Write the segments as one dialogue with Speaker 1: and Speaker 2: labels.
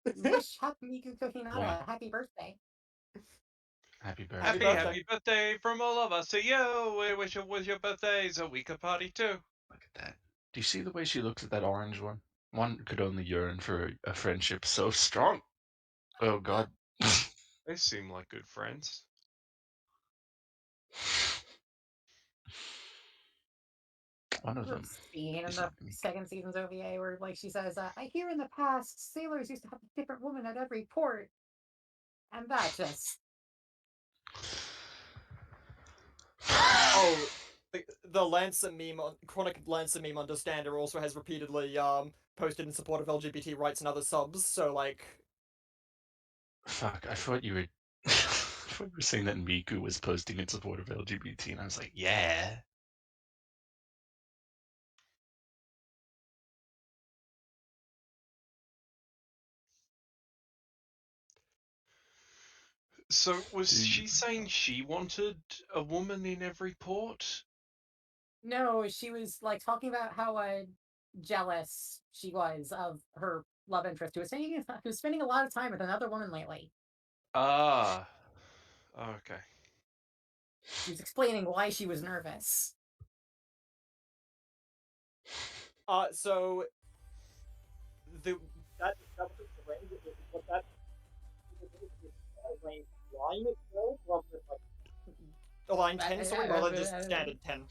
Speaker 1: Wish Miku Kohinata
Speaker 2: Yeah.
Speaker 1: a happy birthday.
Speaker 2: Happy birthday.
Speaker 3: Happy
Speaker 4: Happy,
Speaker 3: birthday.
Speaker 4: happy birthday from all of us to you. We wish it was your birthday, so we could party too.
Speaker 2: Look at that. Do you see the way she looks at that orange one? One could only yearn for a friendship so strong. Oh god.
Speaker 4: They seem like good friends.
Speaker 2: One of
Speaker 1: The
Speaker 2: them.
Speaker 1: scene in
Speaker 2: is
Speaker 1: the
Speaker 2: not Miku.
Speaker 1: second season's OVA where, like, she says, "I hear in the past sailors used to have a different woman at every port," and that just
Speaker 3: Oh, the Lancer meme, Chronic Lancer meme understander also has repeatedly posted in support of LGBT rights and other subs. So like,
Speaker 2: Fuck, I thought you were I thought you were saying that Miku was posting in support of LGBT, and I was like, yeah.
Speaker 4: So was
Speaker 2: Dude.
Speaker 4: she saying she wanted a woman in every port?
Speaker 1: no. She was like talking about how jealous she was of her love interest, who was spending a lot of time with another woman lately.
Speaker 4: Ah, okay.
Speaker 1: She was explaining why she was nervous.
Speaker 3: so that was the range. What that range line itself, rather than like line 10, sorry, rather than just standard 10.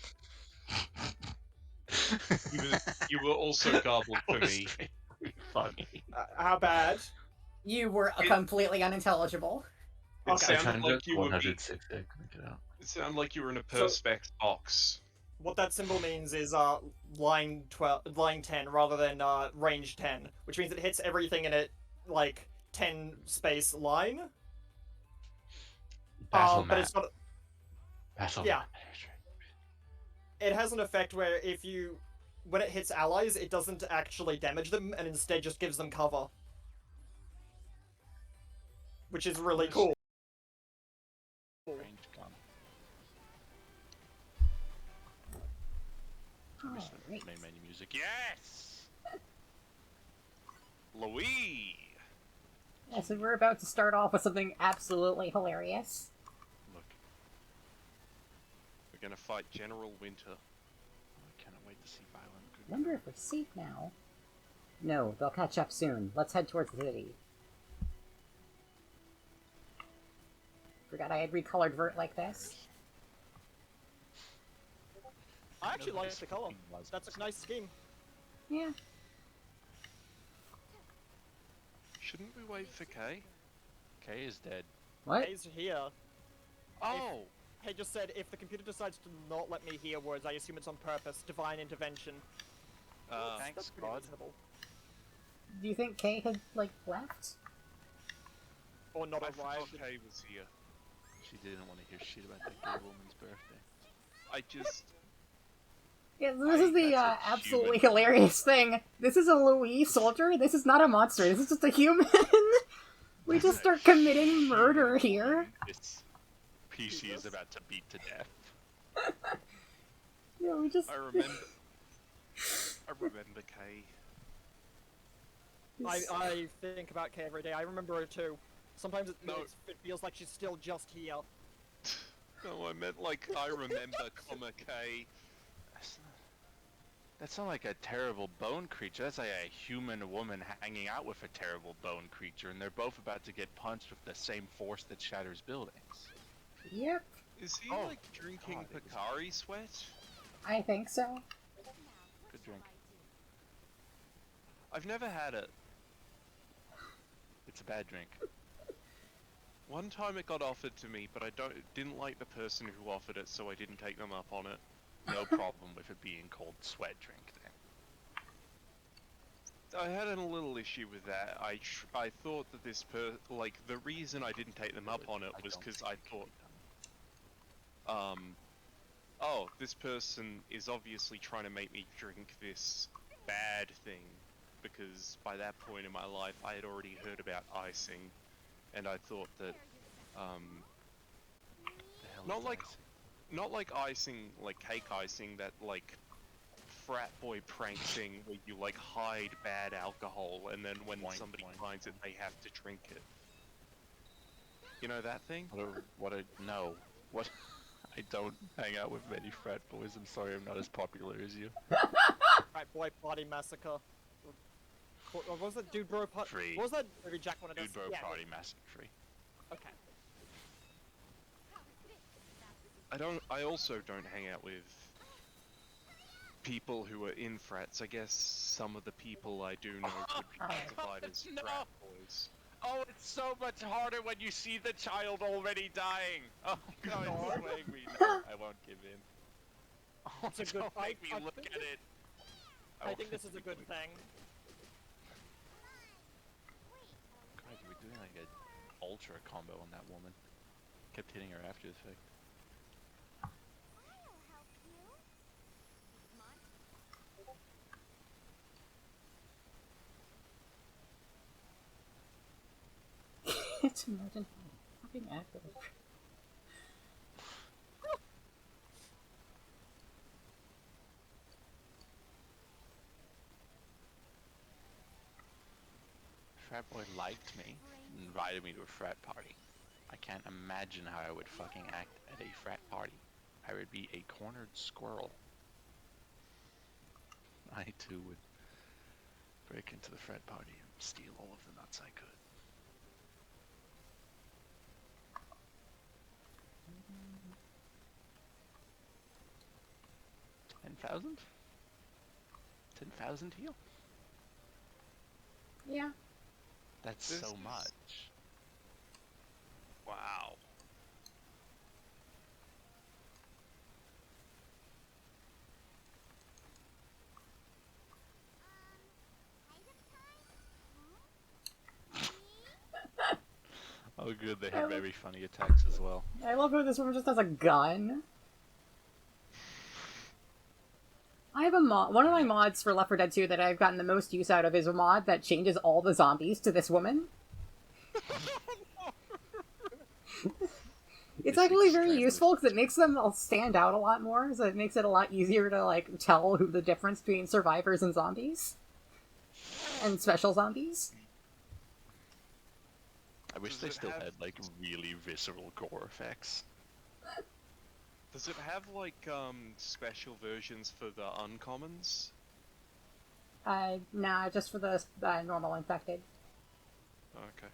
Speaker 4: You were also garbled for
Speaker 2: That was
Speaker 4: me.
Speaker 2: very funny.
Speaker 3: How bad?
Speaker 1: You were
Speaker 4: It-
Speaker 1: completely unintelligible.
Speaker 4: It
Speaker 3: Okay.
Speaker 2: I
Speaker 4: sounded
Speaker 2: found
Speaker 4: like
Speaker 2: out
Speaker 4: you were.
Speaker 2: 106. I can make it out.
Speaker 4: It sounded like you were in a
Speaker 3: So-
Speaker 4: perspex box.
Speaker 3: What that symbol means is line 12, line 10 rather than range 10, which means it hits everything in it like 10 space line.
Speaker 2: Battle
Speaker 3: But
Speaker 2: map.
Speaker 3: it's got
Speaker 2: Battle
Speaker 3: yeah.
Speaker 2: map.
Speaker 3: It has an effect where when it hits allies, it doesn't actually damage them and instead just gives them cover, which is really cool.
Speaker 2: Range gun.
Speaker 1: Alright.
Speaker 4: Main menu music. Yes! Louis!
Speaker 1: Yeah, so we're about to start off with something absolutely hilarious.
Speaker 4: Look. We're gonna fight General Winter.
Speaker 2: I cannot wait to see violent.
Speaker 1: I wonder if we're safe now. No, they'll catch up soon. Let's head towards the city. Forgot I had recolored Vert like this.
Speaker 3: I actually like the color. That's a nice scheme.
Speaker 1: Yeah.
Speaker 4: Shouldn't we wait for Kay?
Speaker 2: Kay is dead.
Speaker 1: What?
Speaker 3: Kay's here.
Speaker 4: Oh!
Speaker 3: Kay just said, if the computer decides to not let me hear words, I assume it's on purpose. Divine intervention.
Speaker 2: Thanks,
Speaker 3: That's pretty
Speaker 2: God.
Speaker 3: reasonable.
Speaker 1: Do you think Kay had, like, left?
Speaker 3: Or not
Speaker 4: I forgot
Speaker 3: arrived.
Speaker 4: Kay was here.
Speaker 2: She didn't want to hear shit about that gay woman's birthday.
Speaker 4: I just...
Speaker 1: Yeah, this is the
Speaker 4: that's a
Speaker 1: absolutely
Speaker 4: human.
Speaker 1: hilarious thing. This is a Louis soldier. This is not a monster. This is just a human. We just start committing murder here.
Speaker 2: This PC is about to beat to death.
Speaker 1: Yeah, we just.
Speaker 4: I remember Kay.
Speaker 3: I think about Kay every day. I remember her too. Sometimes it feels like she's still just here.
Speaker 4: No, I meant like I remember, Kay.
Speaker 2: That's not like a terrible bone creature. That's like a human woman hanging out with a terrible bone creature, and they're both about to get punched with the same force that shatters buildings.
Speaker 1: Yep,
Speaker 4: Is he
Speaker 2: Oh,
Speaker 4: like drinking
Speaker 2: God, it was-
Speaker 4: Picari sweat?
Speaker 1: I think so.
Speaker 2: Good drink.
Speaker 4: I've never had it.
Speaker 2: It's a bad drink.
Speaker 4: One time it got offered to me, but I didn't like the person who offered it, so I didn't take them up on it.
Speaker 2: No problem with it being called sweat drink then.
Speaker 4: I had a little issue with that. I thought that the reason I didn't take them up on it was because I thought, oh, this person is obviously trying to make me drink this bad thing, because by that point in my life I had already heard about icing, and I thought that,
Speaker 2: The hell
Speaker 4: Not
Speaker 2: is
Speaker 4: like-
Speaker 2: icing?
Speaker 4: not like icing, like cake icing that like frat boy prank thing where you like hide bad alcohol and then when
Speaker 2: Boing,
Speaker 4: somebody
Speaker 2: boing,
Speaker 4: finds it
Speaker 2: boing.
Speaker 4: they have to drink it. You know that thing?
Speaker 2: No. What? I don't hang out with many frat boys. I'm sorry, I'm not as popular as you.
Speaker 3: Right, boy, party massacre. What was it? Dude, bro,
Speaker 2: Free.
Speaker 3: What was that movie Jack wanted us?
Speaker 2: Dude, bro,
Speaker 3: Yeah,
Speaker 2: party massive free.
Speaker 3: okay.
Speaker 4: I also don't hang out with people who are in frats. I guess some of the people I do know could be classified as
Speaker 2: No.
Speaker 4: frat boys.
Speaker 2: Oh, it's so much harder when you see the child already dying. Oh god, it's swaying me. No, I won't give in. Oh,
Speaker 3: It's a good-
Speaker 2: don't make me
Speaker 3: I
Speaker 2: look
Speaker 3: think
Speaker 2: at it.
Speaker 3: I think this is a good thing.
Speaker 2: God, you were doing like an ultra combo on that woman. Kept hitting her after the fact.
Speaker 1: It's imagine how fucking active.
Speaker 2: Frat boy liked me, and invited me to a frat party. I can't imagine how I would fucking act at a frat party. I would be a cornered squirrel. I too would break into the frat party and steal all of the nuts I could. 10,000? 10,000 heal?
Speaker 1: Yeah.
Speaker 2: That's
Speaker 4: This
Speaker 2: so
Speaker 4: is-
Speaker 2: much.
Speaker 4: Wow.
Speaker 2: Oh good, they have very funny attacks as well.
Speaker 1: I love how this woman just has a gun. I have a mod. One of my mods for Left 4 Dead 2 that I've gotten the most use out of is a mod that changes all the zombies to this woman. It's actually very useful because it makes them all stand out a lot more, so it makes it a lot easier to, like, tell who the difference between survivors and zombies. And special zombies.
Speaker 2: I wish
Speaker 4: Does
Speaker 2: they
Speaker 4: it
Speaker 2: still
Speaker 4: have-
Speaker 2: had like really visceral gore effects.
Speaker 4: Does it have like special versions for the uncommons?
Speaker 1: Nah, just for the normal infected.
Speaker 4: Okay.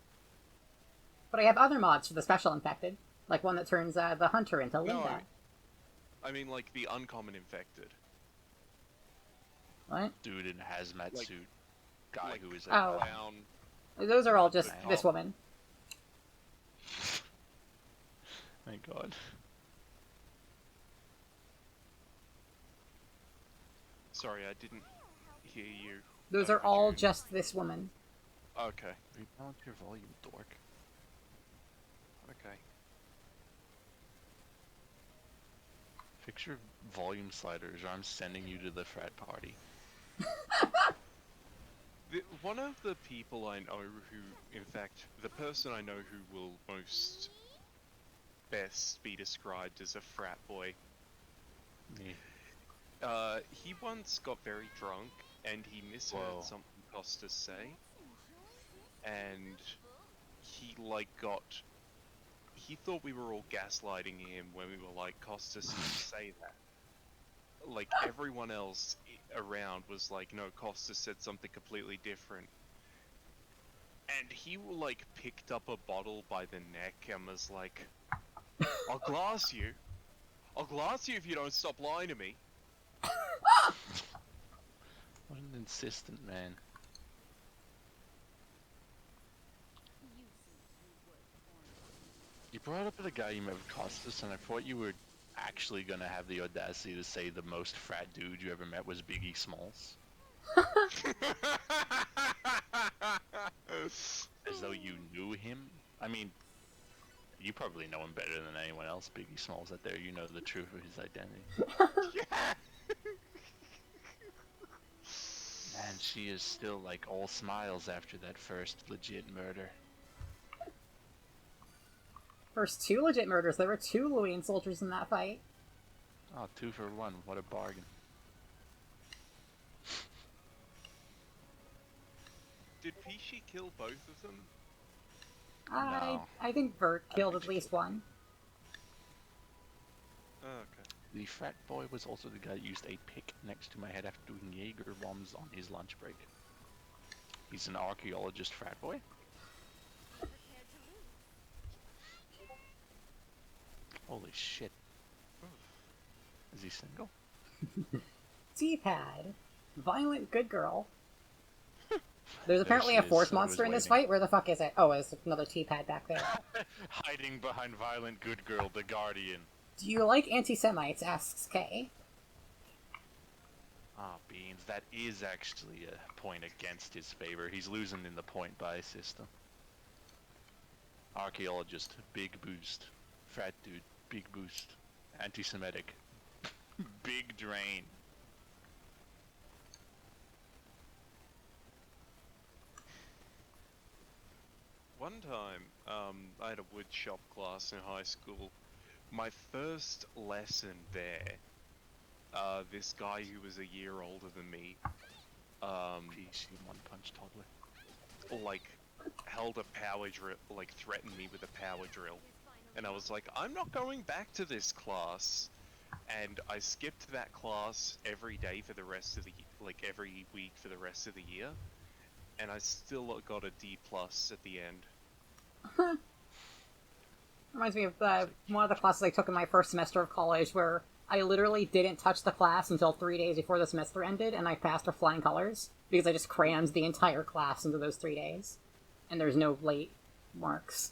Speaker 1: But I have other mods for the special infected. Like one that turns the hunter into Linda.
Speaker 4: No, I mean like the uncommon infected.
Speaker 1: What?
Speaker 2: Dude in hazmat
Speaker 4: Like-
Speaker 2: suit. Guy
Speaker 4: like
Speaker 2: who is
Speaker 1: Oh.
Speaker 4: Clown.
Speaker 1: Those are all just
Speaker 2: Oh.
Speaker 1: this woman.
Speaker 2: Thank god.
Speaker 4: Sorry, I didn't hear you.
Speaker 1: Those are all just this woman.
Speaker 4: Okay.
Speaker 2: Rebalance your volume, dork.
Speaker 4: Okay.
Speaker 2: Fix your volume sliders or I'm sending you to the frat party.
Speaker 4: One of the people I know who, in fact, the person I know who will most best be described as a frat boy,
Speaker 2: Me.
Speaker 4: he once got very drunk and he misheard
Speaker 2: Whoa.
Speaker 4: something Costas say, and he like he thought we were all gaslighting him when we were like, Costas didn't say that. Like everyone else around was like, no, Costas said something completely different. And he like picked up a bottle by the neck and was like, I'll glass you. I'll glass you if you don't stop lying to me.
Speaker 2: What an insistent man. You brought up the guy you met with Costas, and I thought you were actually gonna have the audacity to say the most frat dude you ever met was Biggie Smalls. As though you knew him? I mean, you probably know him better than anyone else, Biggie Smalls out there. You know the truth of his identity.
Speaker 4: Yeah.
Speaker 2: And she is still like all smiles after that first legit murder.
Speaker 1: First two legit murders. There were two Luwian soldiers in that fight.
Speaker 2: Oh, 2 for 1. What a bargain.
Speaker 4: Did Pishi kill both of them?
Speaker 2: No.
Speaker 1: I think Bert
Speaker 2: I
Speaker 1: killed
Speaker 2: think
Speaker 1: at
Speaker 2: she
Speaker 1: least
Speaker 2: killed
Speaker 1: one.
Speaker 4: Oh, okay.
Speaker 2: The frat boy was also the guy who used a pick next to my head after doing Jaeger bombs on his lunch break. He's an archaeologist frat boy. Holy shit. Is he single?
Speaker 1: T-pad. Violent good girl. There's
Speaker 2: There
Speaker 1: apparently
Speaker 2: she
Speaker 1: a
Speaker 2: is,
Speaker 1: force
Speaker 2: I was
Speaker 1: monster in this
Speaker 2: waiting.
Speaker 1: fight. Where the fuck is it? Oh, it's another T-pad back there.
Speaker 2: Hiding behind violent good girl, the guardian.
Speaker 1: Do you like anti-Semites? Asks Kay.
Speaker 2: Ah, beans. That is actually a point against his favor. He's losing in the point buy system. Archaeologist, big boost. Frat dude, big boost. Anti-Semitic, big drain.
Speaker 4: One time, I had a wood shop class in high school. My first lesson there, this guy who was a year older than me,
Speaker 2: PC one-punch toddler.
Speaker 4: like, held a power drill, like, threatened me with a power drill. And I was like, I'm not going back to this class. And I skipped that class every day for the rest of the, like, every week for the rest of the year. And I still got a D+ at the end.
Speaker 1: Reminds me of one of the classes I took in my first semester of college, where I literally didn't touch the class until 3 days before the semester ended, and I passed with flying colors because I just crammed the entire class into those 3 days, and there's no late marks.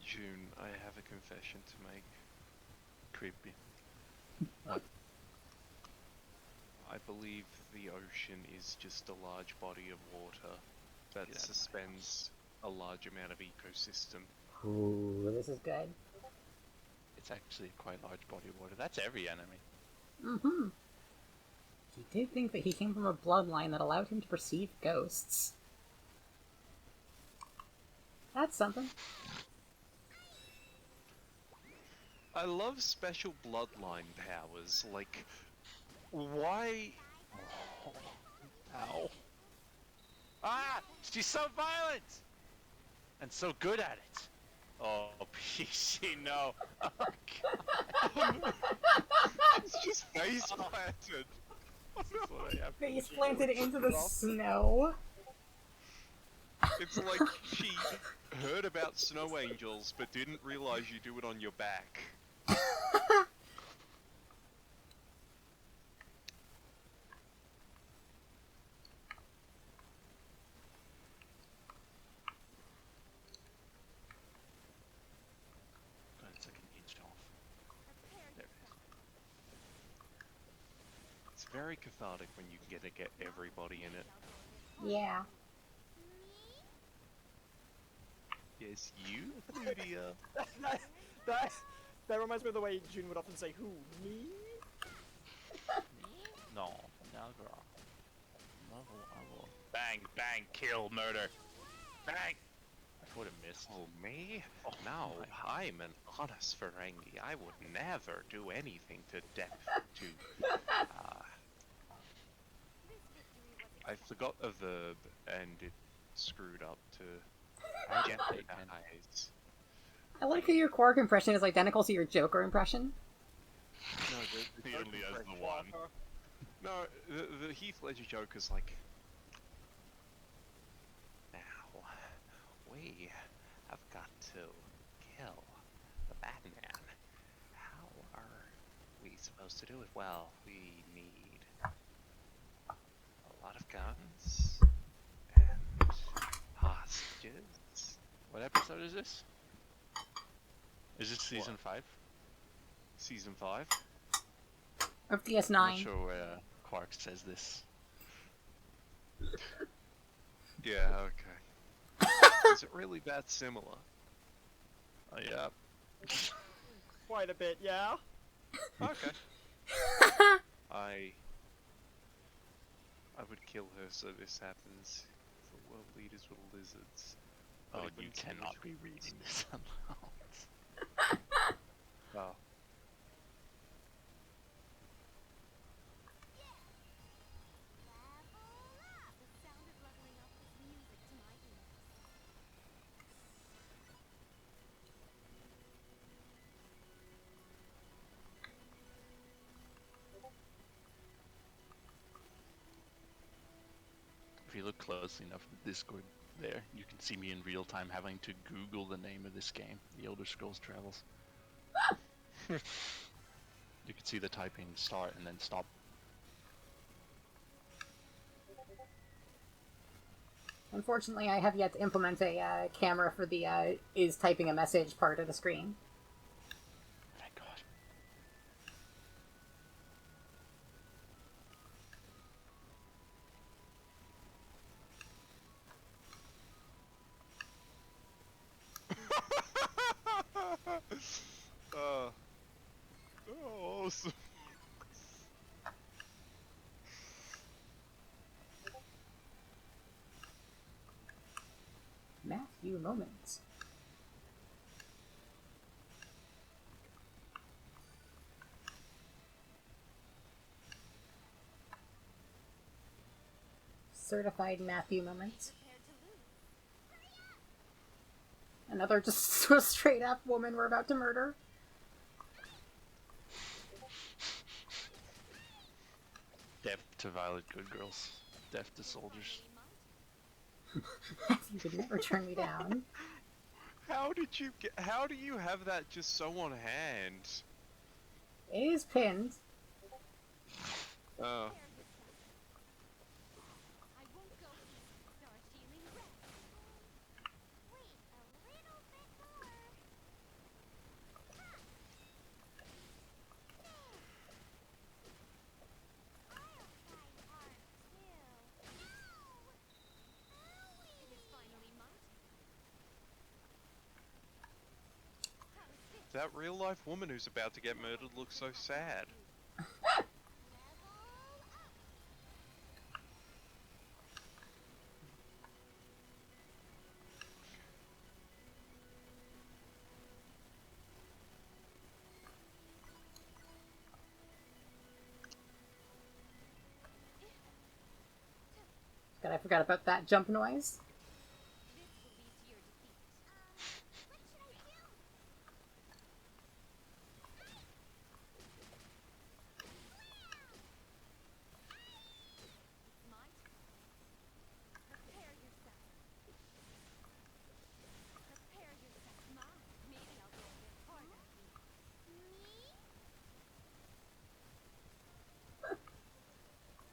Speaker 4: June, I have a confession to make.
Speaker 2: Creepy.
Speaker 4: I believe the ocean is just a large body of water that
Speaker 2: Yeah,
Speaker 4: suspends a large amount of ecosystem.
Speaker 1: Ooh, this is good.
Speaker 2: It's actually a quite large body of water. That's every enemy.
Speaker 1: Mm-hmm. He did think that he came from a bloodline that allowed him to perceive ghosts. That's something.
Speaker 4: I love special bloodline powers, like, why?
Speaker 2: Oh, ow. Ah! She's so violent! And so good at it. Oh, PC, no. Oh, God.
Speaker 4: It's just face planted.
Speaker 2: This is what I have to
Speaker 1: Face
Speaker 2: do.
Speaker 1: planted into the snow.
Speaker 4: It's like she heard about snow angels but didn't realize you do it on your back.
Speaker 2: God, it's like an inch off. There it is.
Speaker 4: It's very cathartic when you get to get everybody in it.
Speaker 1: Yeah.
Speaker 4: Yes, you, Neptunia.
Speaker 3: That reminds me of the way June would often say, "Who, me?"
Speaker 2: No, never. I will. Bang, bang, kill, murder. Bang! I would have missed.
Speaker 4: Oh, me?
Speaker 2: Oh,
Speaker 4: No,
Speaker 2: my.
Speaker 4: I'm an honest Ferengi. I would never do anything to I forgot a verb and it screwed up to jeopardize.
Speaker 1: I like that your Quark impression is identical to your Joker impression.
Speaker 4: No,
Speaker 2: He only has the one.
Speaker 4: No, the Heath Ledger joke is like, now, we have got to kill the Batman. How are we supposed to do it? Well, we need a lot of guns and hostages.
Speaker 2: What episode is this? Is this season 5?
Speaker 4: Season 5?
Speaker 1: Of
Speaker 2: I'm not
Speaker 1: DS9.
Speaker 2: sure where Quark says this.
Speaker 4: Yeah, okay. Is it really that similar?
Speaker 2: Yeah.
Speaker 3: Quite a bit, yeah.
Speaker 4: Okay. I would kill her so this happens. The world leaders were lizards.
Speaker 2: Oh,
Speaker 4: Not
Speaker 2: you
Speaker 4: even
Speaker 2: cannot
Speaker 4: smooth.
Speaker 2: be reading this aloud.
Speaker 4: Oh.
Speaker 2: If you look closely enough at the Discord there, you can see me in real time having to Google the name of this game, The Elder Scrolls Travels. You can see the typing start and then stop.
Speaker 1: Unfortunately, I have yet to implement a camera for the is typing a message part of the screen.
Speaker 2: Thank God.
Speaker 4: Oh, awesome.
Speaker 1: Matthew moments. Certified Matthew moments. Another just straight up woman we're about to murder.
Speaker 2: Death to violent good girls. Death to soldiers.
Speaker 1: You could never turn me down.
Speaker 4: How do you have that just so on hand?
Speaker 1: It is pinned.
Speaker 4: Oh. That real life woman who's about to get murdered looks so sad.
Speaker 1: God, I forgot about that jump noise.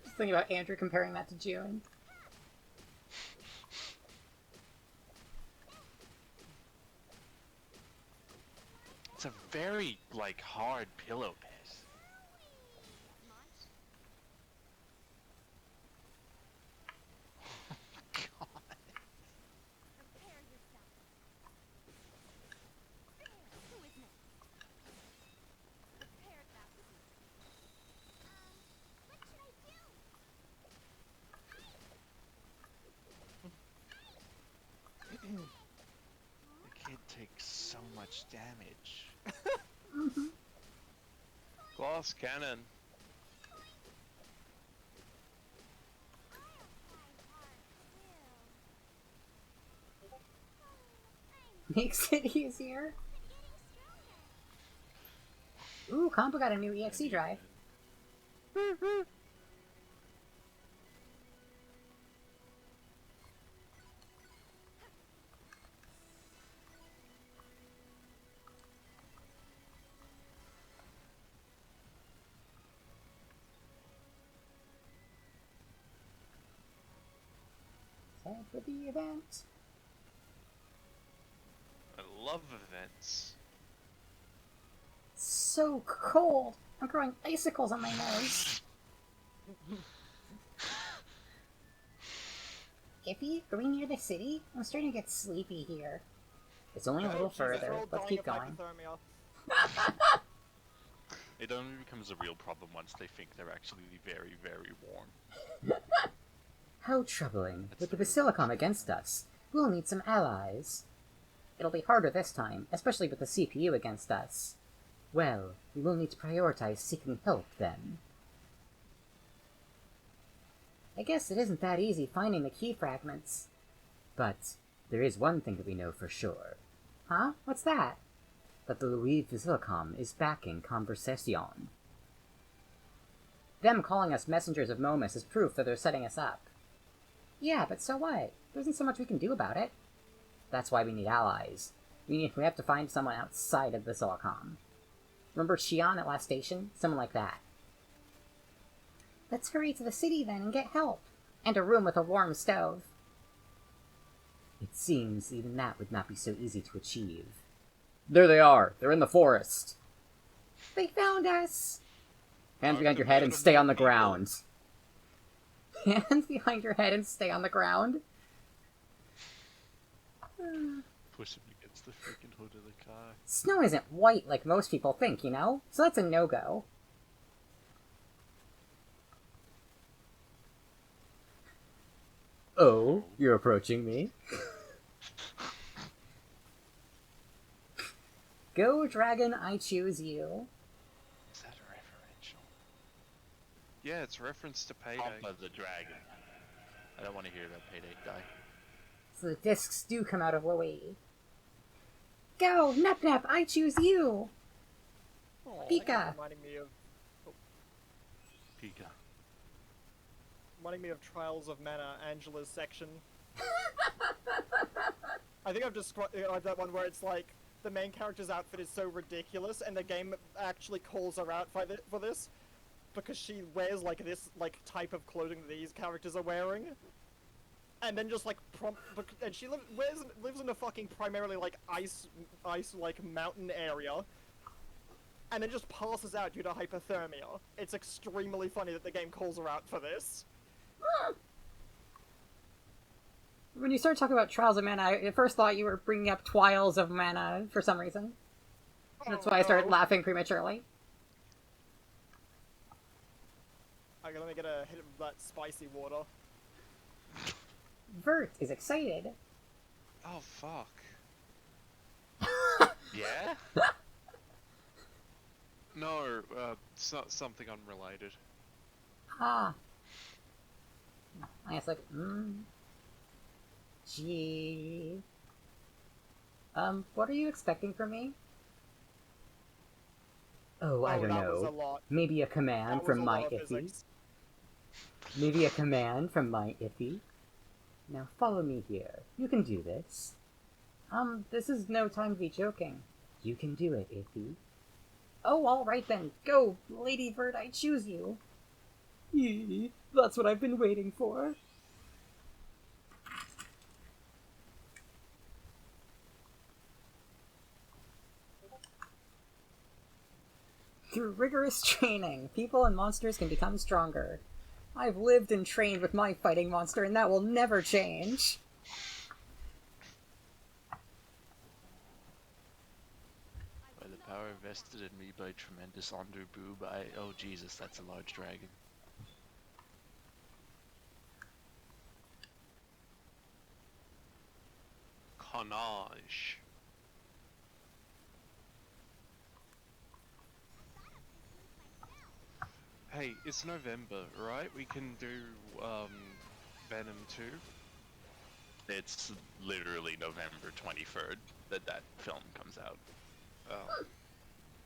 Speaker 1: Just thinking about Andrew comparing that to June.
Speaker 2: It's a very, like, hard pillow piss. God. The kid takes so much damage.
Speaker 4: Glass cannon.
Speaker 1: Makes it easier. Ooh, Compa got a new EXE drive. Time for the event.
Speaker 4: I love events.
Speaker 1: So cold. I'm growing icicles on my nose. Iffy, are we near the city? I'm starting to get sleepy here. It's only a
Speaker 2: Oh,
Speaker 1: little
Speaker 3: Jesus, we're
Speaker 1: further.
Speaker 3: all
Speaker 1: Let's
Speaker 3: dying
Speaker 1: keep
Speaker 3: of
Speaker 1: going.
Speaker 3: hypothermia.
Speaker 2: It only becomes a real problem once they think they're actually very, very warm.
Speaker 1: How troubling.
Speaker 2: That's
Speaker 1: With the
Speaker 2: the real
Speaker 1: Basilicom
Speaker 2: question.
Speaker 1: against us, we'll need some allies. It'll be harder this time, especially with the CPU against us. Well, we will need to prioritize seeking help then. I guess it isn't that easy finding the key fragments. But there is one thing that we know for sure. Huh? What's that? That the Louis Basilicom is backing Conversation. Them calling us messengers of Momus is proof that they're setting us up. Yeah, but so what? There isn't so much we can do about it. That's why we need allies. We have to find someone outside of the Basilicom. Remember Xi'an at last station? Someone like that. Let's hurry to the city then and get help. And a room with a warm stove. It seems even that would not be so easy to achieve. There they are. They're in the forest. They found us. Hands behind your head and stay on the ground. Hands behind your head and stay on the ground.
Speaker 2: Push him against the freaking hood of the car.
Speaker 1: Snow isn't white like most people think, you know? So that's a no-go. Oh, you're approaching me? Go, dragon, I choose you.
Speaker 2: Is that a referential?
Speaker 4: Yeah, it's reference to Payday.
Speaker 2: Pump of the dragon. I don't want to hear that Payday die.
Speaker 1: So the discs do come out of Louis. Go, Nep Nep, I choose you!
Speaker 3: Oh,
Speaker 1: Pika.
Speaker 3: that keeps reminding me of Trials of Mana, Angela's section. I think I've described that one where it's like, the main character's outfit is so ridiculous, and the game actually calls her out for this, because she wears like this type of clothing that these characters are wearing, and then just like and she lives in a fucking primarily like ice like mountain area, and then just passes out due to hypothermia. It's extremely funny that the game calls her out for this.
Speaker 1: When you started talking about Trials of Mana, I at first thought you were bringing up Twiles of Mana for some reason. That's why I started laughing prematurely.
Speaker 3: Okay, let me get a hit of that spicy water.
Speaker 1: Vert is excited.
Speaker 4: Oh fuck.
Speaker 2: Yeah?
Speaker 4: No, something unrelated.
Speaker 1: Ah. I was like, Gee. What are you expecting from me? Oh, I don't
Speaker 3: that was a
Speaker 1: know.
Speaker 3: lot.
Speaker 1: Maybe a command
Speaker 3: That was
Speaker 1: from
Speaker 3: a
Speaker 1: my
Speaker 3: lot of
Speaker 1: Iffy.
Speaker 3: physics.
Speaker 1: Maybe a command from my Iffy. Now follow me here. You can do this. This is no time to be joking. You can do it, Iffy. Oh, alright then. Go, Lady Bird, I choose you. Yee, that's what I've been waiting for. Through rigorous training, people and monsters can become stronger. I've lived and trained with my fighting monster, and that will never change.
Speaker 2: By the power vested in me by tremendous underboob, oh Jesus, that's a large dragon.
Speaker 4: Carnage. Hey, it's November, right? We can do Venom 2.
Speaker 2: It's literally November 23rd that film comes out.
Speaker 4: Oh.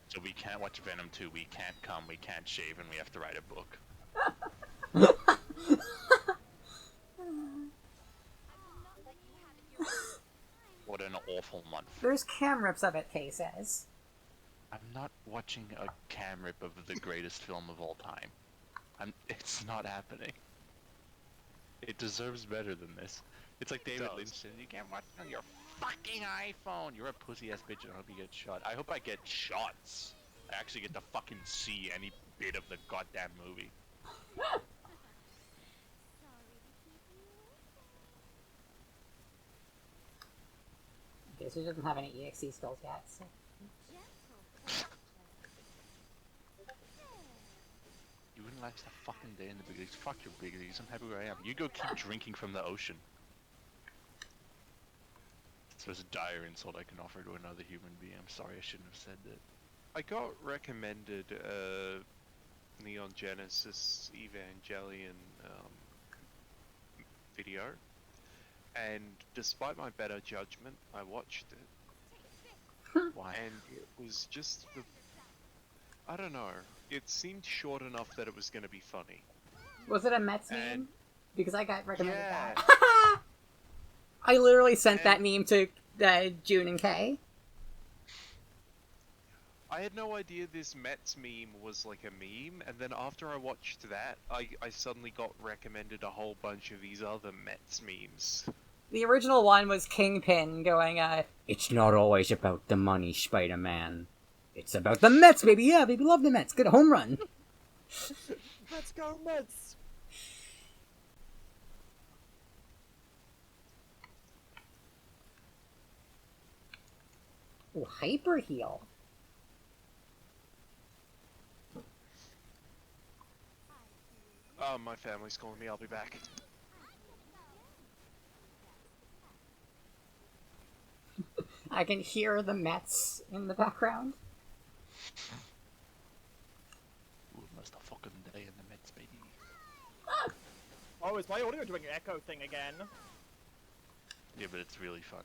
Speaker 2: So we can't watch Venom 2, we can't come, we can't shave, and we have to write a book. What an awful month.
Speaker 1: There's cam rips of it, Kay says.
Speaker 2: I'm not watching a cam rip of the greatest film of all time. It's not happening. It deserves better than this. It's like David Lynch said, you can't watch it on your fucking iPhone! You're a pussy-ass bitch and I hope you get shot. I hope I get shots. I actually get to fucking see any bit of the goddamn movie.
Speaker 1: Okay, so he doesn't have any EXE skills yet, so...
Speaker 2: You wouldn't last a fucking day in the big leagues. Fuck your big leagues. I'm happy where I am. You go keep drinking from the ocean. It's the most dire insult I can offer to another human being. I'm sorry, I shouldn't have said that.
Speaker 4: I got recommended Neon Genesis Evangelion video, and despite my better judgment, I watched it.
Speaker 2: Why?
Speaker 4: And it was just the... I don't know. It seemed short enough that it was going to be funny.
Speaker 1: Was it a Mets
Speaker 4: And-
Speaker 1: meme? Because I got recommended
Speaker 4: Yeah.
Speaker 1: that. I literally sent that
Speaker 4: And-
Speaker 1: meme to June and Kay.
Speaker 4: I had no idea this Mets meme was like a meme, and then after I watched that, I suddenly got recommended a whole bunch of these other Mets memes.
Speaker 1: The original one was Kingpin going, it's not always about the money, Spider-Man. It's about the Mets, baby! Yeah, baby, love the Mets! Get a home run!
Speaker 3: Let's go, Mets!
Speaker 1: Ooh, Hyper Heal.
Speaker 4: My family's calling me, I'll be back.
Speaker 1: I can hear the Mets in the background.
Speaker 2: Ooh, almost a fucking day in the Mets, baby.
Speaker 3: Oh, is my audio doing an echo thing again?
Speaker 2: Yeah, but it's really fun.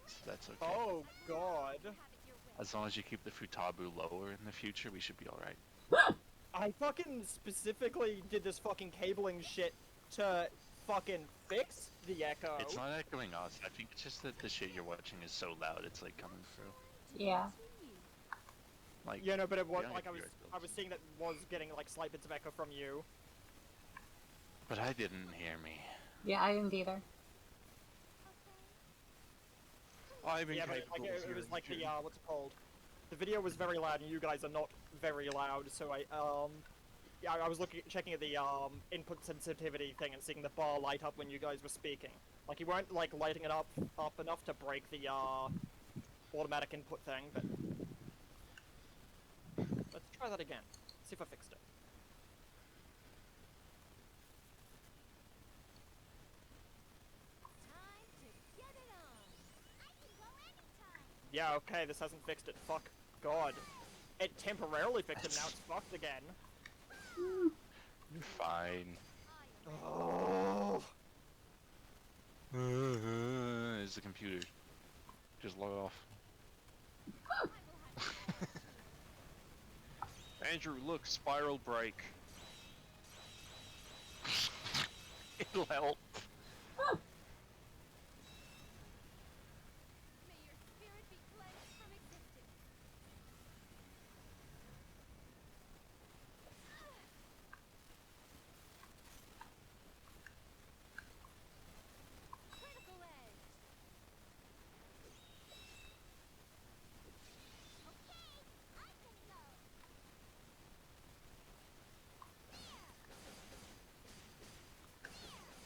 Speaker 2: So that's okay.
Speaker 3: Oh, God.
Speaker 2: As long as you keep the Futabu lower in the future, we should be alright.
Speaker 3: I fucking specifically did this fucking cabling shit to fucking fix the echo.
Speaker 2: It's not echoing us. I think it's just that the shit you're watching is so loud, it's like coming through.
Speaker 1: Yeah.
Speaker 2: Like,
Speaker 3: Yeah, no, but it was
Speaker 2: yeah,
Speaker 3: like I
Speaker 2: you're
Speaker 3: was seeing that was getting like slight bits of echo from you.
Speaker 2: But I didn't hear me.
Speaker 1: Yeah, I didn't either.
Speaker 4: I'm
Speaker 3: Yeah, but
Speaker 4: incapable
Speaker 3: like,
Speaker 4: of
Speaker 3: it was
Speaker 4: hearing
Speaker 3: like the
Speaker 4: June.
Speaker 3: what's it called? The video was very loud, and you guys are not very loud. So yeah, I was checking at the input sensitivity thing and seeing the bar light up when you guys were speaking. Like you weren't like lighting it up enough to break the automatic input thing, but let's try that again. See if I fixed it. Yeah, okay, this hasn't fixed it. Fuck. God. It temporarily fixed it, now it's fucked again.
Speaker 2: You're fine.
Speaker 3: Oh.
Speaker 2: It's the computer. Just log off.
Speaker 4: Andrew, look, spiral break.
Speaker 2: It'll help.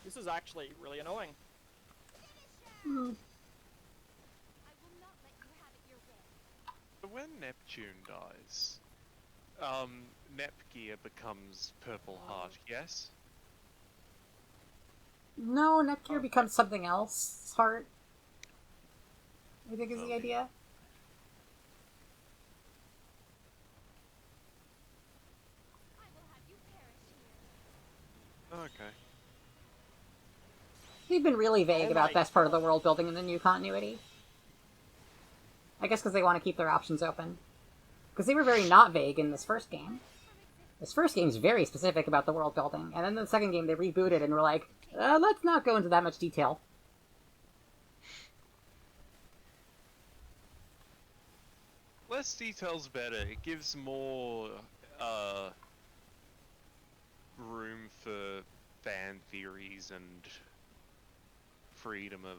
Speaker 3: This is actually really annoying.
Speaker 4: So when Neptune dies, Nepgear becomes Purple Heart, yes?
Speaker 1: No, Neptune becomes something else. Heart. I think is the
Speaker 4: Okay.
Speaker 1: idea.
Speaker 4: Okay.
Speaker 1: They've been really vague
Speaker 3: Oh
Speaker 1: about
Speaker 3: my
Speaker 1: best part of the world building in the new continuity. I guess because they want to keep their options open. Because they were very not vague in this first game. This first game's very specific about the world building, and then the second game they rebooted and were like, let's not go into that much detail.
Speaker 4: Less detail's better. It gives more room for fan theories and freedom of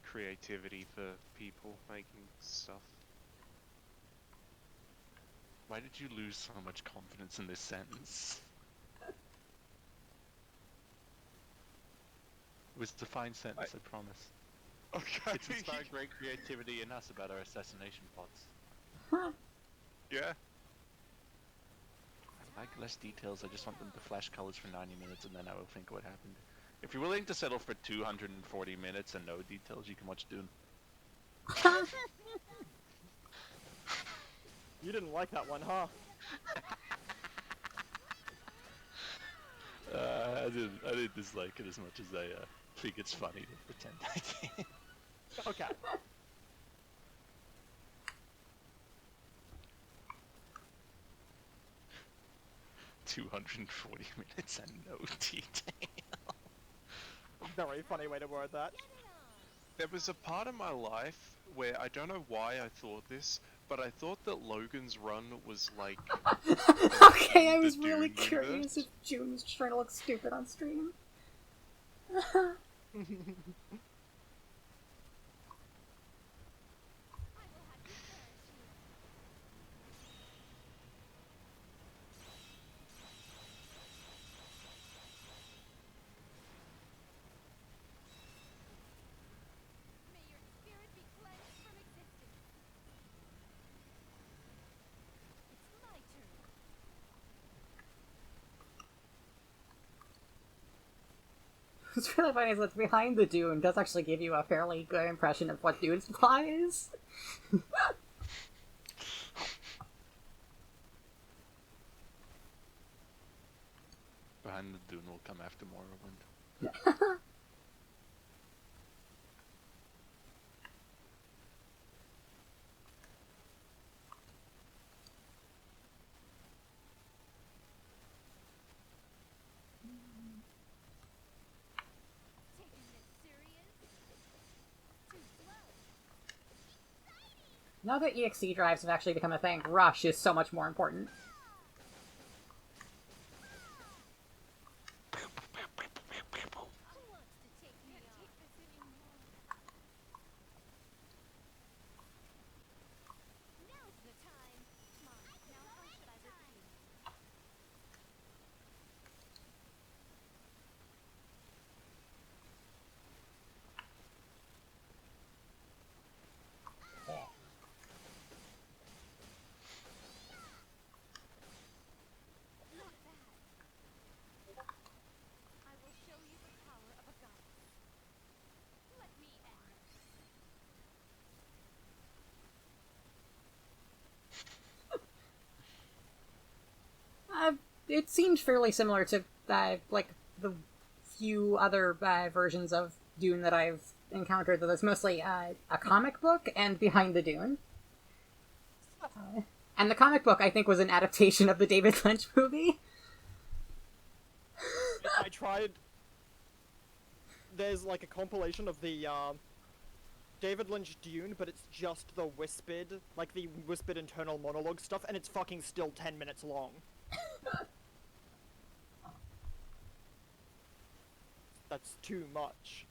Speaker 4: creativity for people making stuff.
Speaker 2: Why did you lose so much confidence in this sentence? It was a fine sentence, I promise.
Speaker 4: Okay.
Speaker 2: It's inspired great creativity in us about our assassination plots.
Speaker 4: Yeah.
Speaker 2: I like less details, I just want them to flash colors for 90 minutes and then I will think what happened. If you're willing to settle for 240 minutes and no details, you can watch Dune.
Speaker 3: You didn't like that one, huh?
Speaker 2: I didn't dislike it as much as I think it's funny to pretend I did.
Speaker 3: Okay.
Speaker 2: 240 minutes and no detail.
Speaker 3: Very funny way to word that.
Speaker 4: There was a part of my life where I don't know why I thought this, but I thought that Logan's run was like.
Speaker 1: Okay, I
Speaker 4: the
Speaker 1: was really
Speaker 4: Dune
Speaker 1: curious
Speaker 4: universe.
Speaker 1: if June was trying to look stupid on stream.
Speaker 5: May your spirit be cleansed from existence. It's my turn.
Speaker 1: What's really funny is that Behind the Dune does actually give you a fairly good impression of what Dune's plot is.
Speaker 2: Behind the Dune will come after Morrowind.
Speaker 5: Taking this serious? Too slow.
Speaker 1: Now that EXE drives have actually become a thing, Rush is so much more important.
Speaker 5: Who wants to take me on? Can't take this anymore. Now's the time. Come on, now how should I repay you? Not bad. I will show you the power of a goddess. Let me end this.
Speaker 1: It seemed fairly similar to, like, the few other versions of Dune that I've encountered, though it's mostly a comic book and Behind the Dune. And the comic book, I think, was an adaptation of the David Lynch movie.
Speaker 3: I tried. There's like a compilation of the David Lynch Dune, but it's just the whispered, like the whispered internal monologue stuff, and it's fucking still 10 minutes long. That's too much.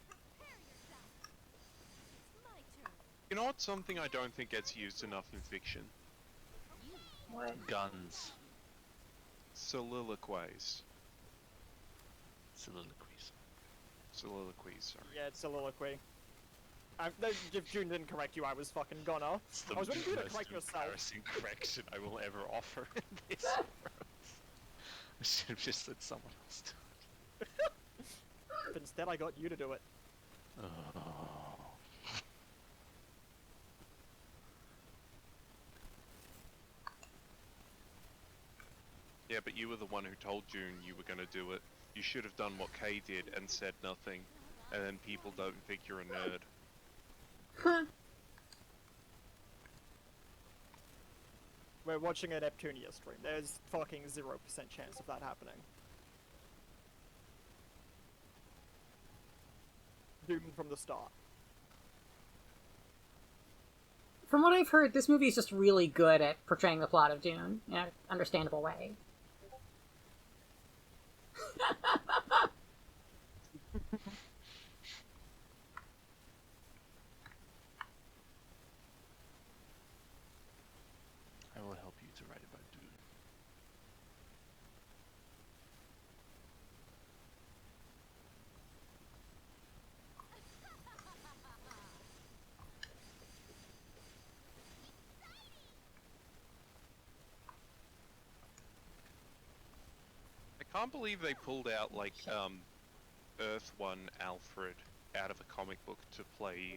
Speaker 5: Prepare yourself. It's my turn.
Speaker 4: You know what's something I don't think gets used enough in fiction?
Speaker 1: What?
Speaker 2: Guns.
Speaker 4: Soliloquies.
Speaker 2: Soliloquies.
Speaker 4: Soliloquies, sorry.
Speaker 3: Yeah, it's soliloquy. If June didn't correct you, I was fucking gonna.
Speaker 2: It's the
Speaker 3: I was waiting for you to
Speaker 2: most
Speaker 3: correct yourself.
Speaker 2: embarrassing correction I will ever offer in this world. I should have just let someone else do it.
Speaker 3: But instead I got you to do it.
Speaker 2: Oh.
Speaker 4: Yeah, but you were the one who told June you were gonna do it. You should have done what Kay did and said nothing, and then people don't think you're a nerd.
Speaker 3: We're watching a Neptunia stream. There's fucking 0% chance of that happening. Dune from the start.
Speaker 1: From what I've heard, this movie is just really good at portraying the plot of Dune in an understandable way.
Speaker 2: I will help you to write about Dune.
Speaker 4: can't believe they pulled out, like, Earth 1 Alfred out of a comic book to play,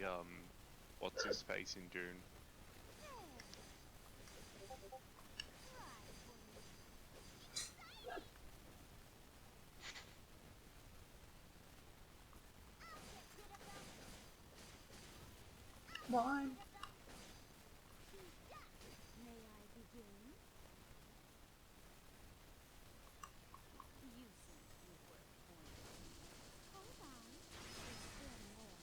Speaker 4: what's his face in Dune.
Speaker 1: One.
Speaker 5: May I begin? You seem to be worth pointing. Hold on. There's still more.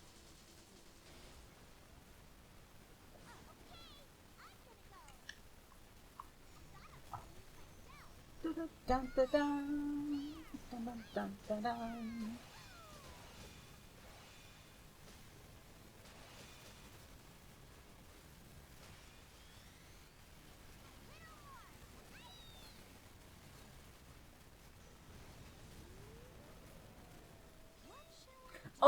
Speaker 1: Dun dun dun dun. Dun dun dun dun.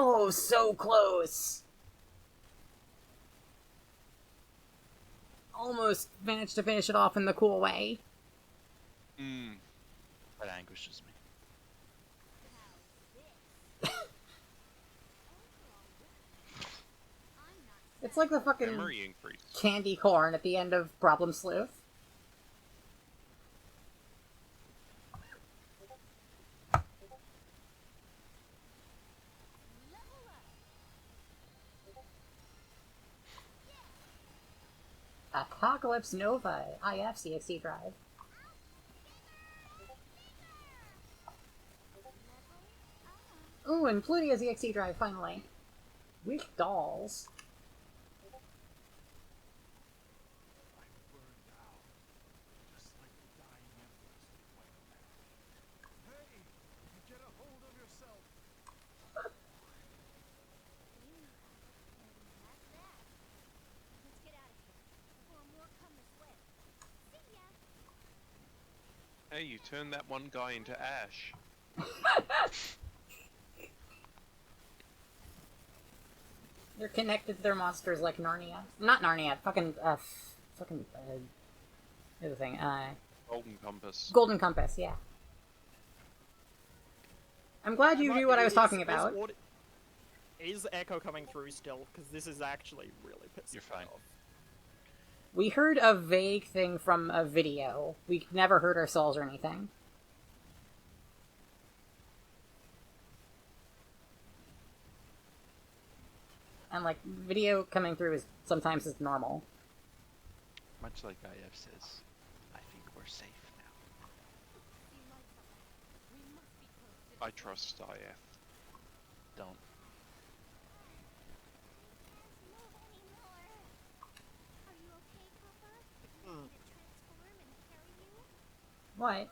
Speaker 1: Oh, so close! Almost managed to finish it off in the cool way.
Speaker 2: That anguishes me.
Speaker 1: It's like the fucking
Speaker 4: Memory increase.
Speaker 1: candy corn at the end of Problem Sleuth. Apocalypse Nova, IF CXC drive. Ooh, and Plutia's EXE drive, finally. Weak dolls.
Speaker 5: Let's get out of here before more come this way. See ya.
Speaker 4: Hey, you turned that one guy into ash.
Speaker 1: They're connected to their monsters like Narnia. Not Narnia, fucking, the thing,
Speaker 4: Golden Compass.
Speaker 1: Golden Compass, yeah. I'm glad you knew what I was talking about.
Speaker 3: Is Echo coming through still? Because this is actually really pissing
Speaker 2: You're fine.
Speaker 3: me off.
Speaker 1: We heard a vague thing from a video. We never heard ourselves or anything. And, like, video coming through is sometimes is normal.
Speaker 2: Much like IF says, I think we're safe now.
Speaker 4: I trust IF.
Speaker 2: Don't.
Speaker 5: Are you okay, Papa? Do you need me to transform and carry you?
Speaker 1: What?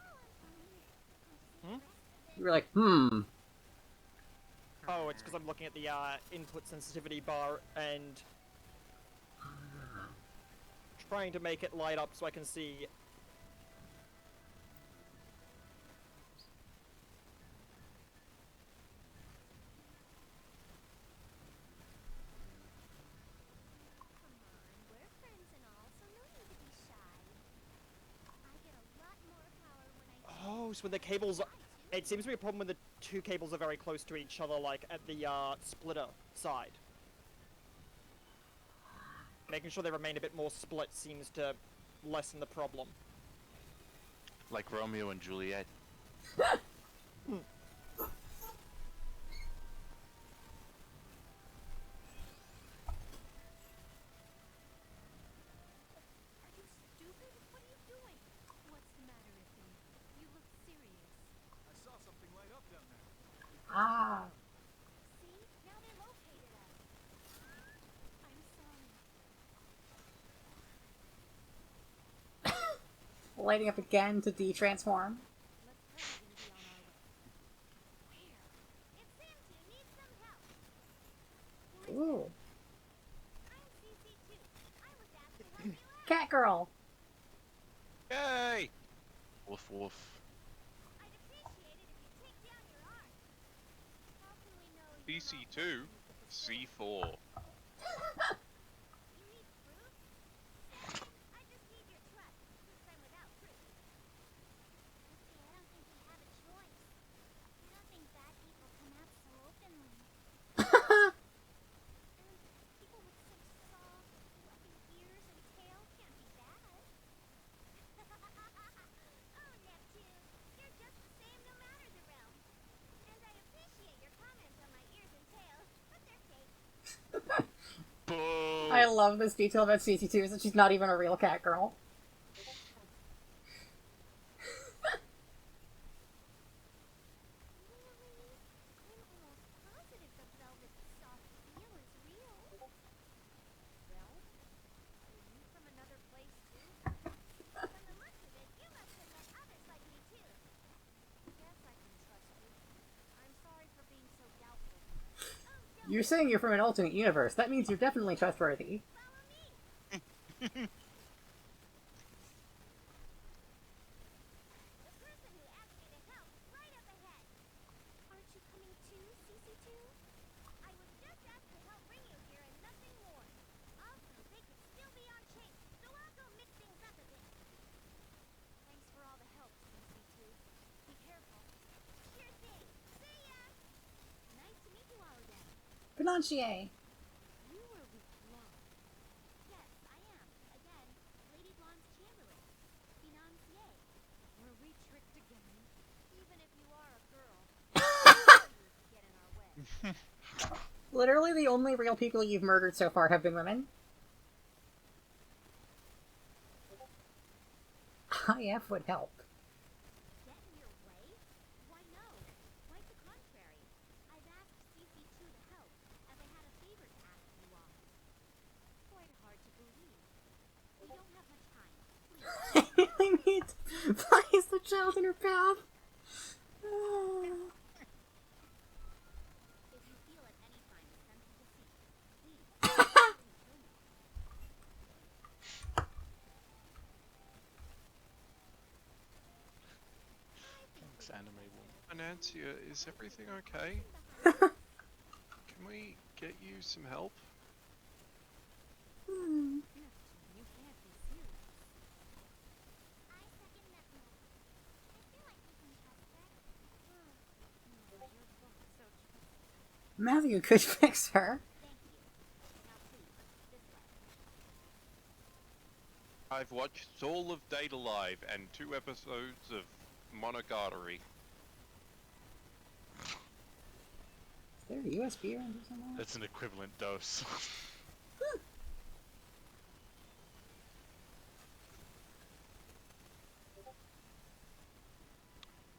Speaker 3: Hmm?
Speaker 1: You were like, hmm.
Speaker 3: Oh, it's because I'm looking at the input sensitivity bar and trying to make it light up so I can see.
Speaker 5: Come on, we're friends and all, so no need to be shy. I get a lot more power when I
Speaker 3: Oh, so when the cables. It seems to be a problem when the two cables are very close to each other, like at the splitter side. Making sure they remain a bit more split seems to lessen the problem.
Speaker 2: Like Romeo and Juliet.
Speaker 5: Are you stupid? What are you doing? What's the matter with you? You look serious.
Speaker 6: I saw something light up down there.
Speaker 1: Ah.
Speaker 5: See? Now they located us. I'm sorry.
Speaker 1: Lighting up again to de-transform.
Speaker 5: Let's hurry and be on our way. Where? It's empty. Need some help.
Speaker 1: Ooh.
Speaker 5: I'm CC2. I was asking where you at.
Speaker 1: Cat girl.
Speaker 4: Yay!
Speaker 2: Woof woof.
Speaker 5: I'd appreciate it if you take down your arm. How can we know you're
Speaker 4: BC2, C4.
Speaker 5: You need proof? I just need your trust, since I'm without proof. Okay, I don't think we have a choice.
Speaker 1: I love this detail about CC2 is that she's not even a real cat girl.
Speaker 5: Really? I'm almost positive the velvet soft feel is real. Well, are you from another place too? From the looks of it, you must have met others like me too. Guess I can trust you. I'm sorry for being so doubtful. Oh, don't
Speaker 1: You're saying you're from an alternate universe. That means you're definitely trustworthy.
Speaker 5: follow me. The person who asked me to help is right up ahead. Aren't you coming too, CC2? I was just asked to help bring you here and nothing more. Also, they could still be on chase, so I'll go mix things up a bit. Thanks for all the help, CC2. Be careful. Sure thing. See ya! Nice to meet you all again.
Speaker 1: Pronunciate.
Speaker 5: You were with Blonde. Yes, I am. Again, Lady Blonde's Chamberlain. Financier. Were we tricked again? Even if you are a girl, you get in our way.
Speaker 1: Literally the only real people you've murdered so far have been women. IF would help.
Speaker 5: Get in your way? Why no? Quite the contrary. I've asked CC2 to help, as I had a favor to ask you all. Quite hard to believe. We don't have much time.
Speaker 1: I really need to place the child in her path.
Speaker 5: If you feel at any time tempted to speak, please kill me.
Speaker 2: Thanks, anime woman.
Speaker 4: Financia, is everything okay? Can we get you some help?
Speaker 5: Neptune, you can't be serious. I second that motion. I feel like we can trust her. No, you're both so trustworthy.
Speaker 1: Matthew could fix her.
Speaker 5: Thank you. Now please, this way.
Speaker 4: I've watched all of Data Live and 2 episodes of Monogatari.
Speaker 1: Is there a USB around here somewhere?
Speaker 2: That's an equivalent dose.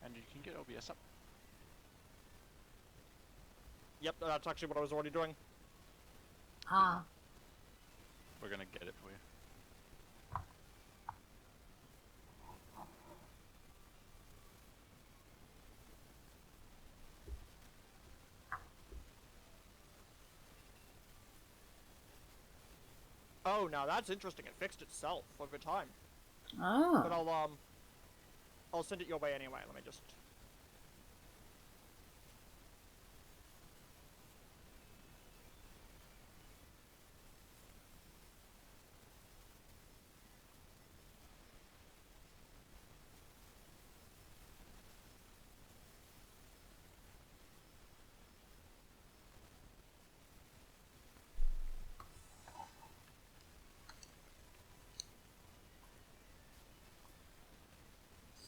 Speaker 2: And you can get OBS up.
Speaker 3: Yep, that's actually what I was already doing.
Speaker 1: Ah.
Speaker 2: We're gonna get it for you.
Speaker 3: Oh, now that's interesting. It fixed itself over time. But
Speaker 1: Oh.
Speaker 3: I'll send it your way anyway. Let me just.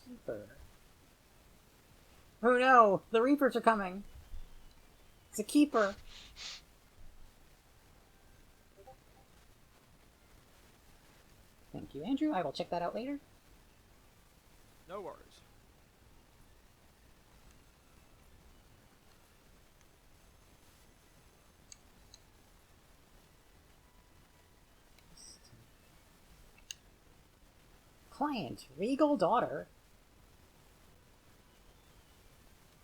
Speaker 1: Keeper. Oh no! The Reapers are coming! It's a keeper! Thank you, Andrew. I will check that out later.
Speaker 3: No worries.
Speaker 1: Client, Regal Daughter.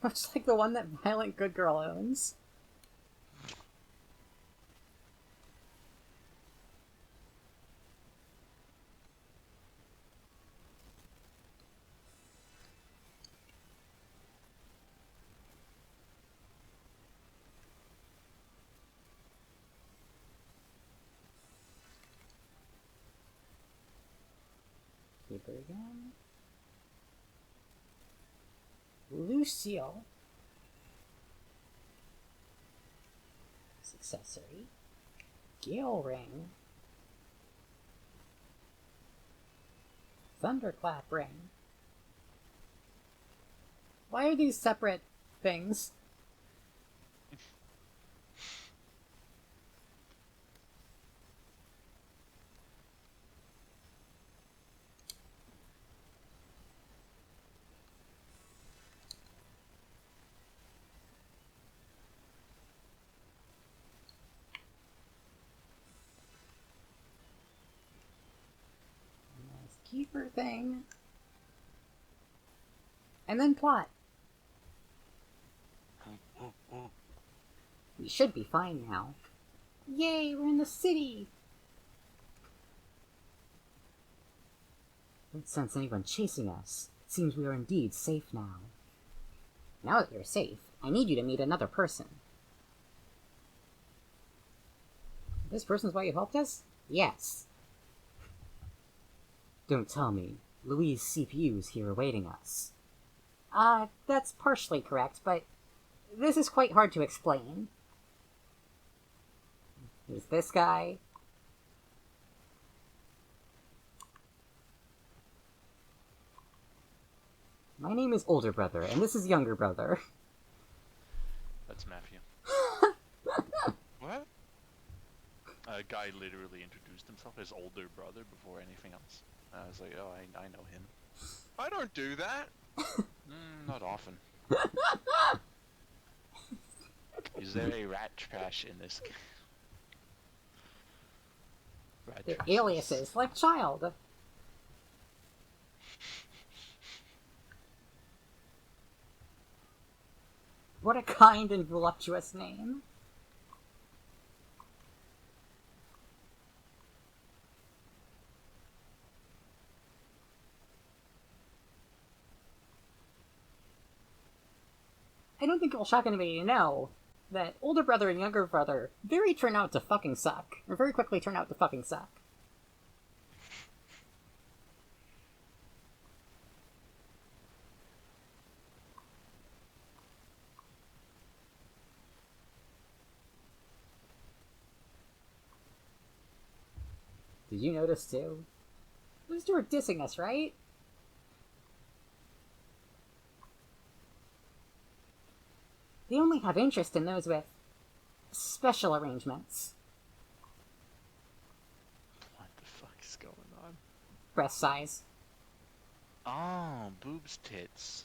Speaker 1: Much like the one that Violent Good Girl owns. Keeper again. Lucio. Accessory. Gale Ring. Thunderclap Ring. Why are these separate things? keeper thing. And then plot. We should be fine now. Yay, we're in the city! Don't sense anyone chasing us. It seems we are indeed safe now. Now that you're safe, I need you to meet another person. This person's why you helped us? Yes. Don't tell me. Louise' CPU's here awaiting us. That's partially correct, but this is quite hard to explain. There's this guy. My name is older brother, and this is younger brother.
Speaker 2: That's Matthew. What? A guy literally introduced himself as older brother before anything else. I was like, oh, I know him.
Speaker 4: I don't do that.
Speaker 2: Not often. Is there a rat trash in this game?
Speaker 1: They're aliases, like child. What a kind and voluptuous name. I don't think it will shock anybody to know that older brother and younger brother very quickly turn out to fucking suck. Did you notice too? Those two are dissing us, right? They only have interest in those with special arrangements.
Speaker 2: What the fuck is going on?
Speaker 1: Breast size.
Speaker 2: Oh, boobs tits.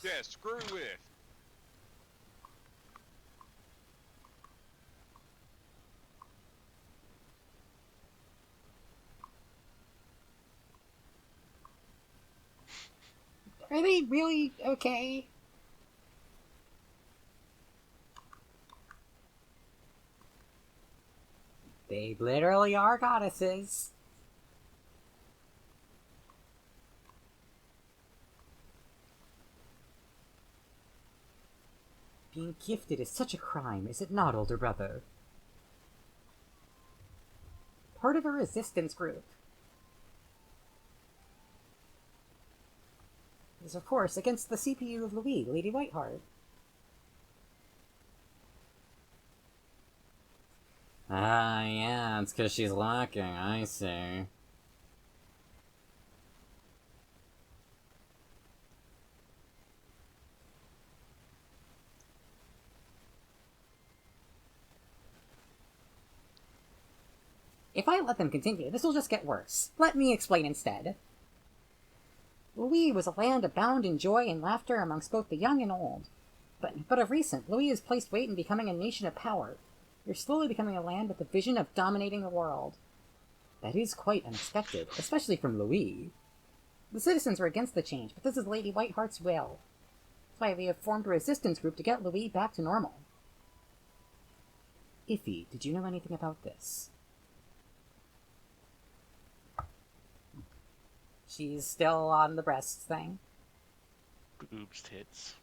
Speaker 4: Yeah, screw with.
Speaker 1: Are they really okay? They literally are goddesses. Being gifted is such a crime, is it not, older brother? Part of a resistance group. Is, of course, against the CPU of Louis, Lady Whiteheart. Ah, yeah, it's because she's lacking, I see. If I let them continue, this will just get worse. Let me explain instead. Louis was a land abound in joy and laughter amongst both the young and old. But of recent, Louis has placed weight in becoming a nation of power. You're slowly becoming a land with the vision of dominating the world. That is quite unexpected, especially from Louis. The citizens were against the change, but this is Lady Whiteheart's will. That's why we have formed a resistance group to get Louis back to normal. Iffy, did you know anything about this? She's still on the breasts thing.
Speaker 2: Boobs tits.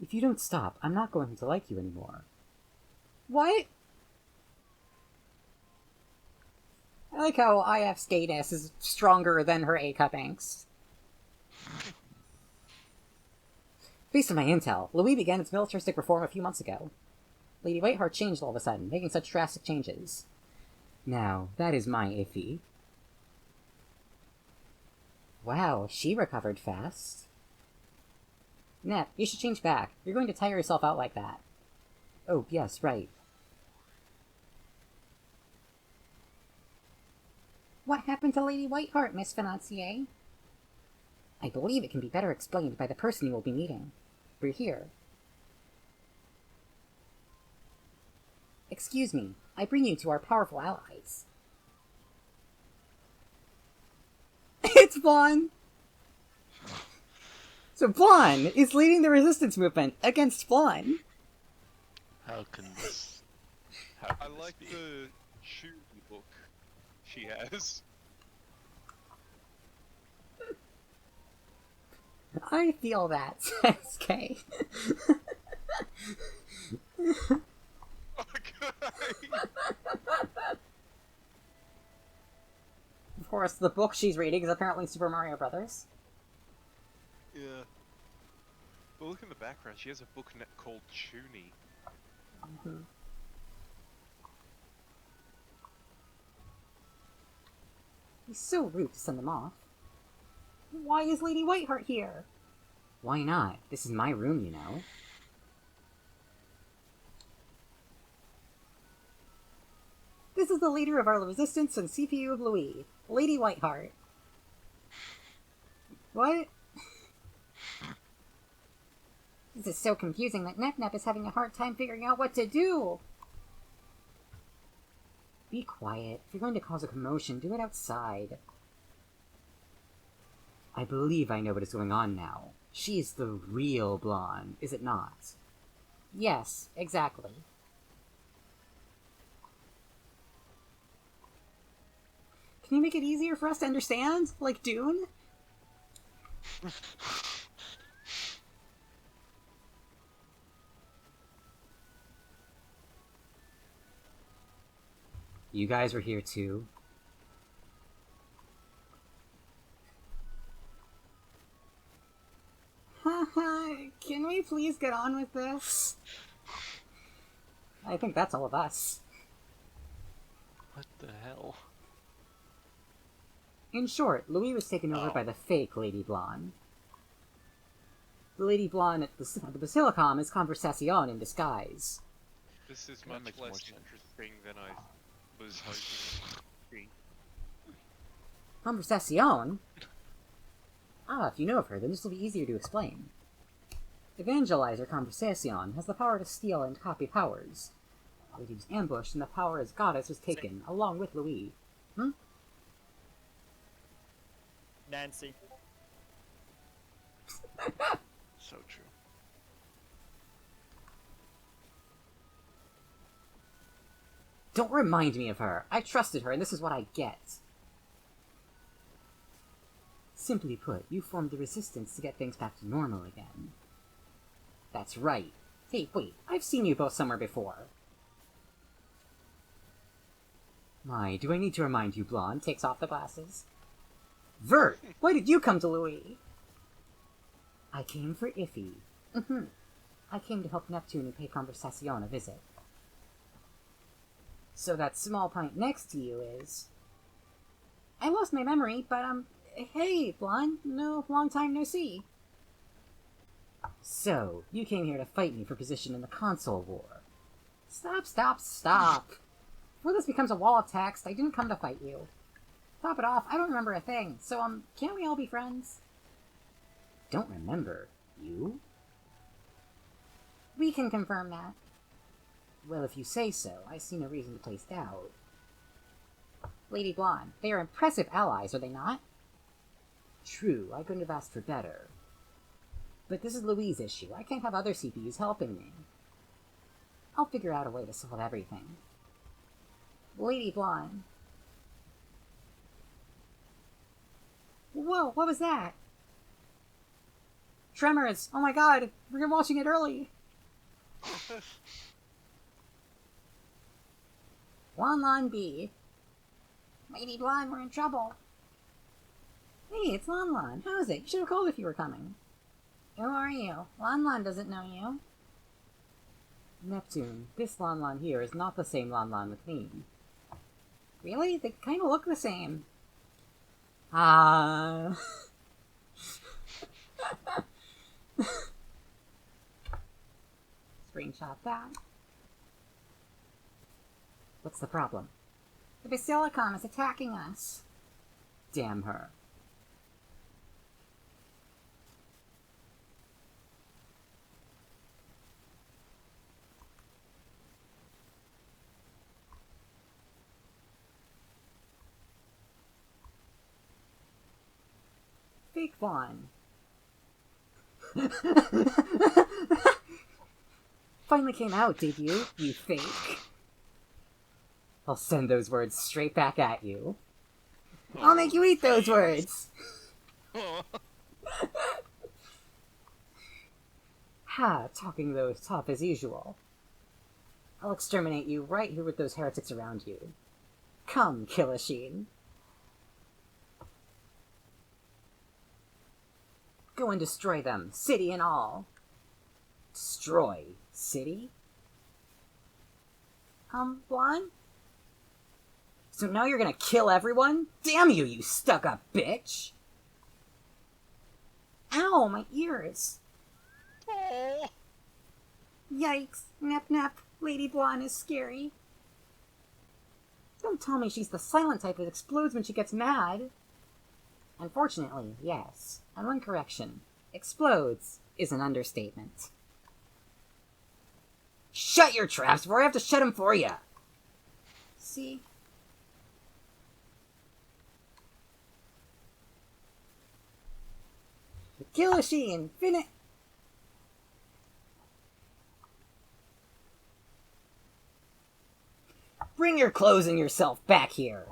Speaker 1: If you don't stop, I'm not going to like you anymore. What? I like how IF's gayness is stronger than her A-cup angst. Based on my intel, Louis began its militaristic reform a few months ago. Lady Whiteheart changed all of a sudden, making such drastic changes. Now, that is my Iffy. Wow, she recovered fast. Nep, you should change back. You're going to tire yourself out like that. Oh, yes, right. What happened to Lady Whiteheart, Miss Financier? I believe it can be better explained by the person you will be meeting. We're here. Excuse me, I bring you to our powerful allies. It's Vaughn! So Vaughn is leading the resistance movement against Vaughn.
Speaker 2: How can this...
Speaker 4: I like the shoe book she has.
Speaker 1: I feel that, says Kay.
Speaker 4: Okay.
Speaker 1: Of course, the book she's reading is apparently Super Mario Brothers.
Speaker 4: Yeah. But look in the background, she has a book called Chuny.
Speaker 1: Mm-hmm. He's so rude to send them off. Why is Lady Whiteheart here? Why not? This is my room, you know. This is the leader of our resistance and CPU of Louis, Lady Whiteheart. What? This is so confusing that Nep is having a hard time figuring out what to do. Be quiet. If you're going to cause a commotion, do it outside. I believe I know what is going on now. She's the real blonde, is it not? Yes, exactly. Can you make it easier for us to understand? Like Dune? You guys were here too? Haha, can we please get on with this? I think that's all of us.
Speaker 2: What the hell?
Speaker 1: In short, Louis was taken over by the fake Lady Blonde. The Lady Blonde at the Basilicom is Conversacion in disguise.
Speaker 4: This is
Speaker 2: That
Speaker 4: much
Speaker 2: makes more
Speaker 4: less
Speaker 2: sense.
Speaker 4: interesting than I was hoping it would be.
Speaker 1: Conversacion? Ah, if you know of her, then this will be easier to explain. Evangelizer Conversacion has the power to steal and copy powers. Lady was ambushed and the power as goddess was taken, along with Louis.
Speaker 3: Nancy.
Speaker 2: So true.
Speaker 1: Don't remind me of her. I trusted her, and this is what I get. Simply put, you formed the resistance to get things back to normal again. That's right. Hey, wait, I've seen you both somewhere before. My, do I need to remind you, Blonde takes off the glasses. Vert, why did you come to Louis? I came for Iffy. I came to help Neptune and pay Conversacion a visit. So that small pint next to you is... I lost my memory, but, hey, Blonde, no, long time no see. So, you came here to fight me for position in the console war. Stop. Before this becomes a wall of text, I didn't come to fight you. Top it off, I don't remember a thing, so, can't we all be friends? Don't remember? You? We can confirm that. Well, if you say so, I see no reason to place doubt. Lady Blonde, they are impressive allies, are they not? True, I couldn't have asked for better. But this is Louis' issue. I can't have other CPUs helping me. I'll figure out a way to solve everything. Lady Blonde. Whoa, what was that? Tremors! Oh my god, we're watching it early! Lon B. Lady Blonde, we're in trouble. Hey, it's Lon. How is it? You should have called if you were coming. Who are you? Lon doesn't know you. Neptune, this Lon here is not the same Lon with me. Really? They kind of look the same. Ah. Screenshot that. What's the problem? The Basilicom is attacking us. Damn her. Fake Vaughn. Finally came out, did you fake? I'll send those words straight back at you. I'll make you eat those words! Ha, talking those tough as usual. I'll exterminate you right here with those heretics around you. Come, Kilasheen. Go and destroy them, city and all. Destroy city? Blonde? So now you're gonna kill everyone? Damn you, you stuck-up bitch! Ow, my ears!
Speaker 4: Oh.
Speaker 1: Yikes, nap, Lady Blonde is scary. Don't tell me she's the silent type that explodes when she gets mad. Unfortunately, yes. And one correction. Explodes is an understatement. Shut your traps, or I have to shut them for ya! See? The Kilasheen, Bring your clothes and yourself back here!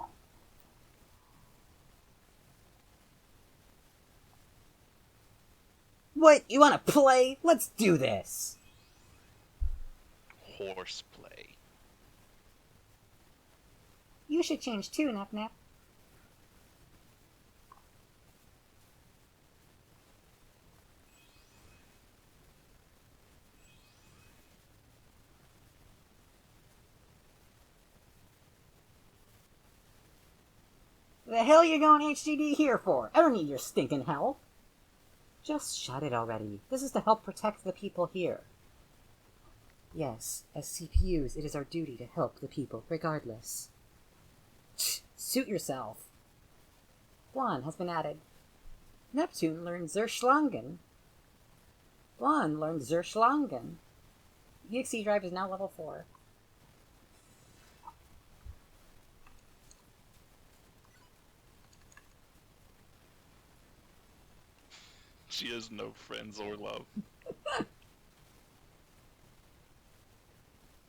Speaker 1: What? You wanna play? Let's do this!
Speaker 2: Horseplay.
Speaker 1: You should change too, Nap. The hell you going HDD here for? I don't need your stinking help. Just shut it already. This is to help protect the people here. Yes, as CPUs, it is our duty to help the people, regardless. Suit yourself. Blonde has been added. Neptune learned Zerschlangen. Blonde learned Zerschlangen. EXE drive is now level 4.
Speaker 2: She has no friends or love.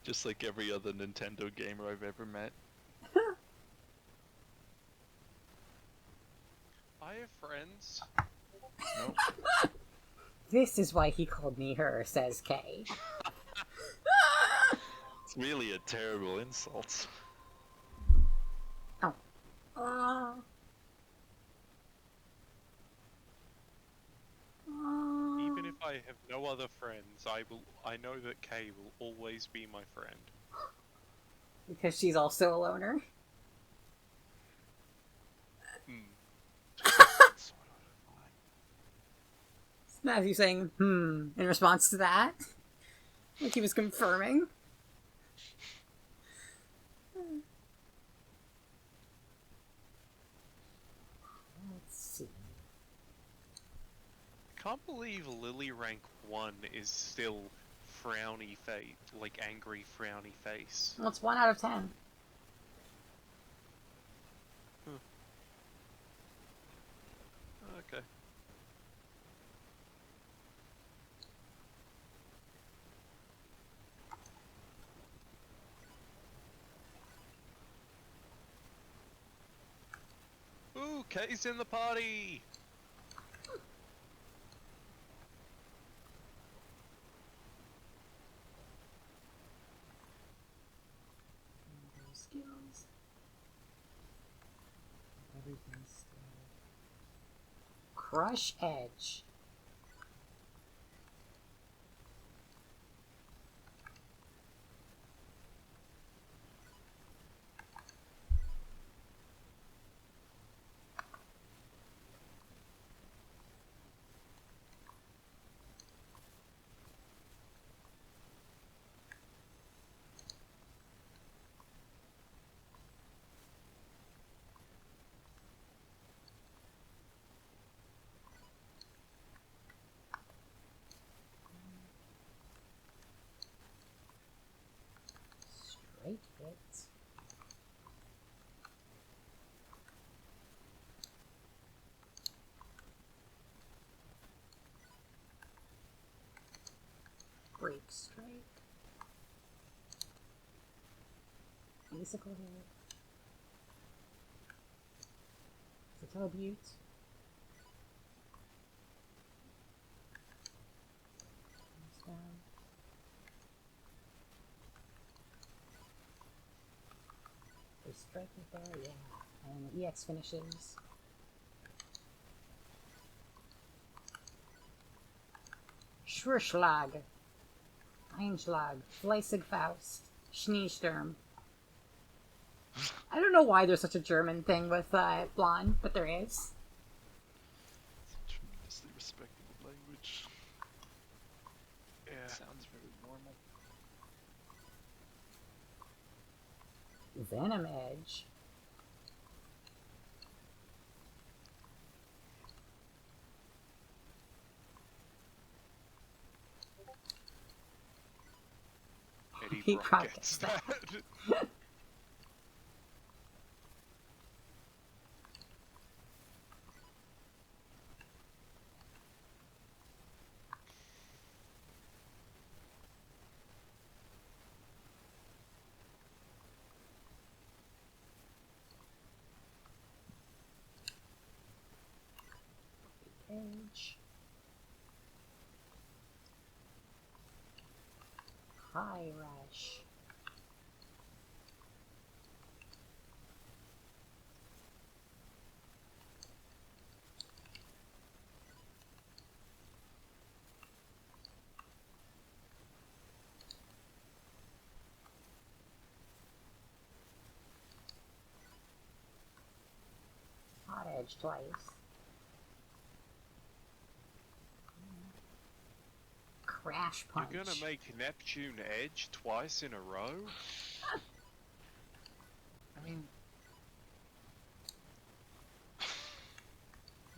Speaker 2: Just like every other Nintendo gamer I've ever met.
Speaker 4: I have friends.
Speaker 2: Nope.
Speaker 1: This is why he called me her, says Kay.
Speaker 2: It's really a terrible insult.
Speaker 1: Oh.
Speaker 4: Even if I have no other friends, I know that Kay will always be my friend.
Speaker 1: Because she's also a loner. Matthew saying, in response to that. Like he was confirming. Let's see.
Speaker 4: Can't believe Lily rank 1 is still frowny face, like angry frowny face.
Speaker 1: Well, it's 1 out of 10.
Speaker 4: Okay. Ooh, Kay's in the party!
Speaker 1: Skills. Everything's still. Crush Edge. Wake Strike. Musical hit. Butte. Down. They strike it there, yeah. And EX finishes. Schwurschlag. Einschlag. Fleissig Faust. Schneesturm. I don't know why there's such a German thing with blonde, but there is.
Speaker 2: It's a tremendously respectable language.
Speaker 4: Yeah.
Speaker 2: It sounds very normal.
Speaker 1: Venom Edge.
Speaker 4: Eddie
Speaker 1: He
Speaker 4: Brock
Speaker 1: probably
Speaker 4: gets
Speaker 1: gets
Speaker 4: that.
Speaker 1: Edge. High Rush. Hot Edge twice. Crash Punch.
Speaker 4: You're gonna make Neptune edge twice in a row?
Speaker 2: I mean,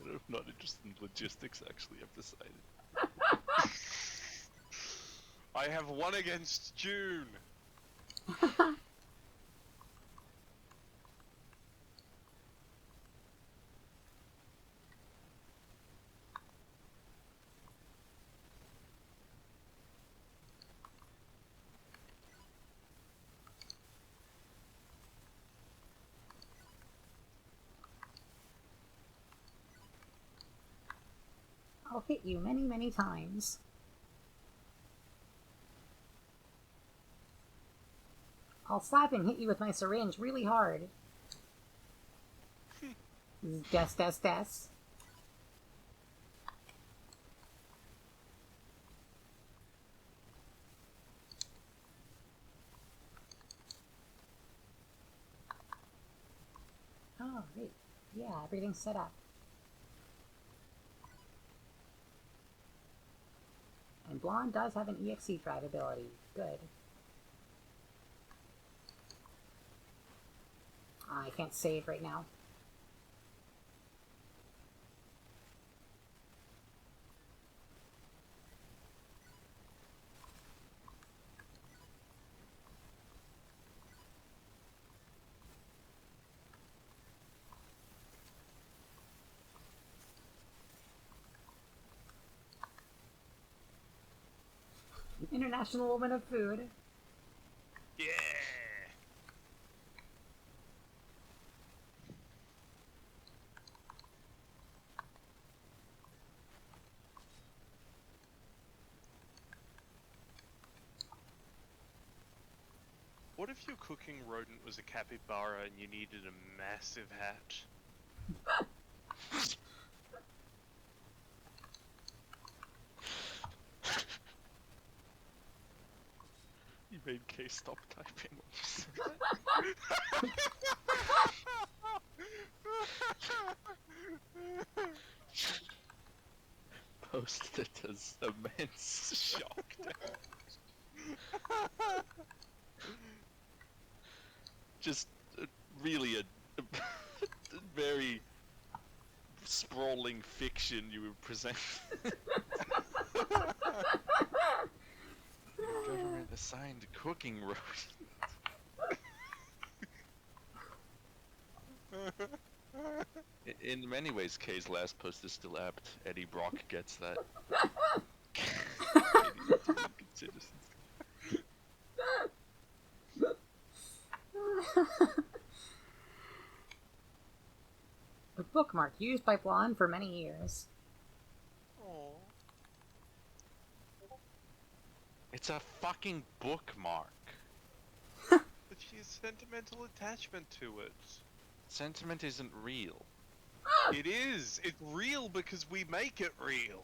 Speaker 2: I'm not interested in logistics, actually, I've decided.
Speaker 4: I have one against June.
Speaker 1: I'll hit you many, many times. I'll slap and hit you with my syringe really hard. Des. Oh, wait. Yeah, everything's set up. And Blonde does have an EXE drive ability. Good. I can't save right now. International Woman of Food.
Speaker 4: Yeah. What if your cooking rodent was a capybara and you needed a massive hat?
Speaker 2: You made K stop typing. Posted it as immense shock. Just really a very sprawling fiction you were presenting. Government assigned cooking road. In many ways, Kay's last post is still apt. Eddie Brock gets that. citizens.
Speaker 1: A bookmark used by Blonde for many years.
Speaker 4: Aww.
Speaker 2: It's a fucking bookmark.
Speaker 4: But she has sentimental attachment to it.
Speaker 2: Sentiment isn't real.
Speaker 4: It is! It's real because we make it real!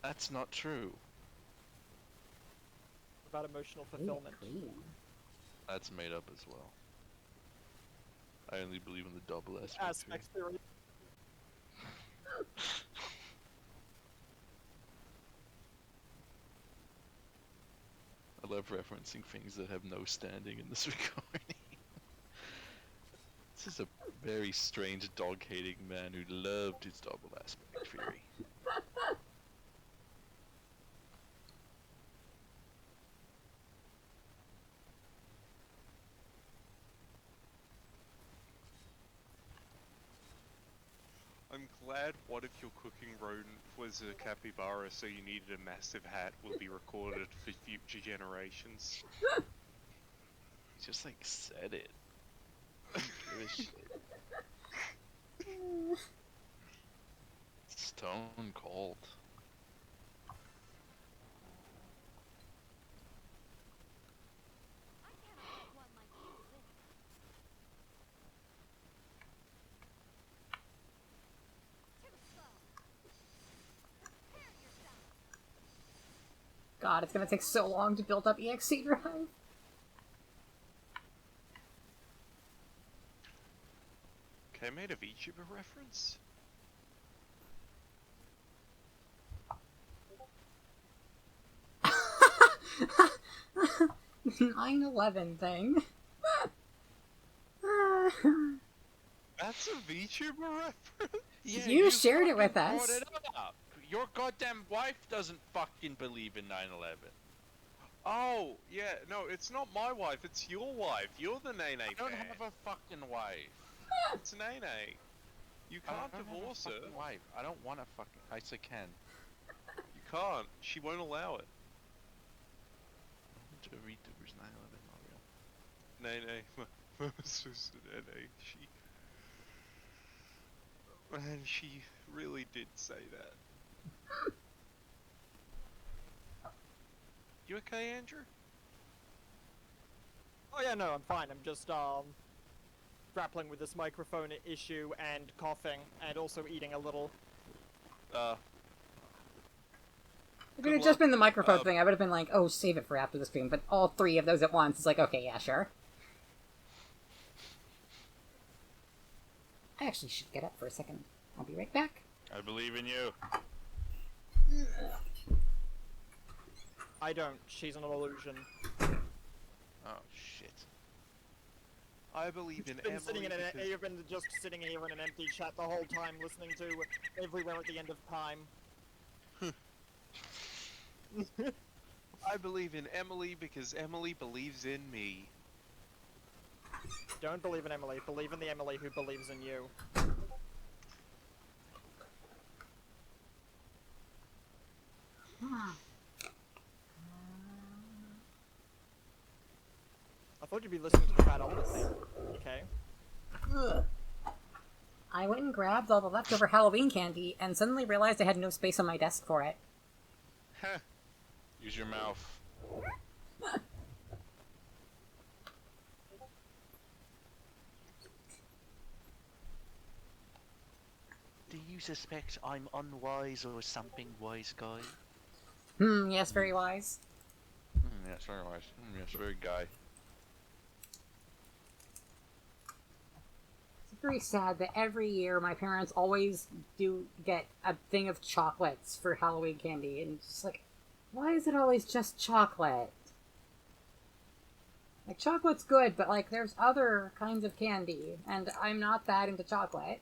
Speaker 2: That's not true.
Speaker 3: About emotional fulfillment.
Speaker 2: That's made up as well. I only believe in the double aspect
Speaker 3: Aspect theory.
Speaker 2: I love referencing things that have no standing in this recording. This is a very strange dog-hating man who loved his double aspect theory.
Speaker 4: I'm glad one of your cooking rodent was a capybara, so you needed a massive hat will be recorded for future generations.
Speaker 2: He just like said it. Give a shit. Stone cold.
Speaker 5: I can't afford one like you to live. Too slow. Prepare yourself.
Speaker 1: God, it's gonna take so long to build up EXC drive.
Speaker 4: Okay, I made a VTuber reference?
Speaker 1: 9/11 thing.
Speaker 4: That's a VTuber reference?
Speaker 2: Yeah,
Speaker 1: You shared it with
Speaker 2: fucking
Speaker 1: us.
Speaker 2: brought it up. Your goddamn wife doesn't fucking believe in 9/11.
Speaker 4: Oh, yeah, no, it's not my wife, it's your wife. You're the Nene
Speaker 2: I don't
Speaker 4: fan.
Speaker 2: have a fucking wife.
Speaker 4: It's Nene. You
Speaker 2: I
Speaker 4: can't
Speaker 2: don't
Speaker 4: divorce
Speaker 2: have a
Speaker 4: her.
Speaker 2: fucking wife. I don't want to fucking. I say can.
Speaker 4: You can't. She won't allow it.
Speaker 2: To VTubers 9/11 not real.
Speaker 4: Nene, my sister Nene, Man, she really did say that. You okay, Andrew?
Speaker 3: Oh yeah, no, I'm fine. I'm just grappling with this microphone issue and coughing, and also eating a little.
Speaker 1: If it had
Speaker 4: Good
Speaker 1: just been the
Speaker 4: luck.
Speaker 1: microphone thing, I would have been like, oh, save it for after the stream, but all three of those at once, it's like, okay, yeah, sure. I actually should get up for a second. I'll be right back.
Speaker 2: I believe in you.
Speaker 3: I don't. She's an illusion.
Speaker 2: Oh shit.
Speaker 4: I believe in
Speaker 3: Been sitting
Speaker 4: Emily
Speaker 3: in
Speaker 4: because...
Speaker 3: you've been just sitting here in an empty chat the whole time, listening to Everywhere at the End of Time.
Speaker 4: I believe in Emily because Emily believes in me.
Speaker 3: Don't believe in Emily. Believe in the Emily who believes in you. I thought you'd be listening to the Fat Older thing. Okay.
Speaker 1: Ugh. I went and grabbed all the leftover Halloween candy and suddenly realized I had no space on my desk for it.
Speaker 2: Huh. Use your mouth.
Speaker 7: Do you suspect I'm unwise or something, wise guy?
Speaker 1: Yes, very wise.
Speaker 2: Yes, very wise. Yes, very guy.
Speaker 1: It's very sad that every year my parents always do get a thing of chocolates for Halloween candy, and it's just like, why is it always just chocolate? Like, chocolate's good, but, like, there's other kinds of candy, and I'm not that into chocolate.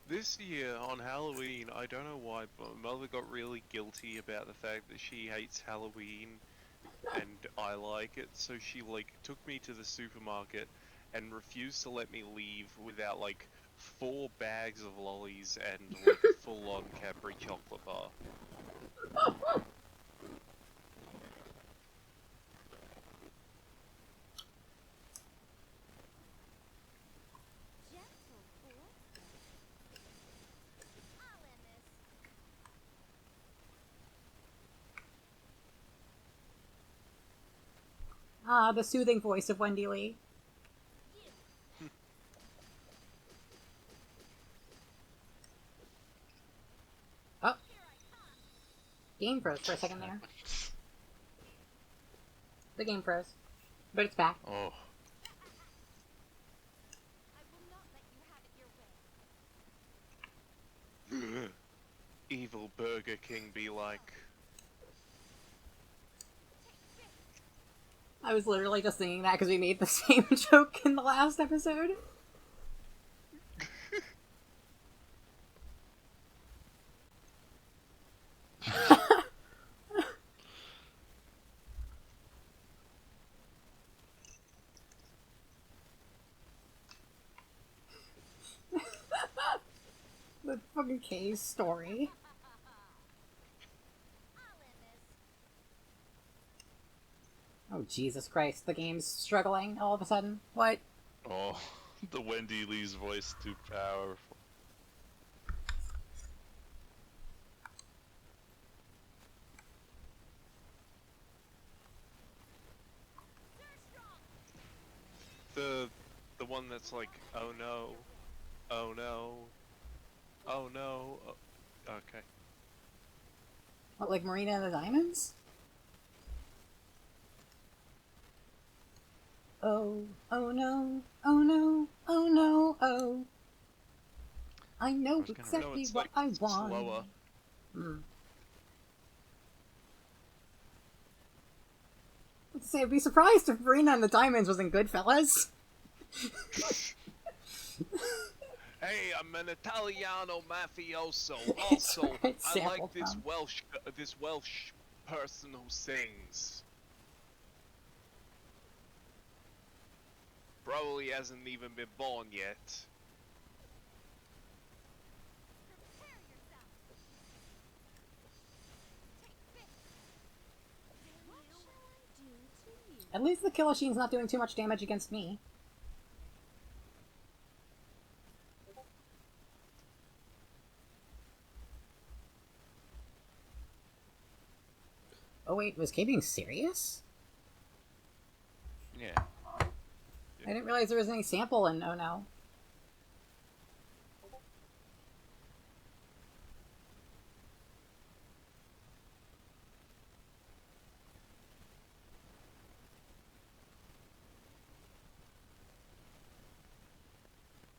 Speaker 4: This year on Halloween, I don't know why, but my mother got really guilty about the fact that she hates Halloween and I like it, so she like took me to the supermarket and refused to let me leave without like 4 bags of lollies and like a full-on Cadbury chocolate bar.
Speaker 5: Gentle fool. I'll end this.
Speaker 1: Ah, the soothing voice of Wendy Lee. Oh. Game froze for a second there. The game froze. But it's back.
Speaker 2: Oh,
Speaker 5: I will not let you have it your way.
Speaker 4: Evil Burger King be like.
Speaker 1: I was literally just thinking that because we made the same joke in the last episode. The fucking K's story.
Speaker 5: I'll end this.
Speaker 1: Oh, Jesus Christ, the game's struggling all of a sudden. What?
Speaker 2: oh, the Wendy Lee's voice too powerful.
Speaker 4: The one that's like, oh no, oh no, oh no. Okay.
Speaker 1: What, like Marina and the Diamonds? Oh, oh no, oh no, oh no, oh. I know
Speaker 2: was gonna-
Speaker 1: exactly
Speaker 4: No, it's
Speaker 1: what
Speaker 4: like
Speaker 1: I want.
Speaker 4: slower.
Speaker 1: Let's say, I'd be surprised if Marina and the Diamonds was in Goodfellas.
Speaker 4: Hey, I'm an Italiano mafioso. Also,
Speaker 1: where it's
Speaker 4: I like
Speaker 1: sampled
Speaker 4: this
Speaker 1: from.
Speaker 4: Welsh person who sings. Probably hasn't even been born yet.
Speaker 5: Prepare yourself. Take this. What shall I do to you?
Speaker 1: At least the Kill Machine's not doing too much damage against me. Oh wait, was Kay being serious?
Speaker 2: Yeah.
Speaker 1: I didn't realize there was any sample in Oh No.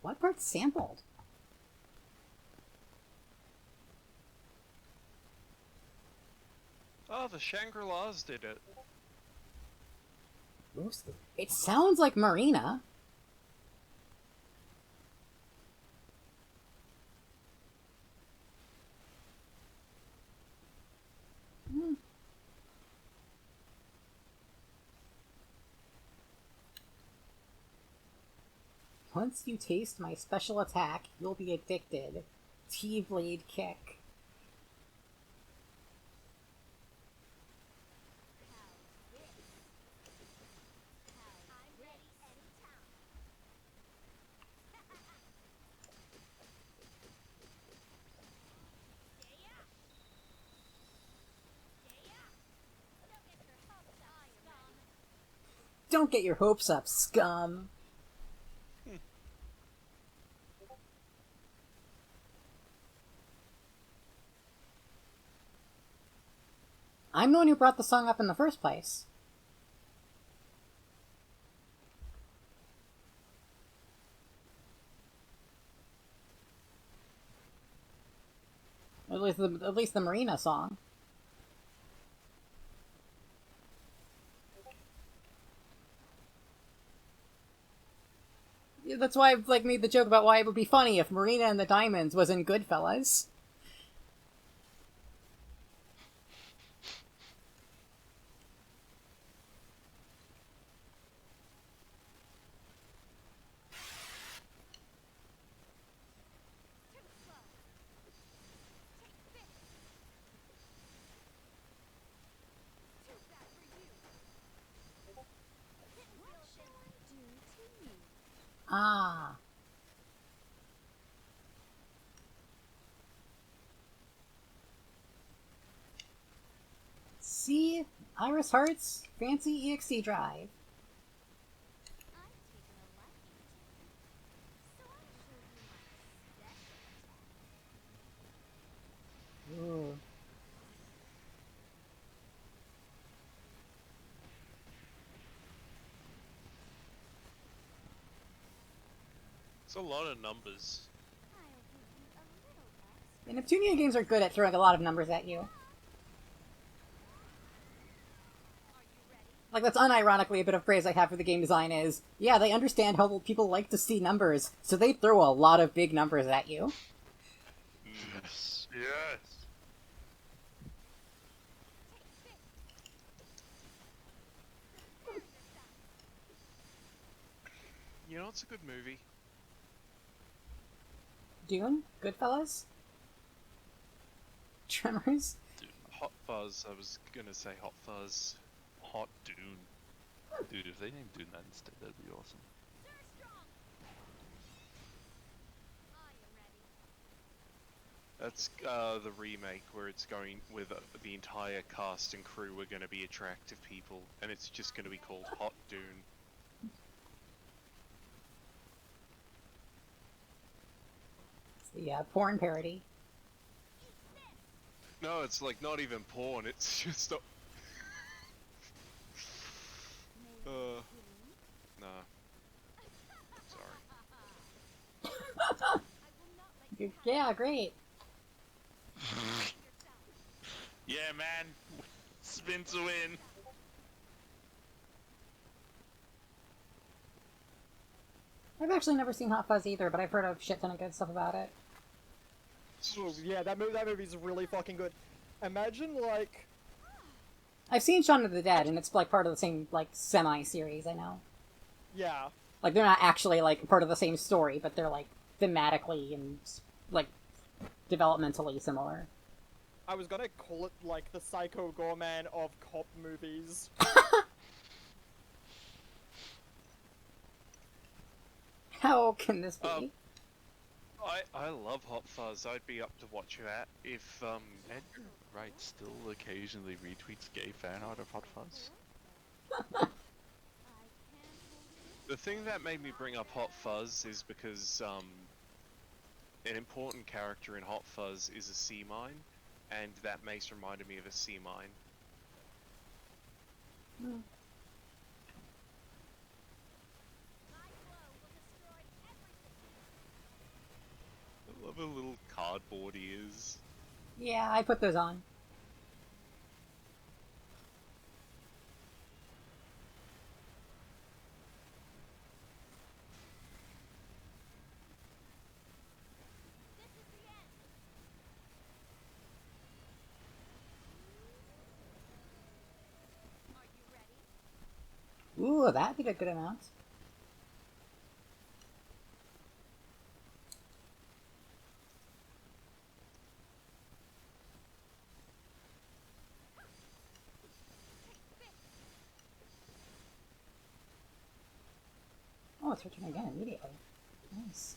Speaker 1: What part's sampled?
Speaker 4: Oh, the Shangri-Las did it.
Speaker 1: It sounds like Marina. Once you taste my special attack, you'll be addicted. T-Blade Kick.
Speaker 5: I'm ready anytime. Stay up. Stay up. Don't get your hopes up, scum.
Speaker 1: Don't get your hopes up, scum. I'm the one who brought the song up in the first place. At least the Marina song. Yeah, that's why I've made the joke about why it would be funny if Marina and the Diamonds was in Goodfellas. Iris Hearts, fancy EXE drive.
Speaker 5: I've taken a liking to you, so I'll show you my special attack.
Speaker 1: Ooh.
Speaker 4: It's a lot of numbers.
Speaker 5: I'll give you a little extra.
Speaker 1: The Neptunia games are good at throwing a lot of numbers at you.
Speaker 5: Are you ready?
Speaker 1: Like, that's unironically a bit of praise I have for the game design is, yeah, they understand how people like to see numbers, so they throw a lot of big numbers at you.
Speaker 2: Yes. Yes.
Speaker 4: You know, it's a good movie.
Speaker 1: Dune? Goodfellas? Tremors?
Speaker 4: Dude, Hot Fuzz. I was gonna say Hot Fuzz.
Speaker 2: Hot Dune. Dude, if they named Dune that instead, that'd be awesome.
Speaker 5: Sir Strong! I am ready.
Speaker 4: That's the remake where it's going with the entire cast and crew are going to be attractive people, and it's just going to be called Hot Dune.
Speaker 1: It's the porn parody.
Speaker 4: No, it's like not even porn. It's just. Nah. Sorry.
Speaker 5: I will not let you
Speaker 1: Yeah, great.
Speaker 5: yourself.
Speaker 2: Yeah, man. Spin to win.
Speaker 1: I've actually never seen Hot Fuzz either, but I've heard a shit ton of good stuff about it.
Speaker 3: Oh, yeah, that movie's really fucking good. Imagine, like...
Speaker 1: I've seen Shaun of the Dead, and it's like part of the same like semi-series, I know.
Speaker 3: Yeah.
Speaker 1: Like, they're not actually like part of the same story, but they're like thematically and like developmentally similar.
Speaker 3: I was gonna call it, like, the Psycho Gorman of cop movies.
Speaker 1: How can this be?
Speaker 4: I love Hot Fuzz. I'd be up to watch that if
Speaker 2: Edgar Wright still occasionally retweets gay fan art of Hot Fuzz.
Speaker 4: The thing that made me bring up Hot Fuzz is because an important character in Hot Fuzz is a sea mine, and that mace reminded me of a sea mine.
Speaker 5: My blow will destroy everything.
Speaker 4: I love how little cardboard he is.
Speaker 1: Yeah, I put those on.
Speaker 5: This is the end. Are you ready?
Speaker 1: Ooh, that did a good amount. Oh, it's returning again immediately. Nice.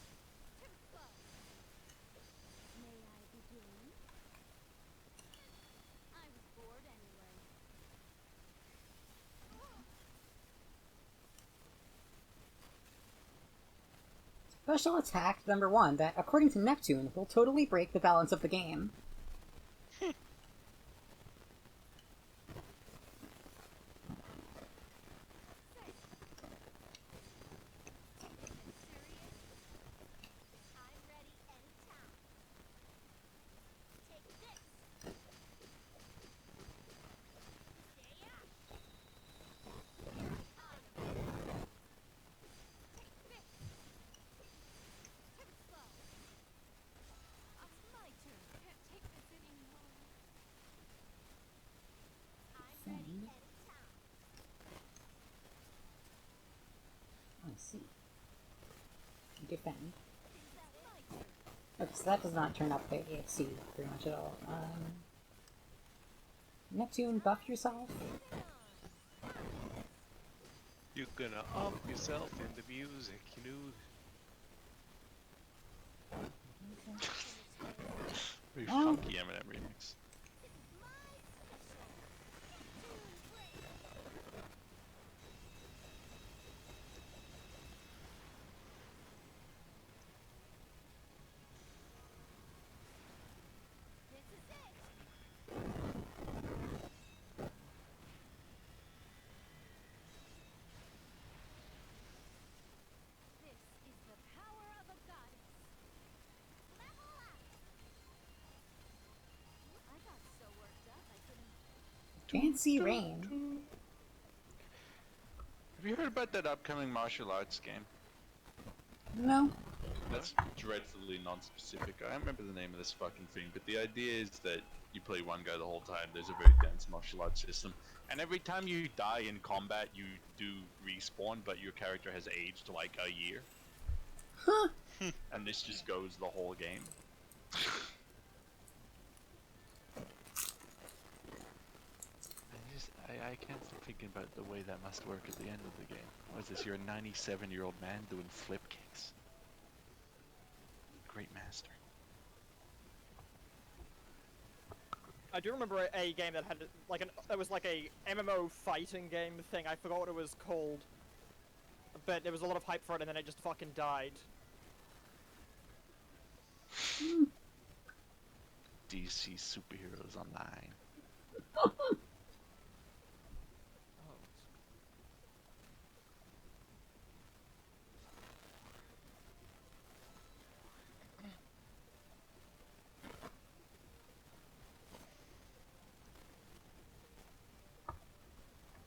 Speaker 5: May I begin? I was bored anyway.
Speaker 1: Special attack number 1 that, according to Neptune, will totally break the balance of the game.
Speaker 5: I'm ready anytime. Take this. Stay up. Take this. Tip slow. It's my turn. Can't take this anymore. I'm ready anytime.
Speaker 1: I see. Defend.
Speaker 5: That's my turn.
Speaker 1: Okay, so that does not turn up the EXC very much at all. Neptune, buff yourself.
Speaker 4: You're gonna up yourself in the music, you know.
Speaker 2: Very
Speaker 1: Oh.
Speaker 2: funky Eminem remix.
Speaker 5: My special. Neptune play.
Speaker 1: Fancy Rain.
Speaker 2: Have you heard about that upcoming martial arts game?
Speaker 1: No.
Speaker 2: That's dreadfully non-specific. I don't remember the name of this fucking thing, but the idea is that you play one guy the whole time. There's a very dense martial arts system, and every time you die in combat, you do respawn, but your character has aged like a year.
Speaker 1: Huh.
Speaker 2: And this just goes the whole game. I can't stop thinking about the way that must work at the end of the game. What is this? You're a 97-year-old man doing flip kicks. Great master.
Speaker 3: I do remember a game that had like that was like a MMO fighting game thing. I forgot what it was called, but there was a lot of hype for it, and then it just fucking died.
Speaker 2: DC Superheroes Online.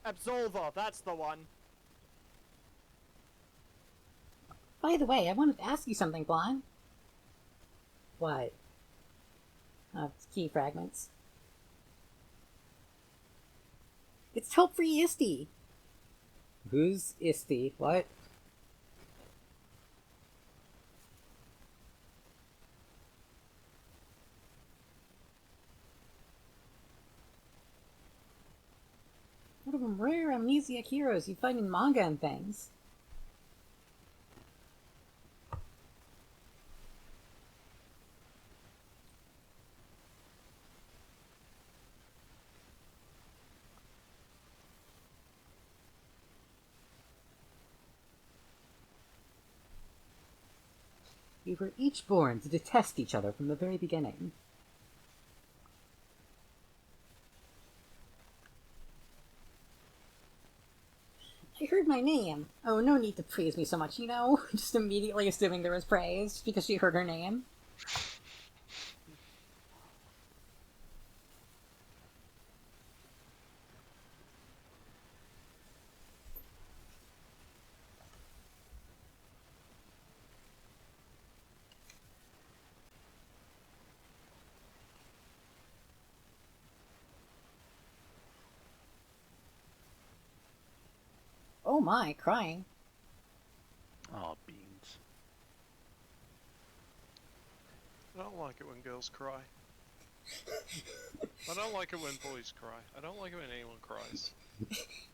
Speaker 3: Absolver, that's the one.
Speaker 1: By the way, I wanted to ask you something, Blonde. What? It's key fragments. It's help-free Isty! Who's Isty? What? What of them rare amnesiac heroes you find in manga and things? We were each born to detest each other from the very beginning. I heard my name. Oh, no need to praise me so much, you know? Just immediately assuming there was praise because she heard her name. Oh my, crying.
Speaker 2: Oh, beans.
Speaker 8: I don't like it when girls cry. I don't like it when boys cry. I don't like it when anyone cries.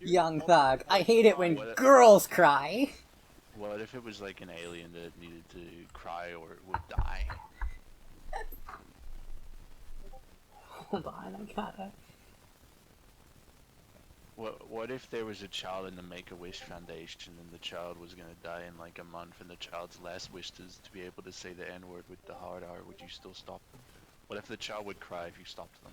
Speaker 1: Young Thug. I hate it when girls cry.
Speaker 2: What if it was like an alien that needed to cry or would die?
Speaker 1: Hold on, I gotta...
Speaker 2: What if there was a child in the Make-A-Wish Foundation and the child was gonna die in like a month and the child's last wish is to be able to say the N-word with the hard R, would you still stop them? What if the child would cry if you stopped them?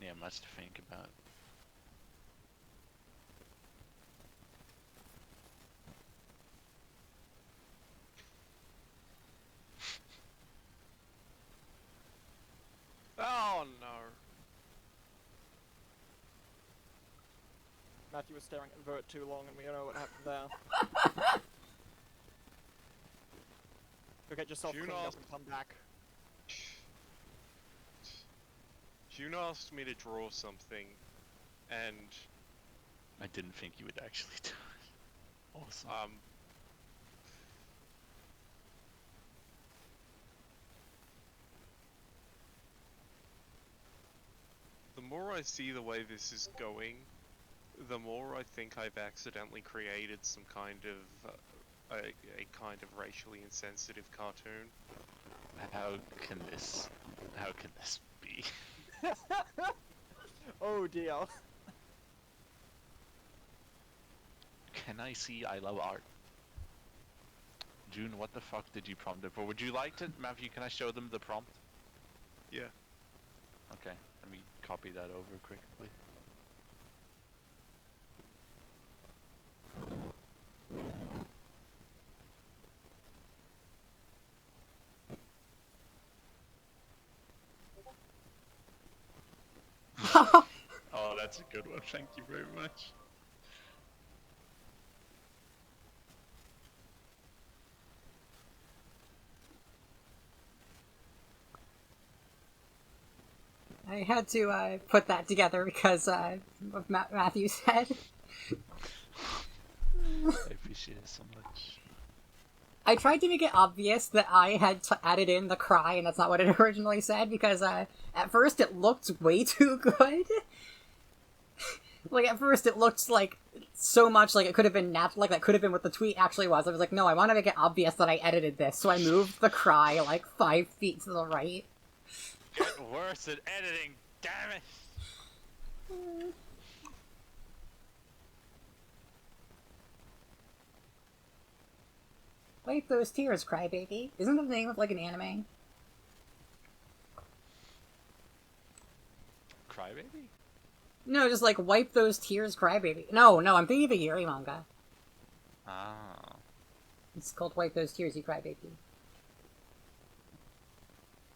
Speaker 2: Yeah, much to think about.
Speaker 8: Oh no.
Speaker 3: Matthew was staring at Vert too long, and we don't know what happened there. Go get yourself
Speaker 8: June
Speaker 3: cleaned up
Speaker 8: asked-
Speaker 3: and come back.
Speaker 8: June asked me to draw something, and
Speaker 2: I didn't think you would actually do it. Awesome.
Speaker 8: the more I see the way this is going, the more I think I've accidentally created some kind of a kind of racially insensitive cartoon.
Speaker 2: How can this be?
Speaker 3: Oh dear.
Speaker 2: Can I see I love art? June, what the fuck did you prompt it for? Would you like to, Matthew, can I show them the prompt?
Speaker 8: Yeah.
Speaker 2: Okay, let me copy that over quickly. That's a good one. Thank you very much.
Speaker 1: I had to put that together because of what Matthew said.
Speaker 2: I appreciate it so much.
Speaker 1: I tried to make it obvious that I had added in the cry, and that's not what it originally said, because at first it looked way too good. Like, at first it looked like so much like it could have been like that could have been what the tweet actually was. I was like, no, I want to make it obvious that I edited this, so I moved the cry like 5 feet to the right.
Speaker 2: Get worse at editing, damn it!
Speaker 1: Wipe those tears, crybaby. Isn't that the name of like an anime?
Speaker 2: Crybaby?
Speaker 1: No, just like wipe those tears, crybaby. No, I'm thinking of a Yuri manga.
Speaker 2: Ah.
Speaker 1: It's called Wipe Those Tears, You Crybaby.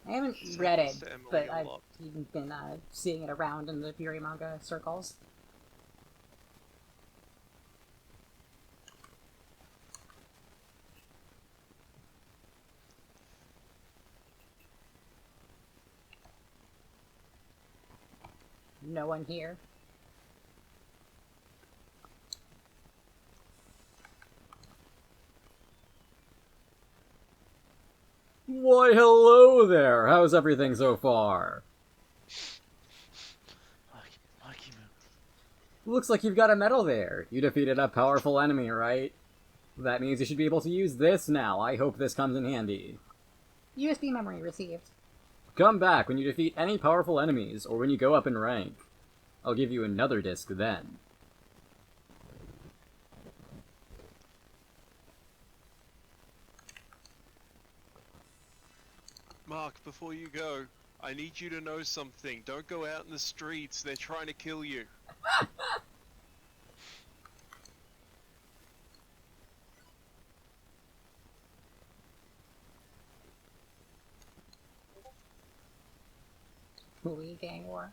Speaker 1: I haven't read it, but I've been seeing it around in the Yuri manga circles. No one here.
Speaker 9: Why, hello there! How's everything so far? Looks like you've got a medal there. You defeated a powerful enemy, right? That means you should be able to use this now. I hope this comes in handy.
Speaker 1: USB memory received.
Speaker 9: Come back when you defeat any powerful enemies, or when you go up in rank. I'll give you another disc then.
Speaker 4: Mark, before you go, I need you to know something. Don't go out in the streets. They're trying to kill you.
Speaker 1: Movie gang war.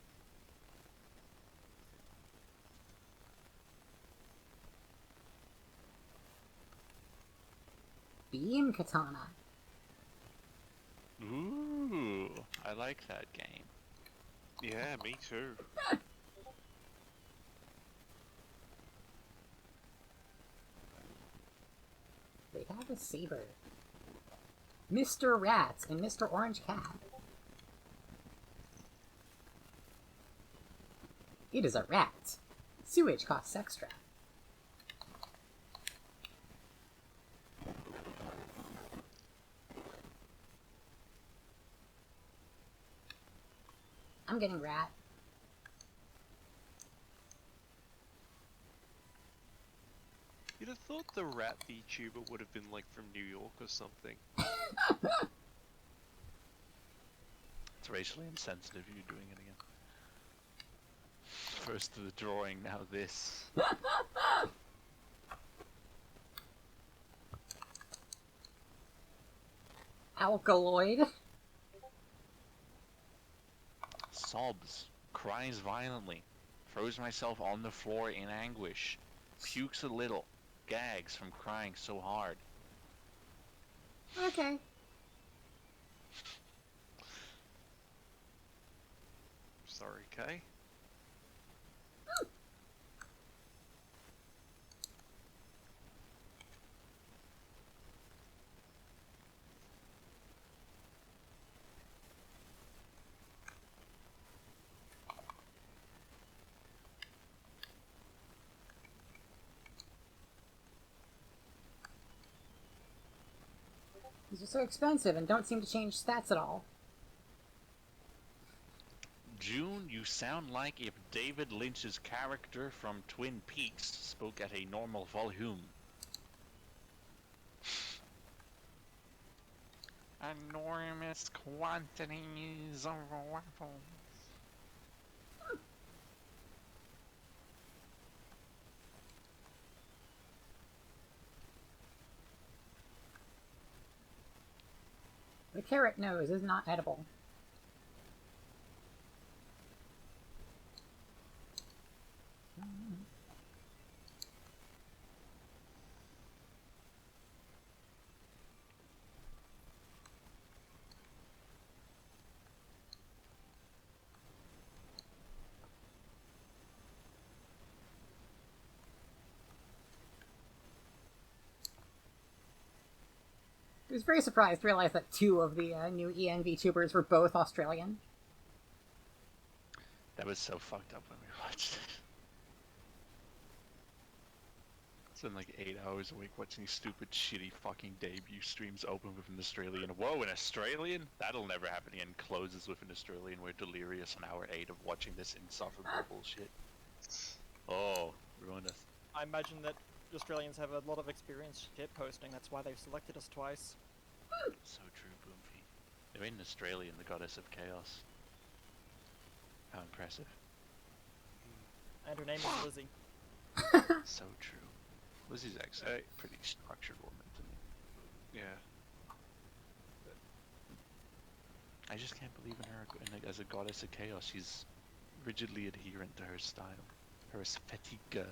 Speaker 1: Beam Katana.
Speaker 2: Ooh, I like that game.
Speaker 4: Yeah, me too.
Speaker 1: They have a saber. Mr. Rat and Mr. Orange Cat. It is a rat. Sewage costs extra. I'm getting rat.
Speaker 4: You'd have thought the rat VTuber would have been like from New York or something.
Speaker 2: It's racially insensitive, you're doing it again. First the drawing, now this.
Speaker 1: Alkaloid.
Speaker 2: Sobs, cries violently, throws myself on the floor in anguish, pukes a little, gags from crying so hard.
Speaker 1: Okay.
Speaker 4: Sorry, Kay.
Speaker 1: These are so expensive and don't seem to change stats at all.
Speaker 2: June, you sound like if David Lynch's character from Twin Peaks spoke at a normal volume. Enormous quantities of waffles.
Speaker 1: The carrot nose is not edible. was very surprised to realize that 2 of the new EN VTubers were both Australian.
Speaker 2: That was so fucked up when we watched it. Spent like 8 hours a week watching stupid, shitty fucking debut streams open with an Australian. Whoa, an Australian? That'll never happen again. Closes with an Australian. We're delirious on hour 8 of watching this insufferable bullshit. Oh, ruined us.
Speaker 3: I imagine that Australians have a lot of experience shit posting, that's why they've selected us twice.
Speaker 2: So true, Boomfy. They made an Australian the goddess of chaos. How impressive.
Speaker 3: And her name is Lizzie.
Speaker 2: So true. Lizzie's actually a pretty structured woman to me.
Speaker 4: Yeah.
Speaker 2: I just can't believe in her as a goddess of chaos. She's rigidly adherent to her style. Her aesthetic.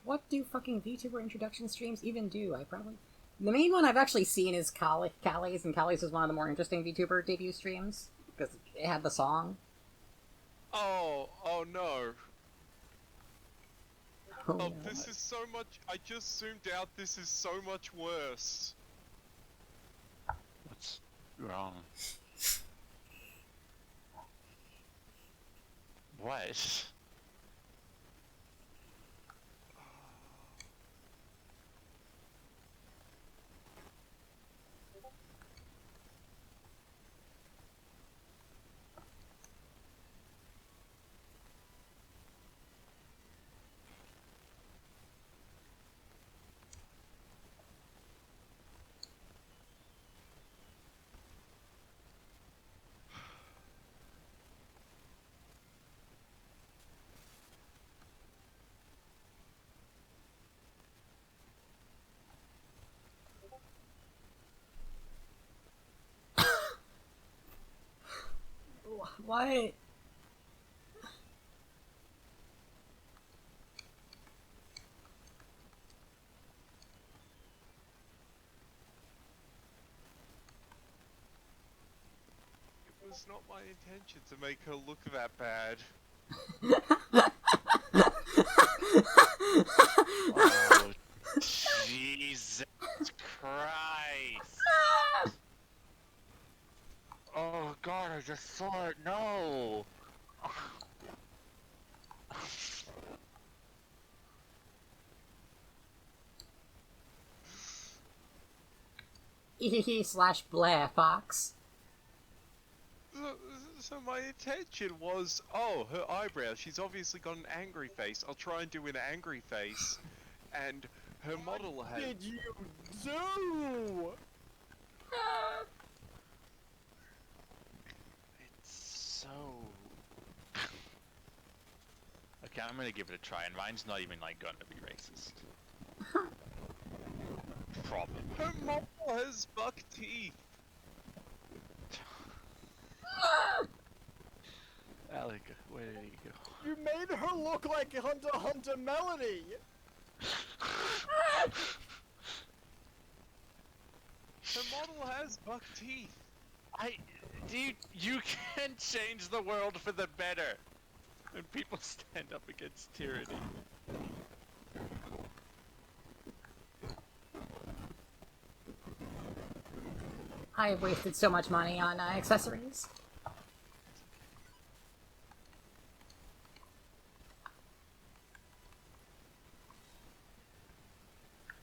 Speaker 1: What do fucking VTuber introduction streams even do? The main one I've actually seen is Callie's, and Callie's was one of the more interesting VTuber debut streams, because it had the song.
Speaker 4: Oh no.
Speaker 1: Oh,
Speaker 4: Oh,
Speaker 1: no.
Speaker 4: this is so much. I just zoomed out. This is so much worse.
Speaker 2: What's wrong? What?
Speaker 1: What?
Speaker 4: It was not my intention to make her look that bad.
Speaker 2: Oh, Jesus Christ! Oh God, I just saw it. No.
Speaker 1: // Blair Fox.
Speaker 4: So my intention was, oh, her eyebrows. She's obviously got an angry face. I'll try and do an angry face, and her model has.
Speaker 3: What did you do?
Speaker 2: It's so. Okay, I'm gonna give it a try, and mine's not even like gonna be racist. Probably.
Speaker 4: Her model has buck teeth.
Speaker 2: Alec, where did he go?
Speaker 3: You made her look like Hunter x Hunter Melody!
Speaker 4: Her model has buck teeth.
Speaker 2: You can't change the world for the better. When people stand up against tyranny.
Speaker 1: I have wasted so much money on accessories.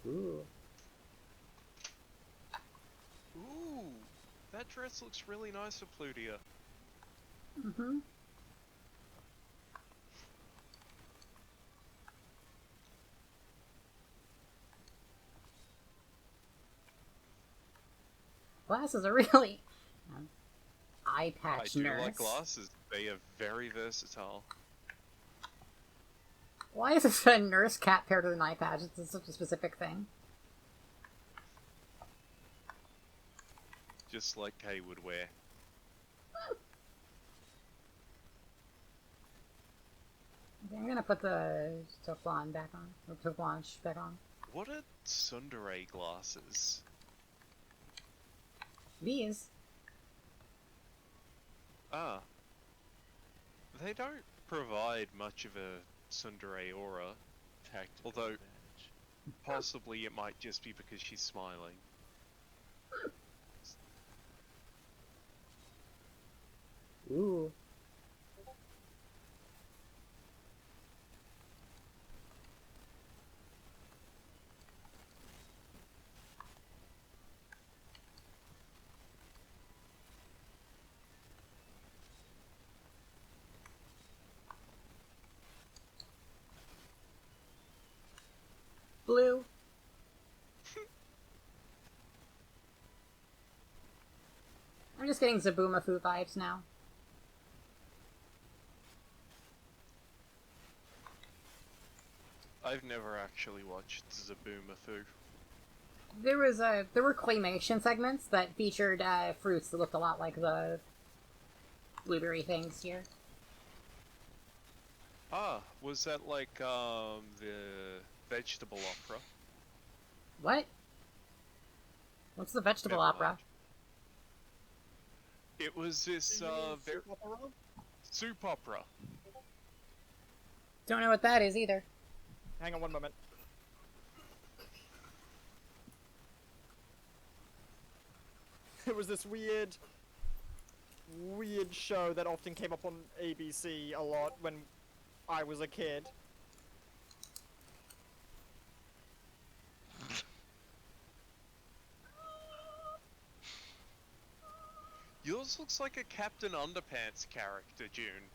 Speaker 9: Ooh.
Speaker 4: Ooh, that dress looks really nice for Plutia.
Speaker 1: Mm-hmm. Glasses are really eye patch
Speaker 4: I do
Speaker 1: nurse.
Speaker 4: like glasses. They are very versatile.
Speaker 1: Why is this a nurse cat paired with an eye patch? It's such a specific thing.
Speaker 4: Just like Kay would wear.
Speaker 1: Okay, I'm gonna put the Teflon back on. Or Teflon back on.
Speaker 4: What are tsundere glasses?
Speaker 1: These.
Speaker 4: Ah. They don't provide much of a tsundere aura,
Speaker 2: Tactical
Speaker 4: although
Speaker 2: advantage.
Speaker 4: possibly it might just be because she's smiling.
Speaker 1: Ooh. Blue. I'm just getting Zabumafu vibes now.
Speaker 4: I've never actually watched Zabumafu.
Speaker 1: There were claymation segments that featured fruits that looked a lot like the blueberry things here.
Speaker 4: Ah, was that like the vegetable opera?
Speaker 1: What? What's the vegetable
Speaker 4: Never
Speaker 1: opera?
Speaker 4: mind. It was this
Speaker 3: Soup opera?
Speaker 4: soup opera.
Speaker 1: Don't know what that is either.
Speaker 3: Hang on one moment. It was this weird show that often came up on ABC a lot when I was a kid.
Speaker 4: Yours looks like a Captain Underpants character, June.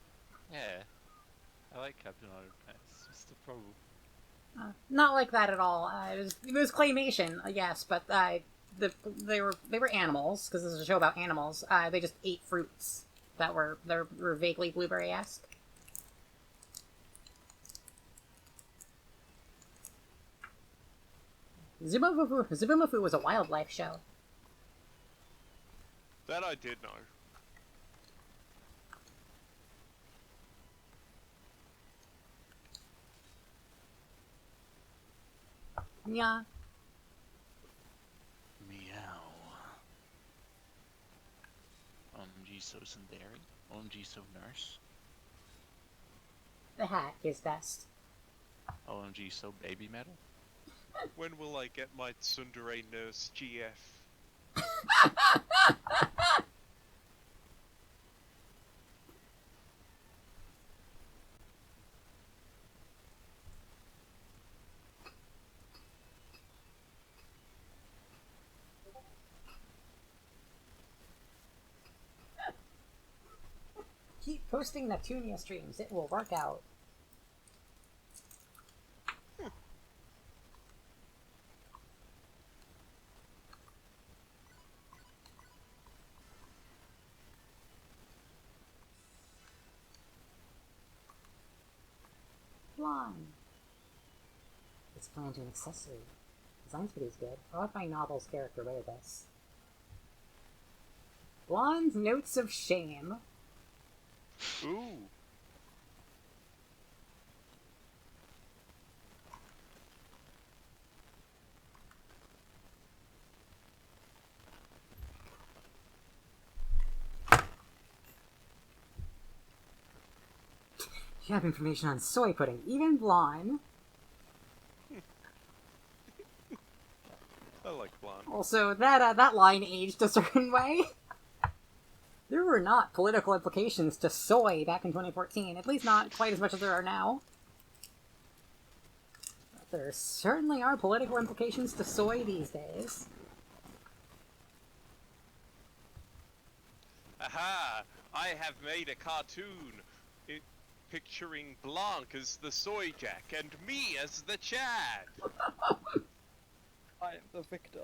Speaker 2: Yeah. I like Captain Underpants. What's the problem?
Speaker 1: Not like that at all. It was claymation, yes, but they were animals because this is a show about animals. They just ate fruits that were vaguely blueberry-esque. Zubumafu was a wildlife show.
Speaker 4: That I did know.
Speaker 1: Yeah.
Speaker 2: Meow. OMG so Sundari. OMG so nurse.
Speaker 1: The hat is best.
Speaker 2: OMG so baby metal.
Speaker 4: When will I get my tsundere nurse GF?
Speaker 1: Keep posting Neptunia streams. It will work out. Blonde. It's planned to an accessory. Design's pretty good. I'll have my novel's character wear this. Blonde notes of shame.
Speaker 4: Ooh.
Speaker 1: You have information on soy pudding, even blonde.
Speaker 4: I like blonde.
Speaker 1: Also, that line aged a certain way. There were not political implications to soy back in 2014, at least not quite as much as there are now. But there certainly are political implications to soy these days.
Speaker 4: Aha! I have made a cartoon picturing Blanc as the soy jack and me as the Chad.
Speaker 3: I am the victor.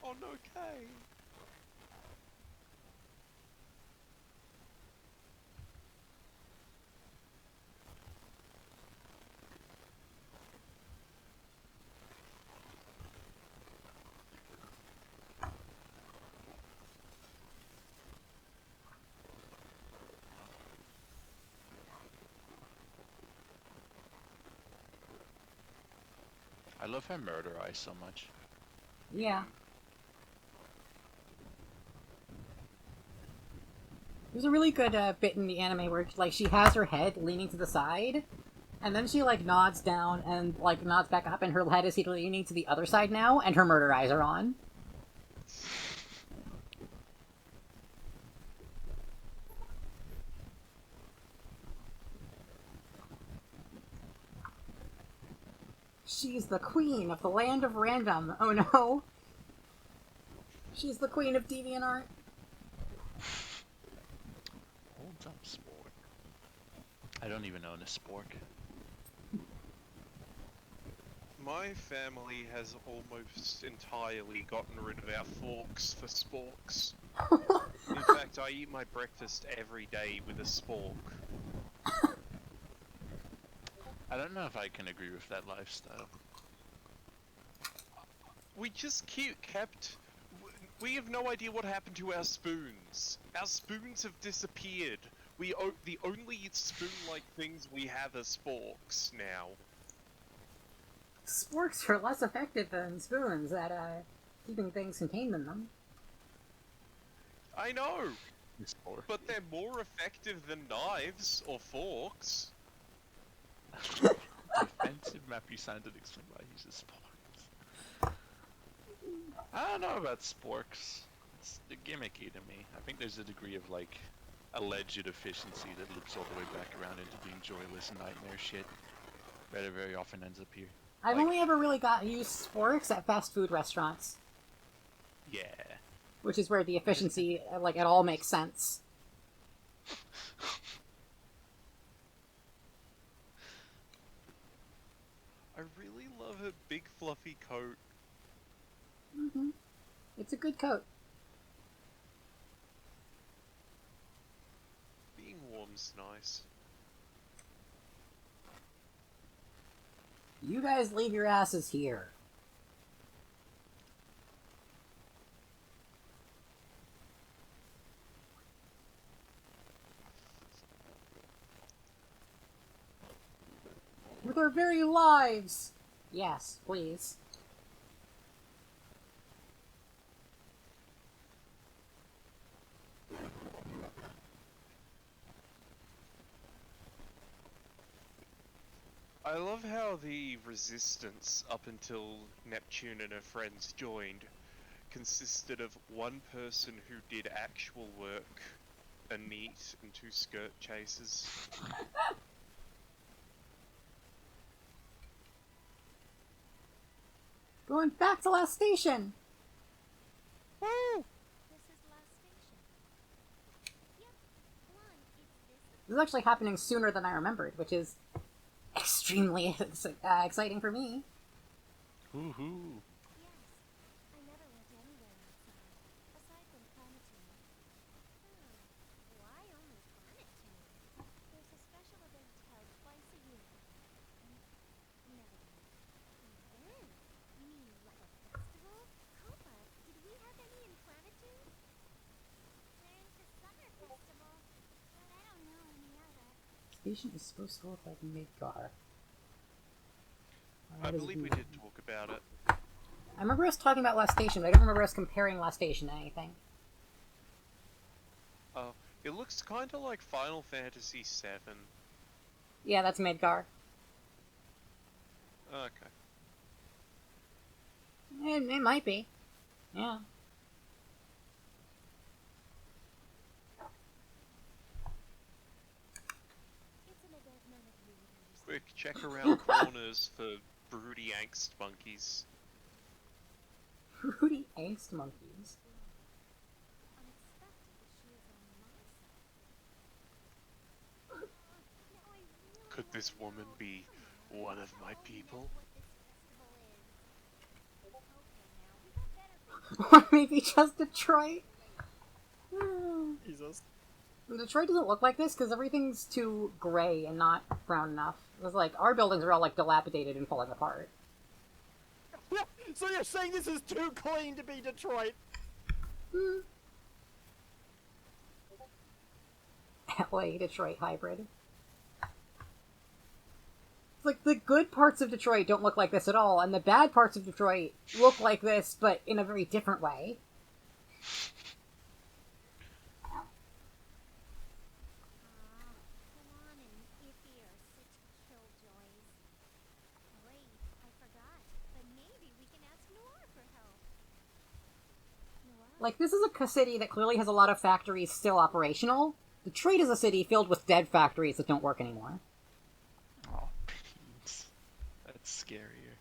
Speaker 4: Oh no, Kay.
Speaker 2: I love her murder eyes so much.
Speaker 1: Yeah. There's a really good bit in the anime where, like, she has her head leaning to the side, and then she, like, nods down and, like, nods back up, and her head is leaning to the other side now, and her murder eyes are on. She's the queen of the land of random. Oh no. She's the queen of DeviantArt.
Speaker 2: Hold up, Spork. I don't even own a Spork.
Speaker 8: My family has almost entirely gotten rid of our forks for sporks. In fact, I eat my breakfast every day with a spork.
Speaker 2: I don't know if I can agree with that lifestyle.
Speaker 8: We just kept... We have no idea what happened to our spoons. Our spoons have disappeared. The only spoon-like things we have are sporks now.
Speaker 1: Sporks are less effective than spoons at keeping things contained in them.
Speaker 8: I know,
Speaker 2: Spork.
Speaker 8: but they're more effective than knives or forks.
Speaker 2: Defensive map you signed to explain why he uses Sporks. I don't know about Sporks. It's gimmicky to me. I think there's a degree of, like, alleged efficiency that loops all the way back around into being joyless nightmare shit. That it very often ends up here.
Speaker 1: I've
Speaker 2: Like-
Speaker 1: only ever really used sporks at fast food restaurants,
Speaker 2: Yeah.
Speaker 1: which is where the efficiency, like, it all makes sense.
Speaker 8: I really love her big fluffy coat.
Speaker 1: Mm-hmm. It's a good coat.
Speaker 8: Being warm's nice.
Speaker 1: You guys leave your asses here. With our very lives! Yes, please.
Speaker 8: I love how the resistance, up until Neptune and her friends joined, consisted of one person who did actual work, a neat, and 2 skirt chasers.
Speaker 1: Going back to last station!
Speaker 8: Woo!
Speaker 5: This is last station. Yep. Blonde, is this
Speaker 1: This is actually happening sooner than I remembered, which is extremely exciting for me.
Speaker 2: Woohoo!
Speaker 5: Yes. I never went anywhere outside, aside from Planetune. Why only Planetune? There's a special event held twice a year. Never mind. Event? You mean like a festival? Copa, did we have any in Planetune? There's the summer festival, but I don't know any other.
Speaker 1: Station is supposed to look like Midgar.
Speaker 8: I believe we did talk about it.
Speaker 1: I remember us talking about Last Station, but I don't remember us comparing Last Station to anything.
Speaker 8: It looks kinda like Final Fantasy VII.
Speaker 1: Yeah, that's Midgar.
Speaker 8: Okay.
Speaker 1: It might be. Yeah.
Speaker 5: It's an event none of you would understand.
Speaker 8: Quick, check around corners for broody angst monkeys.
Speaker 1: Fruity angst monkeys.
Speaker 5: Unexpected that she is on my side. Now I really
Speaker 8: Could
Speaker 5: want
Speaker 8: this
Speaker 5: to
Speaker 8: woman
Speaker 5: know.
Speaker 8: be
Speaker 5: Come on,
Speaker 8: one of my
Speaker 5: tell me
Speaker 8: people?
Speaker 5: what this festival is. Okay, now we got better things.
Speaker 1: Or maybe just Detroit. Hmm.
Speaker 3: Jesus.
Speaker 1: Detroit doesn't look like this because everything's too gray and not brown enough. It was like, our buildings are all like dilapidated and falling apart.
Speaker 3: So you're saying this is too clean to be Detroit?
Speaker 1: Hmm. LA Detroit hybrid. Like, the good parts of Detroit don't look like this at all, and the bad parts of Detroit look like this, but in a very different way.
Speaker 5: Come on and Iffy are such killjoys. Wait, I forgot. But maybe we can ask Noir for help. Noir?
Speaker 1: Like, this is a city that clearly has a lot of factories still operational. Detroit is a city filled with dead factories that don't work anymore.
Speaker 2: Oh, Pete. That's scarier.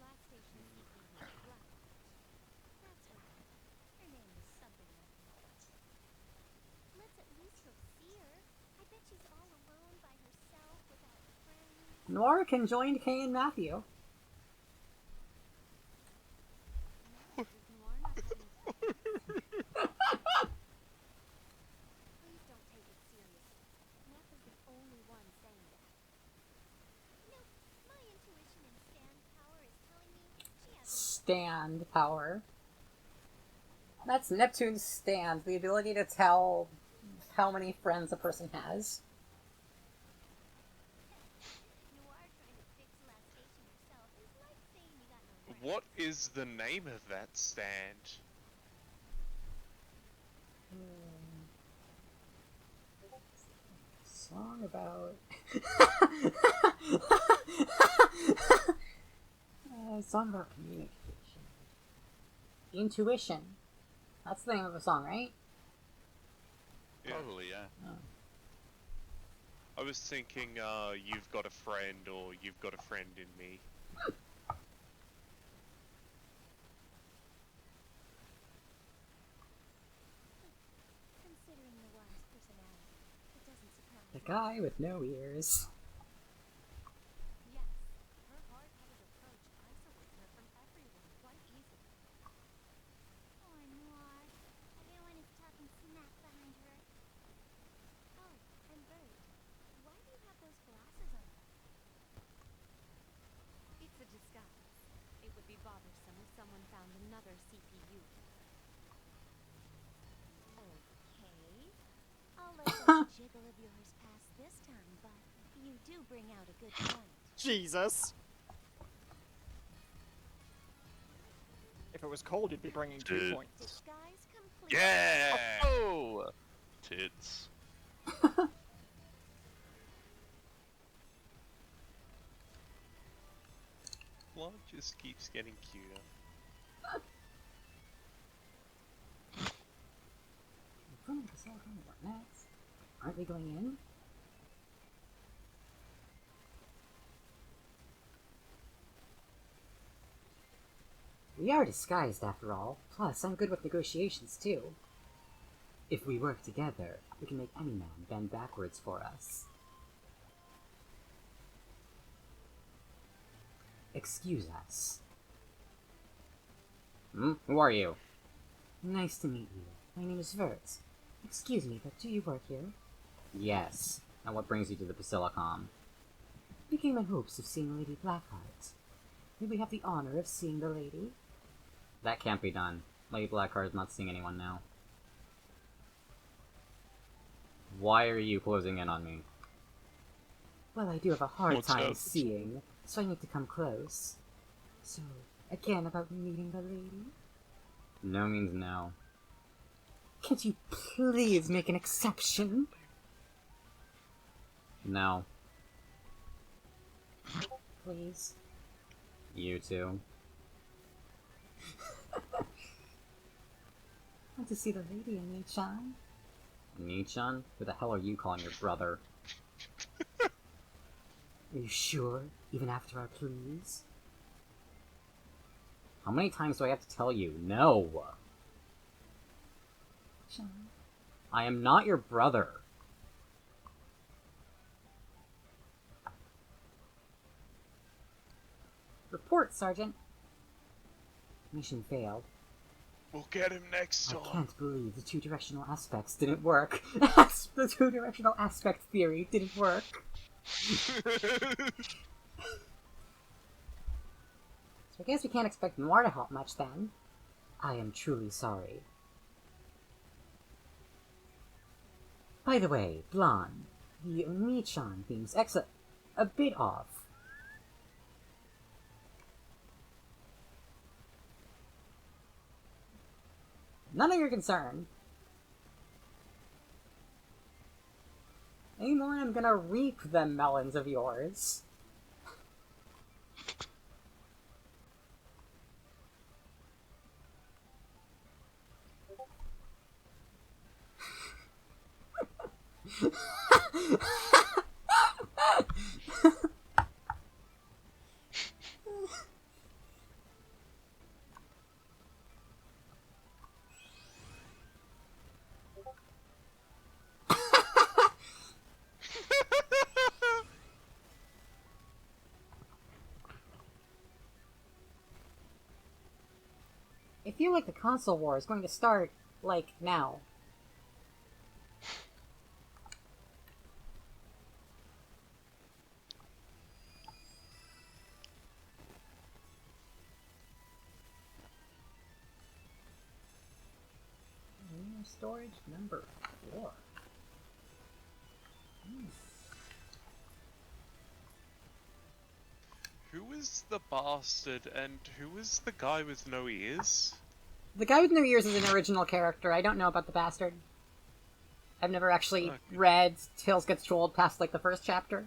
Speaker 5: Last station CPU Black. That's her. Her name is something like that. Let's at least go see her. I bet she's all alone by herself without friends.
Speaker 1: Noir can join Kay and Matthew.
Speaker 5: No, does Noir not have any friends? Please don't take it seriously. Nep is the only one saying that. Nope, my intuition and stand power is telling me she has
Speaker 1: Stand power. That's Neptune's stand, the ability to tell how many friends a person has.
Speaker 5: Noir trying to fix last station herself is like saying you got no friends.
Speaker 4: What is the name of that stand?
Speaker 1: Song about... song about communication. Intuition. That's the name of the song, right?
Speaker 4: Yeah.
Speaker 2: Probably, yeah.
Speaker 4: I was thinking, you've got a friend, or you've got a friend in me.
Speaker 5: Considering Noir's personality, it doesn't surprise
Speaker 1: The
Speaker 5: me.
Speaker 1: guy with no ears.
Speaker 5: Yes, her hard-headed approach isolates her from everyone quite easily. Poor Noir. Everyone is talking smack behind her. Oh, and Bird, why do you have those glasses on? It's a disguise. It would be bothersome if someone found another CPU. Okay. I'll let that jiggle of yours pass this time, but you do bring out a good point.
Speaker 3: Jesus. If it was cold, you'd be bringing 2
Speaker 2: Dude.
Speaker 3: points.
Speaker 5: Disguise complete.
Speaker 2: Yeah! Oh! Tits.
Speaker 4: Love just keeps getting cuter.
Speaker 1: What next? Aren't we going in? We are disguised, after all. Plus, I'm good with negotiations, too. If we work together, we can make any man bend backwards for us. Excuse us. Who are you? Nice to meet you. My name is Vert. Excuse me, but do you work here? Yes. And what brings you to the Basilicom? We came in hopes of seeing Lady Blackheart. May we have the honor of seeing the lady? That can't be done. Lady Blackheart is not seeing anyone now. Why are you closing in on me? Well, I do have a hard
Speaker 2: What's
Speaker 1: time
Speaker 2: up?
Speaker 1: seeing, so I need to come close. So, again about meeting the lady? No means no. Can't you please make an exception? No. Please. You too. Want to see the lady, Nichan? Nichan? Who the hell are you calling your brother? Are you sure? Even after our pleas? How many times do I have to tell you? No! Sean? I am not your brother. Report, Sergeant. Mission failed.
Speaker 4: We'll get him next
Speaker 1: I
Speaker 4: time.
Speaker 1: can't believe the two-directional aspects didn't work. The two-directional aspect theory didn't work. So I guess we can't expect Noir to help much then. I am truly sorry. By the way, Blonde, the Onichan theme's a bit off. None of your concern. Anymore, I'm gonna reap them melons of yours. I feel like the console war is going to start, like, now. Storage number 4.
Speaker 4: Who is the bastard and who is the guy with no ears?
Speaker 1: The guy with no ears is an original character. I don't know about the bastard. I've never actually read Tales Gets Trolled past, like, the first chapter.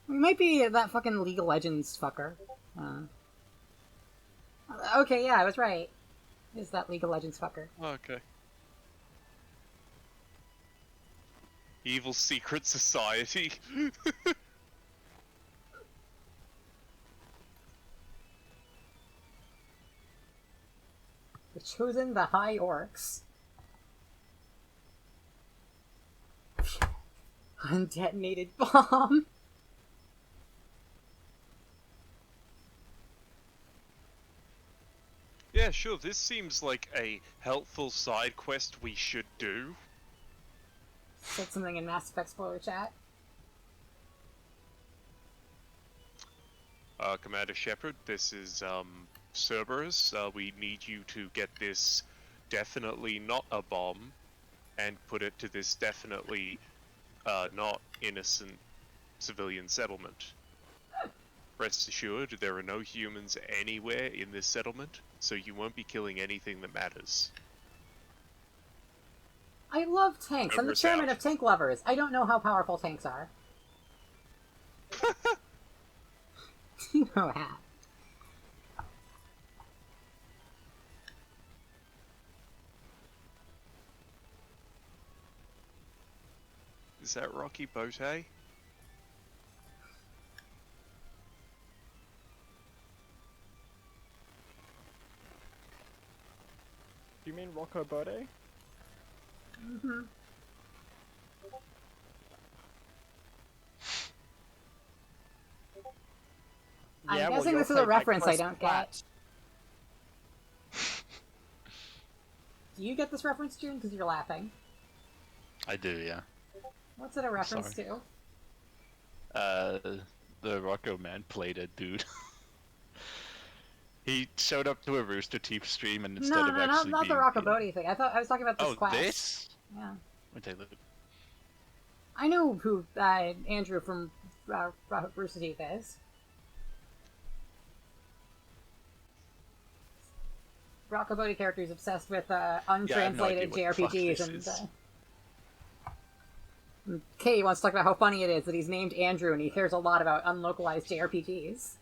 Speaker 1: We might be that fucking League of Legends fucker. Okay, yeah, I was right. Is that League of Legends fucker.
Speaker 4: Okay. Evil secret society.
Speaker 1: The Chosen, the High Orcs. Undetonated bomb.
Speaker 4: Yeah, sure, this seems like a helpful side quest we should do.
Speaker 1: Said something in Mass Effect spoiler chat.
Speaker 4: Commander Shepard, this is, Cerberus. We need you to get this definitely not a bomb, and put it to this definitely, not innocent civilian settlement. Rest assured, there are no humans anywhere in this settlement, so you won't be killing anything that matters.
Speaker 1: I love tanks. I'm the chairman of Tank Lovers. I don't know how powerful tanks are. You know that.
Speaker 4: Is that Rocky Bote?
Speaker 3: Do you mean Rocco Bode?
Speaker 1: Mm-hmm. I'm guessing this is a reference I don't get. Do you get this reference, June? Because you're laughing.
Speaker 2: I do, yeah.
Speaker 1: What's it a reference to?
Speaker 2: The Rocco man played a dude. He showed up to a Rooster Teeth stream and instead of actually
Speaker 1: not the Rocco Bode thing. I thought I was talking about this quest.
Speaker 2: This?
Speaker 1: Yeah.
Speaker 2: Let me take a look.
Speaker 1: I know who Andrew from Rooster Teeth is. Rocco Bode character is obsessed with untranslated JRPGs, and Kay wants to talk about how funny it is that he's named Andrew and he cares a lot about unlocalized JRPGs.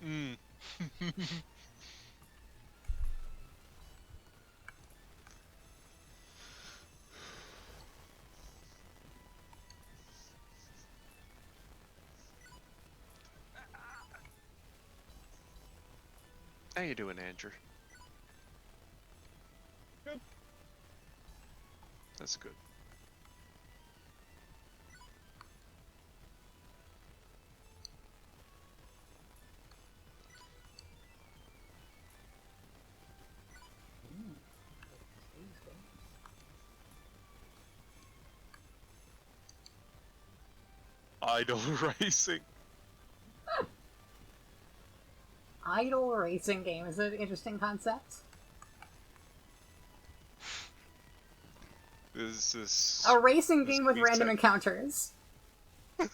Speaker 4: Mm. How you doing, Andrew?
Speaker 3: Good.
Speaker 4: That's good. Idle racing.
Speaker 1: Idle racing game is an interesting concept.
Speaker 4: versus...
Speaker 1: A racing game with
Speaker 4: Please
Speaker 1: random
Speaker 4: take-
Speaker 1: encounters.
Speaker 2: Yeah,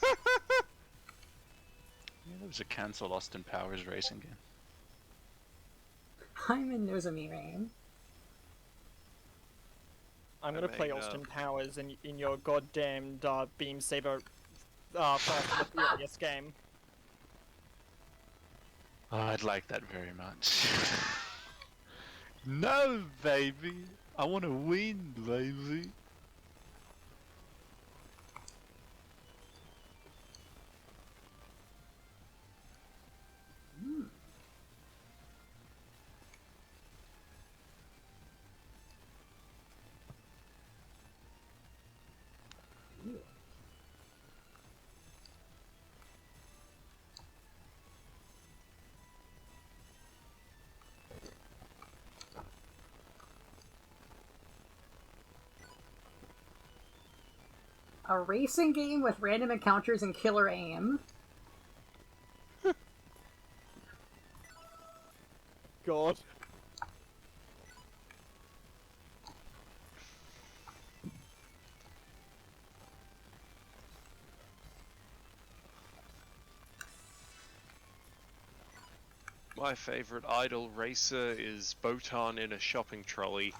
Speaker 2: there was a cancelled Austin Powers racing game.
Speaker 1: I'm in Nozomi Rain.
Speaker 3: I'm gonna play Austin Powers in your goddamned Beam Saber Fast and the Furious game.
Speaker 2: Oh, I'd like that very much. No, baby! I want to win, baby!
Speaker 1: A racing game with random encounters and killer aim.
Speaker 3: God.
Speaker 4: My favorite idle racer is Botan in a shopping trolley.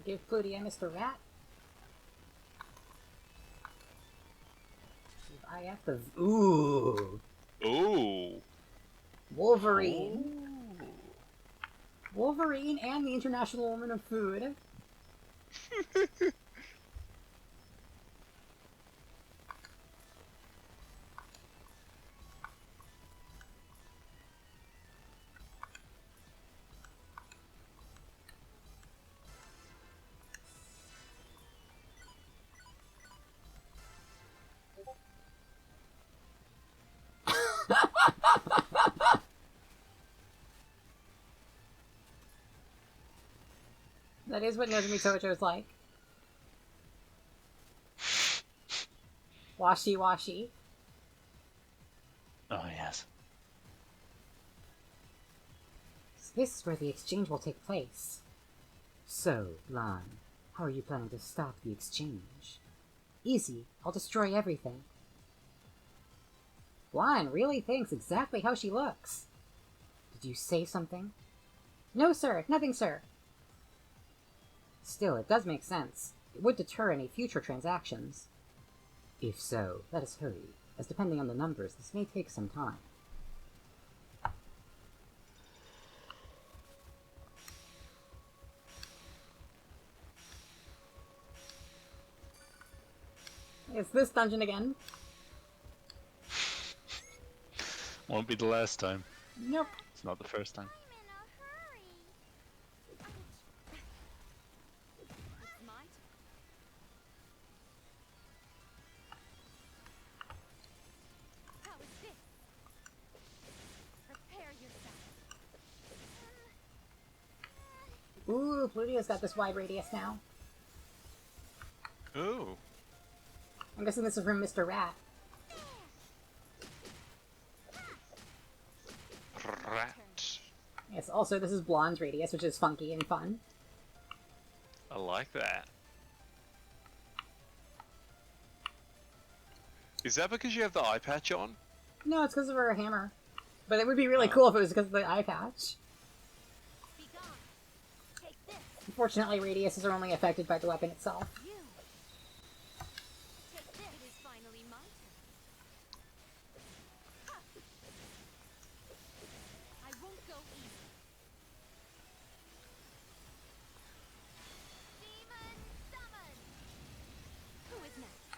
Speaker 1: Give Pluty a Mr. Rat. I have to. Ooh.
Speaker 4: Ooh!
Speaker 1: Wolverine. Wolverine and the International Woman of Food. That is what Nozomi Tojo's like. Washi washi.
Speaker 2: Oh, yes.
Speaker 1: So this is where the exchange will take place. So, Lan, how are you planning to stop the exchange? Easy, I'll destroy everything. Lan really thinks exactly how she looks. Did you say something? No, sir, nothing, sir. Still, it does make sense. It would deter any future transactions. If so, let us hurry, as depending on the numbers, this may take some time. It's this dungeon again.
Speaker 2: Won't be the last time.
Speaker 1: Nope.
Speaker 2: It's not the first time.
Speaker 5: I'm in a hurry. It's my turn. How is this? Prepare yourself.
Speaker 1: Ooh, Plutio's got this wide radius now.
Speaker 4: Ooh.
Speaker 1: I'm guessing this is from Mr. Rat.
Speaker 4: Rat.
Speaker 1: Yes, also this is Blonde's radius, which is funky and fun.
Speaker 4: I like that. Is that because you have the eye patch on?
Speaker 1: No, it's because of her hammer. But it would be really cool if it was because of the eye patch.
Speaker 5: Be gone. Take this.
Speaker 1: Unfortunately, radiuses are only affected by the weapon itself.
Speaker 5: You. Take this. It is finally my turn. Ha! I won't go easy. Demon summon. Who is next?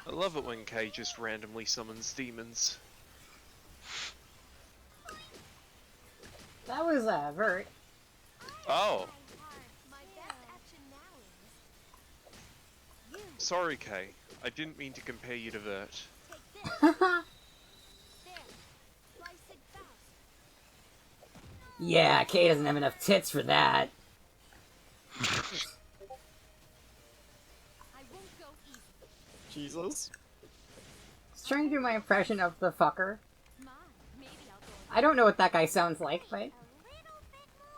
Speaker 4: I love it when Kay just randomly summons demons.
Speaker 1: That was Vert.
Speaker 4: Oh,
Speaker 5: My best action now is you.
Speaker 4: sorry Kay. I didn't mean to compare you to Vert.
Speaker 5: Take this. There. Slice it fast.
Speaker 1: Yeah, Kay doesn't have enough tits for that.
Speaker 5: I won't go easy.
Speaker 3: Jesus.
Speaker 1: trying to do my impression of the fucker.
Speaker 5: Come on, maybe I'll go
Speaker 1: I don't know what that guy sounds like, but
Speaker 5: a little bit more.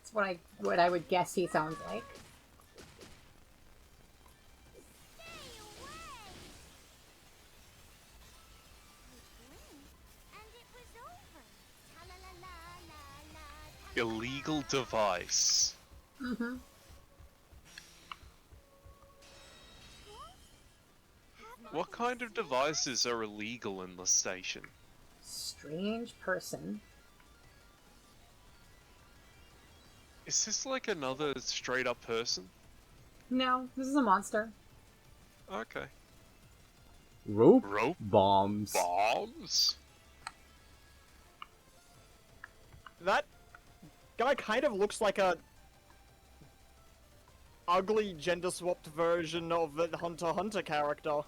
Speaker 1: it's what I would guess he sounds like.
Speaker 5: Stay away! I blinked, and it was over. Ta-la-la-la-la-la,
Speaker 4: Illegal device.
Speaker 1: Mm-hmm.
Speaker 4: What kind of devices are illegal in the station?
Speaker 1: Strange person.
Speaker 4: Is this like another straight up person?
Speaker 1: No, this is a monster.
Speaker 4: Okay.
Speaker 9: Rope
Speaker 4: Rope
Speaker 9: bombs.
Speaker 4: bombs?
Speaker 3: That guy kind of looks like a ugly gender-swapped version of the Hunter x Hunter character.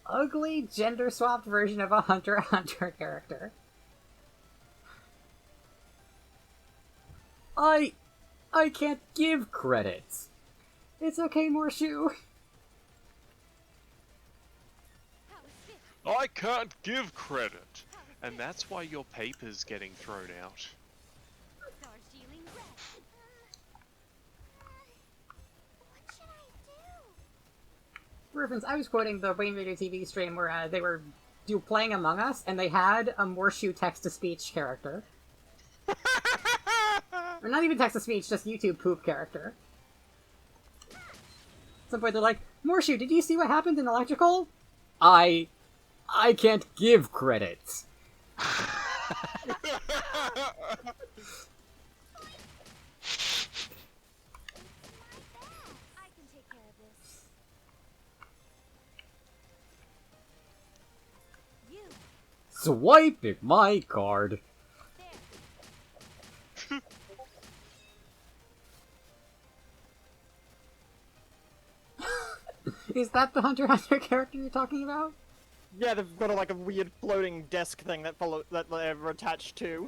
Speaker 1: Ugly, gender-swapped version of a Hunter x Hunter character.
Speaker 9: I can't give credits.
Speaker 1: It's okay, Morshu.
Speaker 4: I can't give credit. And that's why your paper's getting thrown out.
Speaker 5: Darjeeling red. What should I do?
Speaker 1: Reference, I was quoting the Wayne Radio TV stream where they were playing Among Us, and they had a Morshu text-to-speech character. Or not even text-to-speech, just YouTube poop character. At some point they're like, Morshu, did you see what happened in Electrical?
Speaker 9: I can't give credits.
Speaker 5: I can take care of this. You.
Speaker 9: Swiping my card.
Speaker 5: There.
Speaker 1: Is that the Hunter x Hunter character you're talking about?
Speaker 3: Yeah, they've got like a weird floating desk thing that they're attached to.
Speaker 5: There.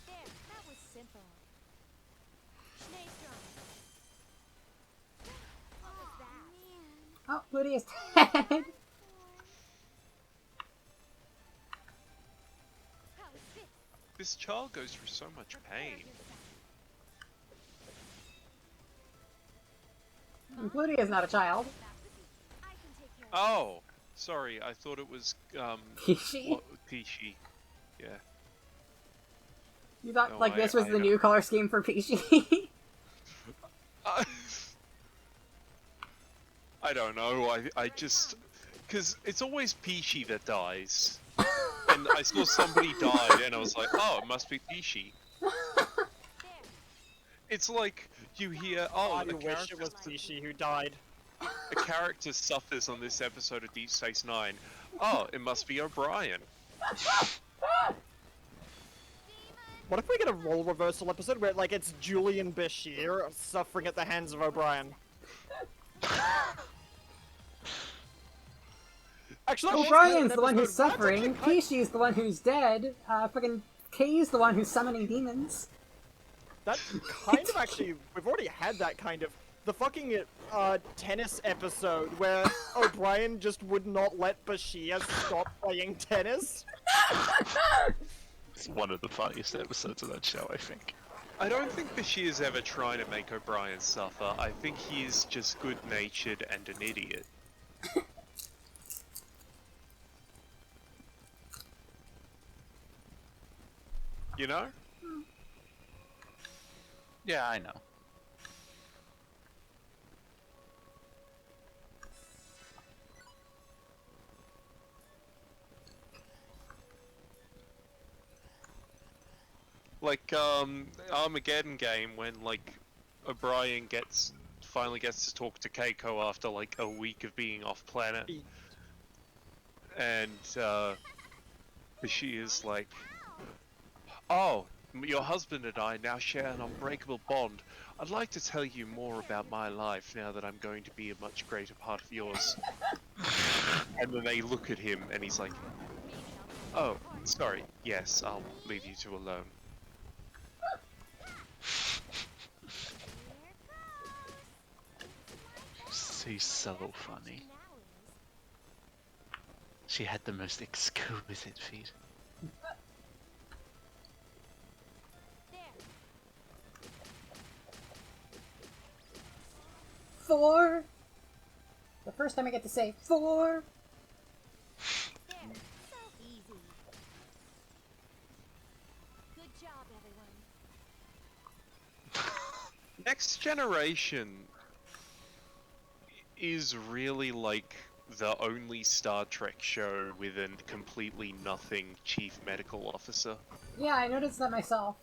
Speaker 5: There. That was simple. Schneestrom. What was that?
Speaker 1: Oh, Lydia's dead.
Speaker 5: How is this?
Speaker 4: This child goes through so much pain.
Speaker 1: Lydia's not a child.
Speaker 5: I can take care of
Speaker 4: Oh, sorry, I thought it was,
Speaker 1: Pishi?
Speaker 4: Pishi. Yeah.
Speaker 1: You thought
Speaker 4: No,
Speaker 1: like this was
Speaker 4: I
Speaker 1: the
Speaker 4: know.
Speaker 1: new color scheme for Pishi?
Speaker 4: I don't know, I just... Because it's always Pishi that dies. And I saw somebody died, and I was like, oh, it must be Pishi. It's like, you hear, oh,
Speaker 3: I
Speaker 4: the
Speaker 3: wish
Speaker 4: character,
Speaker 3: it was Tishi who died.
Speaker 4: a character suffers on this episode of Deep Space Nine. Oh, it must be O'Brien.
Speaker 3: What if we get a role reversal episode where like it's Julian Bashir suffering at the hands of O'Brien? Actually, that
Speaker 1: O'Brien's
Speaker 3: was
Speaker 1: the one who's
Speaker 3: episode. That's
Speaker 1: suffering,
Speaker 3: actually
Speaker 1: Pishi's the one who's dead, fucking Kay's the one who's summoning demons.
Speaker 3: That kind of actually, we've already had that kind of. The fucking tennis episode where O'Brien just would not let Bashir stop playing tennis.
Speaker 2: It's one of the funniest episodes of that show, I think.
Speaker 4: I don't think Bashir's ever trying to make O'Brien suffer. I think he's just good-natured and an idiot. You know?
Speaker 2: Yeah, I know.
Speaker 4: Like, Armageddon game when, like, O'Brien finally gets to talk to Keiko after, like, a week of being off planet. And, Bashir's like, oh, your husband and I now share an unbreakable bond. I'd like to tell you more about my life now that I'm going to be a much greater part of yours. And then they look at him and he's like, oh, sorry, yes, I'll leave you two alone.
Speaker 2: See,
Speaker 7: He's so funny. She had the most exquisite feet.
Speaker 1: Four. The first time I get to say four.
Speaker 5: There. So easy. Good job, everyone.
Speaker 4: Next Generation is really like the only Star Trek show with a completely nothing chief medical officer.
Speaker 1: Yeah, I noticed that myself.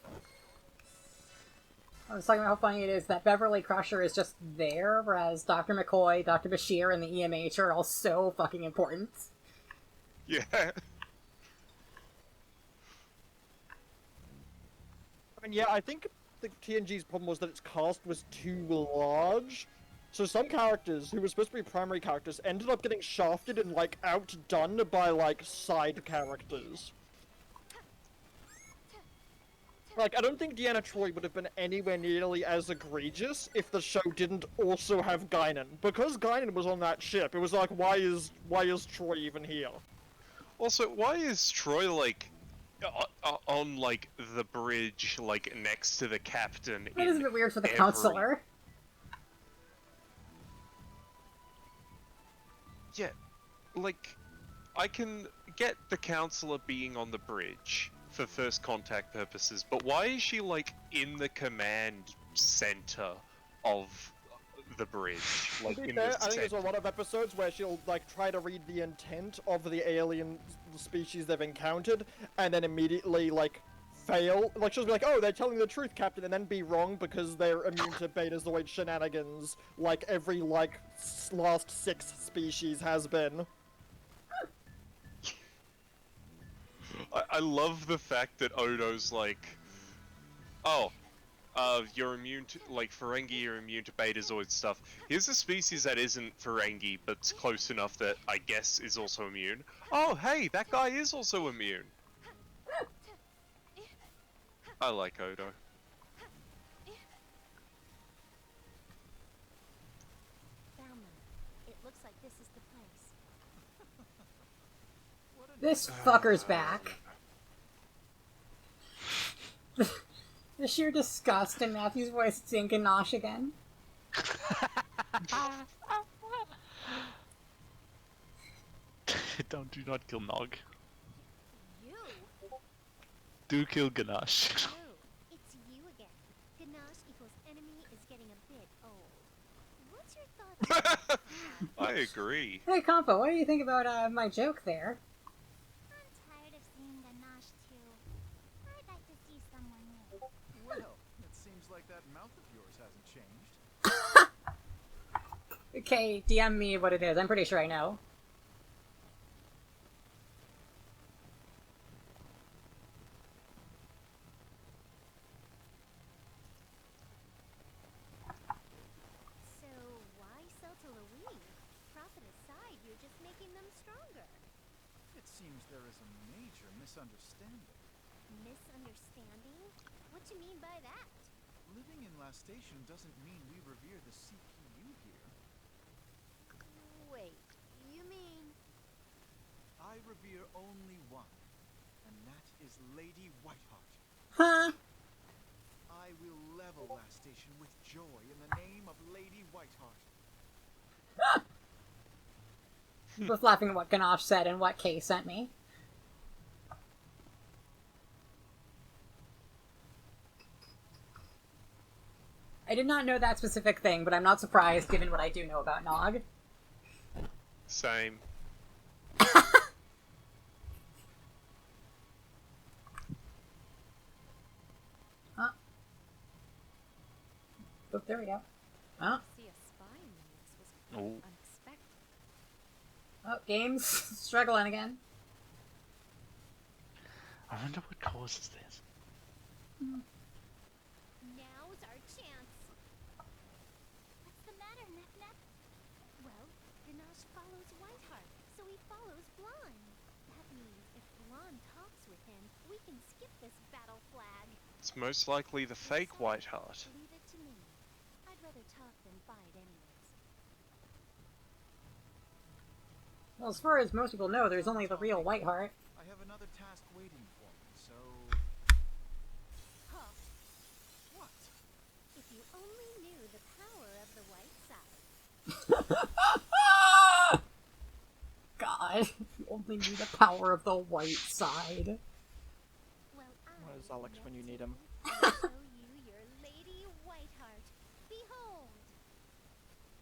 Speaker 1: I was talking about how funny it is that Beverly Crusher is just there, whereas Dr. McCoy, Dr. Bashir, and the EMH are all so fucking important.
Speaker 4: Yeah.
Speaker 3: I mean, yeah, I think the TNG's problem was that its cast was too large. So some characters who were supposed to be primary characters ended up getting shafted and, like, outdone by, like, side characters. Like, I don't think Deanna Troi would have been anywhere nearly as egregious if the show didn't also have Guinan. Because Guinan was on that ship, it was like, why is Troi even here?
Speaker 4: Also, why is Troy like on like the bridge, like next to the captain?
Speaker 1: That is a bit weird for the
Speaker 4: every-
Speaker 1: counselor.
Speaker 4: Yeah, like I can get the counselor being on the bridge for first contact purposes, but why is she like in the command center of the bridge? Like
Speaker 3: To be
Speaker 4: in
Speaker 3: fair,
Speaker 4: the
Speaker 3: I think there's a
Speaker 4: center?
Speaker 3: lot of episodes where she'll like try to read the intent of the alien species they've encountered, and then immediately like fail. Like she'll be like, "Oh, they're telling the truth, Captain," and then be wrong because they're immune to Betazoid shenanigans, like every like last 6 species has been.
Speaker 4: I love the fact that Odo's like, oh, you're immune to, like, Ferengi are immune to Betazoid stuff. Here's a species that isn't Ferengi, but's close enough that I guess is also immune. Oh, hey, that guy is also immune. I like Odo.
Speaker 5: Found them. It looks like this is the place.
Speaker 1: This fucker's back. The sheer disgust in Matthew's voice at seeing Ganache again.
Speaker 7: Do not kill Nog.
Speaker 5: You?
Speaker 7: Do kill Ganache.
Speaker 5: No, it's you again. Ganache equals enemy is getting a bit old. What's your thoughts on
Speaker 4: I agree.
Speaker 1: Hey, Compo, what do you think about my joke there?
Speaker 5: I'm tired of seeing Ganache too. I'd like to see someone new.
Speaker 6: Well, it seems like that mouth of yours hasn't changed.
Speaker 1: Okay, DM me what it is. I'm pretty sure I know.
Speaker 5: So why sell to Louis? Profit aside, you're just making them stronger.
Speaker 6: It seems there is a major misunderstanding.
Speaker 5: Misunderstanding? What you mean by that?
Speaker 6: Living in Last Station doesn't mean we revere the CPU here.
Speaker 5: Wait, you mean...
Speaker 6: I revere only one, and that is Lady Whiteheart.
Speaker 1: Huh?
Speaker 6: I will level Last Station with joy in the name of Lady Whiteheart.
Speaker 1: Both laughing at what Ganache said and what Kay sent me. I did not know that specific thing, but I'm not surprised given what I do know about Nog.
Speaker 4: Same.
Speaker 1: Huh? Oh, there we go. Oh,
Speaker 5: See a spy in the mix was
Speaker 7: Oh.
Speaker 5: unexpected.
Speaker 1: oh, game's struggling again.
Speaker 7: I wonder what causes this.
Speaker 5: Now's our chance. What's the matter, Nep? Well, Ganache follows Whiteheart, so he follows Blonde. That means if Blonde talks with him, we can skip this battle flag.
Speaker 4: It's most likely the fake Whiteheart.
Speaker 5: Leave it to me. I'd rather talk than fight anyways.
Speaker 1: Well, as far as most people know, there's only the real Whiteheart.
Speaker 6: I have another task waiting for me, so...
Speaker 5: Huh.
Speaker 6: What?
Speaker 5: If you only knew the power of the white side.
Speaker 1: God, if you only knew the power of the white side.
Speaker 5: Well,
Speaker 3: Where's Alex when you need him?
Speaker 5: will show you your Lady Whiteheart. Behold!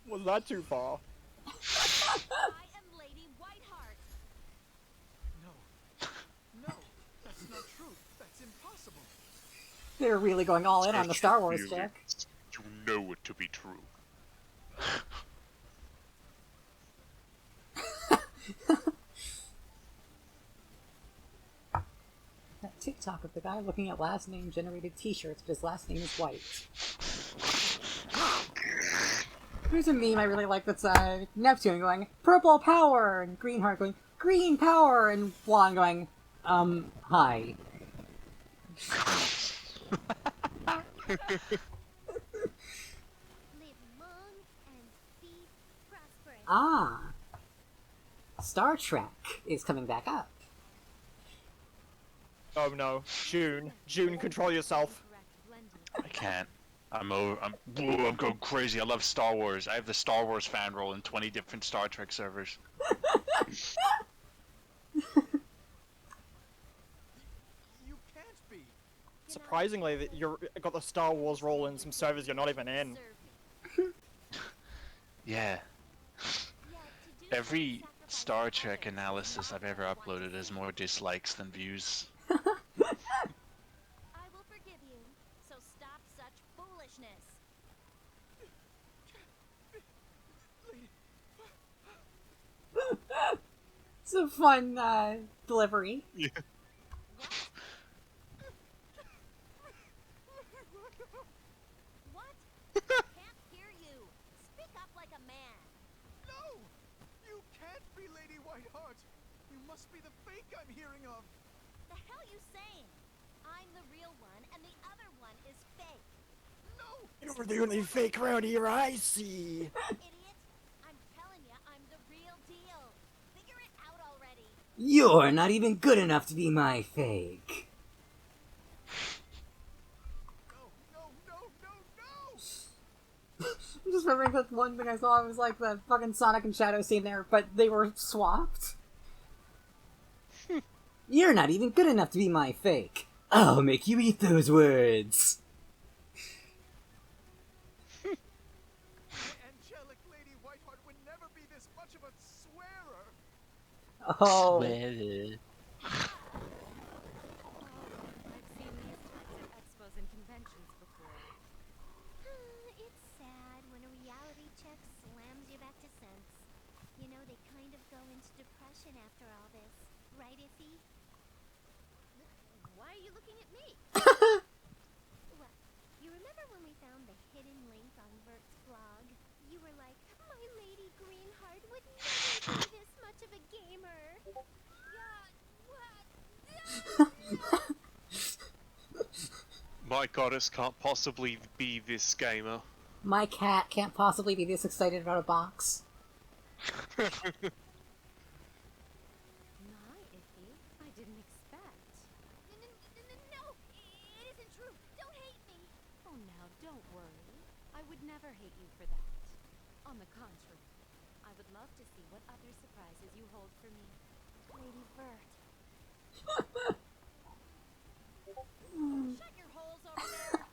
Speaker 3: Was that too far?
Speaker 5: I am Lady Whiteheart.
Speaker 6: No. No, that's not true. That's impossible.
Speaker 1: They're really going all in on the
Speaker 4: Such
Speaker 1: Star Wars
Speaker 4: feelings.
Speaker 1: chick.
Speaker 4: You know it to be true.
Speaker 1: That TikTok of the guy looking at last name generated t-shirts, but his last name is White. There's a meme I really like that's Neptune going, purple power, and Greenheart going, green power, and Blonde going, hi.
Speaker 5: Live long and be prosperous.
Speaker 1: Ah. Star Trek is coming back up.
Speaker 3: Oh no. June. June, control yourself.
Speaker 2: I can't. I'm going crazy. I love Star Wars. I have the Star Wars fan role in 20 different Star Trek servers.
Speaker 6: You can't be.
Speaker 3: Surprisingly, that you're got the Star Wars role in some servers you're not even in.
Speaker 2: Yeah. Every Star Trek analysis I've ever uploaded has more dislikes than views.
Speaker 5: I will forgive you, so stop such foolishness.
Speaker 1: It's a fun, delivery.
Speaker 4: Yeah.
Speaker 5: What? Can't hear you. Speak up like a man.
Speaker 6: No! You can't be Lady Whiteheart. You must be the fake I'm hearing of.
Speaker 5: The hell you saying? I'm the real one, and the other one is fake.
Speaker 6: No!
Speaker 3: You're the only fake around here I see.
Speaker 5: Idiot! I'm telling you, I'm the real deal. Figure it out already.
Speaker 1: You're not even good enough to be my fake.
Speaker 6: No, no, no, no, no!
Speaker 1: I'm just remembering that one thing I saw was like the fucking Sonic and Shadow scene there, but they were swapped. You're not even good enough to be my fake. I'll make you eat those words.
Speaker 6: My angelic Lady Whiteheart would never be this much of a swearer.
Speaker 1: Oh.
Speaker 7: Well,
Speaker 10: I've seen these types of expos and conventions before.
Speaker 5: It's sad when a reality check slams you back to sense. You know, they kind of go into depression after all this. Right, Iffy? Why are you looking at me? Well, you remember when we found the hidden link on Vert's blog? You were like, my Lady Greenheart would never be this much of a gamer. Yeah, what?
Speaker 4: My goddess can't possibly be this gamer.
Speaker 1: My cat can't possibly be this excited about a box.
Speaker 10: My Iffy, I didn't expect.
Speaker 5: No, it isn't true. Don't hate me.
Speaker 10: Oh, now don't worry. I would never hate you for that. On the contrary, I would love to see what other surprises you hold for me.
Speaker 5: Lady Vert. Shut your holes over there.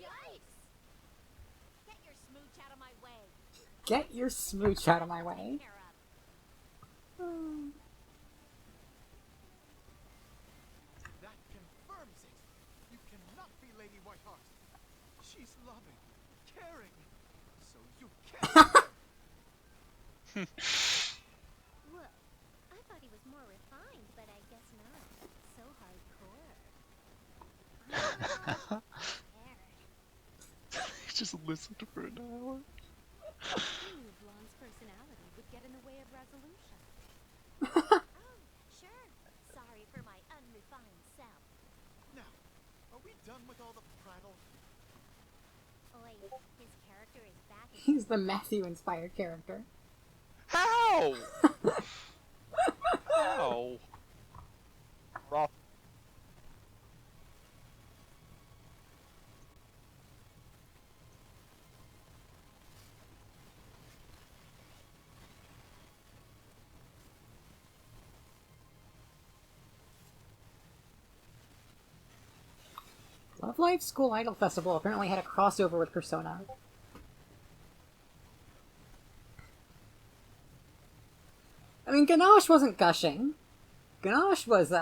Speaker 5: Yikes! Get your smooch out of my way.
Speaker 1: Get your smooch out of my way.
Speaker 5: Care of.
Speaker 6: That confirms it. You cannot be Lady Whiteheart. She's loving, caring. So you can't.
Speaker 5: Whoa. I thought he was more refined, but I guess not. So hardcore.
Speaker 2: Just listen to her an hour.
Speaker 10: Who knew Blonde's personality would get in the way of resolution?
Speaker 5: Oh, sure. Sorry for my unrefined self.
Speaker 6: Now, are we done with all the prattle?
Speaker 5: Oi, his character is back.
Speaker 1: He's the Matthew-inspired character.
Speaker 4: Ow! Ow!
Speaker 3: Rough.
Speaker 1: Love Life School Idol Festival apparently had a crossover with Persona. I mean, Ganache wasn't gushing. Ganache was,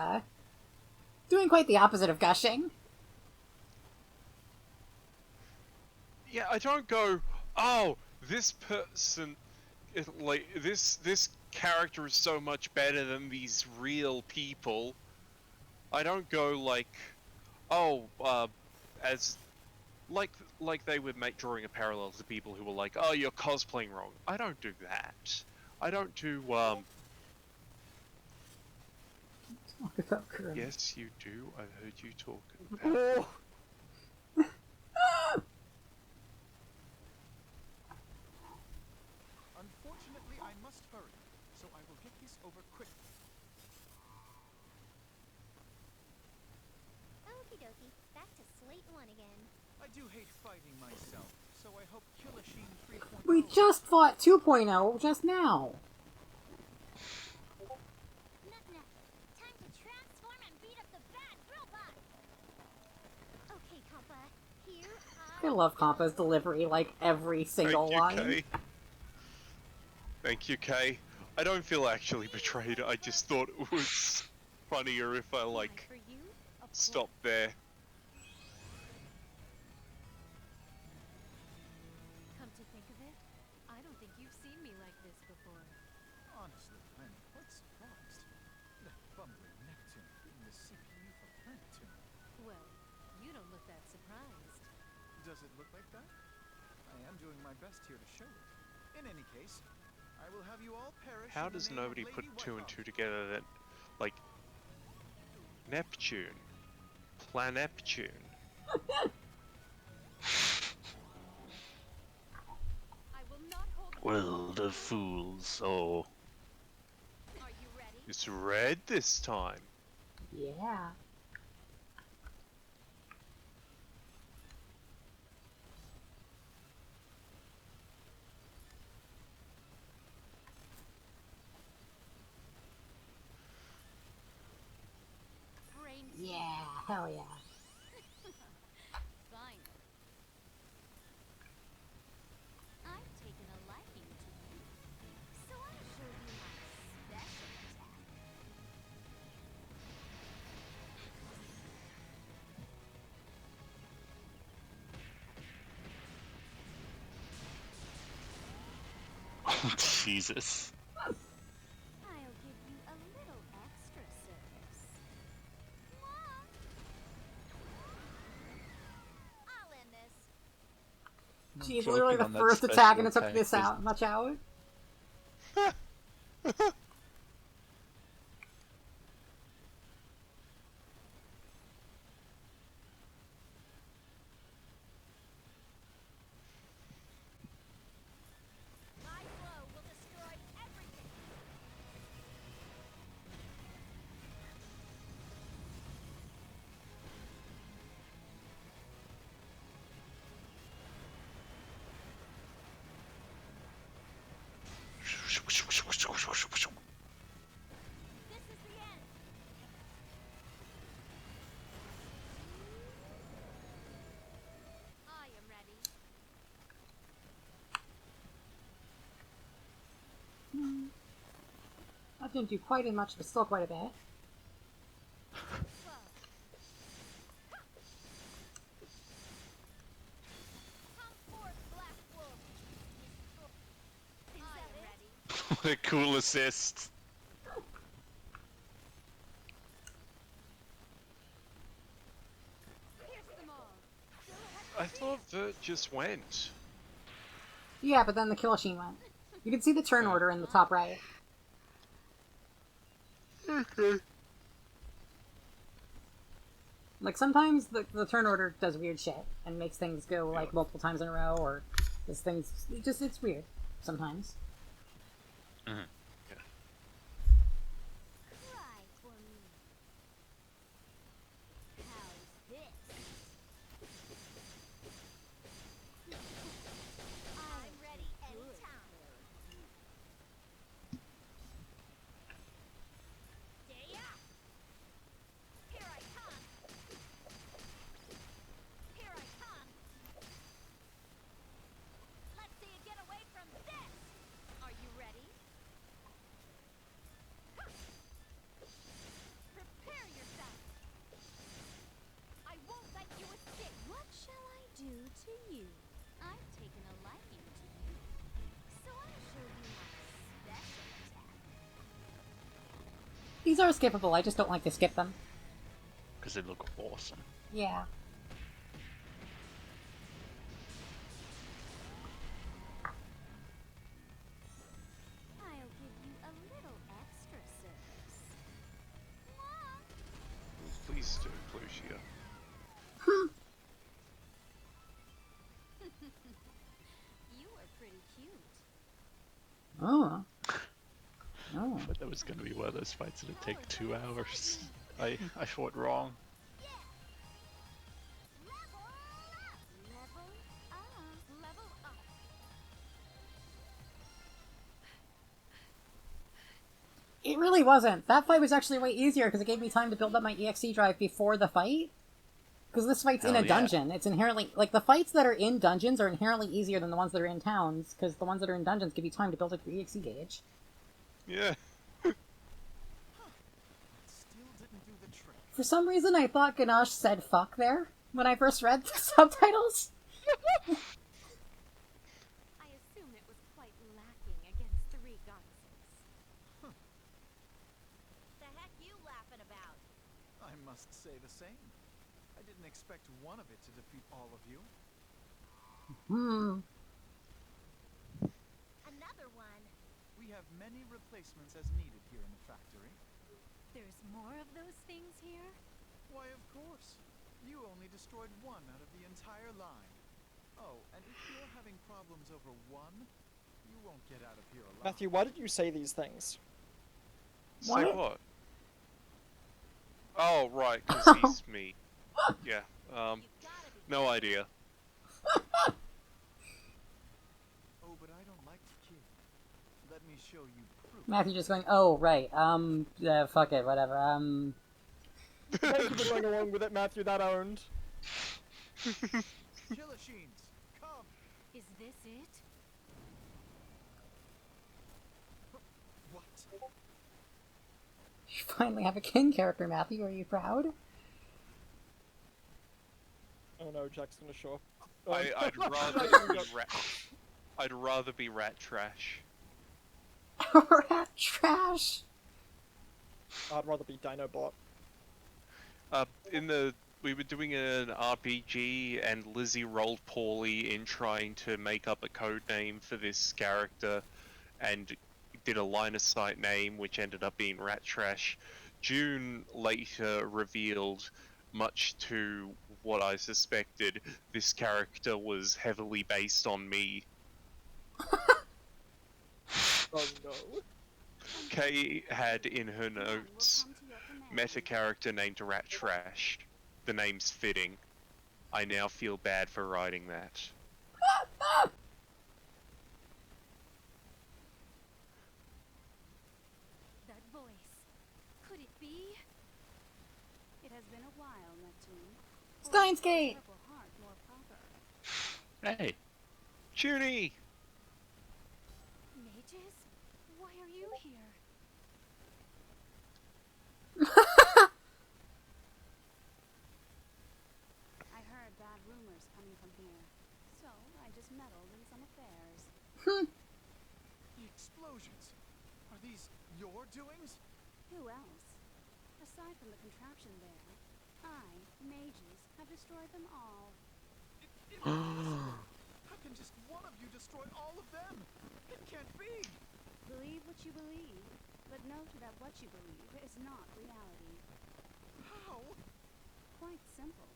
Speaker 1: doing quite the opposite of gushing.
Speaker 4: Yeah, I don't go, oh, this person, like, this character is so much better than these real people. I don't go like, oh, as, like they would make drawing a parallel to people who were like, oh, you're cosplaying wrong. I don't do that. I don't do,
Speaker 1: Talk about Kurumi.
Speaker 4: yes, you do. I've heard you talk about
Speaker 3: Oh.
Speaker 6: Unfortunately, I must hurry, so I will get this over quickly.
Speaker 5: Okie dokie, back to slate 1 again.
Speaker 6: I do hate fighting myself, so I hope Kilashine 3.0...
Speaker 1: We just fought 2.0 just now.
Speaker 5: Nut, time to transform and beat up the bad robot. Okay, Compa, here
Speaker 1: I love Compa's delivery, like, every single line.
Speaker 4: Kay. Thank you, Kay. I don't feel actually betrayed. I just thought it was funnier if I, like,
Speaker 10: For you, of course.
Speaker 4: stopped there.
Speaker 10: Come to think of it, I don't think you've seen me like this before.
Speaker 6: Honestly, I'm quite surprised. That bumbling Neptune being the CPU for Neptune.
Speaker 10: Well, you don't look that surprised.
Speaker 6: Does it look like that? I am doing my best here to show it. In any case, I will have you all perish.
Speaker 4: How
Speaker 6: in the
Speaker 4: does
Speaker 6: name of
Speaker 4: nobody
Speaker 6: Lady
Speaker 4: put two and
Speaker 6: Whiteheart.
Speaker 4: two together that, like, Neptune, Planeptune?
Speaker 10: I will not hold.
Speaker 7: Well, the fools, oh.
Speaker 10: Are you ready?
Speaker 4: It's red this time.
Speaker 1: Yeah.
Speaker 10: Brain.
Speaker 1: Yeah, hell yeah.
Speaker 10: Fine. I've taken a liking to you, so I'll show you my special attack.
Speaker 7: Jesus.
Speaker 5: I'll give you a little extra service. Mom! I'll end this.
Speaker 1: She's
Speaker 7: Joking
Speaker 1: literally the
Speaker 7: on that
Speaker 1: first
Speaker 7: special
Speaker 1: attack and it took
Speaker 7: attack
Speaker 1: this
Speaker 7: was-
Speaker 1: out much out.
Speaker 5: My blow will destroy everything. This is the end.
Speaker 10: I am ready.
Speaker 1: That didn't do quite as much, but still quite a bit.
Speaker 5: Come forth, Black Wolf. Is
Speaker 10: I
Speaker 5: that
Speaker 10: am
Speaker 5: it?
Speaker 10: ready.
Speaker 2: What a cool assist.
Speaker 10: Pierce them all.
Speaker 4: I thought Vert just went.
Speaker 1: Yeah, but then the kill machine went. You can see the turn order in the top right. Like, sometimes the turn order does weird shit and makes things go, like, multiple times in a row, or this thing's... it's weird. Sometimes. These are skippable, I just don't like to skip them.
Speaker 2: Because they look awesome.
Speaker 1: Yeah.
Speaker 10: I'll give you a little extra service.
Speaker 8: Please do, Lucia.
Speaker 10: You are pretty cute.
Speaker 9: Oh. Oh.
Speaker 2: But that was gonna be one of those fights that'd take 2 hours. I fought wrong.
Speaker 10: Level up. Level up.
Speaker 1: It really wasn't. That fight was actually way easier because it gave me time to build up my EXE drive before the fight. Because this fight's in a
Speaker 2: Hell yeah.
Speaker 1: dungeon. It's inherently... Like, the fights that are in dungeons are inherently easier than the ones that are in towns, because the ones that are in dungeons give you time to build up your EXE gauge.
Speaker 8: Yeah.
Speaker 6: Still didn't do the trick.
Speaker 1: For some reason, I thought Ganache said fuck there when I first read the subtitles.
Speaker 10: I assume it was quite lacking against 3 goddesses.
Speaker 5: The heck you laughing about?
Speaker 6: I must say the same. I didn't expect one of it to defeat all of you.
Speaker 5: Another one.
Speaker 6: We have many replacements as needed here in the factory.
Speaker 10: There's more of those things here?
Speaker 6: Why, of course. You only destroyed one out of the entire line. Oh, and if you're having problems over one, you won't get out of here alive.
Speaker 3: Matthew, why did you say these things?
Speaker 8: Say
Speaker 1: What?
Speaker 8: what? Oh, right, because he's me. Yeah, no idea.
Speaker 6: Oh, but I don't like to kid. Let me show you proof.
Speaker 1: Matthew just going, oh, right, fuck it, whatever,
Speaker 3: Thank you for going along with it, Matthew, that owned.
Speaker 6: Chilashines, come!
Speaker 10: Is this it?
Speaker 6: What?
Speaker 1: You finally have a kin character, Matthew, are you proud?
Speaker 3: Oh no, Jack's gonna show up.
Speaker 8: I'd rather be I'd rather be rat trash.
Speaker 1: Rat trash!
Speaker 3: I'd rather be Dinobot.
Speaker 8: We were doing an RPG and Lizzie rolled poorly in trying to make up a code name for this character and did a line of sight name which ended up being rat trash. June later revealed, much to what I suspected, this character was heavily based on me.
Speaker 3: Oh no.
Speaker 8: Kay had in her notes met a character named Rat Trash. The name's fitting. I now feel bad for writing that.
Speaker 10: That voice. Could it be? It has been a while, Neptune.
Speaker 1: Steins Gate!
Speaker 10: Purple heart more proper.
Speaker 2: Hey!
Speaker 8: Junie!
Speaker 10: Mages? Why are you here? I heard bad rumors coming from here, so I just meddled in some affairs.
Speaker 6: The explosions! Are these your doings?
Speaker 10: Who else? Aside from the contraption there, I, mages, have destroyed them all.
Speaker 6: Impossible! How can just one of you destroy all of them? It can't be!
Speaker 10: Believe what you believe, but note that what you believe is not reality.
Speaker 6: How?
Speaker 10: Quite simple.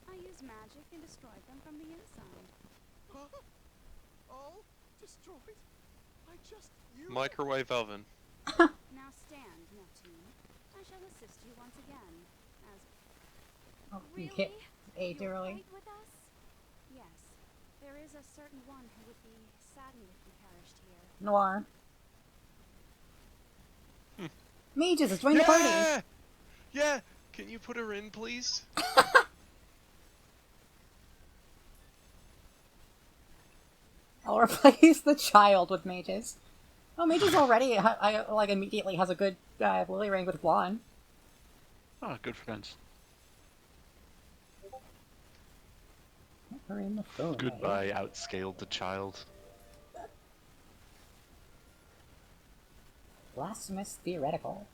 Speaker 10: I use magic and destroyed them from the inside.
Speaker 6: Huh? All destroyed? I just... You...
Speaker 8: Microwave oven.
Speaker 10: Now stand, Neptune. I shall assist you once again. As
Speaker 1: Oh, you
Speaker 10: really?
Speaker 1: hit age
Speaker 10: You'll
Speaker 1: early.
Speaker 10: fight with us? Yes. There is a certain one who would be saddened if you perished here.
Speaker 1: Noir. Mages, let's join the party!
Speaker 8: Yeah! Can you put her in, please?
Speaker 1: I'll replace the child with mages. Oh, mages already, like, immediately has a good Lily rank with Blonde.
Speaker 2: Oh, good friends.
Speaker 1: Put her in the phone.
Speaker 2: Goodbye, outscaled the child.
Speaker 1: Blasphemous Theoretical.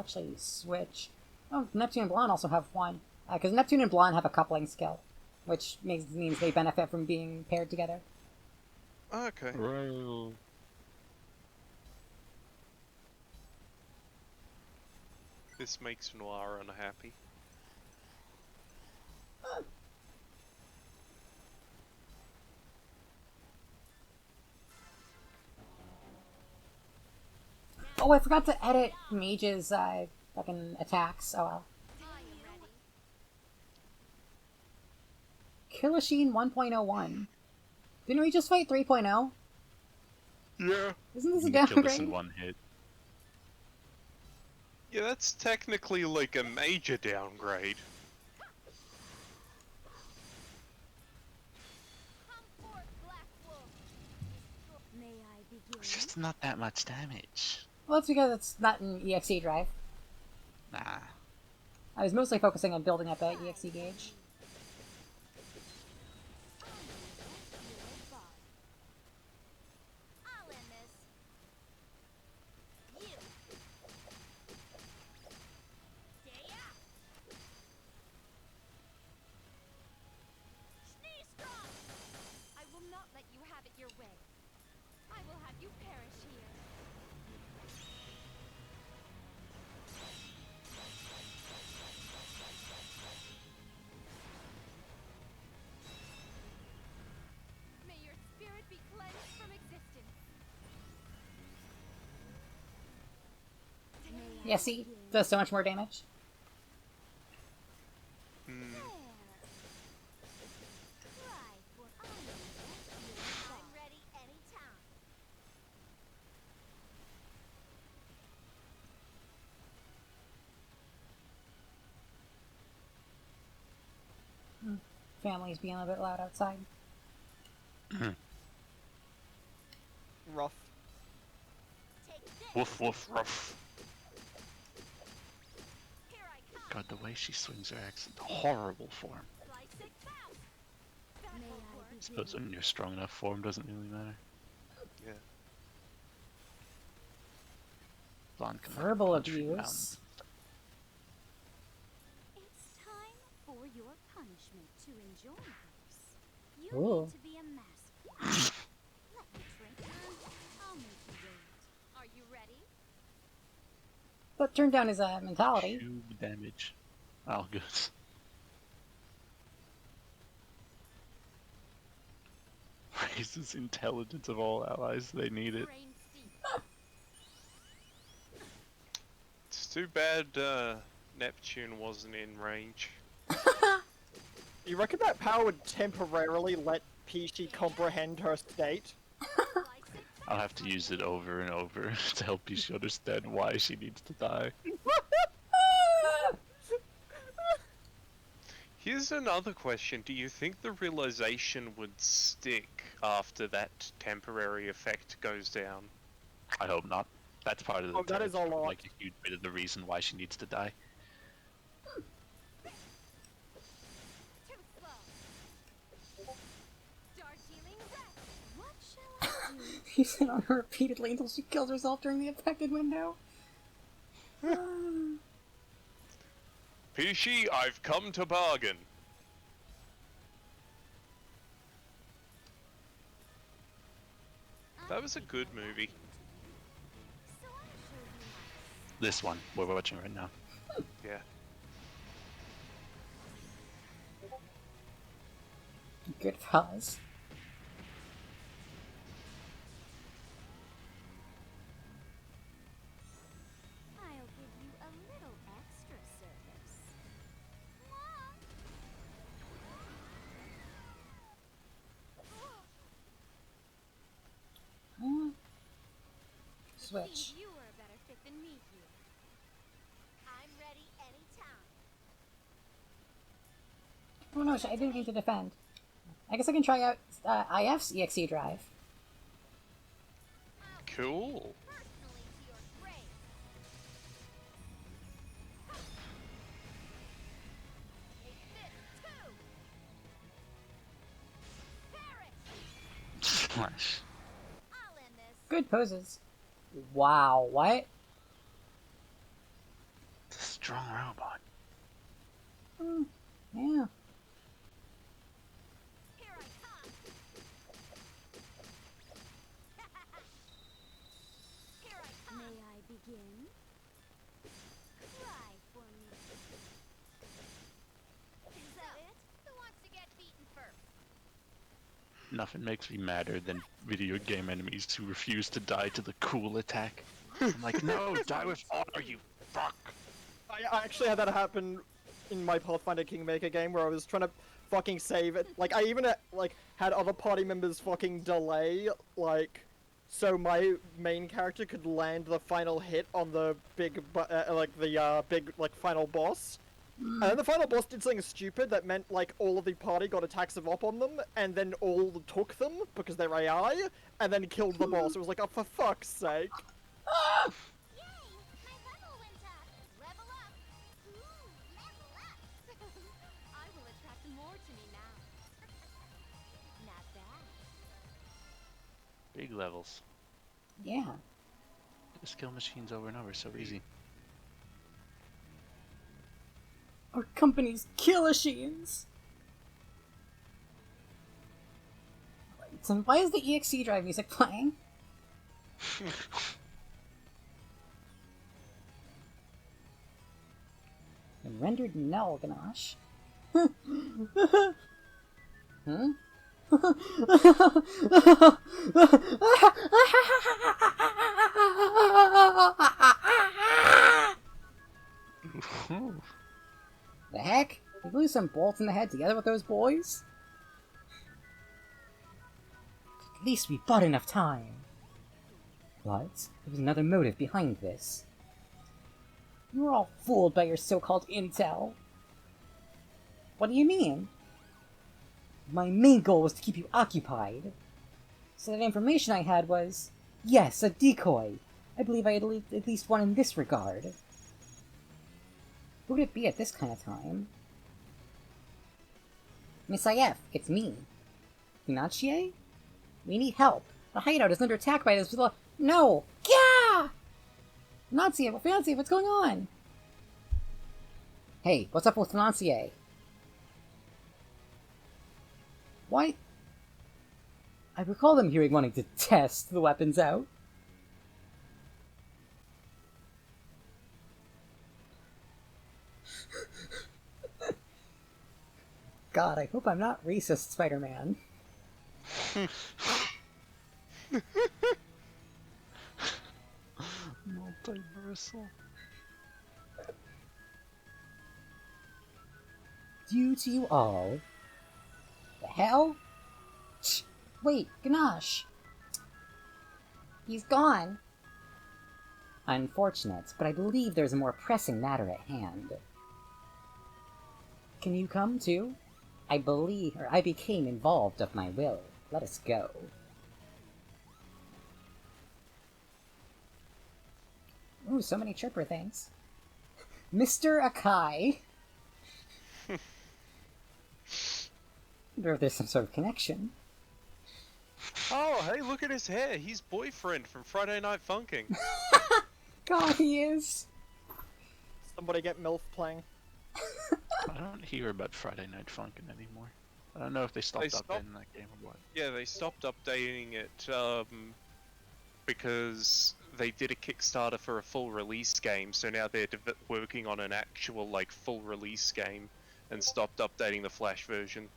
Speaker 1: actually switch. Oh, Neptune and Blonde also have one. Because Neptune and Blonde have a coupling skill, which means they benefit from being paired together.
Speaker 4: Okay.
Speaker 2: Right.
Speaker 4: This makes Noir unhappy.
Speaker 1: Oh, I forgot to edit Mage's fucking attacks. Oh well.
Speaker 10: I am ready.
Speaker 1: Killasheen 1.01. Didn't we just fight 3.0?
Speaker 2: Yeah.
Speaker 1: Isn't this a
Speaker 2: You can kill this
Speaker 1: downgrade?
Speaker 2: in one hit.
Speaker 4: Yeah, that's technically like a major downgrade.
Speaker 5: Come forth, Black Wolf.
Speaker 10: May I begin?
Speaker 7: It's just not that much damage.
Speaker 1: Well, that's because it's not an EXE drive.
Speaker 7: Nah.
Speaker 1: I was mostly focusing on building up that EXE gauge.
Speaker 5: I'll end this. You. Stay out. Sneeze strong.
Speaker 10: I will not let you have it your way. I will have you perish here. May your spirit be cleansed from existence. May I
Speaker 1: Yeah, see?
Speaker 10: begin?
Speaker 1: Does so much more damage.
Speaker 4: Hmm.
Speaker 5: Try for I'm ready anytime.
Speaker 1: Family's being a bit loud outside.
Speaker 3: Rough.
Speaker 5: Take this.
Speaker 2: Woof woof ruff.
Speaker 5: Here I come.
Speaker 2: God, the way she swings her axe in horrible form.
Speaker 5: Slice it out. That
Speaker 10: May
Speaker 5: won't
Speaker 10: I
Speaker 5: work.
Speaker 2: I suppose when you're strong enough, form doesn't really matter.
Speaker 4: Yeah.
Speaker 2: Blonde can
Speaker 1: Verbal
Speaker 2: punch through
Speaker 1: abuse.
Speaker 2: mountains.
Speaker 10: It's time for your punishment to enjoy this. You
Speaker 1: Ooh.
Speaker 10: need to be a master. Let me drink. I'll make you wait.
Speaker 5: Are you ready?
Speaker 1: But turn down his mentality.
Speaker 2: Cube damage. Oh, good. Raises intelligence of all allies. They need it.
Speaker 10: Brain steep.
Speaker 4: It's too bad Neptune wasn't in range.
Speaker 3: You reckon that power would temporarily let Pishi comprehend her state?
Speaker 5: Slice it.
Speaker 2: I'll have to use it over and over to help you understand why she needs to die.
Speaker 4: Here's another question. Do you think the realization would stick after that temporary effect goes down?
Speaker 2: I hope not. That's part of the
Speaker 3: Oh, that is a lot.
Speaker 2: like a huge bit of the reason why she needs to die.
Speaker 5: Too slow. Darjeeling Red.
Speaker 10: What shall I do?
Speaker 1: He said on her repeatedly until she kills herself during the affected window.
Speaker 4: Pishi, I've come to bargain. That was a good movie.
Speaker 10: So I'll show you my
Speaker 2: This one we're watching right now.
Speaker 4: Yeah.
Speaker 1: Good pause.
Speaker 10: I'll give you a little extra service.
Speaker 5: Mom.
Speaker 1: Switch.
Speaker 10: Seems you are a better fit than me here.
Speaker 5: I'm ready anytime.
Speaker 1: Oh no, I didn't mean to defend. I guess I can try out IF's EXE drive.
Speaker 4: Cool.
Speaker 5: Personally to your grave. Take this too. Perish.
Speaker 2: Slash.
Speaker 5: I'll end this.
Speaker 1: Good poses. Wow, what?
Speaker 2: Nothing makes me madder than video game enemies who refuse to die to the cool attack. I'm like, no, die with honor, you fuck!
Speaker 3: I actually had that happen in my Pathfinder Kingmaker game where I was trying to fucking save it. Like, I even like had other party members fucking delay, like, so my main character could land the final hit on the big, big, like, final boss. And then the final boss did something stupid that meant, like, all of the party got attacks of op on them, and then all took them, because they're AI, and then killed the boss. It was like, oh, for fuck's sake.
Speaker 5: Yay! My level went up! Level up! Ooh, level up!
Speaker 10: I will attract more to me now. Not bad.
Speaker 2: Big levels.
Speaker 1: Yeah.
Speaker 2: Just kill machines over and over, so easy.
Speaker 1: Our company's kill machines! So why is the EXE drive music playing? And rendered null, Ganache. Hmm? The heck? You blew some bolts in the head together with those boys? At least we bought enough time. But there was another motive behind this. You were all fooled by your so-called intel. What do you mean? My main goal was to keep you occupied. So that information I had was, yes, a decoy. I believe I had at least one in this regard. Who would it be at this kind of time? Miss IF, it's me. Funachie? We need help. The hideout is under attack by this... No! Yeah! Financier, what's going on? Hey, what's up with Financier? Why? I recall them hearing wanting to test the weapons out. God, I hope I'm not racist, Spider-Man.
Speaker 2: Multiversal.
Speaker 1: Due to you all. The hell? Wait, Ganache. He's gone. Unfortunate, but I believe there's a more pressing matter at hand. Can you come too? I became involved of my will. Let us go. Ooh, so many chirper things. Mr. Akai. Wonder if there's some sort of connection.
Speaker 4: Oh, hey, look at his hair. He's boyfriend from Friday Night Funkin'.
Speaker 1: God, he is.
Speaker 3: Somebody get MILF playing.
Speaker 2: I don't hear about Friday Night Funkin' anymore. I don't know if they stopped updating that game or what.
Speaker 4: Yeah, they stopped updating it because they did a Kickstarter for a full release game, so now they're working on an actual, like, full release game and stopped updating the Flash version.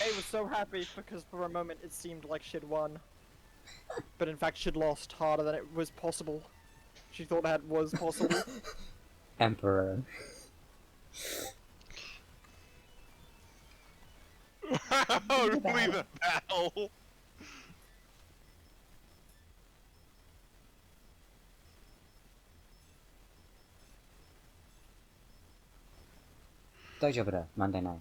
Speaker 3: I was so happy because for a moment it seemed like she'd won. But in fact she'd lost harder than it was possible. She thought that was possible.
Speaker 9: Emperor.
Speaker 4: Only the battle!
Speaker 9: Daijoubu, Monday night.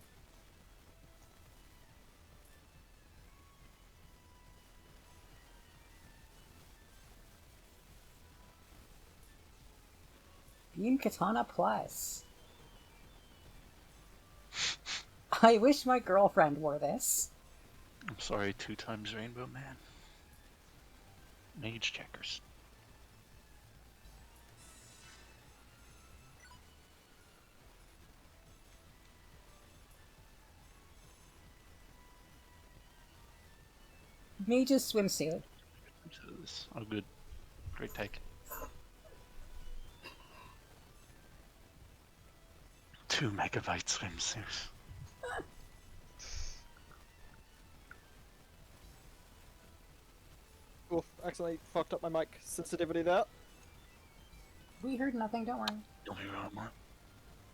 Speaker 1: Beam Katana Plus. I wish my girlfriend wore this.
Speaker 2: I'm sorry, 2 times Rainbow Man. Mage checkers.
Speaker 1: Mage's swimsuit.
Speaker 2: Oh, good. Great take. 2 megabyte swimsuit.
Speaker 3: accidentally fucked up my mic sensitivity there.
Speaker 1: We heard nothing, don't worry.
Speaker 7: You'll be right, man.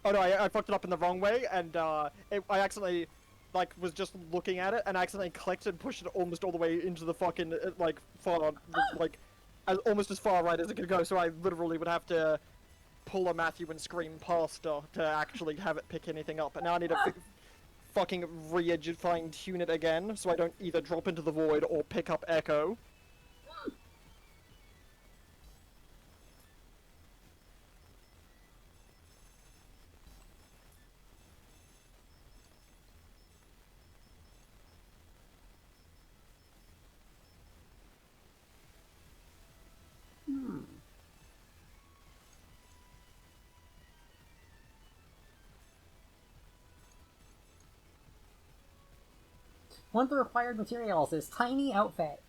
Speaker 3: Oh no, I fucked it up in the wrong way, and I accidentally, like, was just looking at it, and I accidentally clicked and pushed it almost all the way into the fucking, like, far, like, almost as far right as it could go, so I literally would have to pull a Matthew and scream past her to actually have it pick anything up. And now I need to fucking fine tune it again, so I don't either drop into the void or pick up echo.
Speaker 1: One of the required materials is tiny outfit.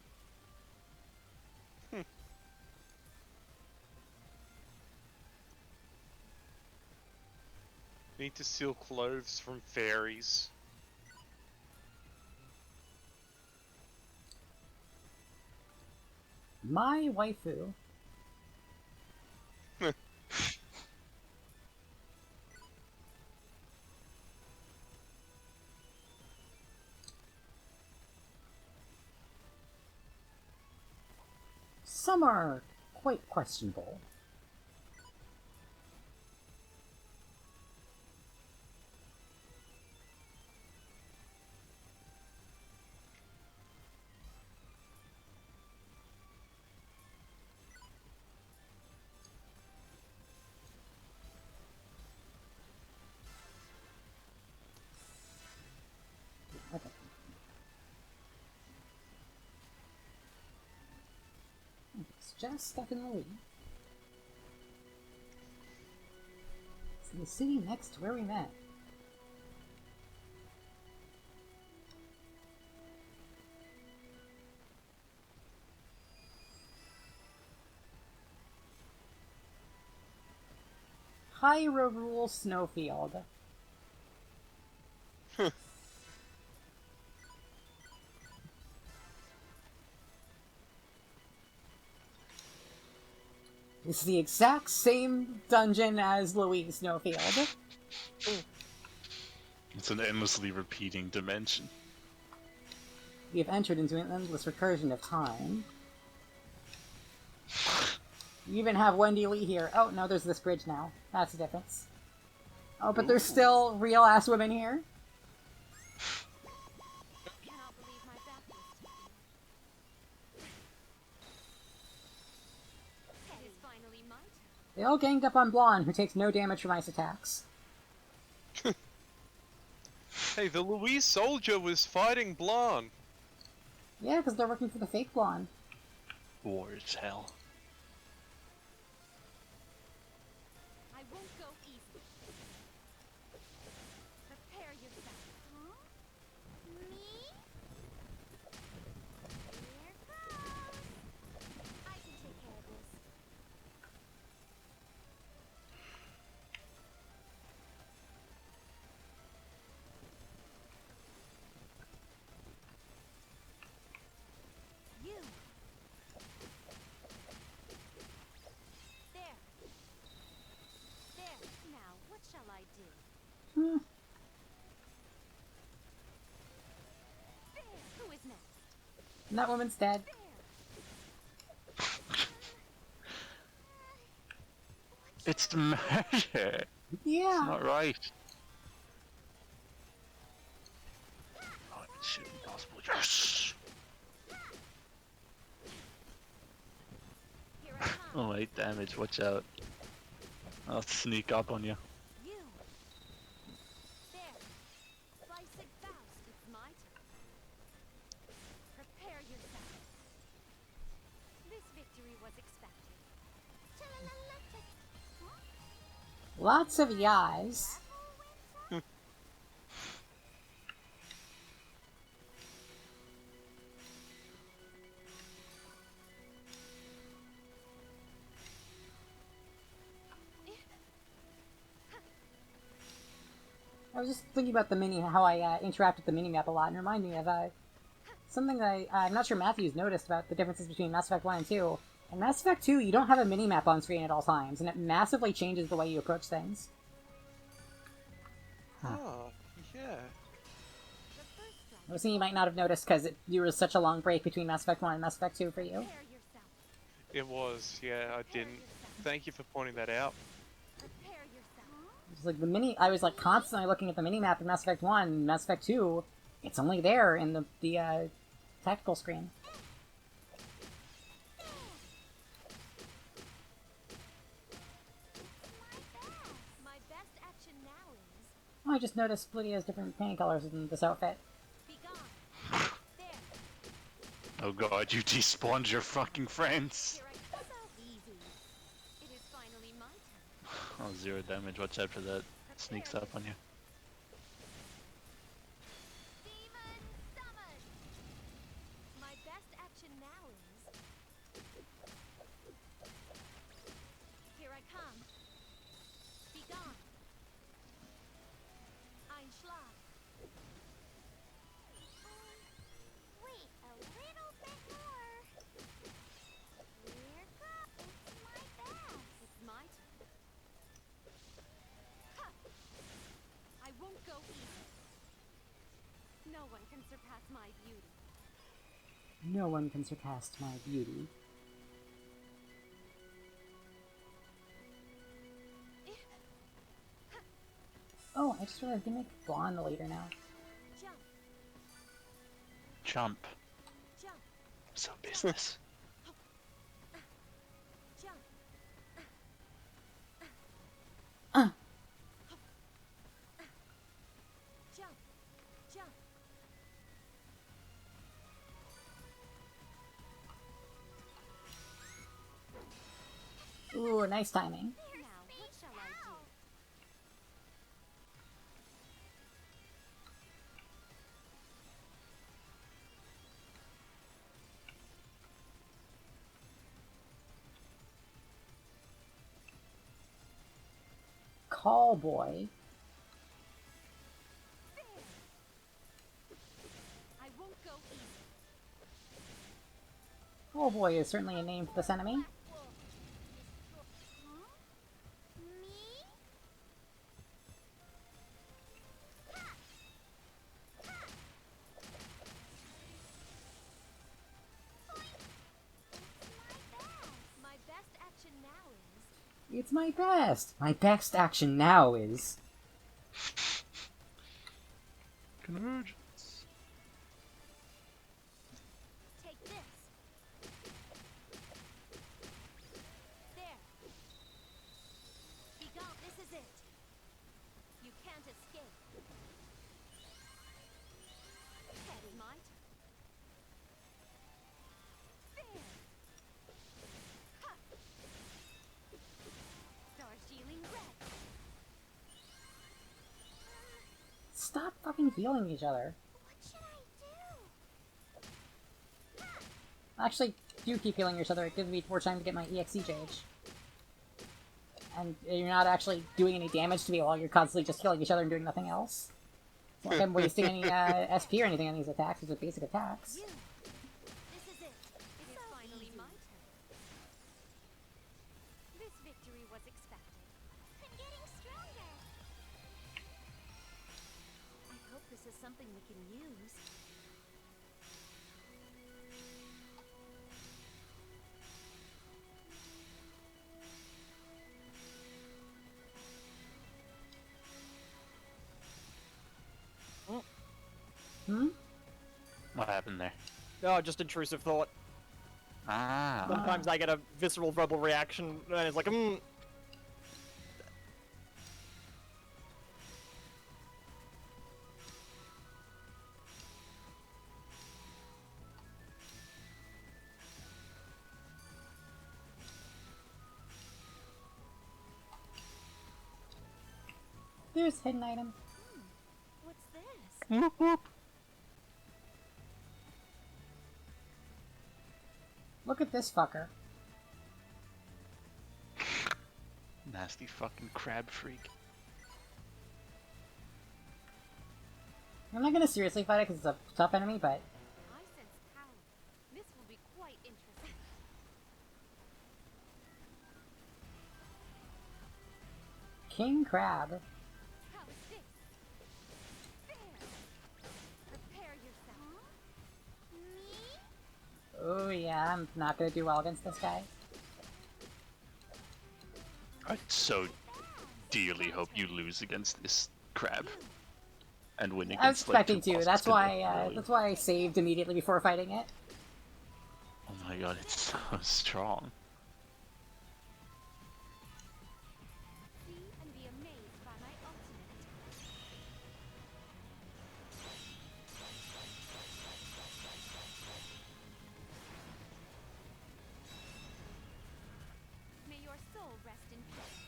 Speaker 4: Need to steal clothes from fairies.
Speaker 1: My waifu. Some are quite questionable. Okay. It's just stuck in the lead. It's the city next to where we met. Hyrule Snowfield. It's the exact same dungeon as Louise Snowfield.
Speaker 2: It's an endlessly repeating dimension.
Speaker 1: We have entered into an endless recursion of time. You even have Wendy Lee here. Oh, no, there's this bridge now. That's the difference. Oh, but there's still real-ass women here.
Speaker 10: Cannot believe my back was turned. It is finally my turn.
Speaker 1: They all ganged up on Blonde, who takes no damage from ice attacks.
Speaker 4: Hey, the Louise soldier was fighting Blanc.
Speaker 1: Yeah, because they're working for the fake Blonde.
Speaker 7: War is hell.
Speaker 10: I won't go easy. Prepare yourself.
Speaker 5: Huh? Me? Here goes. I can take care of this. You. There. There.
Speaker 10: Now, what shall I do?
Speaker 1: Hmm.
Speaker 10: Who is next?
Speaker 1: And that woman's dead.
Speaker 7: It's murder!
Speaker 1: Yeah.
Speaker 7: It's not right. Oh, it should be possible. Yes!
Speaker 10: Here I come.
Speaker 7: Oh, 8 damage, watch out. I'll sneak up on you.
Speaker 10: You. There. Slice it Faust. It's my turn. Prepare yourself. This victory was expected.
Speaker 1: Lots of yas. I was just thinking about the how I interact with the mini-map a lot, and it reminded me of Something that I'm not sure Matthew's noticed about the differences between Mass Effect 1 and 2. In Mass Effect 2, you don't have a mini-map on screen at all times, and it massively changes the way you approach things.
Speaker 8: Oh, yeah.
Speaker 1: I was thinking you might not have noticed because there was such a long break between Mass Effect 1 and Mass Effect 2 for you.
Speaker 10: Prepare yourself.
Speaker 8: It was, yeah, I didn't. Thank you for pointing that out.
Speaker 10: Prepare yourself.
Speaker 1: Just like I was like constantly looking at the mini-map in Mass Effect 1, and Mass Effect 2, it's only there in the tactical screen.
Speaker 10: My best action now is
Speaker 1: Oh, I just noticed Lydia has different paint colors in this outfit.
Speaker 10: be gone. There.
Speaker 2: Oh god, you despawned your fucking friends!
Speaker 10: Here I come. So easy. It is finally my turn.
Speaker 2: Oh, 0 damage, watch out for that. Sneaks up on you.
Speaker 10: Demon summon. My best action now is here I come. Be gone. Einschlag.
Speaker 5: Wait a little bit more. Here goes. It's my best.
Speaker 10: It's my turn. Ha! I won't go easy. No one can surpass my beauty.
Speaker 1: No one can surpass my beauty. Oh, I just realized you make blonde later now.
Speaker 10: Jump,
Speaker 2: Jump.
Speaker 10: jump,
Speaker 2: So business.
Speaker 10: jump. Jump, jump.
Speaker 1: Ooh, nice timing.
Speaker 10: Now, what shall I do?
Speaker 1: Call boy.
Speaker 10: I won't go easy.
Speaker 1: Call boy is certainly a name for this enemy.
Speaker 5: Huh? Me?
Speaker 10: My best action now is
Speaker 1: It's my best. My best action now is.
Speaker 2: Convergence.
Speaker 10: take this. There. Be gone. This is it. You can't escape. Petty my turn. There. Ha! Darjeeling red.
Speaker 1: Stop fucking healing each other.
Speaker 5: What should I do?
Speaker 1: Actually, do keep healing each other. It gives me more time to get my EXE gauge. And you're not actually doing any damage to me while you're constantly just killing each other and doing nothing else. It's not like I'm wasting any SP or anything on these attacks. These are basic attacks.
Speaker 10: You. This is it. It is finally my turn. This victory was expected.
Speaker 5: I'm getting stronger.
Speaker 10: I hope this is something we can use.
Speaker 1: Hmm?
Speaker 2: What happened there?
Speaker 3: Oh, just intrusive thought.
Speaker 2: Ah.
Speaker 3: Sometimes I get a visceral verbal reaction, and it's like,
Speaker 1: There's hidden item.
Speaker 10: What's this?
Speaker 2: Whoop whoop.
Speaker 1: Look at this fucker.
Speaker 2: Nasty fucking crab freak.
Speaker 1: I'm not gonna seriously fight it because it's a tough enemy, but
Speaker 10: I sense
Speaker 1: King Crab.
Speaker 10: How is this? There. Prepare yourself.
Speaker 5: Me?
Speaker 1: Oh yeah, I'm not gonna do well against this guy.
Speaker 2: I so dearly hope you lose against this crab. And win against
Speaker 1: I was expecting
Speaker 2: like, two
Speaker 1: to.
Speaker 2: bosses,
Speaker 1: That's
Speaker 2: 'cause
Speaker 1: why.
Speaker 2: really-
Speaker 1: That's why I saved immediately before fighting it.
Speaker 2: Oh my god, it's so strong.
Speaker 10: See and be amazed by my ultimate. May your soul rest in peace.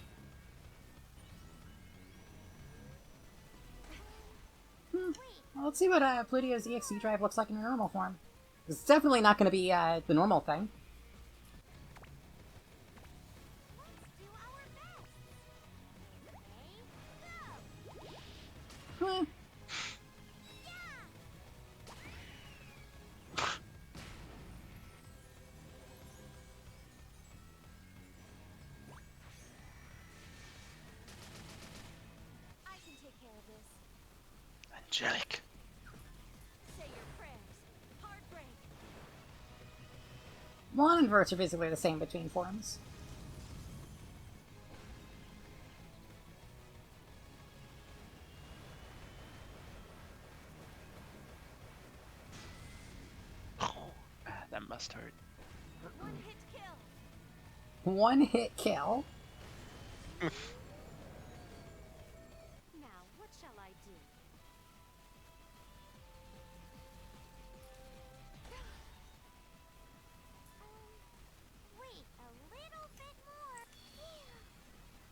Speaker 1: Well, let's see what Plutio's EXE drive looks like in her normal form. It's definitely not going to be the normal thing.
Speaker 5: Let's do our best. Ready? Go!
Speaker 1: Huh.
Speaker 10: I can take care of this.
Speaker 2: Angelic.
Speaker 10: Say your prayers. Hard break.
Speaker 1: One and verts are basically the same between forms.
Speaker 2: That must hurt.
Speaker 10: One hit kill.
Speaker 1: One hit kill.
Speaker 10: Now, what shall I do?
Speaker 5: Wait a little bit more. Phew.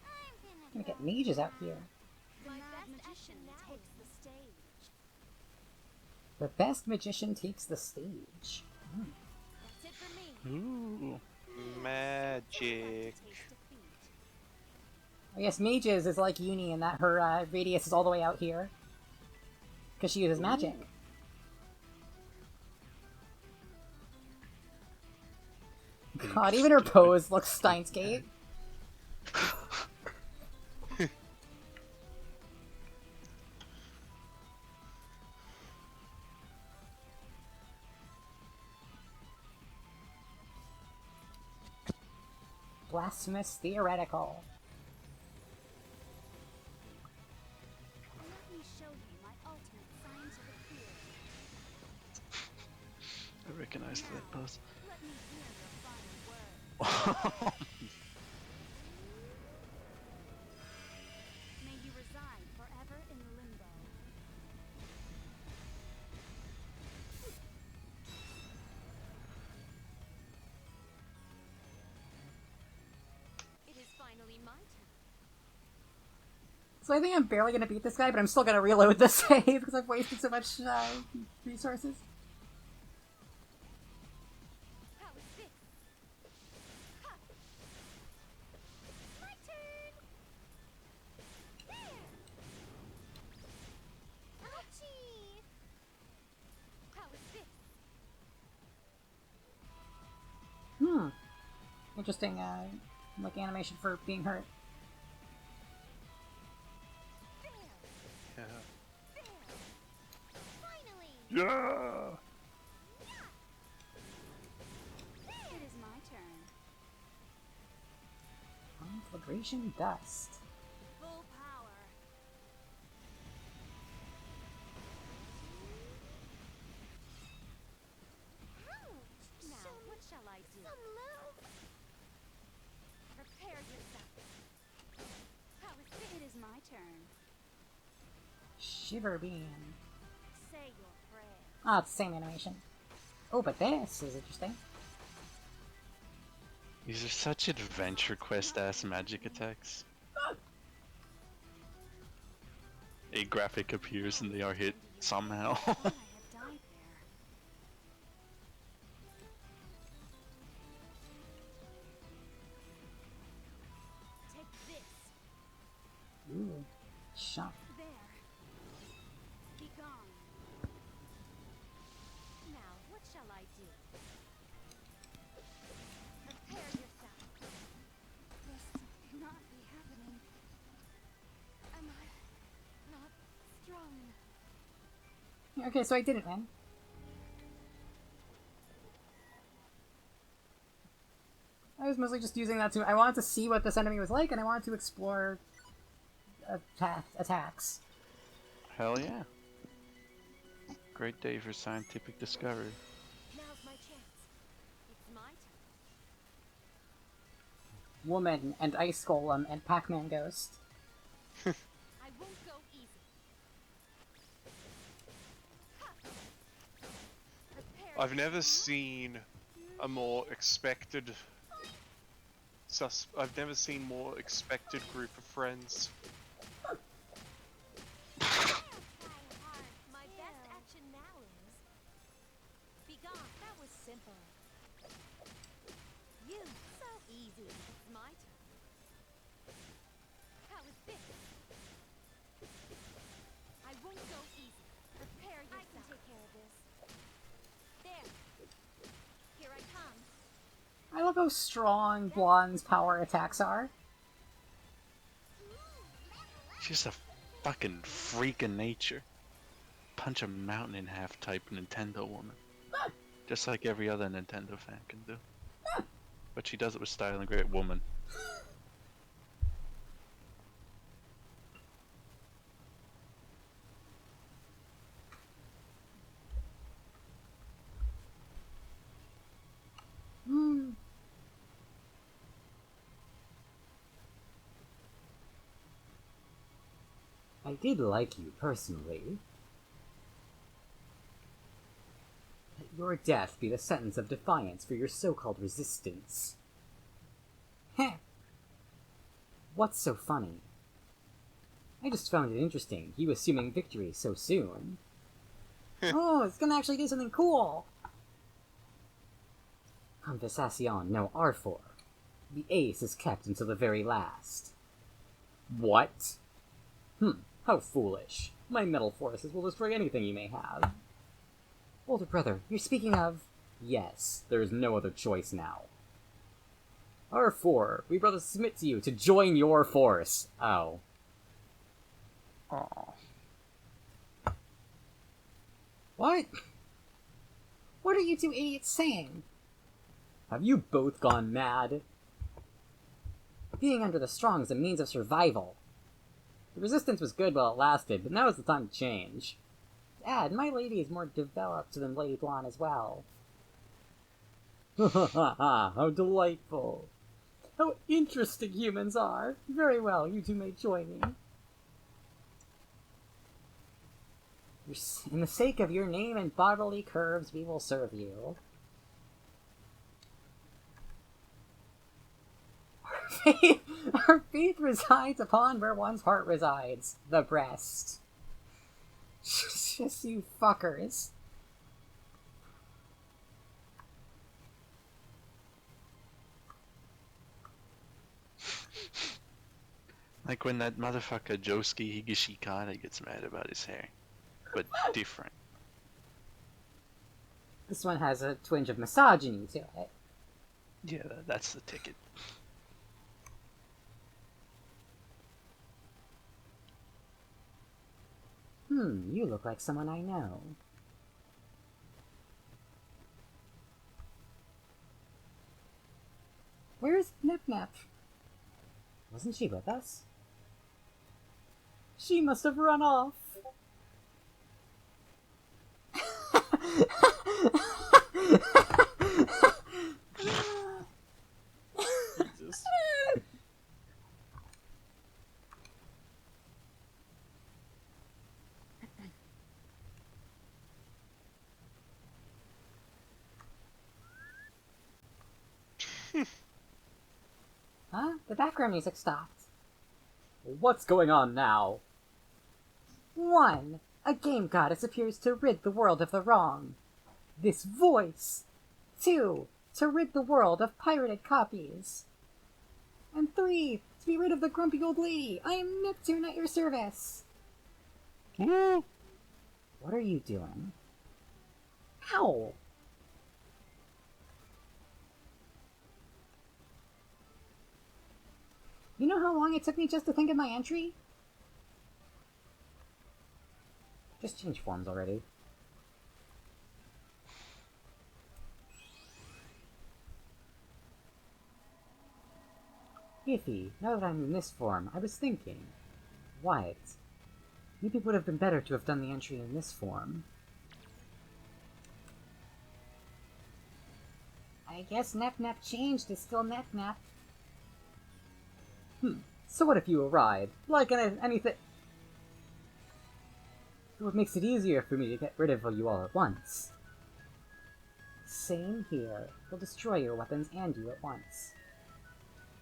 Speaker 5: I'm
Speaker 1: Gonna
Speaker 5: gonna
Speaker 1: get
Speaker 5: go
Speaker 1: mages out
Speaker 5: now.
Speaker 1: here.
Speaker 10: The
Speaker 5: My
Speaker 10: mad
Speaker 5: best
Speaker 10: magician
Speaker 5: action now
Speaker 10: takes
Speaker 5: is-
Speaker 10: the stage.
Speaker 1: The best magician takes the stage.
Speaker 10: That's it for me.
Speaker 2: Ooh.
Speaker 8: Magic.
Speaker 10: Taste defeat.
Speaker 1: I guess mages is like Uni in that her radius is all the way out here. Because she uses magic. God, even her pose looks Steins Gate. Blasphemous Theoretical.
Speaker 10: Let me show you my ultimate scientific theory.
Speaker 2: I recognize that pose.
Speaker 10: Let me hear your final word. May you reside forever in limbo. It is finally my turn.
Speaker 1: So I think I'm barely gonna beat this guy, but I'm still gonna reload the save because I've wasted so much resources.
Speaker 10: How is this? Ha!
Speaker 5: My turn. There. Ouchie.
Speaker 10: How is this?
Speaker 1: Interesting, like animation for being hurt.
Speaker 10: There.
Speaker 8: Yeah.
Speaker 5: There. Finally.
Speaker 2: Yeah!
Speaker 10: It is my turn.
Speaker 1: Conflagration Dust.
Speaker 10: Full power.
Speaker 5: Ouch.
Speaker 10: Now, what shall I do?
Speaker 5: Some love.
Speaker 10: Prepare yourself. How is this? It is my turn.
Speaker 1: Shiver Beam.
Speaker 10: Say your prayers.
Speaker 1: Ah, it's the same animation. Oh, but this is interesting.
Speaker 2: These are such adventure quest ass magic attacks. A graphic appears and they are hit somehow.
Speaker 10: I had died there. Take this.
Speaker 1: Ooh. Shock.
Speaker 10: There. Be gone. Now, what shall I do? Prepare yourself. This cannot be happening.
Speaker 1: Okay, so I didn't win. I was mostly just using that to... I wanted to see what this enemy was like, and I wanted to explore attacks.
Speaker 2: Hell yeah. Great day for scientific discovery.
Speaker 10: Now's my chance. It's my turn.
Speaker 1: Woman, and Ice Golem, and Pac-Man Ghost.
Speaker 10: I won't go easy.
Speaker 4: I've never seen a more expected I've never seen more expected group of friends.
Speaker 10: My best action now is... Be gone. That was simple. You, so easy. It's my turn. How is this? I won't go easy. Prepare yourself. I can take care of this. There. Here I come.
Speaker 1: I love how strong Blonde's power attacks are.
Speaker 2: She's a fucking freak of nature. Punch a mountain in half type Nintendo woman. Just like every other Nintendo fan can do. But she does it with style and great woman.
Speaker 9: I did like you personally. Let your death be the sentence of defiance for your so-called resistance. Heh! What's so funny? I just found it interesting, you assuming victory so soon.
Speaker 1: Oh, it's gonna actually do something cool!
Speaker 9: Conversation no R4. The ace is kept until the very last. What? How foolish. My metal forces will destroy anything you may have. Older brother, you're speaking of... Yes, there is no other choice now. R4, we brothers submit to you to join your force. Oh.
Speaker 2: Aww.
Speaker 1: What? What are you two idiots saying?
Speaker 9: Have you both gone mad?
Speaker 1: Being under the strong is a means of survival.
Speaker 9: The resistance was good while it lasted, but now is the time to change.
Speaker 1: Dad, my lady is more developed than Lady Blonde as well.
Speaker 9: Ha ha ha, how delightful.
Speaker 1: How interesting humans are. Very well, you two may join me. In the sake of your name and bodily curves, we will serve you. Our faith resides upon where one's heart resides. The breast. Just you fuckers.
Speaker 2: Like when that motherfucker Josuke Higashikata gets mad about his hair. But different.
Speaker 1: This one has a twinge of misogyny to it.
Speaker 2: Yeah, that's the ticket.
Speaker 1: You look like someone I know. Where's Nip Nip?
Speaker 9: Wasn't she with us?
Speaker 1: She must have run off.
Speaker 3: Jesus.
Speaker 1: Huh? The background music stopped.
Speaker 9: What's going on now?
Speaker 1: 1. A game goddess appears to rid the world of the wrong. This voice. 2. To rid the world of pirated copies. And 3. To be rid of the grumpy old lady. I am Neptune at your service.
Speaker 2: Woo!
Speaker 9: What are you doing?
Speaker 1: Ow! You know how long it took me just to think of my entry?
Speaker 9: Just change forms already. Iffy, now that I'm in this form, I was thinking... What? Maybe it would have been better to have done the entry in this form.
Speaker 1: I guess Nep changed is still Nep.
Speaker 9: So what if you arrive? Like anything... What makes it easier for me to get rid of you all at once? Same here. We'll destroy your weapons and you at once.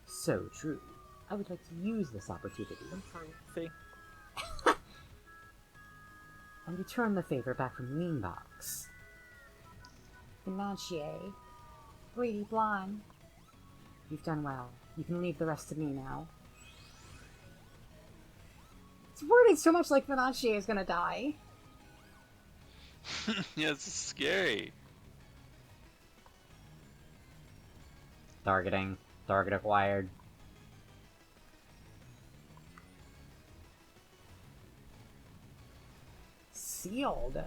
Speaker 9: So true. I would like to use this opportunity.
Speaker 3: See?
Speaker 9: And return the favor back from the mean box.
Speaker 1: Financier. Greedy blonde.
Speaker 9: You've done well. You can leave the rest to me now.
Speaker 1: It's wording so much like Financier is gonna die.
Speaker 2: Yeah, it's scary.
Speaker 9: Targeting. Target acquired.
Speaker 1: Sealed.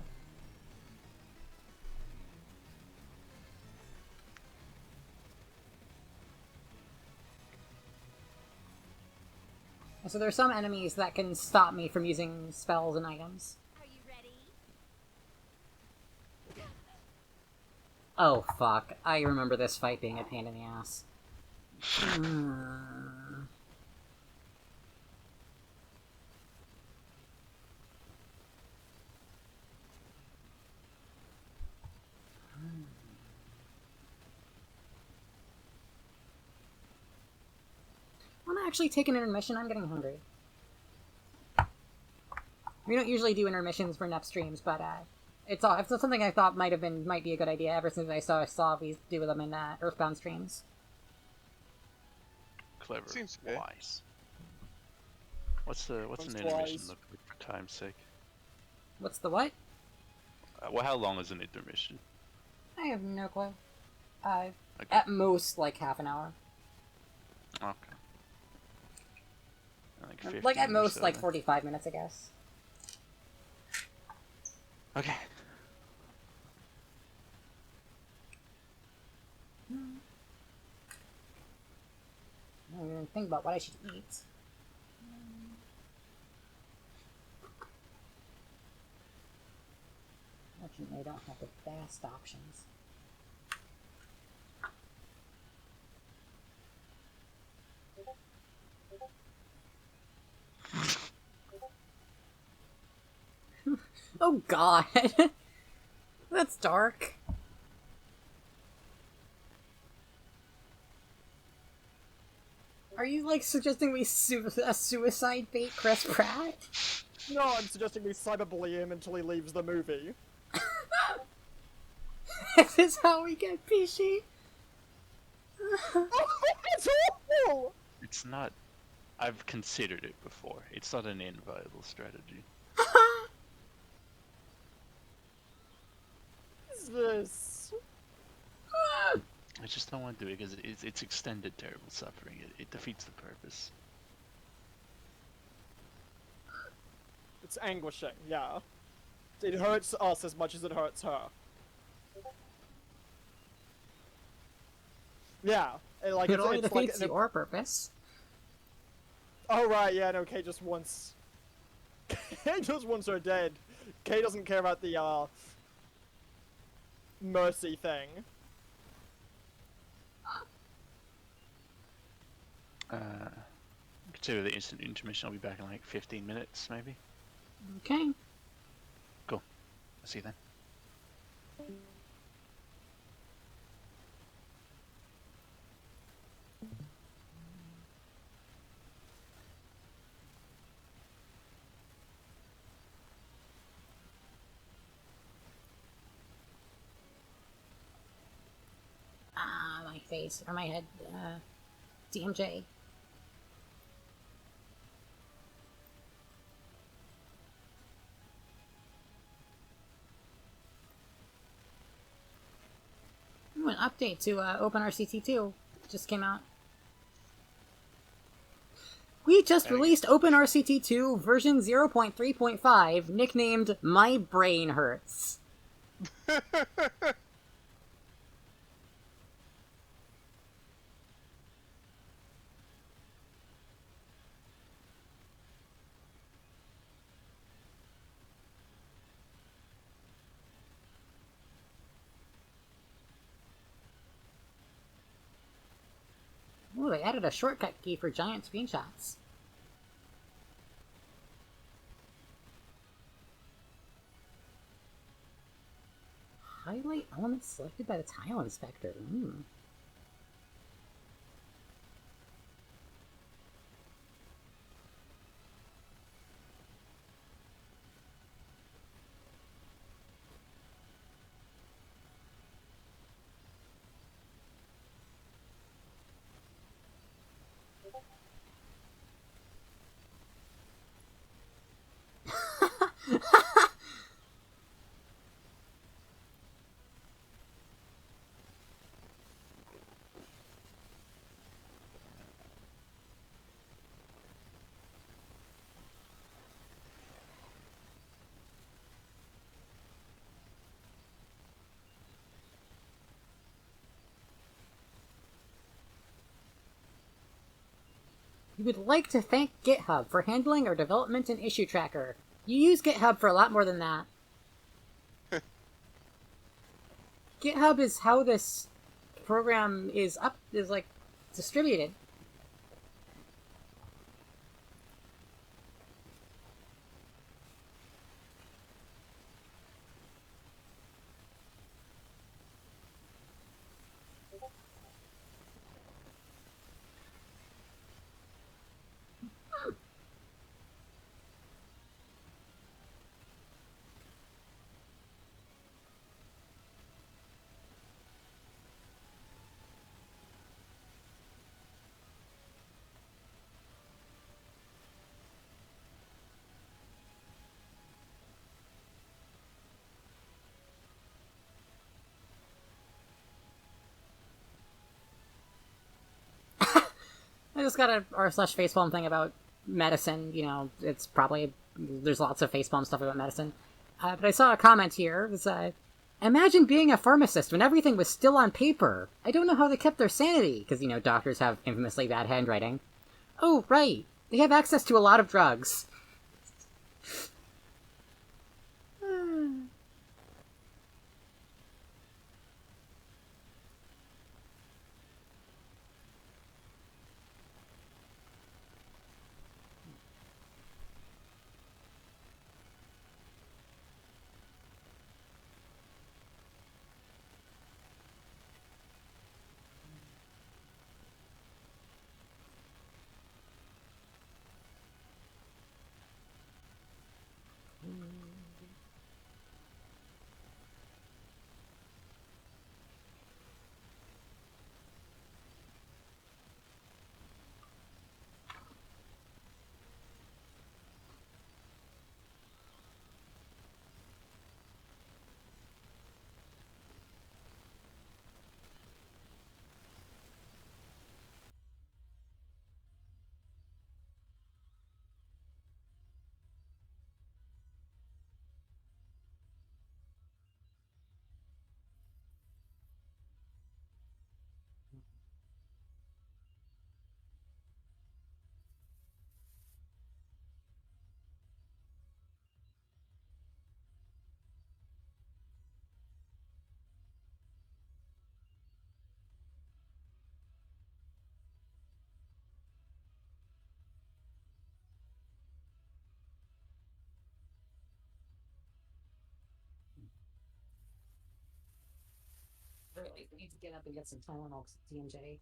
Speaker 1: So there are some enemies that can stop me from using spells and items.
Speaker 5: Are you ready?
Speaker 1: Oh fuck, I remember this fight being a pain in the ass. Wanna actually take an intermission? I'm getting hungry. We don't usually do intermissions for Nep streams, but it's something I thought might be a good idea ever since I saw we do them in Earthbound streams.
Speaker 2: Clever.
Speaker 8: Seems fair.
Speaker 2: Wise. What's an
Speaker 3: Sounds
Speaker 2: intermission
Speaker 3: wise.
Speaker 2: look like for time's sake?
Speaker 1: What's the what?
Speaker 2: Well, how long is an intermission?
Speaker 1: I have no clue.
Speaker 2: Okay.
Speaker 1: At most, like half an hour.
Speaker 2: Okay. Like 15
Speaker 1: Like at
Speaker 2: or
Speaker 1: most,
Speaker 2: so,
Speaker 1: like
Speaker 2: then.
Speaker 1: 45 minutes, I guess.
Speaker 2: Okay.
Speaker 1: I don't even think about what I should eat. Fortunately, I don't have the best options. Oh god! That's dark. Are you, like, suggesting we a suicide bait Chris Pratt?
Speaker 3: No, I'm suggesting we cyberbully him until he leaves the movie.
Speaker 1: This is how we get Pishi?
Speaker 3: It's awful!
Speaker 2: It's not. I've considered it before. It's not an inviolable strategy.
Speaker 3: What is this?
Speaker 2: I just don't want to do it because it's extended terrible suffering. It defeats the purpose.
Speaker 3: It's anguishing, yeah. It hurts us as much as it hurts her. Yeah, like
Speaker 1: It only
Speaker 3: it's
Speaker 1: defeats
Speaker 3: like
Speaker 1: your purpose.
Speaker 3: Oh right, yeah, no, Kay just wants Kay just wants her dead. Kay doesn't care about the mercy thing.
Speaker 2: Consider the instant intermission. I'll be back in like 15 minutes, maybe.
Speaker 1: Okay.
Speaker 2: Cool. I'll see you then.
Speaker 1: My face, or my head, DMJ. Ooh, an update to OpenRCT2 just came out. We just released OpenRCT2 version 0.3.5, nicknamed My Brain Hurts. they added a shortcut key for giant screenshots. Highlight elements selected by the tile inspector. You would like to thank GitHub for handling our development and issue tracker. You use GitHub for a lot more than that. GitHub is how this program is distributed. I just got a r/facepalm thing about medicine. You know, it's probably... There's lots of facepalm stuff about medicine. But I saw a comment here. It was, imagine being a pharmacist when everything was still on paper. I don't know how they kept their sanity, because, you know, doctors have infamously bad handwriting. Oh, right. They have access to a lot of drugs. Really, we need to get up and get some Tylenol TMJ.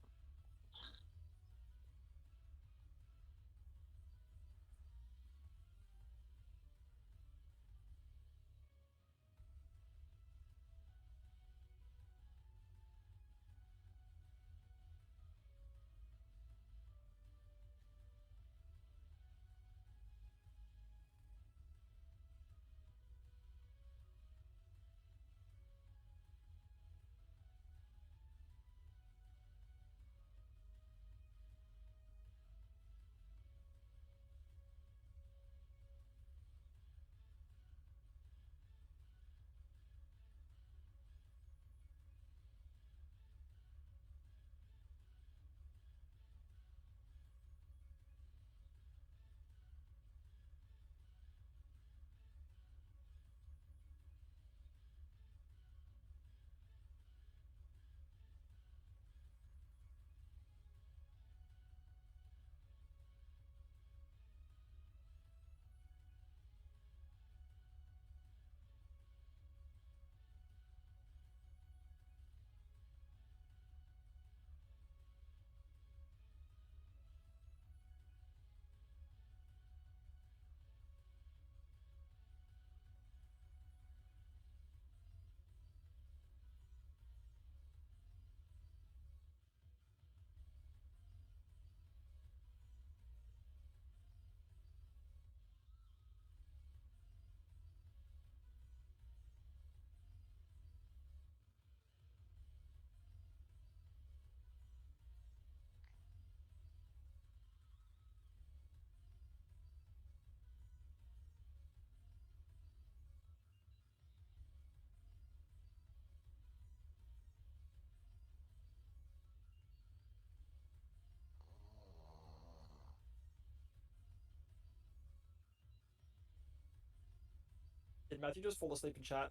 Speaker 3: Did Matthew just fall asleep in chat?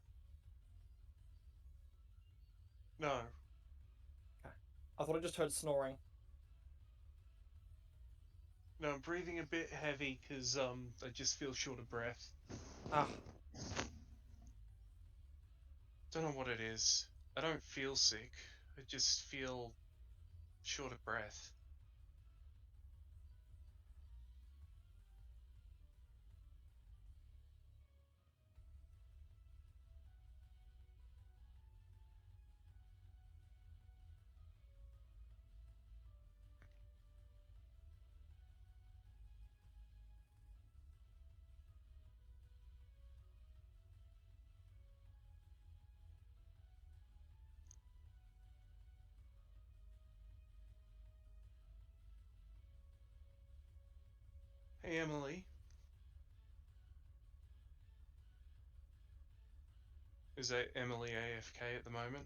Speaker 4: No.
Speaker 3: I thought I just heard snoring.
Speaker 4: No, I'm breathing a bit heavy because I just feel short of breath.
Speaker 3: Ah.
Speaker 4: Don't know what it is. I don't feel sick. I just feel short of breath. Hey, Emily. Is that Emily AFK at the moment?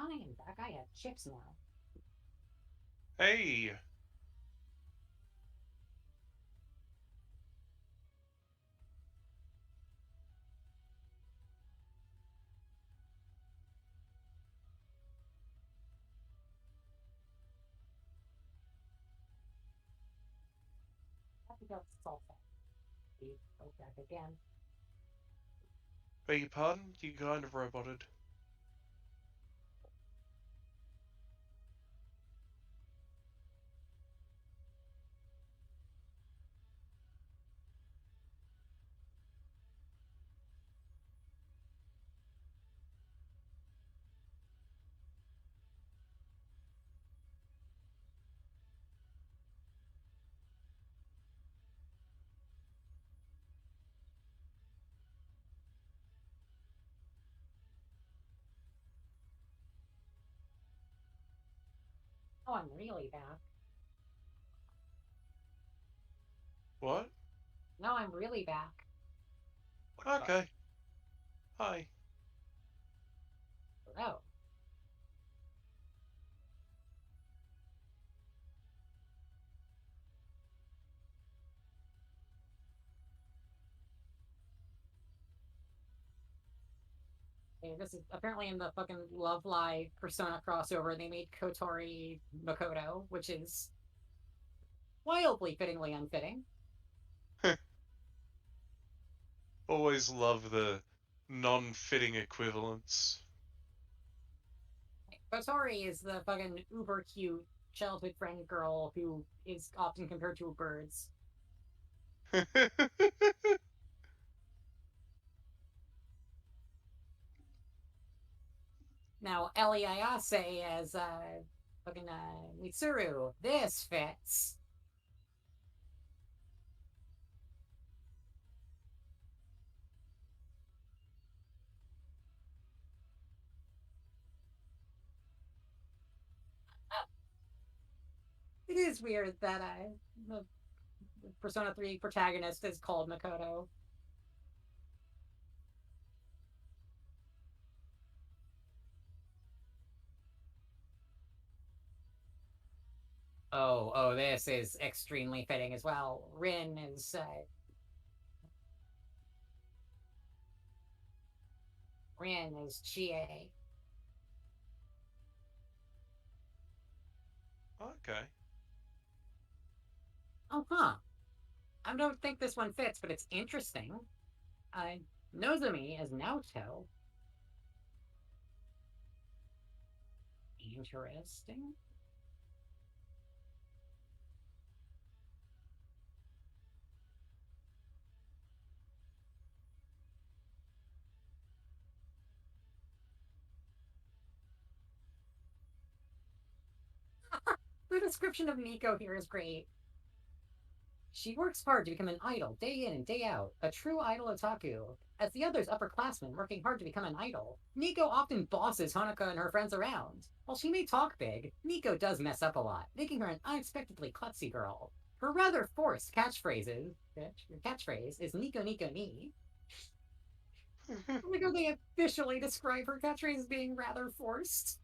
Speaker 1: I am back. I have chips now.
Speaker 4: Hey!
Speaker 1: I have to go salt that. Go back again.
Speaker 4: Beg your pardon? You kind of roboted.
Speaker 1: Oh, I'm really back.
Speaker 4: What?
Speaker 1: No, I'm really back.
Speaker 4: Okay. Hi.
Speaker 1: Oh. Hey, this is apparently in the fucking Love Live Persona crossover. They made Kotori Makoto, which is wildly fittingly unfitting.
Speaker 4: Always love the non-fitting equivalents.
Speaker 1: Kotori is the fucking uber cute childhood friend girl who is often compared to birds. Now, Ellie Ayase as fucking Mitsuru. This fits. It is weird that the Persona 3 protagonist is called Makoto. Oh, this is extremely fitting as well. Rin is Chie.
Speaker 8: Okay.
Speaker 1: Oh, huh. I don't think this one fits, but it's interesting. Nozomi as Naoto. Interesting. The description of Nico here is great. She works hard to become an idol, day in and day out, a true idol otaku. As the others upperclassmen working hard to become an idol, Nico often bosses Honoka and her friends around. While she may talk big, Nico does mess up a lot, making her an unexpectedly klutzy girl. Her rather forced catchphrase is Nico Nico Ni. I like how they officially describe her catchphrase as being rather forced.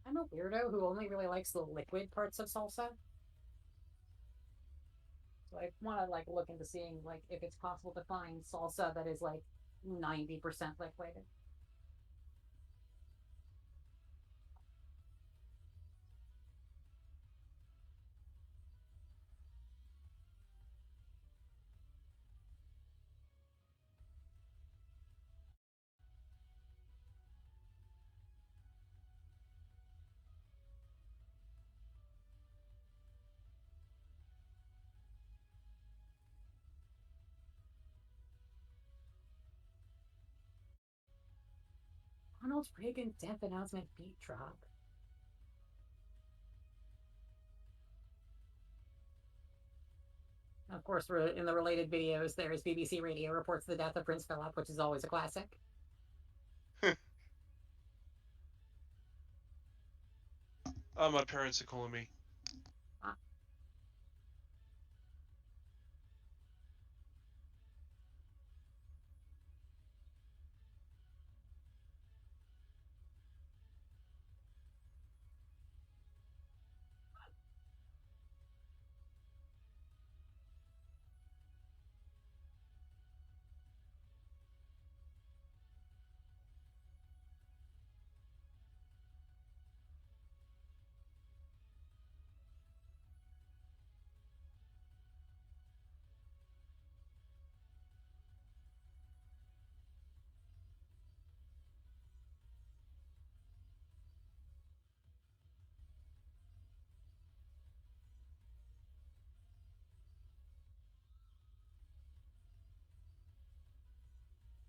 Speaker 1: I'm a weirdo who only really likes the liquid parts of salsa. So I want to look into seeing if it's possible to find salsa that is 90% liquid. Ronald Reagan death announcement beat drop. Of course, in the related videos, there's BBC Radio reports the death of Prince Philip, which is always a classic.
Speaker 8: Oh, my parents are calling me.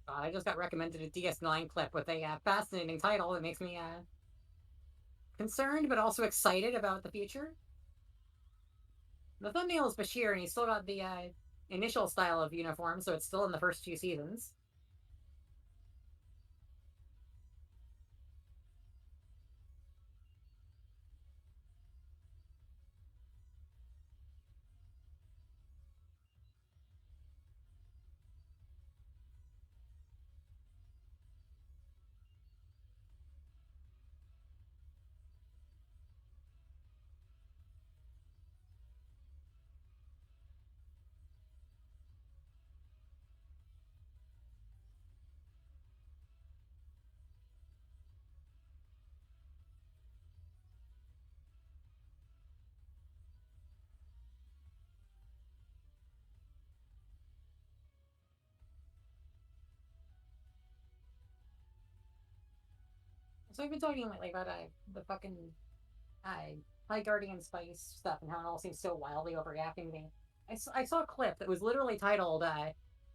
Speaker 1: I just got recommended a DS9 clip with a fascinating title that makes me concerned but also excited about the future. The thumbnail is Bashir, and he's still got the initial style of uniform, so it's still in the first 2 seasons. So I've been talking lately about the fucking High Guardian Spice stuff and how it all seems so wildly overreacting to me. I saw a clip that was literally titled,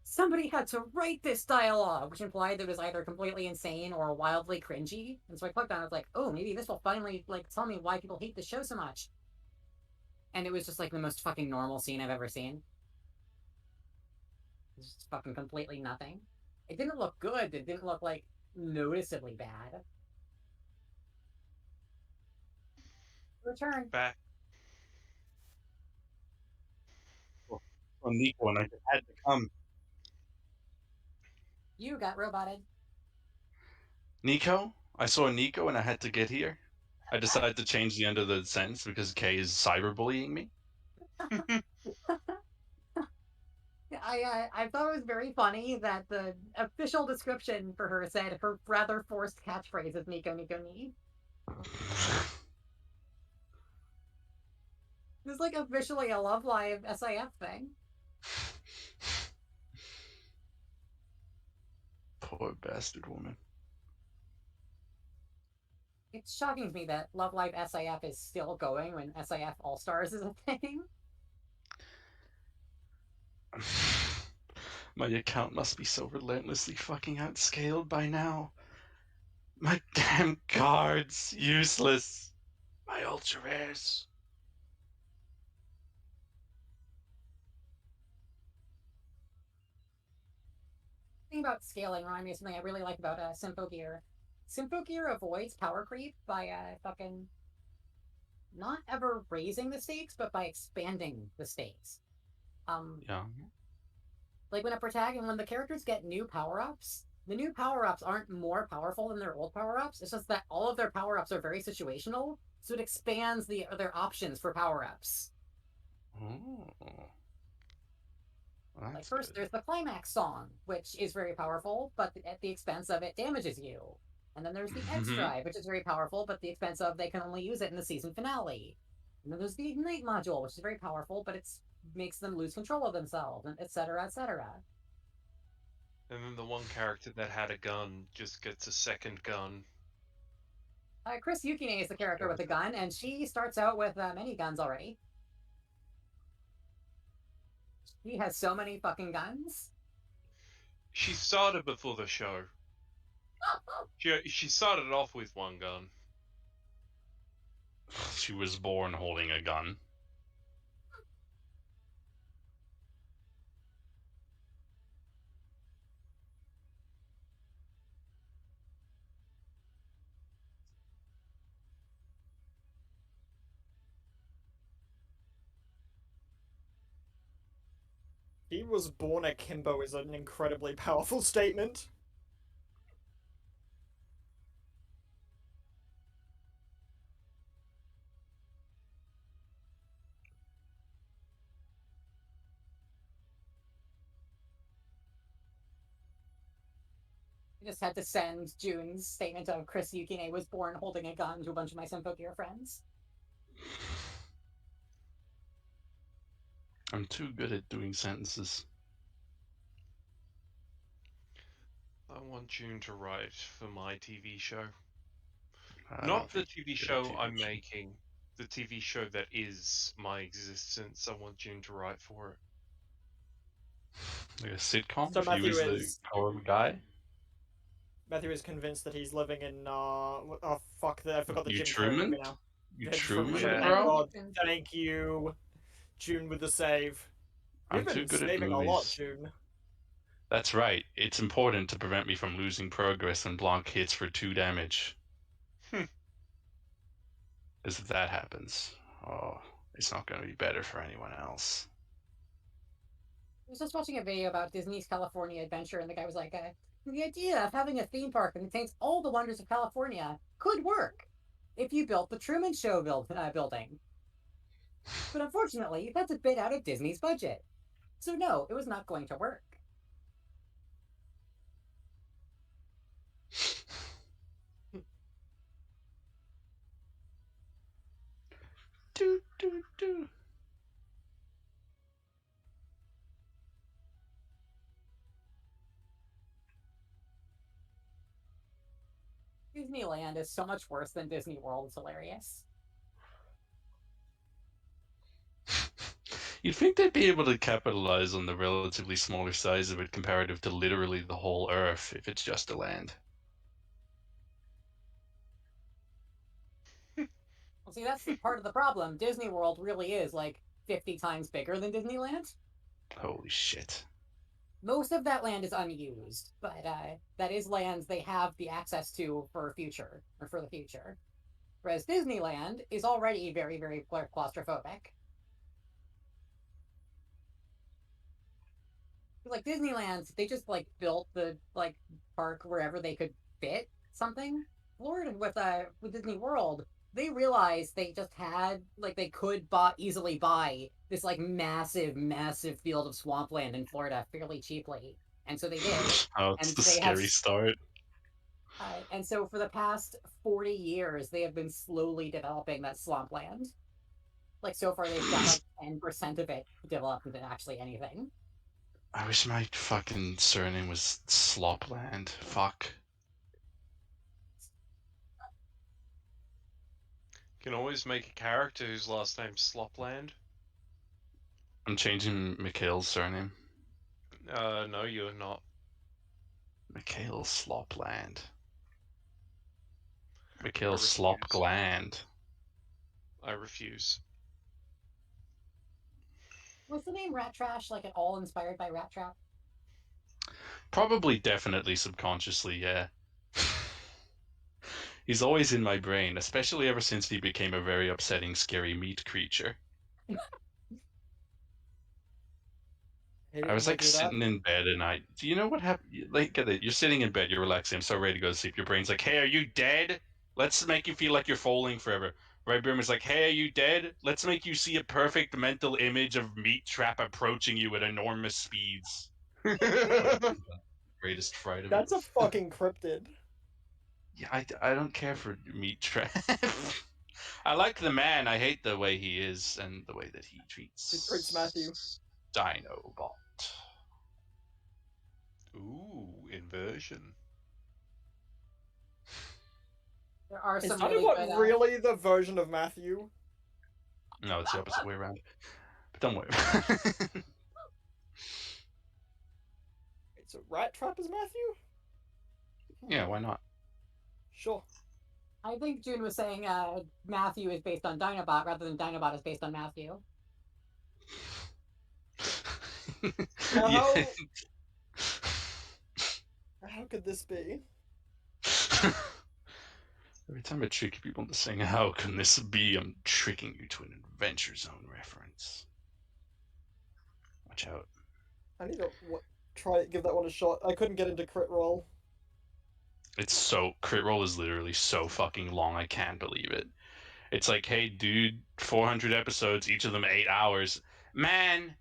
Speaker 1: somebody had to write this dialogue, which implied that it was either completely insane or wildly cringy. And so I clicked on it, I was like, oh, maybe this will finally, like, tell me why people hate the show so much. And it was just, like, the most fucking normal scene I've ever seen. It's just fucking completely nothing. It didn't look good. It didn't look, like, noticeably bad. Return.
Speaker 8: Back.
Speaker 11: From Nico, and I just had to come.
Speaker 1: You got roboted.
Speaker 11: Nico? I saw Nico and I had to get here. I decided to change the end of the sentence because Kay is cyberbullying me.
Speaker 1: I thought it was very funny that the official description for her said her rather forced catchphrase is Nico Nico Ni. This is like officially a Love Live SIF thing.
Speaker 11: Poor bastard woman.
Speaker 1: It's shocking to me that Love Live SIF is still going when SIF All Stars is a thing.
Speaker 11: My account must be so relentlessly fucking outscaled by now. My damn cards, useless. My ultra rares.
Speaker 1: The thing about scaling reminds me of something I really like about Symphogear. Symphogear avoids power creep by fucking not ever raising the stakes, but by expanding the stakes.
Speaker 11: Yeah.
Speaker 1: Like when the characters get new power-ups, the new power-ups aren't more powerful than their old power-ups. It's just that all of their power-ups are very situational, so it expands their options for power-ups.
Speaker 11: Oh. Well,
Speaker 1: Like first, there's the climax song, which is very powerful, but at the expense of it damages you. And then there's the X Drive, which is very powerful, but the expense of they can only use it in the season finale. And then there's the Ignite module, which is very powerful, but it makes them lose control of themselves, and etc., etc.
Speaker 8: And then the one character that had a gun just gets a second gun.
Speaker 1: Chris Yukine is the character with the gun, and she starts out with many guns already. He has so many fucking guns.
Speaker 8: She started before the show. She started off with one gun.
Speaker 11: She was born holding a gun.
Speaker 3: He was born akimbo is an incredibly powerful statement.
Speaker 1: I just had to send June's statement of Chris Yukine was born holding a gun to a bunch of my Symphogear friends.
Speaker 11: I'm too good at doing sentences.
Speaker 8: I want June to write for my TV show.
Speaker 11: I
Speaker 8: Not
Speaker 11: don't
Speaker 8: the
Speaker 11: think
Speaker 8: TV
Speaker 11: you
Speaker 8: show
Speaker 11: could
Speaker 8: I'm
Speaker 11: do it.
Speaker 8: making. The TV show that is my existence. I want June to write for it.
Speaker 11: Like a sitcom?
Speaker 3: So
Speaker 11: If he
Speaker 3: Matthew
Speaker 11: was the
Speaker 3: is
Speaker 11: power guy?
Speaker 3: Matthew is convinced that he's living in oh fuck, I forgot the
Speaker 11: You
Speaker 3: Jim Carrey movie
Speaker 11: Truman?
Speaker 3: now.
Speaker 11: You
Speaker 3: Yeah,
Speaker 11: Truman,
Speaker 8: Yeah.
Speaker 3: Thank
Speaker 11: bro?
Speaker 3: God. Thank you, June with the save. You've
Speaker 11: I'm too
Speaker 3: been
Speaker 11: good at
Speaker 3: saving a lot,
Speaker 11: movies.
Speaker 3: June.
Speaker 11: That's right. It's important to prevent me from losing progress when Blanc hits for 2 damage.
Speaker 8: Hmm.
Speaker 11: Because if that happens, oh, it's not going to be better for anyone else.
Speaker 1: I was just watching a video about Disney's California Adventure, and the guy was like, the idea of having a theme park that contains all the wonders of California could work if you built the Truman Show building. But unfortunately, that's a bit out of Disney's budget. So no, it was not going to work.
Speaker 11: Do, do, do.
Speaker 1: Disneyland is so much worse than Disney World. It's hilarious.
Speaker 11: You'd think they'd be able to capitalize on the relatively smaller size of it comparative to literally the whole Earth if it's just a land.
Speaker 1: Well, see, that's the part of the problem. Disney World really is like 50 times bigger than Disneyland.
Speaker 11: Holy shit.
Speaker 1: Most of that land is unused, but that is lands they have the access to for the future. Whereas Disneyland is already very, very claustrophobic. Like Disneyland, they just like built the like park wherever they could fit something. Florida with Disney World, they realized they just had like they could easily buy this like massive field of swampland in Florida fairly cheaply, and so they did.
Speaker 11: Oh,
Speaker 1: And
Speaker 11: it's the
Speaker 1: they have
Speaker 11: scary start.
Speaker 1: and so for the past 40 years, they have been slowly developing that swampland. Like so far, they've got like 10% of it developed into actually anything.
Speaker 11: I wish my fucking surname was Slopland. Fuck.
Speaker 4: You can always make a character whose last name's Slopland.
Speaker 11: I'm changing Mikhail's surname.
Speaker 4: No, you're not.
Speaker 11: Mikhail Slopland. Mikhail
Speaker 4: refuse.
Speaker 11: Slopgland.
Speaker 4: I refuse.
Speaker 1: Was the name Rat Trash like at all inspired by Rat Trap?
Speaker 11: Probably, definitely, subconsciously, yeah. He's always in my brain, especially ever since he became a very upsetting, scary meat creature. I was like sitting in bed and do you know what happened? Like, get it, you're sitting in bed, you're relaxing, I'm so ready to go to sleep. Your brain's like, hey, are you dead? Let's make you feel like you're falling forever. Right brain is like, hey, are you dead? Let's make you see a perfect mental image of Meat Trap approaching you at enormous speeds. Greatest fright of
Speaker 3: That's
Speaker 11: it.
Speaker 3: a fucking cryptid.
Speaker 11: Yeah, I don't care for Meat Trap. I like the man. I hate the way he is and the way that he treats.
Speaker 3: It treats Matthew.
Speaker 11: Dinobot.
Speaker 4: Ooh, inversion.
Speaker 1: There are
Speaker 3: Is
Speaker 1: some
Speaker 3: Dinobot really the version of Matthew?
Speaker 11: No, it's the opposite way around. But don't worry.
Speaker 3: It's a Rat Trap as Matthew?
Speaker 11: Yeah, why not?
Speaker 3: Sure.
Speaker 1: I think June was saying Matthew is based on Dinobot rather than Dinobot is based on Matthew.
Speaker 3: How... How could this be?
Speaker 11: Every time I trick people into saying, how can this be? I'm tricking you to an Adventure Zone reference. Watch out.
Speaker 3: I need to give that one a shot. I couldn't get into crit roll.
Speaker 11: Crit roll is literally so fucking long, I can't believe it. It's like, hey, dude, 400 episodes, each of them 8 hours. Man,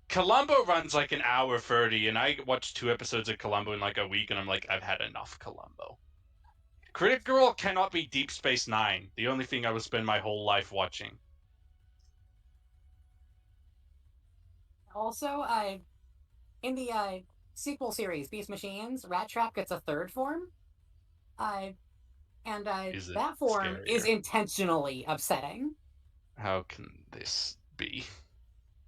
Speaker 11: Columbo runs like an hour 30, and I watched 2 episodes of Columbo in like a week, and I'm like, I've had enough Columbo. Crit Girl cannot be Deep Space Nine, the only thing I would spend my whole life watching.
Speaker 1: Also, in the sequel series, Beast Machines, Rat Trap gets a third form. That form is intentionally upsetting.
Speaker 11: How can this be?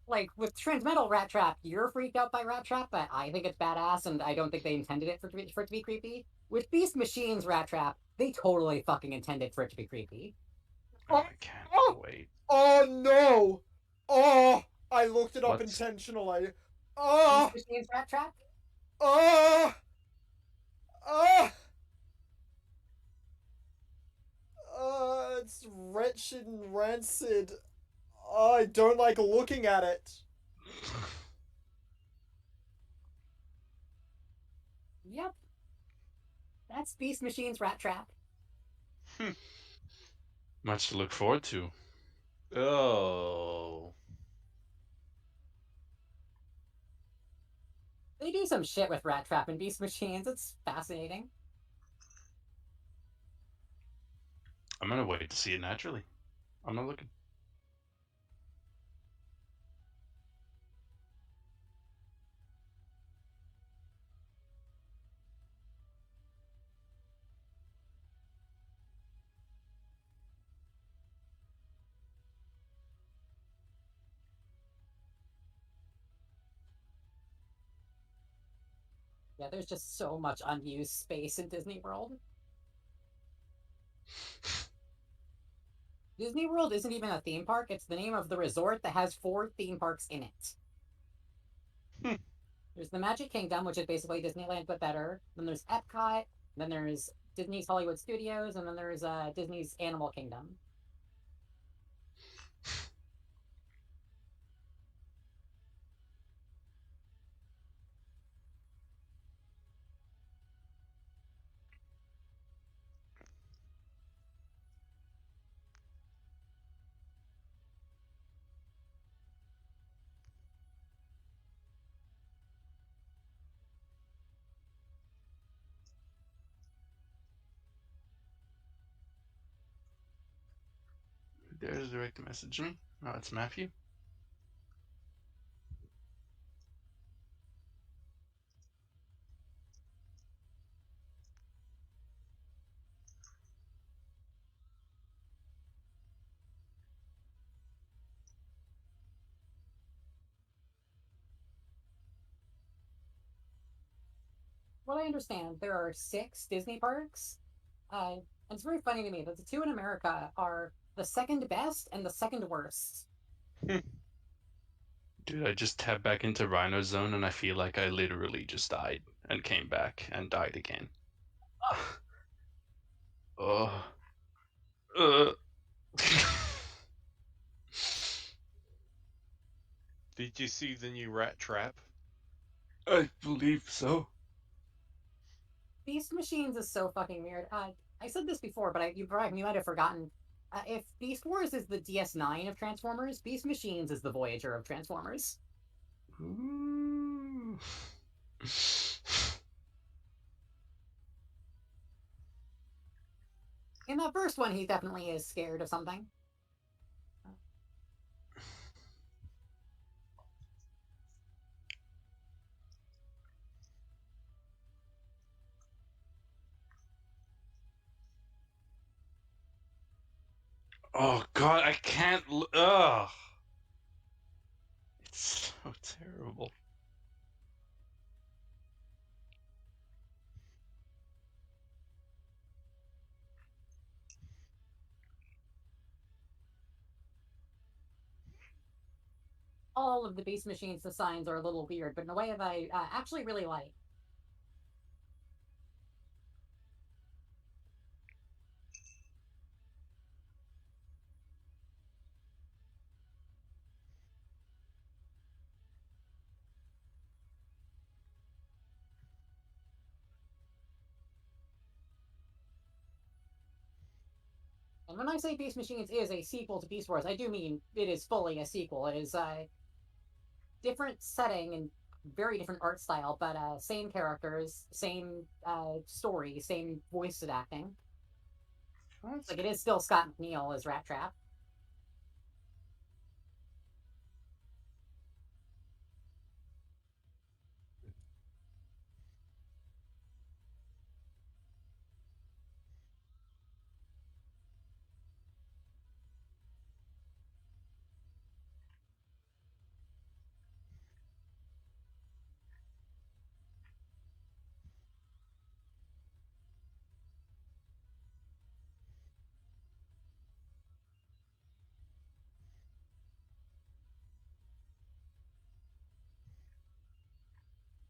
Speaker 1: Like, with Transmetal Rat Trap, you're freaked out by Rat Trap, but I think it's badass, and I don't think they intended it for it to be creepy. With Beast Machines Rat Trap, they totally fucking intended for it to be creepy.
Speaker 11: Oh, I can't wait.
Speaker 3: Oh, no! Oh! I looked it up intentionally. Oh!
Speaker 1: Beast Machines Rat Trap?
Speaker 3: Oh! Oh! It's wretched and rancid. Oh, I don't like looking at it.
Speaker 1: Yep. That's Beast Machines Rat Trap.
Speaker 11: Much to look forward to.
Speaker 4: Oh.
Speaker 1: They do some shit with Rat Trap and Beast Machines. It's fascinating.
Speaker 11: I'm gonna wait to see it naturally. I'm not looking.
Speaker 1: Yeah, there's just so much unused space in Disney World. Disney World isn't even a theme park, it's the name of the resort that has 4 theme parks in it. There's the Magic Kingdom, which is basically Disneyland but better. Then there's Epcot, then there's Disney's Hollywood Studios, and then there's Disney's Animal Kingdom.
Speaker 11: There's direct message me. Oh, it's Matthew.
Speaker 1: What I understand, there are 6 Disney parks. And it's very funny to me that the 2 in America are the second best and the second worst.
Speaker 11: Dude, I just tapped back into Rhino Zone and I feel like I literally just died and came back and died again. Oh.
Speaker 4: Did you see the new Rat Trap?
Speaker 11: I believe so.
Speaker 1: Beast Machines is so fucking weird. I said this before, but you might have forgotten. If Beast Wars is the DS9 of Transformers, Beast Machines is the Voyager of Transformers.
Speaker 11: Ooh.
Speaker 1: In that first one, he definitely is scared of something.
Speaker 11: Oh god, I can't. Ugh. It's so terrible.
Speaker 1: All of the Beast Machines designs are a little weird, but in a way that I actually really like. And when I say Beast Machines is a sequel to Beast Wars, I do mean it is fully a sequel. It is a different setting and very different art style, but same characters, same story, same voice acting. Like, it is still Scott McNeil as Rat Trap.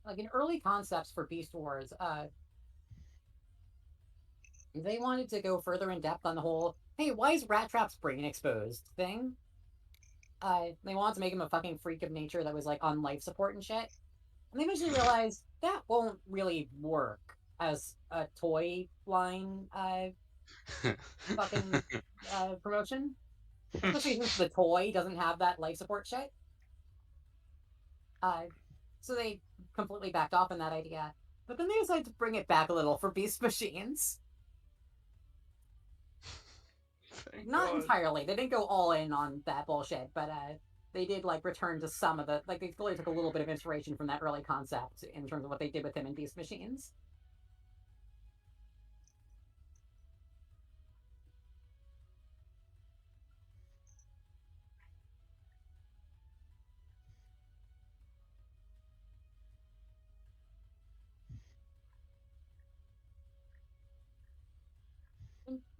Speaker 1: Like, in early concepts for Beast Wars, they wanted to go further in depth on the whole, hey, why is Rat Trap's brain exposed thing? They wanted to make him a fucking freak of nature that was like on life support and shit. And they eventually realized that won't really work as a toy line fucking promotion. Especially since the toy doesn't have that life support shit. So they completely backed off on that idea. But then they decided to bring it back a little for Beast Machines. Not entirely. They didn't go all in on that bullshit, but they did like return to some of the like they clearly took a little bit of inspiration from that early concept in terms of what they did with him in Beast Machines.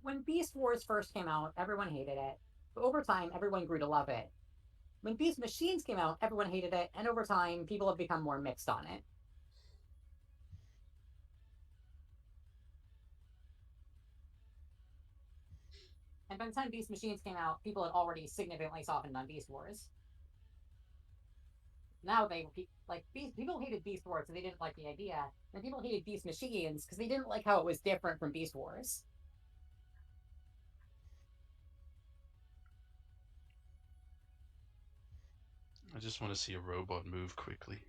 Speaker 1: When Beast Wars first came out, everyone hated it. But over time, everyone grew to love it. When Beast Machines came out, everyone hated it, and over time, people have become more mixed on it. And by the time Beast Machines came out, people had already significantly softened on Beast Wars. Now people hated Beast Wars because they didn't like the idea, and people hated Beast Machines because they didn't like how it was different from Beast Wars.
Speaker 11: I just want to see a robot move quickly.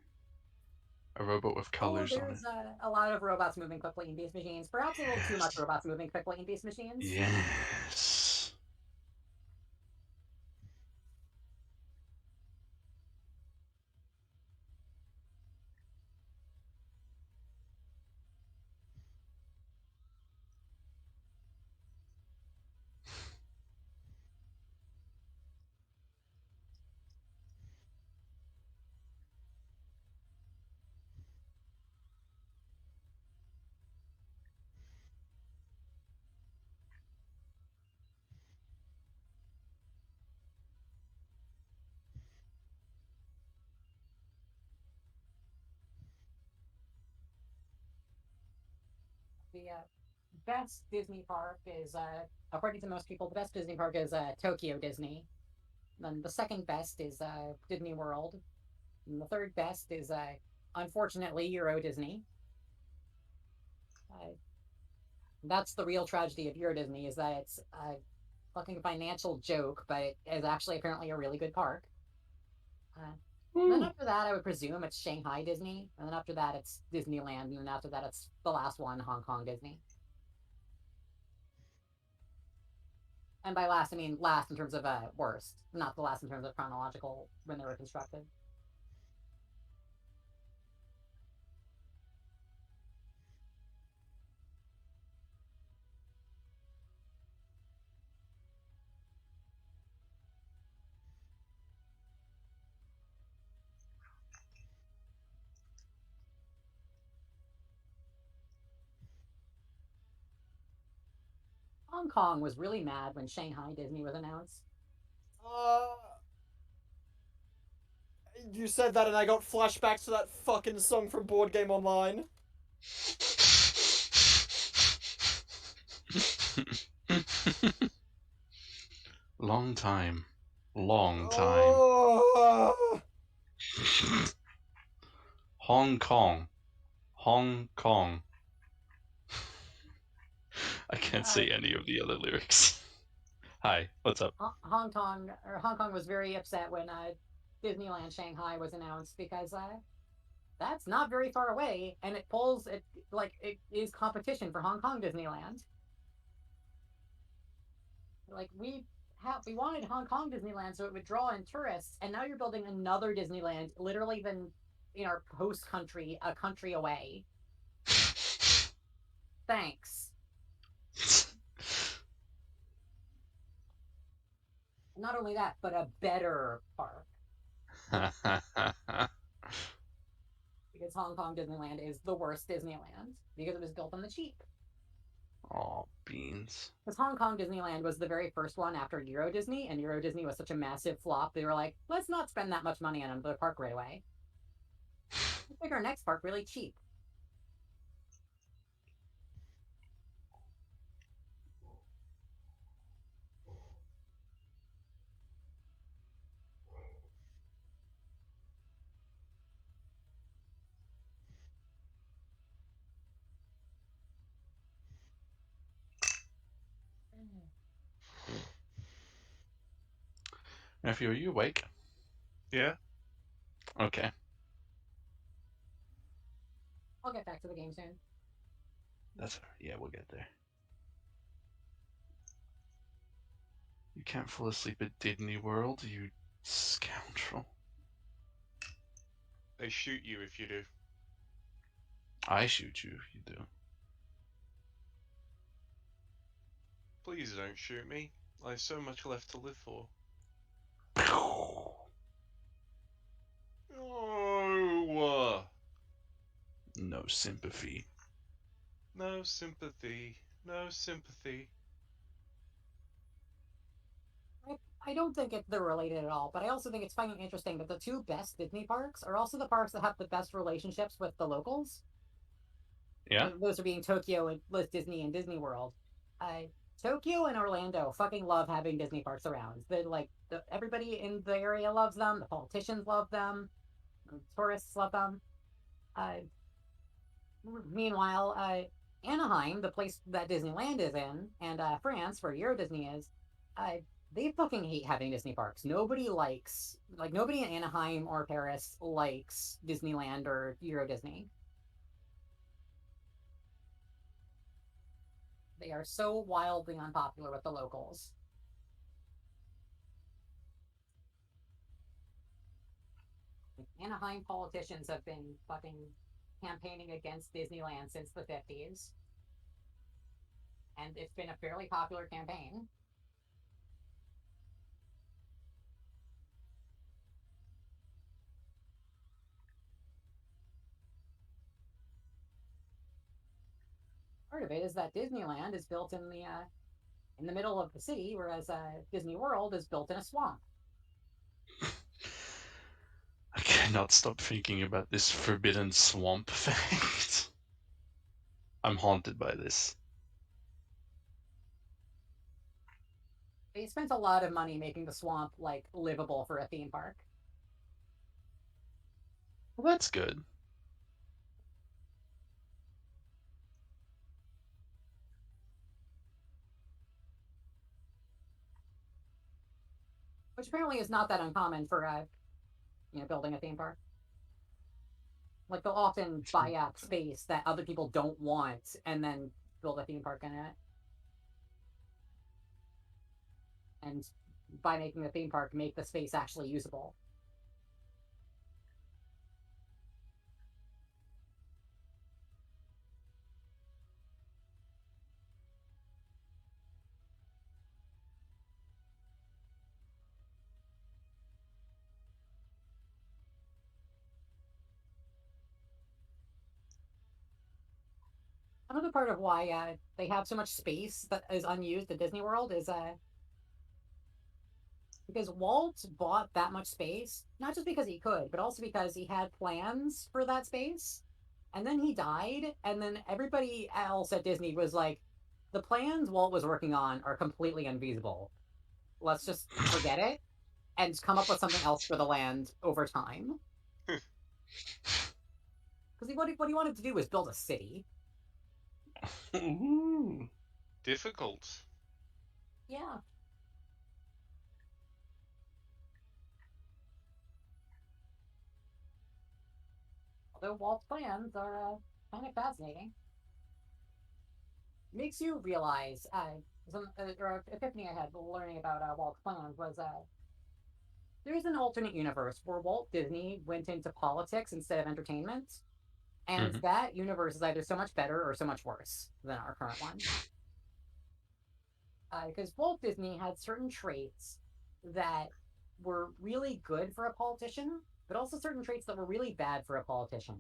Speaker 11: A robot with colors on it.
Speaker 1: There's a lot of robots moving quickly in Beast Machines. Perhaps a little too much robots moving quickly in Beast Machines.
Speaker 11: Yes.
Speaker 1: The best Disney park is, according to most people, the best Disney park is Tokyo Disney. Then the second best is Disney World. And the third best is, unfortunately, Euro Disney. That's the real tragedy of Euro Disney, is that it's a fucking financial joke, but it is actually apparently a really good park. Then after that, I would presume it's Shanghai Disney, and then after that, it's Disneyland, and then after that, it's the last one, Hong Kong Disney. And by last, I mean last in terms of worst, not the last in terms of chronological when they were constructed. Hong Kong was really mad when Shanghai Disney was announced.
Speaker 3: You said that and I got flashbacks to that fucking song from Board Game Online.
Speaker 11: Long time. Long time.
Speaker 3: Oh.
Speaker 11: Hong Kong. Hong Kong. I can't say any of the other lyrics. Hi, what's up?
Speaker 1: Hong Kong was very upset when Disneyland Shanghai was announced because that's not very far away, and it is competition for Hong Kong Disneyland. Like we wanted Hong Kong Disneyland so it would draw in tourists, and now you're building another Disneyland, literally in our host country, a country away. Thanks. Not only that, but a better park. Because Hong Kong Disneyland is the worst Disneyland because it was built on the cheap.
Speaker 11: Aw, beans.
Speaker 1: Because Hong Kong Disneyland was the very first one after Euro Disney, and Euro Disney was such a massive flop, they were like, let's not spend that much money on another park right away. Let's make our next park really cheap.
Speaker 11: Nephew, are you awake?
Speaker 4: Yeah?
Speaker 11: Okay.
Speaker 1: I'll get back to the game soon.
Speaker 11: That's yeah, we'll get there. You can't fall asleep at Disney World, you scoundrel.
Speaker 4: They shoot you if you do.
Speaker 11: I shoot you if you do.
Speaker 4: Please don't shoot me. I have so much left to live for. Oh,
Speaker 11: No sympathy.
Speaker 4: no sympathy. No sympathy.
Speaker 1: I don't think they're related at all, but I also think it's fucking interesting that the two best Disney parks are also the parks that have the best relationships with the locals.
Speaker 11: Yeah.
Speaker 1: Those are being Tokyo and Disney and Disney World. Tokyo and Orlando fucking love having Disney parks around. Everybody in the area loves them. The politicians love them. The tourists love them. Uh, Meanwhile, Anaheim, the place that Disneyland is in, and France, where Euro Disney is, they fucking hate having Disney parks. Nobody nobody in Anaheim or Paris likes Disneyland or Euro Disney. They are so wildly unpopular with the locals. Anaheim politicians have been fucking campaigning against Disneyland since the 50s. And it's been a fairly popular campaign. Part of it is that Disneyland is built in the middle of the city, whereas Disney World is built in a swamp.
Speaker 11: I cannot stop thinking about this forbidden swamp effect. I'm haunted by this.
Speaker 1: They spent a lot of money making the swamp livable for a theme park.
Speaker 11: Well, that's good.
Speaker 1: Which apparently is not that uncommon for building a theme park. Like they'll often buy up space that other people don't want and then build a theme park in it. And by making the theme park, make the space actually usable. Another part of why they have so much space that is unused at Disney World is because Walt bought that much space, not just because he could, but also because he had plans for that space. And then he died, and then everybody else at Disney was like, the plans Walt was working on are completely unfeasible. Let's just forget it and come up with something else for the land over time. Because what he wanted to do was build a city.
Speaker 11: Ooh.
Speaker 4: Difficult.
Speaker 1: Yeah. Although Walt's plans are kind of fascinating. Makes you realize, or epiphany I had learning about Walt's plans was there's an alternate universe where Walt Disney went into politics instead of entertainment, and that universe is either so much better or so much worse than our current one. Because Walt Disney had certain traits that were really good for a politician, but also certain traits that were really bad for a politician.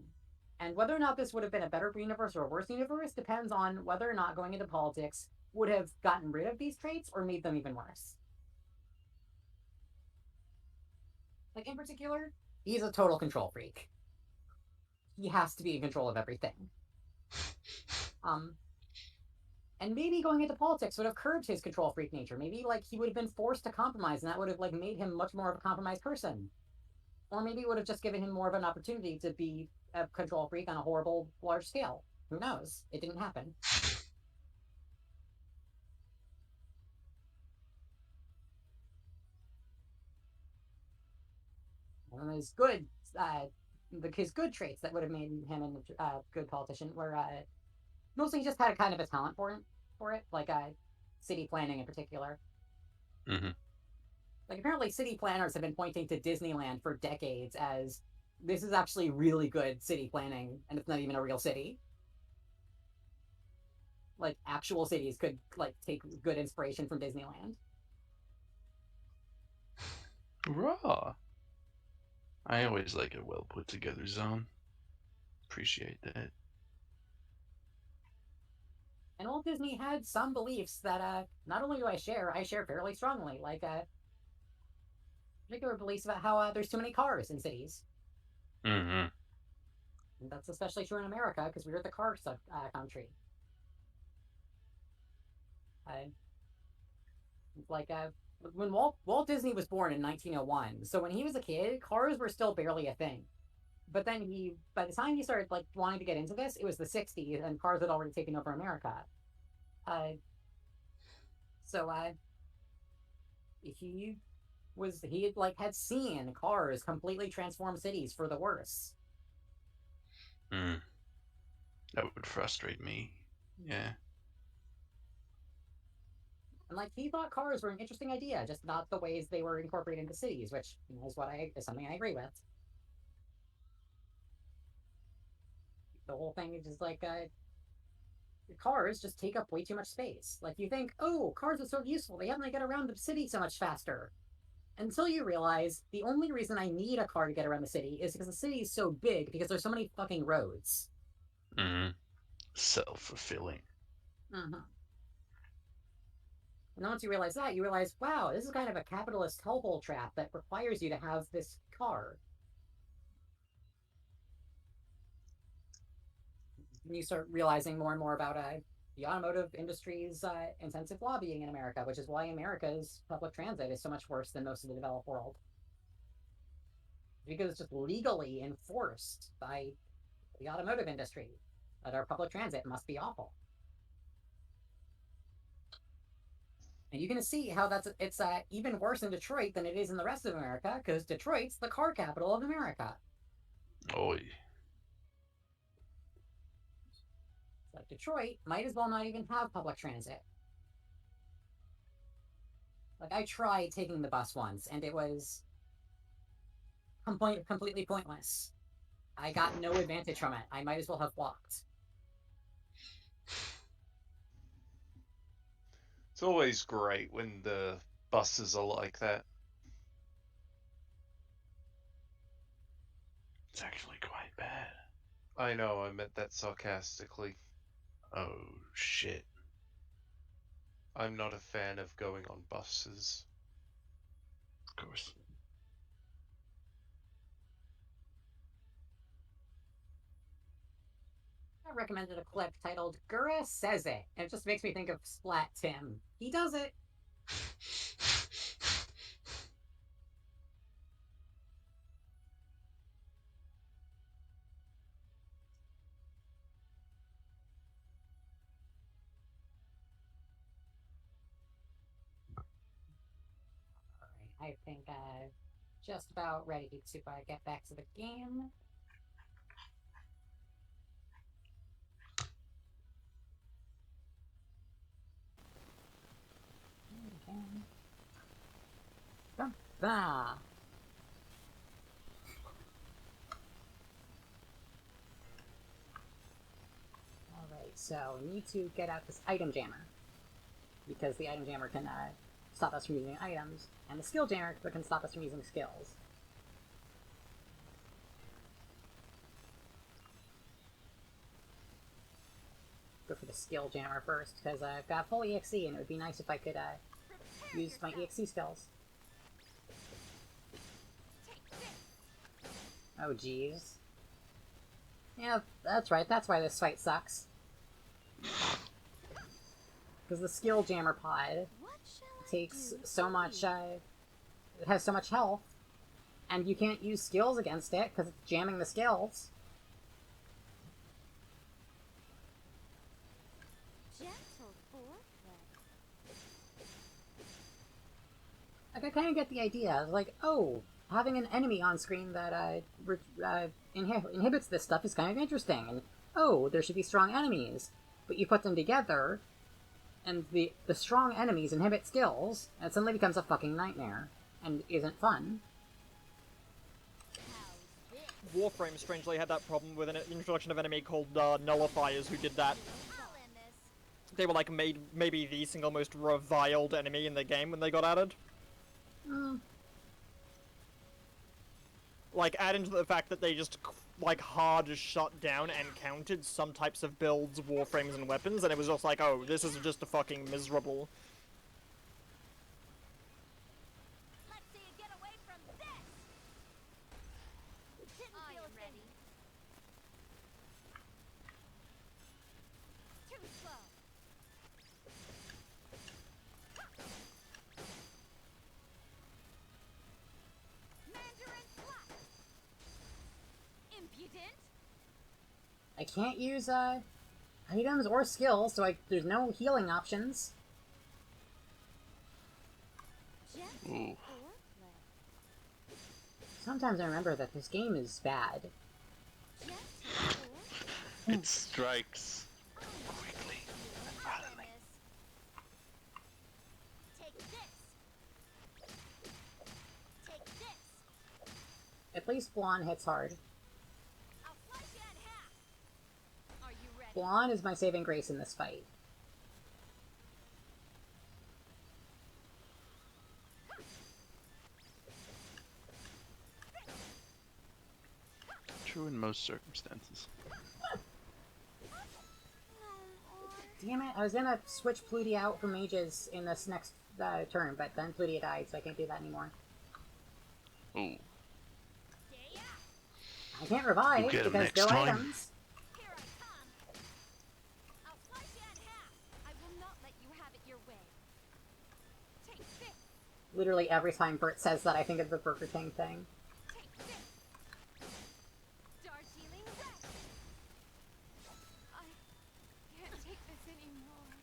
Speaker 1: And whether or not this would have been a better universe or a worse universe depends on whether or not going into politics would have gotten rid of these traits or made them even worse. Like, in particular, he's a total control freak. He has to be in control of everything. And maybe going into politics would have curbed his control freak nature. Maybe he would have been forced to compromise, and that would have made him much more of a compromised person. Or maybe it would have just given him more of an opportunity to be a control freak on a horrible large scale. Who knows? It didn't happen. And his good traits that would have made him a good politician were mostly he just had a kind of a talent for it, city planning in particular. Apparently city planners have been pointing to Disneyland for decades as this is actually really good city planning, and it's not even a real city. Actual cities could take good inspiration from Disneyland.
Speaker 11: Raw. I always like a well put together zone. Appreciate that.
Speaker 1: And Walt Disney had some beliefs that not only do I share fairly strongly. particular beliefs about how there's too many cars in cities.
Speaker 11: Mm-hmm.
Speaker 1: And that's especially true in America, because we're the car country. Like, when Walt Disney was born in 1901, so when he was a kid, cars were still barely a thing. But then by the time he started, like, wanting to get into this, it was the 60s, and cars had already taken over America. So, he had, like, had seen cars completely transform cities for the worse.
Speaker 11: That would frustrate me. Yeah.
Speaker 1: And, like, he thought cars were an interesting idea, just not the ways they were incorporated into cities, which is something I agree with. The whole thing is just like, cars just take up way too much space. Like, you think, oh, cars are so useful, they help me get around the city so much faster. Until you realize the only reason I need a car to get around the city is because the city is so big because there's so many fucking roads.
Speaker 11: Mm-hmm. Self-fulfilling.
Speaker 1: Mm-hmm. And then once you realize that, you realize, wow, this is kind of a capitalist hellhole trap that requires you to have this car. And you start realizing more and more about the automotive industry's intensive lobbying in America, which is why America's public transit is so much worse than most of the developed world. Because it's just legally enforced by the automotive industry that our public transit must be awful. And you can see how it's even worse in Detroit than it is in the rest of America, because Detroit's the car capital of America.
Speaker 11: Oy.
Speaker 1: Like, Detroit might as well not even have public transit. Like, I tried taking the bus once, and it was completely pointless. I got no advantage from it. I might as well have walked.
Speaker 4: It's always great when the buses are like that.
Speaker 11: It's actually quite bad.
Speaker 4: I know, I meant that sarcastically.
Speaker 11: Oh, shit.
Speaker 4: I'm not a fan of going on buses.
Speaker 11: Of course.
Speaker 1: I recommended a clip titled Gura Says It, and it just makes me think of Splat Tim. He does it. Alright, I think just about ready to get back to the game. Alright, so we need to get out this item jammer. Because the item jammer can stop us from using items, and the skill jammer can stop us from using skills. Go for the skill jammer first, because I've got full EXE, and it would be nice if I could use my EXE skills. Oh, jeez. Yeah, that's right, that's why this fight sucks. Because the skill jammer pod takes so much, it has so much health, and you can't use skills against it, because it's jamming the skills. Like, I kind of get the idea, like, oh, having an enemy on screen that inhibits this stuff is kind of interesting, and oh, there should be strong enemies. But you put them together, and the strong enemies inhibit skills, and it suddenly becomes a fucking nightmare, and isn't fun.
Speaker 3: Warframe strangely had that problem with an introduction of an enemy called Nullifiers who did that. They were like maybe the single most reviled enemy in the game when they got added. Like, add into the fact that they just, like, hard shut down and counted some types of builds, warframes, and weapons, and it was just like, oh, this is just a fucking miserable.
Speaker 1: I can't use, items or skills, so there's no healing options.
Speaker 11: Ooh.
Speaker 1: Sometimes I remember that this game is bad.
Speaker 11: It strikes quickly and violently.
Speaker 5: Take this. Take this.
Speaker 1: At least Blonde hits hard.
Speaker 5: I'll slice you in half. Are you ready?
Speaker 1: Blonde is my saving grace in this fight.
Speaker 11: True in most circumstances.
Speaker 1: Damn it, I was gonna switch Pluty out for mages in this next turn, but then Pluty died, so I can't do that anymore.
Speaker 11: Ooh.
Speaker 1: I can't revive
Speaker 11: You'll get 'em
Speaker 1: because
Speaker 11: next
Speaker 1: no
Speaker 11: time.
Speaker 1: items.
Speaker 5: Here I come. I'll slice you in half.
Speaker 10: I will not let you have it your way.
Speaker 5: Take this.
Speaker 1: Literally every time Bert says that, I think of the Burger King thing.
Speaker 5: Take this.
Speaker 10: Darjeeling West. I can't take this anymore.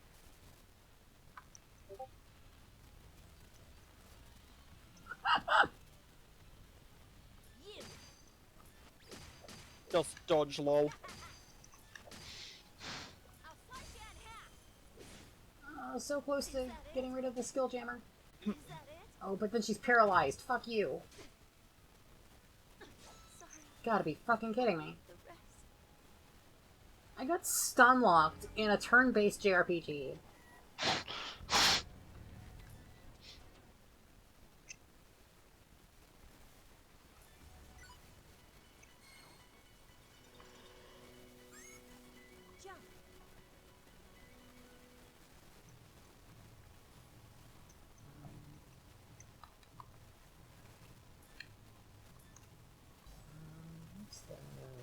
Speaker 5: You.
Speaker 3: Just dodge, lol.
Speaker 5: I'll slice you in half.
Speaker 1: Oh, so close to getting rid of the skill jammer.
Speaker 5: Is that it?
Speaker 1: Oh, but then she's paralyzed. Fuck you.
Speaker 5: Sorry.
Speaker 1: Gotta be fucking kidding me.
Speaker 5: The rest.
Speaker 1: I got stun locked in a turn-based JRPG.
Speaker 5: Jump.
Speaker 1: What's the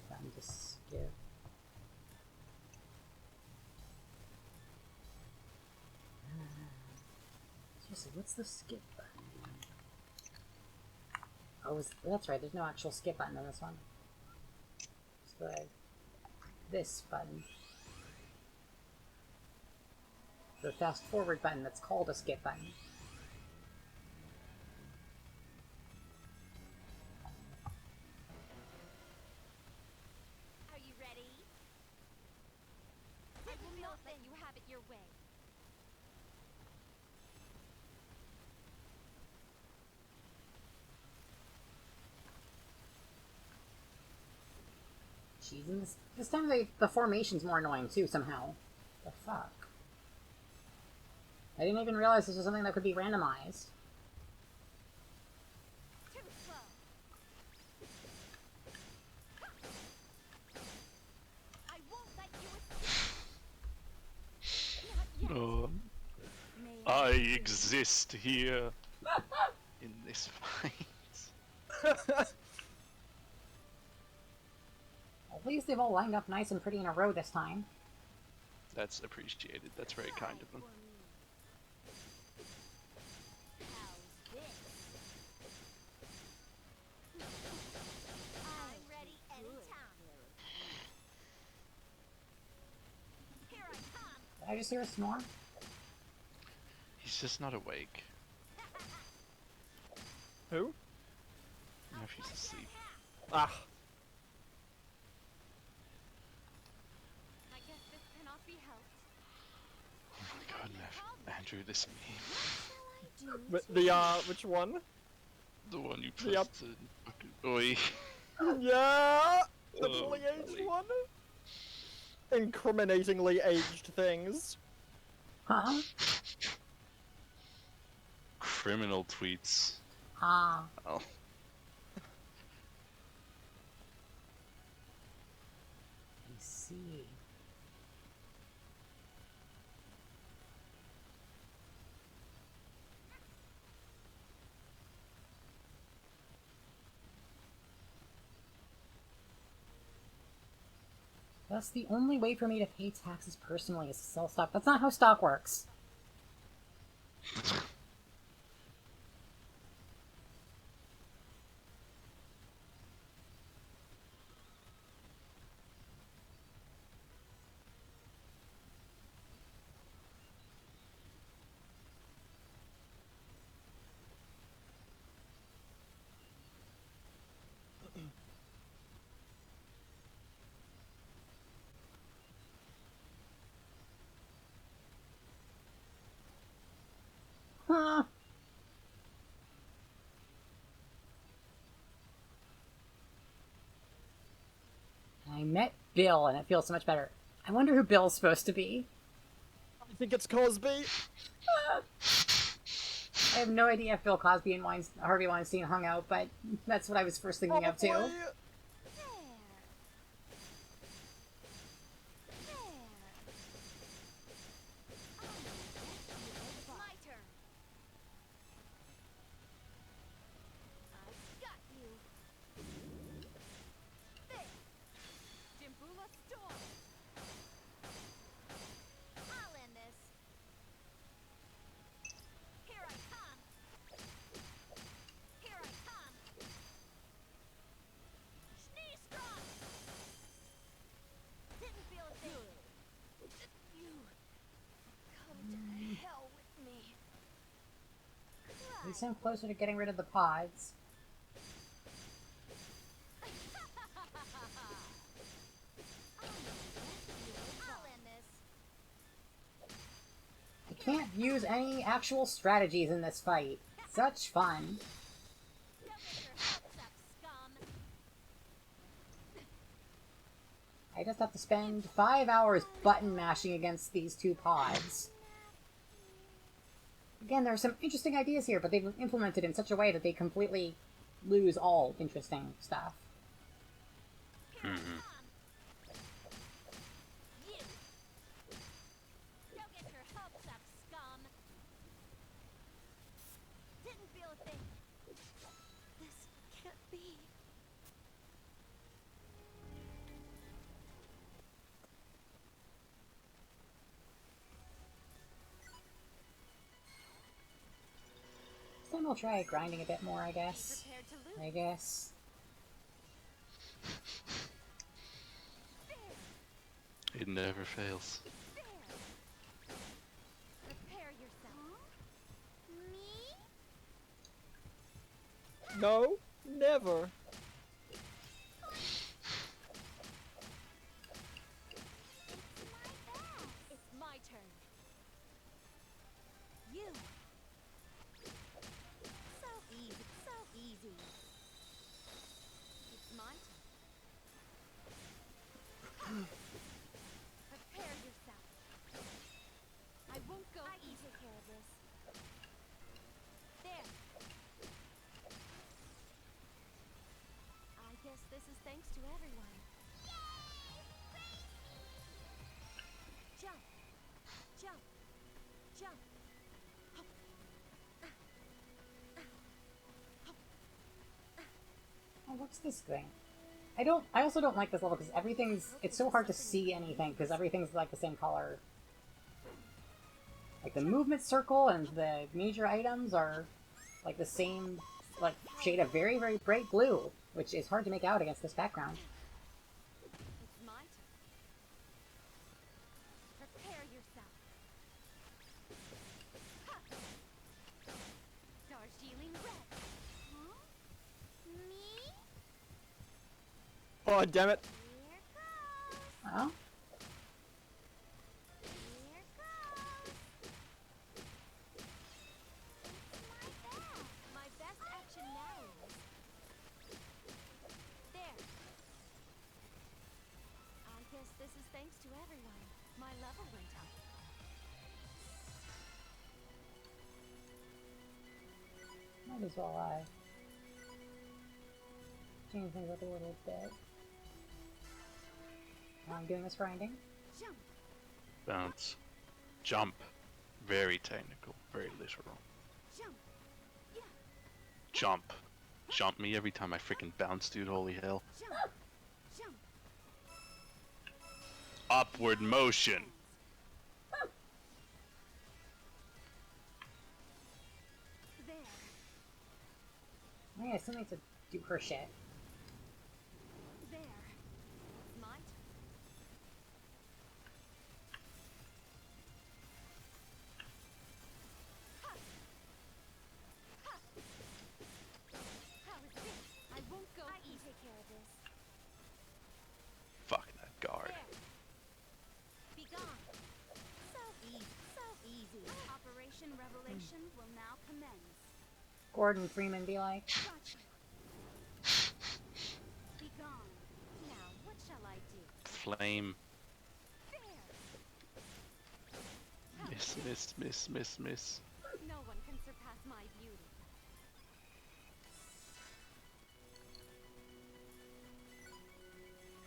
Speaker 1: button to skip? Seriously, what's the skip button? Oh, that's right, there's no actual skip button on this one. It's this button. The fast forward button that's called a skip button.
Speaker 5: Are you ready?
Speaker 10: I will not let you have it your way.
Speaker 1: Jeez, and this time the formation's more annoying too, somehow. The fuck? I didn't even realize this was something that could be randomized.
Speaker 5: Too slow. I won't let you escape. Not yet.
Speaker 11: Oh,
Speaker 5: May
Speaker 11: I exist here in this fight.
Speaker 1: At least they've all lined up nice and pretty in a row this time.
Speaker 11: That's appreciated. That's very kind of them.
Speaker 5: for me. How's this? I'm ready anytime. Here I come.
Speaker 1: Did I just hear a snore?
Speaker 11: He's just not awake.
Speaker 3: Who?
Speaker 11: Nephew's asleep.
Speaker 3: Ah.
Speaker 10: I guess this cannot be helped.
Speaker 11: Oh my god, Andrew, this meme.
Speaker 3: Which one?
Speaker 11: The one you
Speaker 3: Yep.
Speaker 11: pressed to fucking oi.
Speaker 3: Yeah! The
Speaker 11: Oh,
Speaker 3: fully aged
Speaker 11: golly.
Speaker 3: one? Incriminatingly aged things.
Speaker 1: Huh?
Speaker 11: Criminal tweets.
Speaker 1: Ah.
Speaker 11: Oh.
Speaker 1: I see. That's the only way for me to pay taxes personally is to sell stock. That's not how stock works. Huh. I met Bill, and it feels so much better. I wonder who Bill's supposed to be.
Speaker 3: I think it's Cosby.
Speaker 1: I have no idea if Bill Cosby and Harvey Weinstein hung out, but that's what I was first thinking of, too.
Speaker 3: Probably.
Speaker 5: My turn. I've got you. There.
Speaker 10: Jimbula Storm!
Speaker 5: I'll end this. Here I come. Here I come. Schnee strong. Didn't feel a thing. You come to hell with me.
Speaker 1: We seem closer to getting rid of the pods.
Speaker 5: I'll end this.
Speaker 1: I can't use any actual strategies in this fight. Such fun.
Speaker 5: Don't get your hopes up, scum.
Speaker 1: I just have to spend 5 hours button mashing against these two pods. Again, there are some interesting ideas here, but they've been implemented in such a way that they completely lose all interesting stuff.
Speaker 5: You. Don't get your hopes up, scum. Didn't feel a thing. This can't be.
Speaker 1: Then we'll try grinding a bit more, I guess.
Speaker 10: Prepared to lose.
Speaker 1: I guess.
Speaker 2: It never fails.
Speaker 10: Prepare yourself.
Speaker 5: Me?
Speaker 3: No, never.
Speaker 10: It's my turn. You.
Speaker 5: So easy, so easy.
Speaker 10: It's my turn. Prepare yourself. I won't go
Speaker 5: I can
Speaker 10: easy.
Speaker 5: take care of this.
Speaker 10: There. I guess this is thanks to everyone. Jump. Jump. Jump.
Speaker 1: Oh, what's this thing? I also don't like this level because it's so hard to see anything because everything's like the same color. Like the movement circle and the major items are like the same, like shade of very, very bright blue, which is hard to make out against this background.
Speaker 10: It's my turn. Prepare yourself. Ha! Darjeeling red.
Speaker 5: Huh? Me?
Speaker 3: Oh, damn it.
Speaker 5: Here goes.
Speaker 1: Oh?
Speaker 5: Here goes. It's
Speaker 10: My best action now is... There. I guess this is thanks to everyone. My level went up.
Speaker 1: Might as well change things up a little bit. Now I'm doing this grinding.
Speaker 10: Jump.
Speaker 2: Bounce. Jump. Very technical. Very literal.
Speaker 10: Jump. Yeah.
Speaker 2: Jump. Jump me every time I freaking bounce, dude. Holy hell.
Speaker 10: Jump. Jump.
Speaker 2: Upward motion.
Speaker 10: There.
Speaker 1: I still need to do her shit.
Speaker 10: There. It's my turn. Ha! Ha! How is this? I won't go
Speaker 5: I can
Speaker 10: easy.
Speaker 5: take care of this.
Speaker 2: Fuck that guard.
Speaker 10: There. Be gone.
Speaker 5: So easy, so easy.
Speaker 10: Operation Revelation.
Speaker 5: Action will now commence.
Speaker 1: Gordon Freeman be like.
Speaker 5: Gotcha. Be gone. Now, what shall I do?
Speaker 11: Flame.
Speaker 5: There.
Speaker 11: Miss, miss, miss, miss, miss.
Speaker 10: No one can surpass my beauty.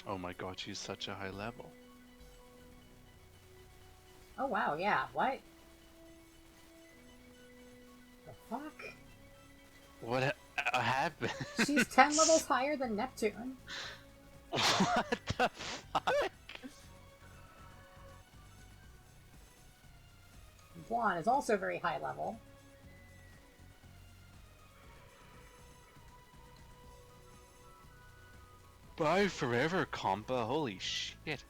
Speaker 11: Oh my god, she's such a high level.
Speaker 1: Oh wow, yeah, what? The fuck?
Speaker 11: What happened?
Speaker 1: She's 10 levels higher than Neptune.
Speaker 11: What the fuck?
Speaker 1: Blonde is also very high level.
Speaker 11: Bye forever, compa. Holy shit.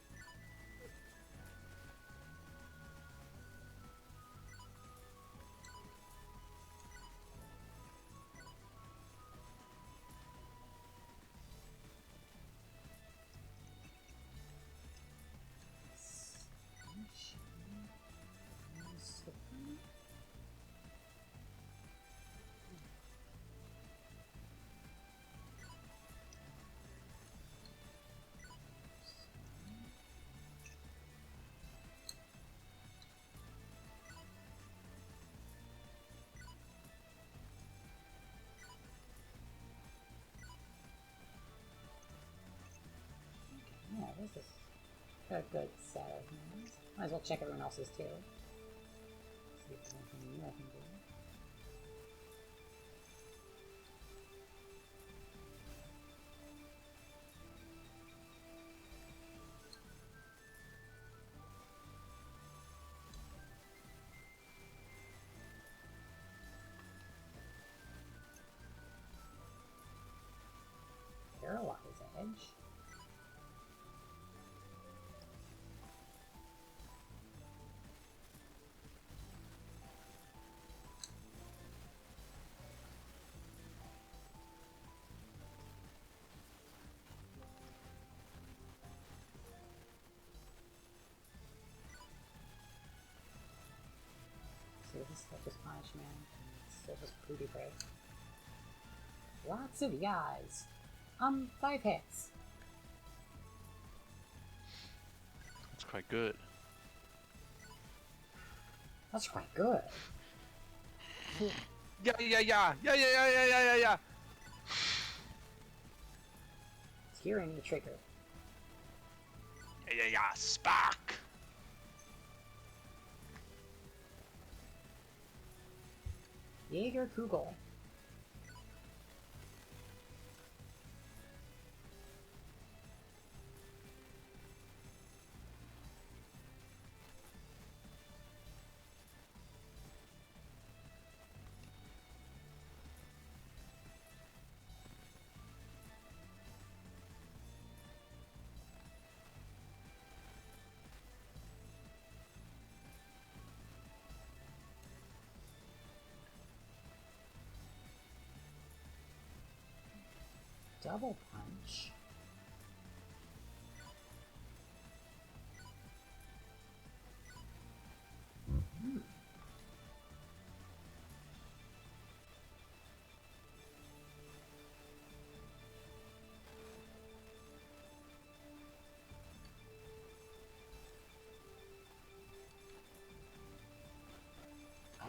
Speaker 1: Yeah, this is a good set of names. Might as well check everyone else's too. See if there's anything new I can do. Paralyze Edge. So this is still just punishment. It's still just booty break. Lots of yas. 5 hits.
Speaker 11: That's quite good.
Speaker 1: That's quite good.
Speaker 11: Yeah.
Speaker 1: Tyranny trigger.
Speaker 11: Yeah, spark.
Speaker 1: Jaeger Kugel. Double punch.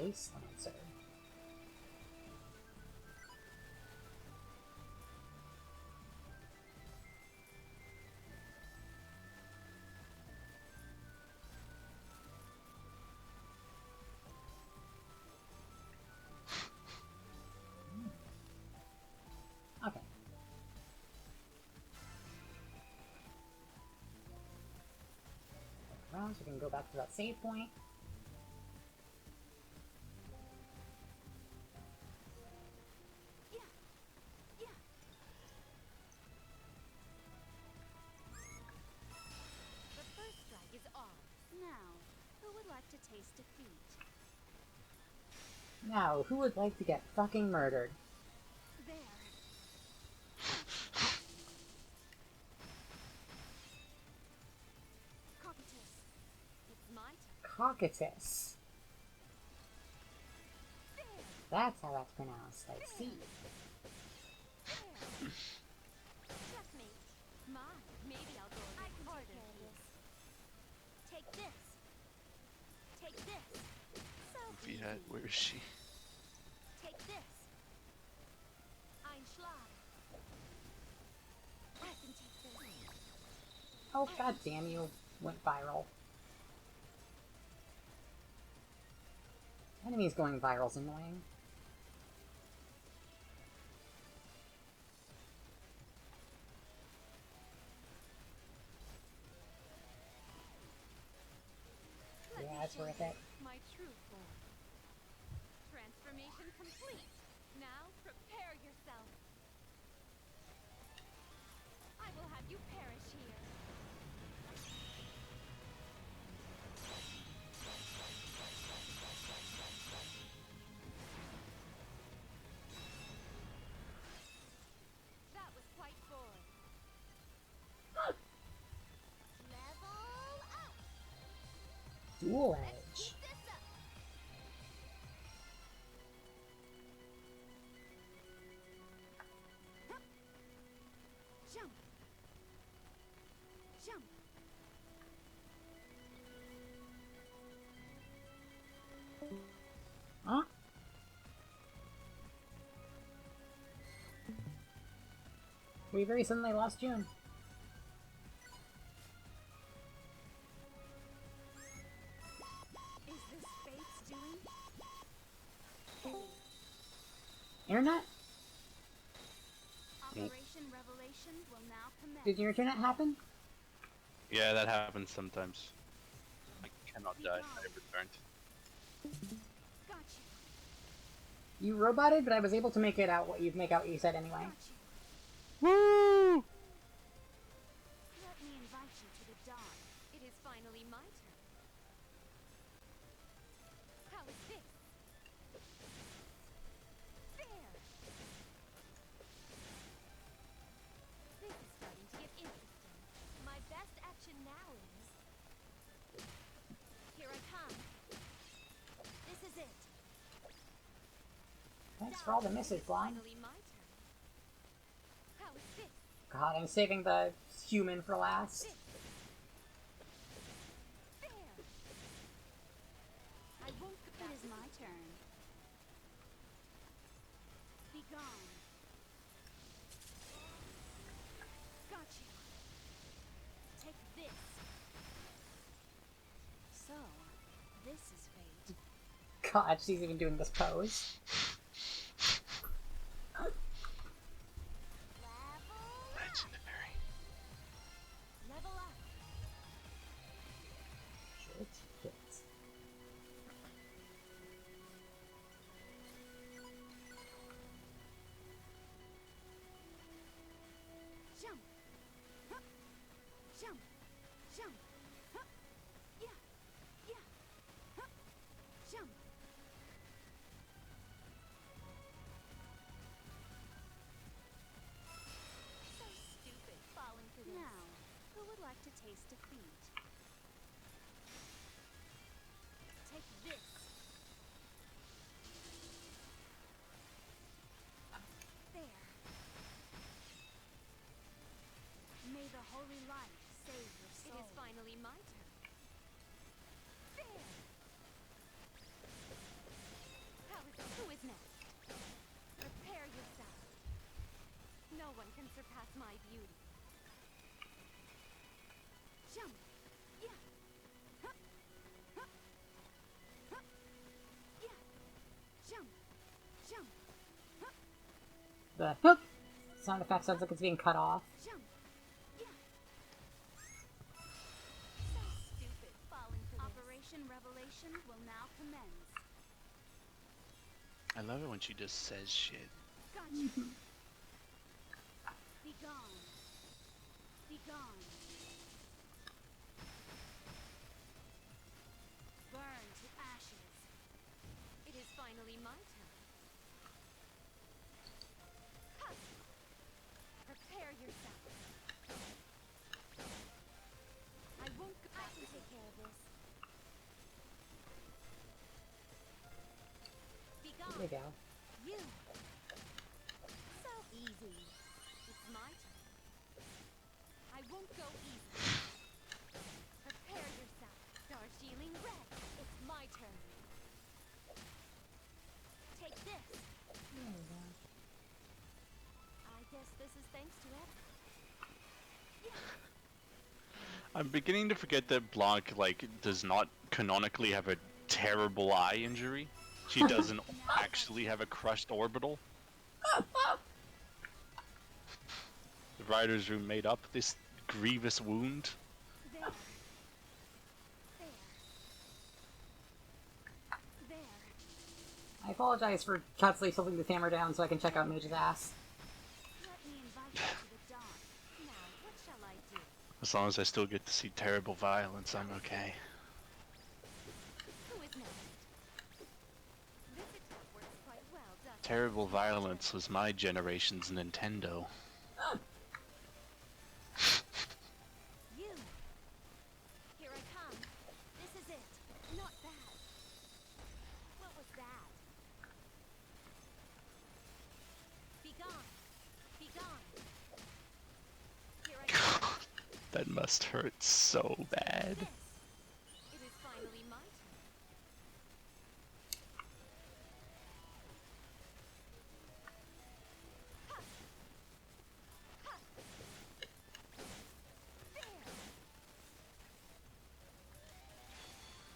Speaker 1: Ice Lancer. Okay. Around, so we can go back to that save point.
Speaker 5: The first strike is ours. Now, who would like to taste defeat?
Speaker 1: Now, who would like to get fucking murdered?
Speaker 5: There. Cocktus. It's my turn.
Speaker 1: Cocktus. That's how that's pronounced. I see.
Speaker 10: Checkmate. My, maybe I'll go a bit harder.
Speaker 5: Take this. Take this. So
Speaker 2: Goofy head, where is she?
Speaker 5: take this. Einschlag. I can take this.
Speaker 1: Oh, god damn you. Went viral. Enemies going viral's annoying. Yeah, it's worth it.
Speaker 10: My true form. Transformation complete. Now prepare yourself. I will have you perish here. That was quite boring.
Speaker 5: Level up.
Speaker 1: Dual Edge.
Speaker 5: Keep this up.
Speaker 10: Jump. Jump.
Speaker 1: Huh? We very suddenly lost June.
Speaker 10: Is this fate's doing?
Speaker 1: Internet?
Speaker 10: Operation Revelation will now commence.
Speaker 1: Did your internet happen?
Speaker 11: Yeah, that happens sometimes. I cannot die. I returned.
Speaker 10: Gotcha.
Speaker 1: You roboted, but I was able to make it out what you said anyway.
Speaker 10: Gotcha.
Speaker 11: Woo!
Speaker 10: Let me invite you to the dawn. It is finally my turn. How is this? There! This is starting to get interesting.
Speaker 5: My best action now is... Here I come. This is it.
Speaker 1: Thanks for all the misses, Blind.
Speaker 10: Finally my turn. How is this?
Speaker 1: God, I'm saving the human for last.
Speaker 10: There! I won't. It is my turn. Be gone. Gotcha. Take this. So, this is fate.
Speaker 1: God, she's even doing this pose.
Speaker 11: Legendary.
Speaker 5: Level up.
Speaker 1: Shit, shit.
Speaker 10: Jump. Hup. Jump. Jump. Hup. Yeah. Yeah. Hup. Jump.
Speaker 5: So stupid falling for this.
Speaker 10: Now, who would like to taste defeat? Take this. There. May the holy light save your soul. It is finally my turn. There. Who is next? Prepare yourself. No one can surpass my beauty. Jump. Yeah. Hup. Hup. Hup. Yeah. Jump. Jump. Hup.
Speaker 1: The hook sound effect sounds like it's being cut off.
Speaker 10: Jump. Yeah.
Speaker 5: So stupid falling for this.
Speaker 10: Operation Revelation will now commence.
Speaker 11: I love it when she just says shit.
Speaker 10: Gotcha. Be gone. Be gone. Burn to ashes. It is finally my turn. Ha! Prepare yourself. I won't.
Speaker 5: I can take care of this.
Speaker 10: Be gone.
Speaker 1: There we go.
Speaker 10: You. So easy. It's my turn. I won't go easy. Prepare yourself. Star Shielding Red. It's my turn. Take this.
Speaker 1: There we go.
Speaker 10: I guess this is thanks to Ed.
Speaker 2: I'm beginning to forget that Blanc, like, does not canonically have a terrible eye injury. She doesn't actually have a crushed orbital. The writer's room made up this grievous wound.
Speaker 10: There. There. There.
Speaker 1: I apologize for constantly tilting the camera down so I can check out Mage's ass.
Speaker 10: Let me invite you to the dawn. Now, what shall I do?
Speaker 2: As long as I still get to see terrible violence, I'm okay.
Speaker 10: Who is next? This attack works quite well, doesn't it?
Speaker 2: Terrible violence was my generation's Nintendo.
Speaker 10: You. Here I come. This is it. Not bad. What was that? Be gone. Be gone. Here I come.
Speaker 2: That must hurt so bad.
Speaker 10: This. It is finally my turn. There.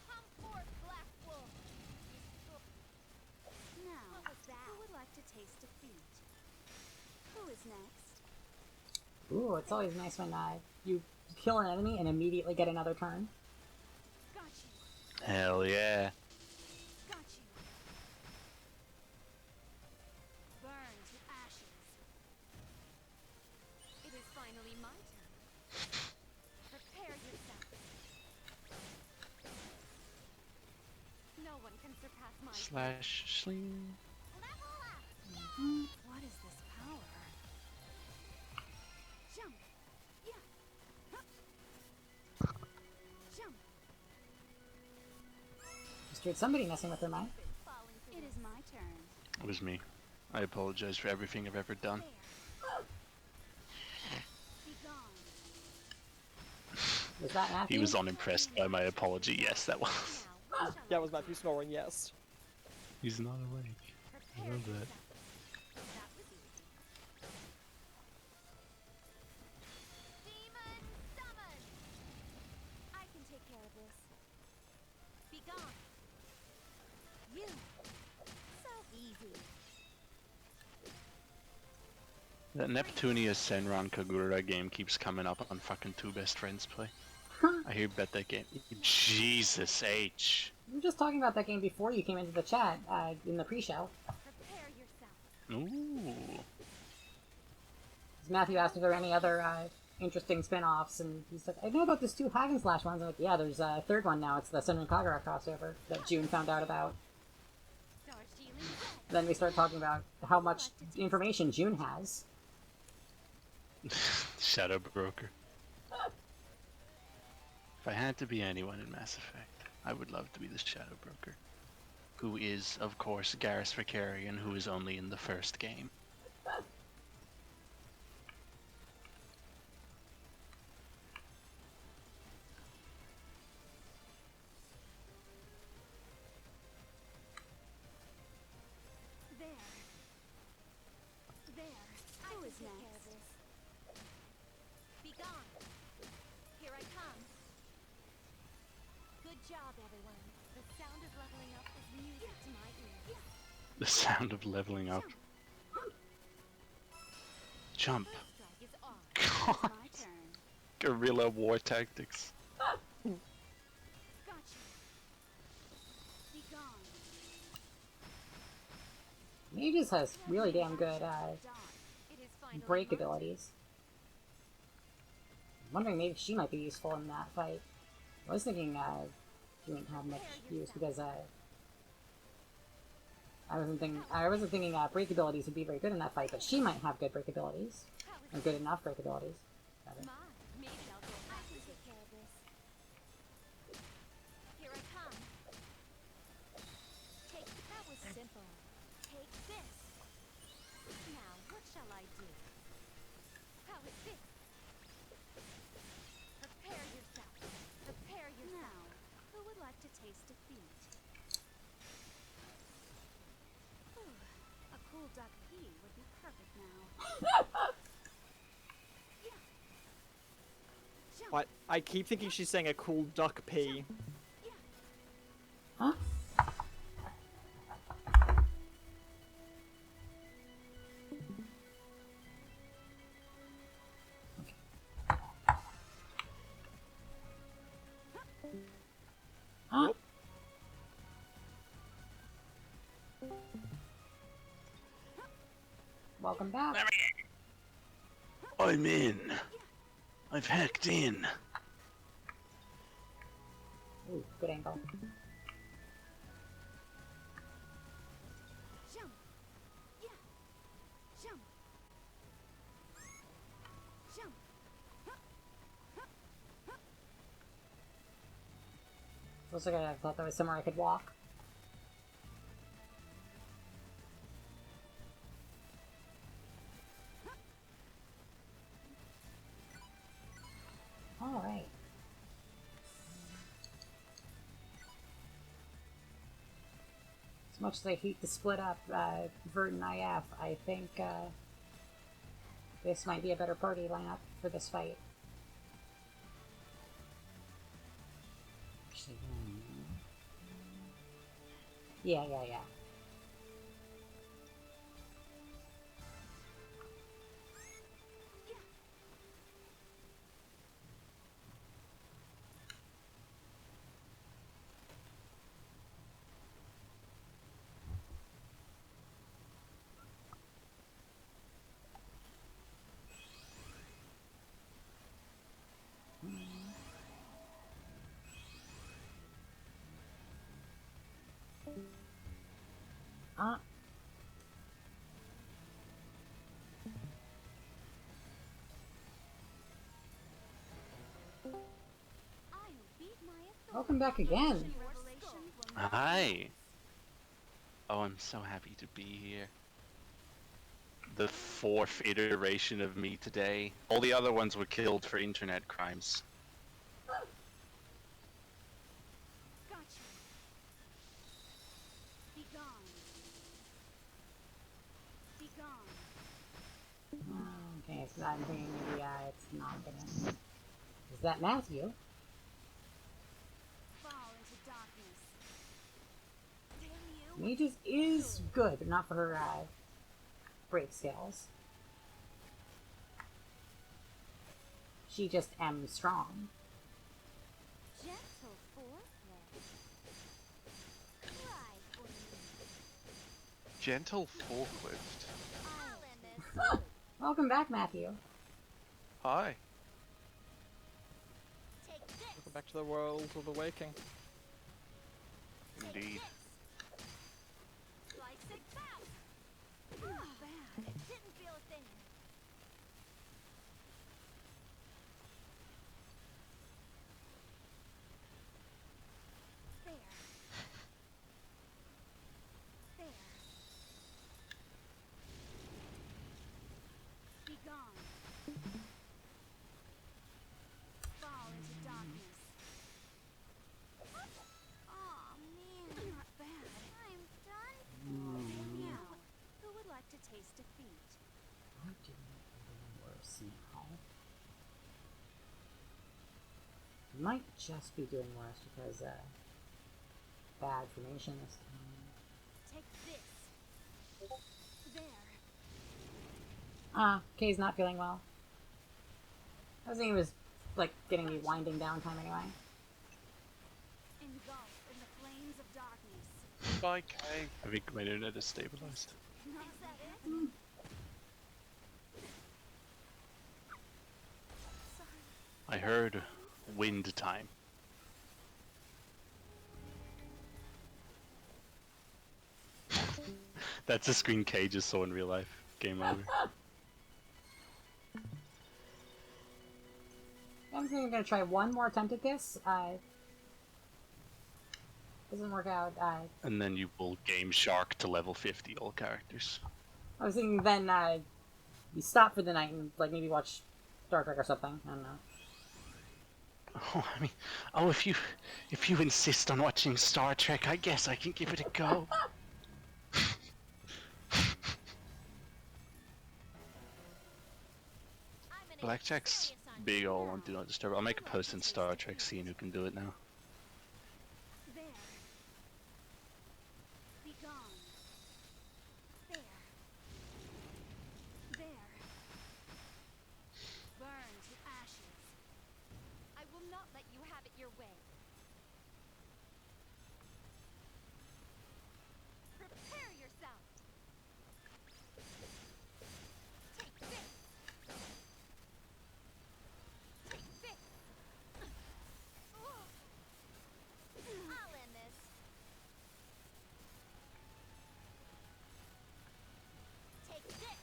Speaker 10: Come forth, Black Wolf. Now, what was that? Who would like to taste defeat? Who is next?
Speaker 1: Ooh, it's always nice when you kill an enemy and immediately get another turn.
Speaker 10: Got you.
Speaker 2: Hell yeah.
Speaker 10: Got you. Burn to ashes. It is finally my turn. Prepare yourself. No one can surpass my
Speaker 2: Slash sling.
Speaker 10: level up. What is this power? Jump. Yeah. Hup. Jump.
Speaker 1: Just somebody messing with her mind.
Speaker 10: It is my turn.
Speaker 2: It was me. I apologize for everything I've ever done.
Speaker 10: There. Be gone.
Speaker 1: Was that Matthew?
Speaker 2: He was unimpressed by my apology. Yes, that was.
Speaker 10: Now, what shall
Speaker 3: Yeah,
Speaker 10: I
Speaker 3: it was
Speaker 10: do?
Speaker 3: Matthew snoring, yes.
Speaker 2: He's not awake.
Speaker 10: Prepare
Speaker 2: love that.
Speaker 10: yourself. That was easy. Demon summon! I can take care of this. Be gone. You. So easy.
Speaker 2: That Neptunia Senran Kagura game keeps coming up on fucking Two Best Friends Play. I hear bet that game. Jesus H.
Speaker 1: We were just talking about that game before you came into the chat, in the pre-show.
Speaker 10: Prepare yourself.
Speaker 2: Ooh.
Speaker 1: Matthew asked if there were any other interesting spin-offs, and he's like, I know about this 2 hack and slash ones. I'm like, yeah, there's a third one now. It's the Senran Kagura crossover that June found out about.
Speaker 10: Star Shielding Red.
Speaker 1: Then we started talking about how much information June has.
Speaker 2: Shadow Broker. If I had to be anyone in Mass Effect, I would love to be the Shadow Broker. Who is, of course, Garrus Vakarian, who is only in the first game.
Speaker 10: There. There. Who is next? Be gone. Here I come. Good job, everyone. The sound of leveling up is music to my ears.
Speaker 2: The sound of leveling up. Jump.
Speaker 10: Strike is on.
Speaker 2: God.
Speaker 10: My turn.
Speaker 2: Guerrilla war tactics.
Speaker 10: Got you. Be gone.
Speaker 1: Mages has really damn good
Speaker 10: Dawn. It is finally
Speaker 1: break
Speaker 10: my turn.
Speaker 1: abilities. I'm wondering maybe she might be useful in that fight. I was thinking she wouldn't have much use because I wasn't thinking break abilities would be very good in that fight, but she might have good break abilities. Or good enough break abilities. rather.
Speaker 10: My, maybe I'll go. I can take care of this. Here I come. Take. That was simple. Take this. Now, what shall I do? How is this? Prepare yourself. Prepare yourself. Now, who would like to taste defeat? Ooh, a cool duck pea would be perfect now.
Speaker 3: What? I keep thinking she's saying a cool duck pea.
Speaker 1: Huh? Huh?
Speaker 3: Whoop.
Speaker 1: Welcome back.
Speaker 11: I'm in. I've hacked in.
Speaker 1: Ooh, good angle.
Speaker 10: Jump. Yeah. Jump. Jump.
Speaker 1: Looks like I thought there was somewhere I could walk. Alright. As much as I hate to split up Vert and IF, I think this might be a better party lineup for this fight. Actually, yeah. Welcome back again.
Speaker 11: Hi. Oh, I'm so happy to be here. The 4th iteration of me today. All the other ones were killed for internet crimes.
Speaker 10: Gotcha. Be gone. Be gone.
Speaker 1: Okay, so I'm thinking maybe it's not gonna... Is that Matthew?
Speaker 10: Fall into darkness. Damn you.
Speaker 1: Mages is good, but not for her break skills. She just am strong.
Speaker 10: Gentle foreplay. Cry for me.
Speaker 4: Gentle forklift.
Speaker 10: I'll end this.
Speaker 1: Welcome back, Matthew.
Speaker 4: Hi.
Speaker 10: Take this.
Speaker 3: Welcome back to the world of the waking.
Speaker 4: Indeed.
Speaker 10: Like 6,000. Oh, bad. It didn't feel a thing. There. There. Be gone. Fall into darkness. Aw, man. Not bad. I'm done. Now, who would like to taste defeat?
Speaker 1: I'm doing worse now. Might just be doing worse because bad formation this time.
Speaker 10: Take this. There.
Speaker 1: Kay's not feeling well. I was thinking it was like getting me winding down time anyway.
Speaker 10: Engulfed in the flames of darkness.
Speaker 4: Bye, Kay.
Speaker 11: I think my internet is stabilized.
Speaker 10: Is that it?
Speaker 11: I heard wind time. That's a screen K just saw in real life. Game over.
Speaker 1: I'm thinking I'm gonna try one more attempt at this. Doesn't work out.
Speaker 11: And then you will Game Shark to level 50 all characters.
Speaker 1: I was thinking then you stop for the night and like maybe watch Star Trek or something. I don't know.
Speaker 11: Oh, I mean, oh, if you insist on watching Star Trek, I guess I can give it a go. Blackjack's big ol' on Do Not Disturb. I'll make a post in Star Trek seeing who can do it now.
Speaker 5: There. Be gone. There. There. Burn to ashes.
Speaker 10: I will not let you have it your way. Prepare yourself. Take this. Take this.
Speaker 5: I'll end this. Take this.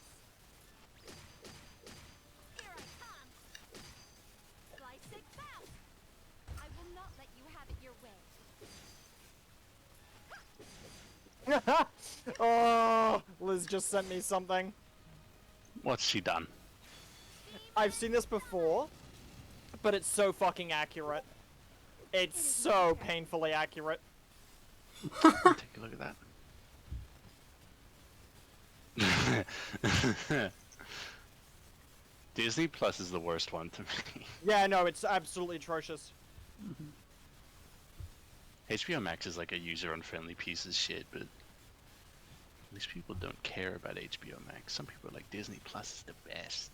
Speaker 5: Here I come.
Speaker 10: Slice it fast. I will not let you have it your way.
Speaker 3: Oh, Liz just sent me something.
Speaker 11: What's she done?
Speaker 3: I've seen this before, but it's so fucking accurate. It's so painfully accurate.
Speaker 11: Take a look at that. Disney Plus is the worst one to me.
Speaker 3: Yeah, no, it's absolutely atrocious.
Speaker 11: HBO Max is like a user-unfriendly piece of shit, but at least people don't care about HBO Max. Some people are like, Disney Plus is the best.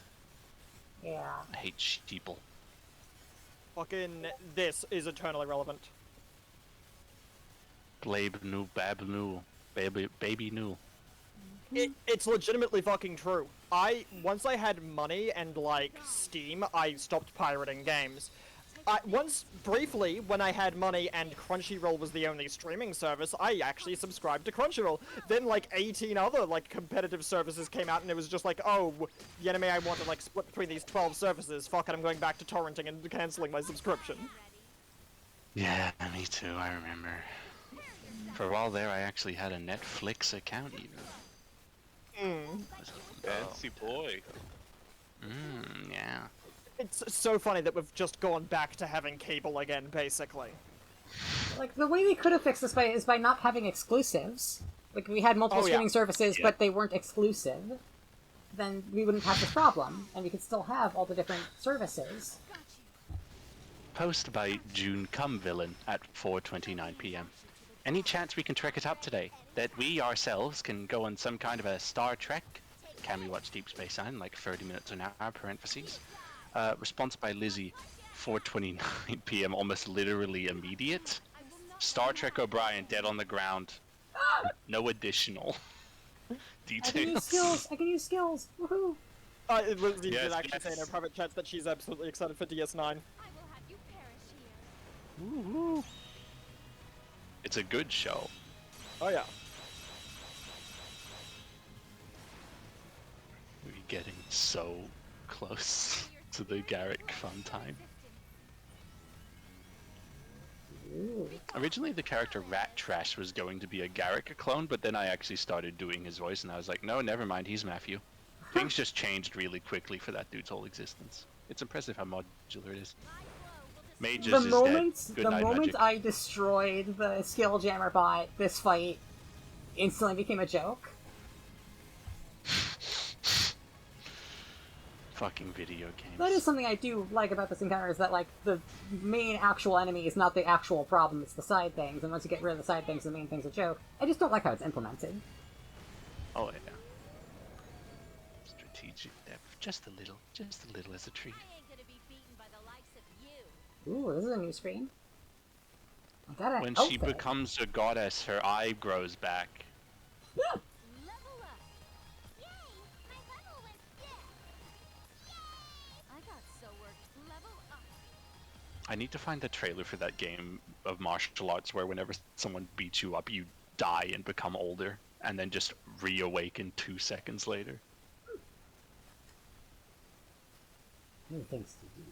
Speaker 1: Yeah.
Speaker 11: I hate sheeple.
Speaker 3: Fucking this is eternally relevant.
Speaker 11: Blabe new, bab new, baby new.
Speaker 3: It's legitimately fucking true. Once I had money and, like, Steam, I stopped pirating games. Once, briefly, when I had money and Crunchyroll was the only streaming service, I actually subscribed to Crunchyroll. Then, like, 18 other, like, competitive services came out, and it was just like, oh, the anime I want to, like, split between these 12 services. Fuck it, I'm going back to torrenting and canceling my subscription.
Speaker 11: Yeah, me too, I remember. For a while there, I actually had a Netflix account, even.
Speaker 4: Fancy boy.
Speaker 11: Yeah.
Speaker 3: It's so funny that we've just gone back to having cable again, basically.
Speaker 1: Like, the way they could have fixed this is by not having exclusives. Like, we had multiple streaming services, but they weren't exclusive. Then we wouldn't have this problem, and we could still have all the different services.
Speaker 11: Post by June Cum Villain at 4:29 p.m. Any chance we can trek it up today? That we ourselves can go on some kind of a Star Trek? Can we watch Deep Space Nine, like 30 minutes an hour, parentheses? Response by Lizzie, 4:29 p.m. Almost literally immediate. Star Trek O'Brien dead on the ground. No additional details.
Speaker 1: I can use skills! Woohoo!
Speaker 3: Lizzie
Speaker 11: Yes,
Speaker 3: did actually say in her
Speaker 11: yes.
Speaker 3: private chats that she's absolutely excited for DS9.
Speaker 10: I will have you perish here.
Speaker 11: Woohoo. It's a good show.
Speaker 3: Oh yeah.
Speaker 11: We're getting so close to the Garrick fun time. Originally, the character Rat Trash was going to be a Garrick clone, but then I actually started doing his voice, and I was like, no, never mind, he's Matthew. Things just changed really quickly for that dude's whole existence. It's impressive how modular it is. Mages
Speaker 1: The
Speaker 11: is
Speaker 1: moment,
Speaker 11: dead. Good
Speaker 1: the
Speaker 11: night,
Speaker 1: moment
Speaker 11: Magic.
Speaker 1: I destroyed the skill jammer bot, this fight instantly became a joke.
Speaker 11: Fucking video games.
Speaker 1: That is something I do like about this encounter, is that, like, the main actual enemy is not the actual problem, it's the side things, and once you get rid of the side things, the main thing's a joke. I just don't like how it's implemented.
Speaker 11: Oh yeah. Strategic depth, just a little as a treat.
Speaker 10: I ain't gonna be beaten by the likes of you.
Speaker 1: Ooh, this is a new screen. I got
Speaker 11: When
Speaker 1: an
Speaker 11: she
Speaker 1: outfit.
Speaker 11: becomes a goddess, her eye grows back.
Speaker 10: Level up.
Speaker 5: Yay! My level was
Speaker 10: I got so worked. Level up.
Speaker 11: I need to find the trailer for that game of martial arts where whenever someone beats you up, you die and become older, and then just reawaken 2 seconds later.
Speaker 1: New things to do.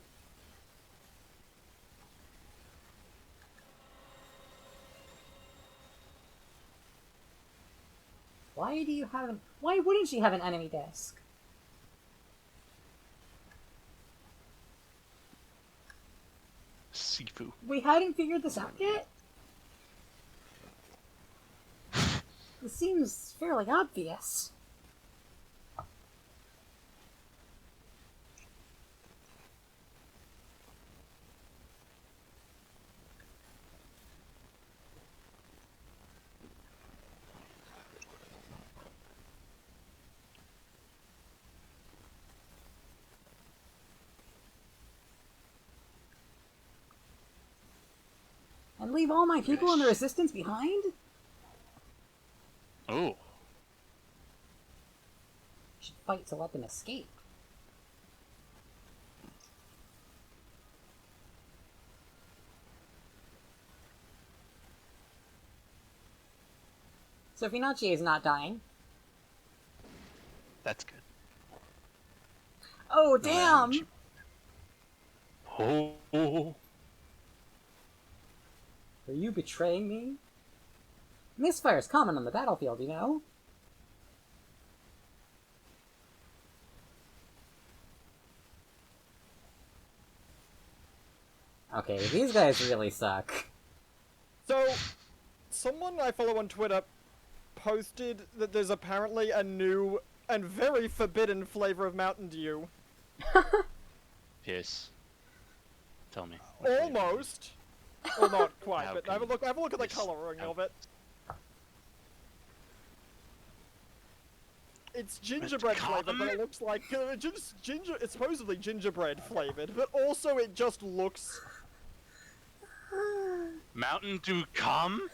Speaker 1: Why do you have an... Why wouldn't she have an enemy disc?
Speaker 11: Sifu.
Speaker 1: We hadn't figured this out yet? This seems fairly obvious. And leave all my people in the resistance behind?
Speaker 11: Oh.
Speaker 1: Should fight to let them escape. So Finauchi is not dying.
Speaker 11: That's good.
Speaker 1: Oh, damn!
Speaker 11: Oh.
Speaker 1: Are you betraying me? Misfire is common on the battlefield, you know? Okay, these guys really suck.
Speaker 3: So, someone I follow on Twitter posted that there's apparently a new and very forbidden flavor of Mountain Dew.
Speaker 11: Yes. Tell me.
Speaker 3: Almost. Well, not quite,
Speaker 11: How
Speaker 3: but
Speaker 11: can
Speaker 3: have a look at the
Speaker 11: this-
Speaker 3: coloring
Speaker 11: how-
Speaker 3: of it. It's gingerbread flavored, but it looks like just ginger. It's supposedly gingerbread flavored, but also it just looks.
Speaker 11: Mountain Dew come?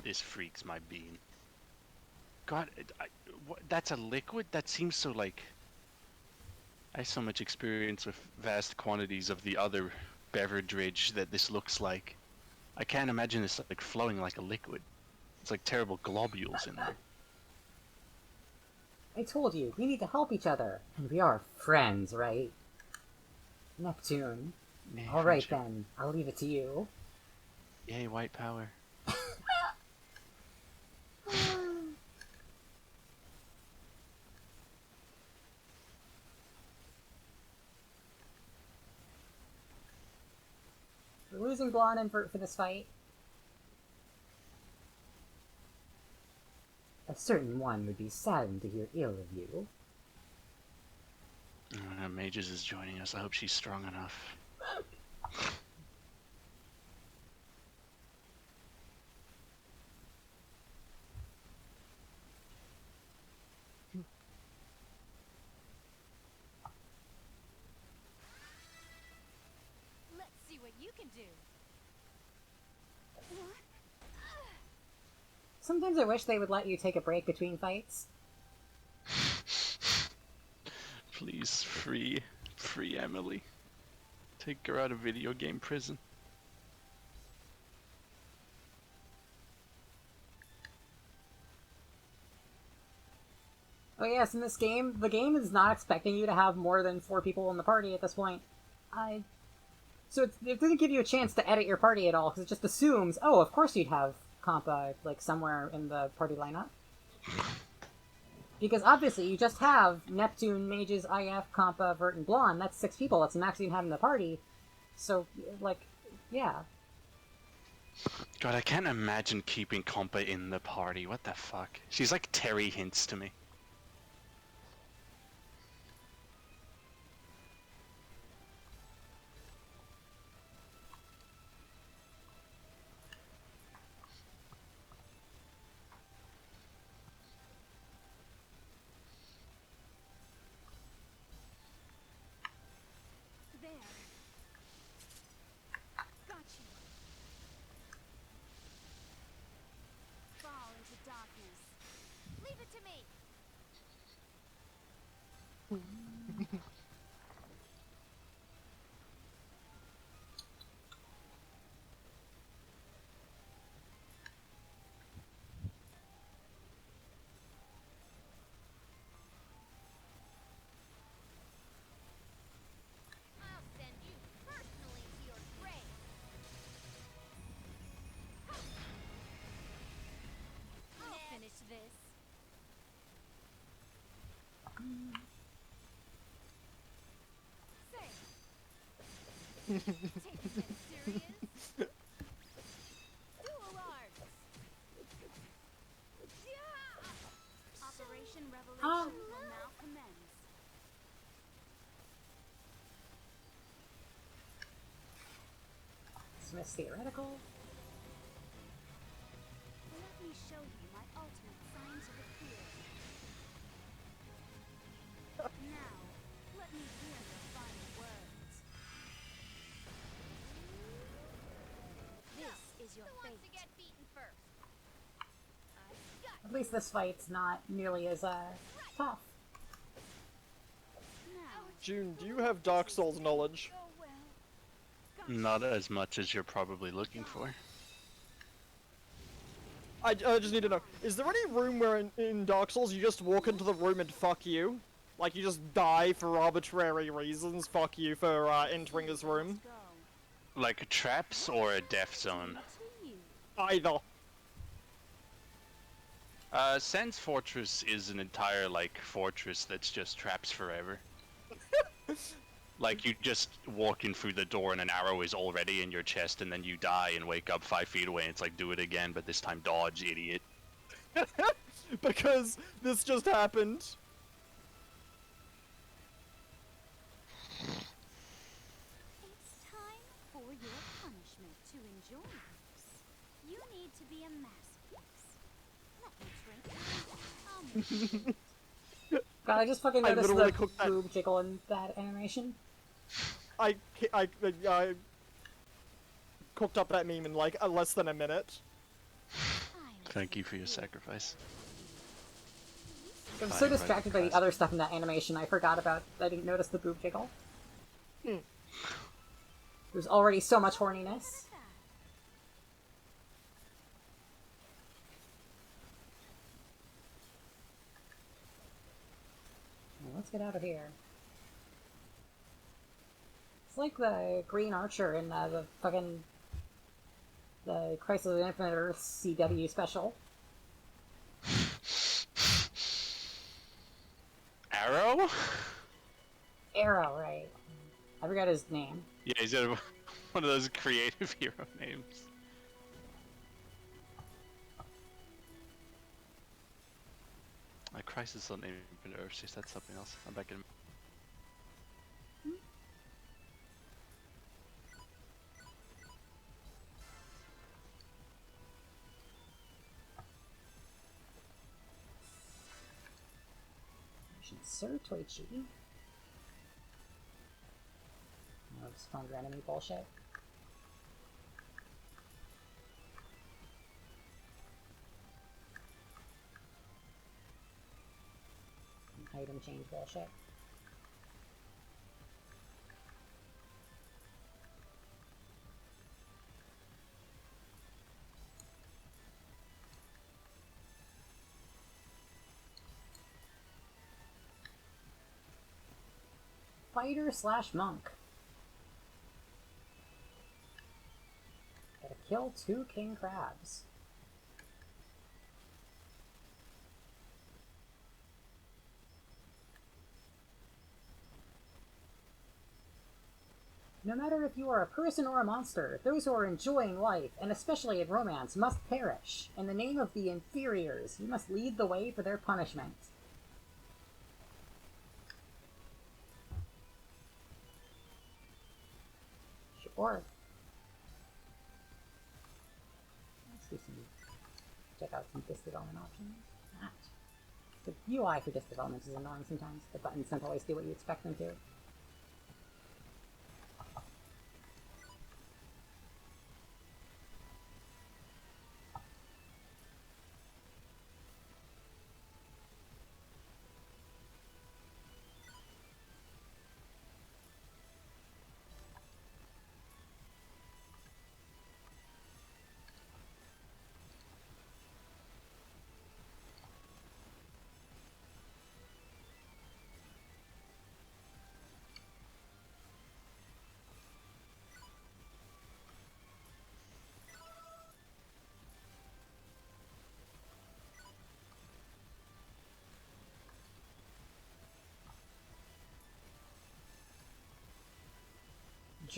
Speaker 11: This freaks my bean. God, that's a liquid? That seems so like... I have so much experience with vast quantities of the other beverage that this looks like. I can't imagine this like flowing like a liquid. It's like terrible globules in there.
Speaker 1: I told you, we need to help each other. And we are friends, right? Neptune.
Speaker 11: Yay,
Speaker 1: Alright
Speaker 11: friendship.
Speaker 1: then, I'll leave it to you.
Speaker 11: Yay, white power.
Speaker 1: We're losing Blonde and Vert for this fight. A certain one would be saddened to hear ill of you.
Speaker 11: Mages is joining us. I hope she's strong enough.
Speaker 10: Let's see what you can do.
Speaker 1: Sometimes I wish they would let you take a break between fights.
Speaker 11: Please, free Emily. Take her out of video game prison.
Speaker 1: Oh yes, in this game, the game is not expecting you to have more than 4 people in the party at this point. So it doesn't give you a chance to edit your party at all, because it just assumes, oh, of course you'd have Compa, like, somewhere in the party lineup. Because obviously you just have Neptune, Mages, IF, Compa, Vert, and Blonde. That's 6 people. That's the max you can have in the party. So, like, yeah.
Speaker 11: God, I can't imagine keeping Compa in the party. What the fuck? She's like Terry Hints to me.
Speaker 10: There. Got you. Fall into darkness.
Speaker 5: Leave it to me.
Speaker 10: Taking this serious? Dual arms! Yeah! Operation Revelation will now commence.
Speaker 1: Smith's theoretical.
Speaker 10: Let me show you my ultimate scientific theory. Now, let me hear your final words. This is your fate.
Speaker 5: To get beaten first.
Speaker 1: At least this fight's not nearly as tough.
Speaker 10: Now,
Speaker 3: June, do you have Dark Souls knowledge?
Speaker 5: Go well.
Speaker 11: Not as much as you're probably looking for.
Speaker 3: I just need to know, is there any room where in Dark Souls you just walk into the room and fuck you? Like you just die for arbitrary reasons, fuck you for entering this room?
Speaker 10: go.
Speaker 11: Like traps or a death zone?
Speaker 10: To you.
Speaker 3: Either.
Speaker 11: Sen's Fortress is an entire, like, fortress that's just traps forever. Like, you just walk in through the door and an arrow is already in your chest and then you die and wake up 5 feet away and it's like, do it again, but this time dodge, idiot.
Speaker 3: Because this just happened.
Speaker 10: It's time for your punishment to enjoy this. You need to be a masterpiece. Let me drink.
Speaker 1: God, I just fucking
Speaker 3: I
Speaker 1: noticed
Speaker 3: literally
Speaker 1: the
Speaker 3: cooked that-
Speaker 1: boob jiggle in that animation.
Speaker 3: I cooked up that meme in like less than a minute.
Speaker 11: Thank you for your sacrifice.
Speaker 1: I'm so distracted by the other stuff in that animation, I didn't notice the boob jiggle. There's already so much horniness. Well, let's get out of here. It's like the Green Archer in the Crisis of Infinite Earth CW special.
Speaker 11: Arrow?
Speaker 1: Arrow, right. I forgot his name.
Speaker 11: Yeah, he's got one of those creative hero names. Crisis on Infinite Earth, just that's something else. I'm back in.
Speaker 1: Sir Toichi. No, stronger enemy bullshit. Item change bullshit. Fighter/monk. Gotta kill 2 king crabs. No matter if you are a person or a monster, those who are enjoying life, and especially in romance, must perish. In the name of the inferiors, you must lead the way for their punishment. Sure. Let's do check out some disc development options. The UI for disc development is annoying sometimes. The buttons don't always do what you expect them to.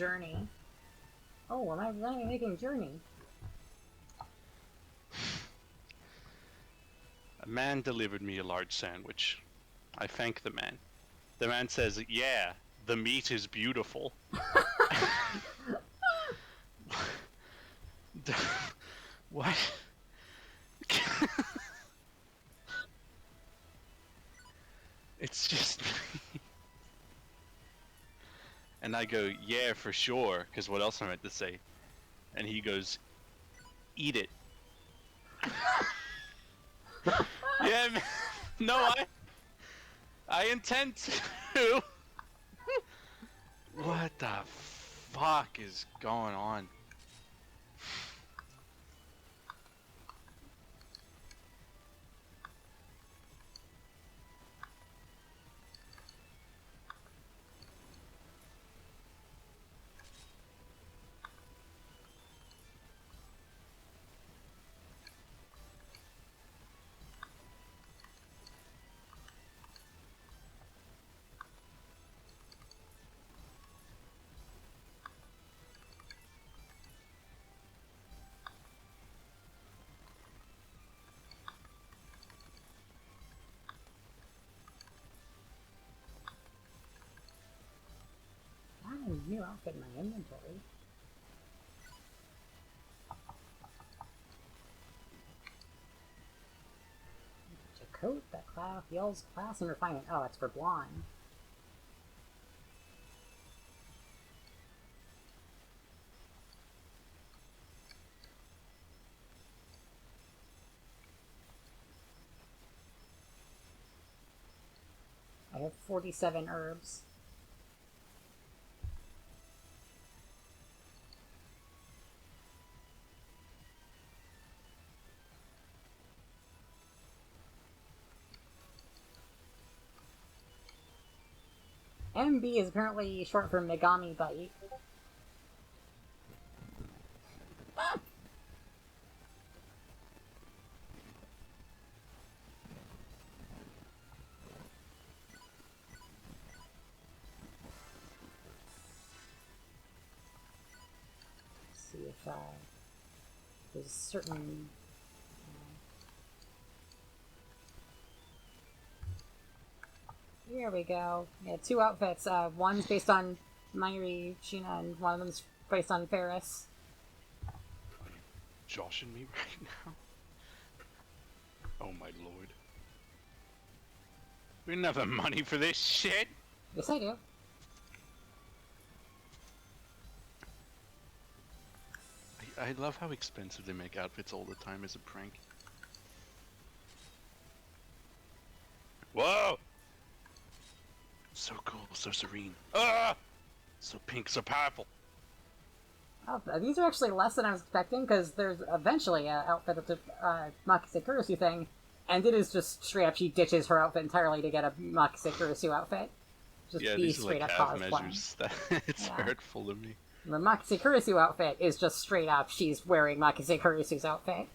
Speaker 1: Journey. Oh, am I really making Journey?
Speaker 11: A man delivered me a large sandwich. I thank the man. The man says, "Yeah, the meat is beautiful." What? It's just me. And I go, "Yeah, for sure," because what else am I meant to say? And he goes, "Eat it." Yeah, man. No, I intend to. What the fuck is going on?
Speaker 1: I have a new outfit in my inventory. A coat that yells class and refinement. Oh, that's for blonde. I have 47 herbs. MB is apparently short for Megami Bite. See if there's a certain here we go. Yeah, two outfits. One's based on Mayuri Shina, and one of them's based on Ferris.
Speaker 11: Joshing me right now? Oh my lord. We didn't have the money for this shit!
Speaker 1: Yes, I do.
Speaker 11: I love how expensive they make outfits all the time as a prank. Whoa! So cool, so serene. Ah! So pink, so powerful.
Speaker 1: Oh, these are actually less than I was expecting, because there's eventually an outfit that's a Makise Kurusu thing, and it is just straight up, she ditches her outfit entirely to get a Makise Kurusu outfit. Just
Speaker 11: Yeah,
Speaker 1: be
Speaker 11: these are
Speaker 1: straight
Speaker 11: like
Speaker 1: up
Speaker 11: half
Speaker 1: cosplay.
Speaker 11: measures. It's
Speaker 1: Yeah.
Speaker 11: hurtful to me.
Speaker 1: The Makise Kurusu outfit is just straight up, she's wearing Makise Kurusu's outfit.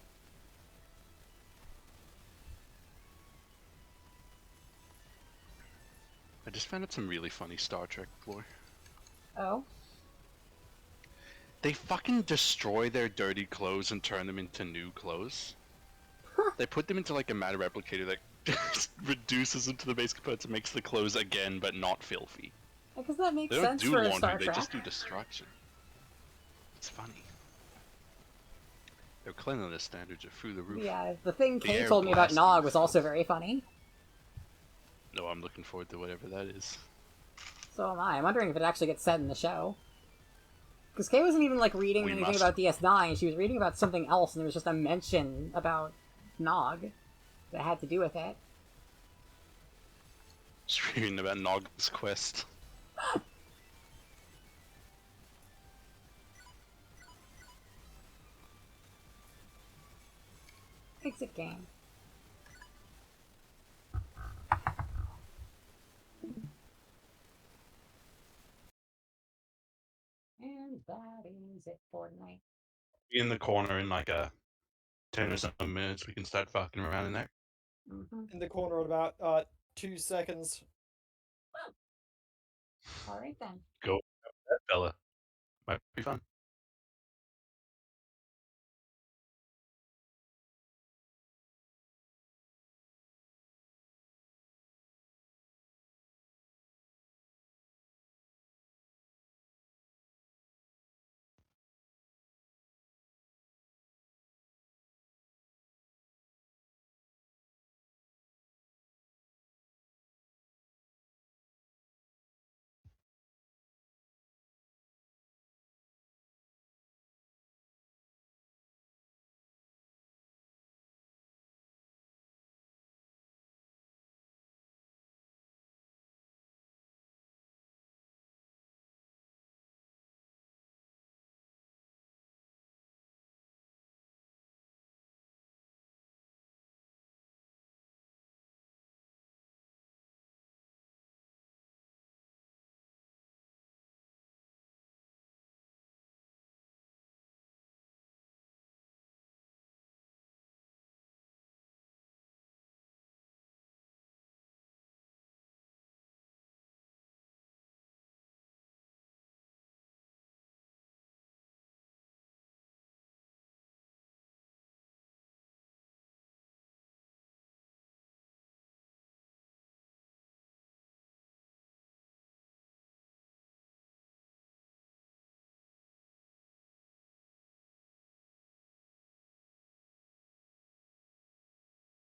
Speaker 11: I just found out some really funny Star Trek lore.
Speaker 1: Oh?
Speaker 11: They fucking destroy their dirty clothes and turn them into new clothes. They put them into like a matter replicator that just reduces them to the base components and makes the clothes again, but not filthy.
Speaker 1: I guess that makes
Speaker 11: They don't
Speaker 1: sense
Speaker 11: do
Speaker 1: for
Speaker 11: laundry,
Speaker 1: Star
Speaker 11: they
Speaker 1: Trek.
Speaker 11: just do destruction. It's funny. Their cleanliness standards are through the roof.
Speaker 1: Yeah, the thing
Speaker 11: The
Speaker 1: Kay
Speaker 11: air
Speaker 1: told me about
Speaker 11: blasts
Speaker 1: Nog
Speaker 11: you.
Speaker 1: was also very funny.
Speaker 11: No, I'm looking forward to whatever that is.
Speaker 1: So am I. I'm wondering if it actually gets said in the show. Because Kay wasn't even, like, reading
Speaker 11: We
Speaker 1: anything
Speaker 11: must.
Speaker 1: about DS9, she was reading about something else, and there was just a mention about Nog that had to do with it.
Speaker 11: Just reading about Nog's quest.
Speaker 1: Exit game. And that is it for tonight.
Speaker 11: In the corner in like a 10 or something minutes, we can start fucking around in there.
Speaker 3: In the corner at about 2 seconds.
Speaker 1: Alright then.
Speaker 11: Go, that fella. Might be fun.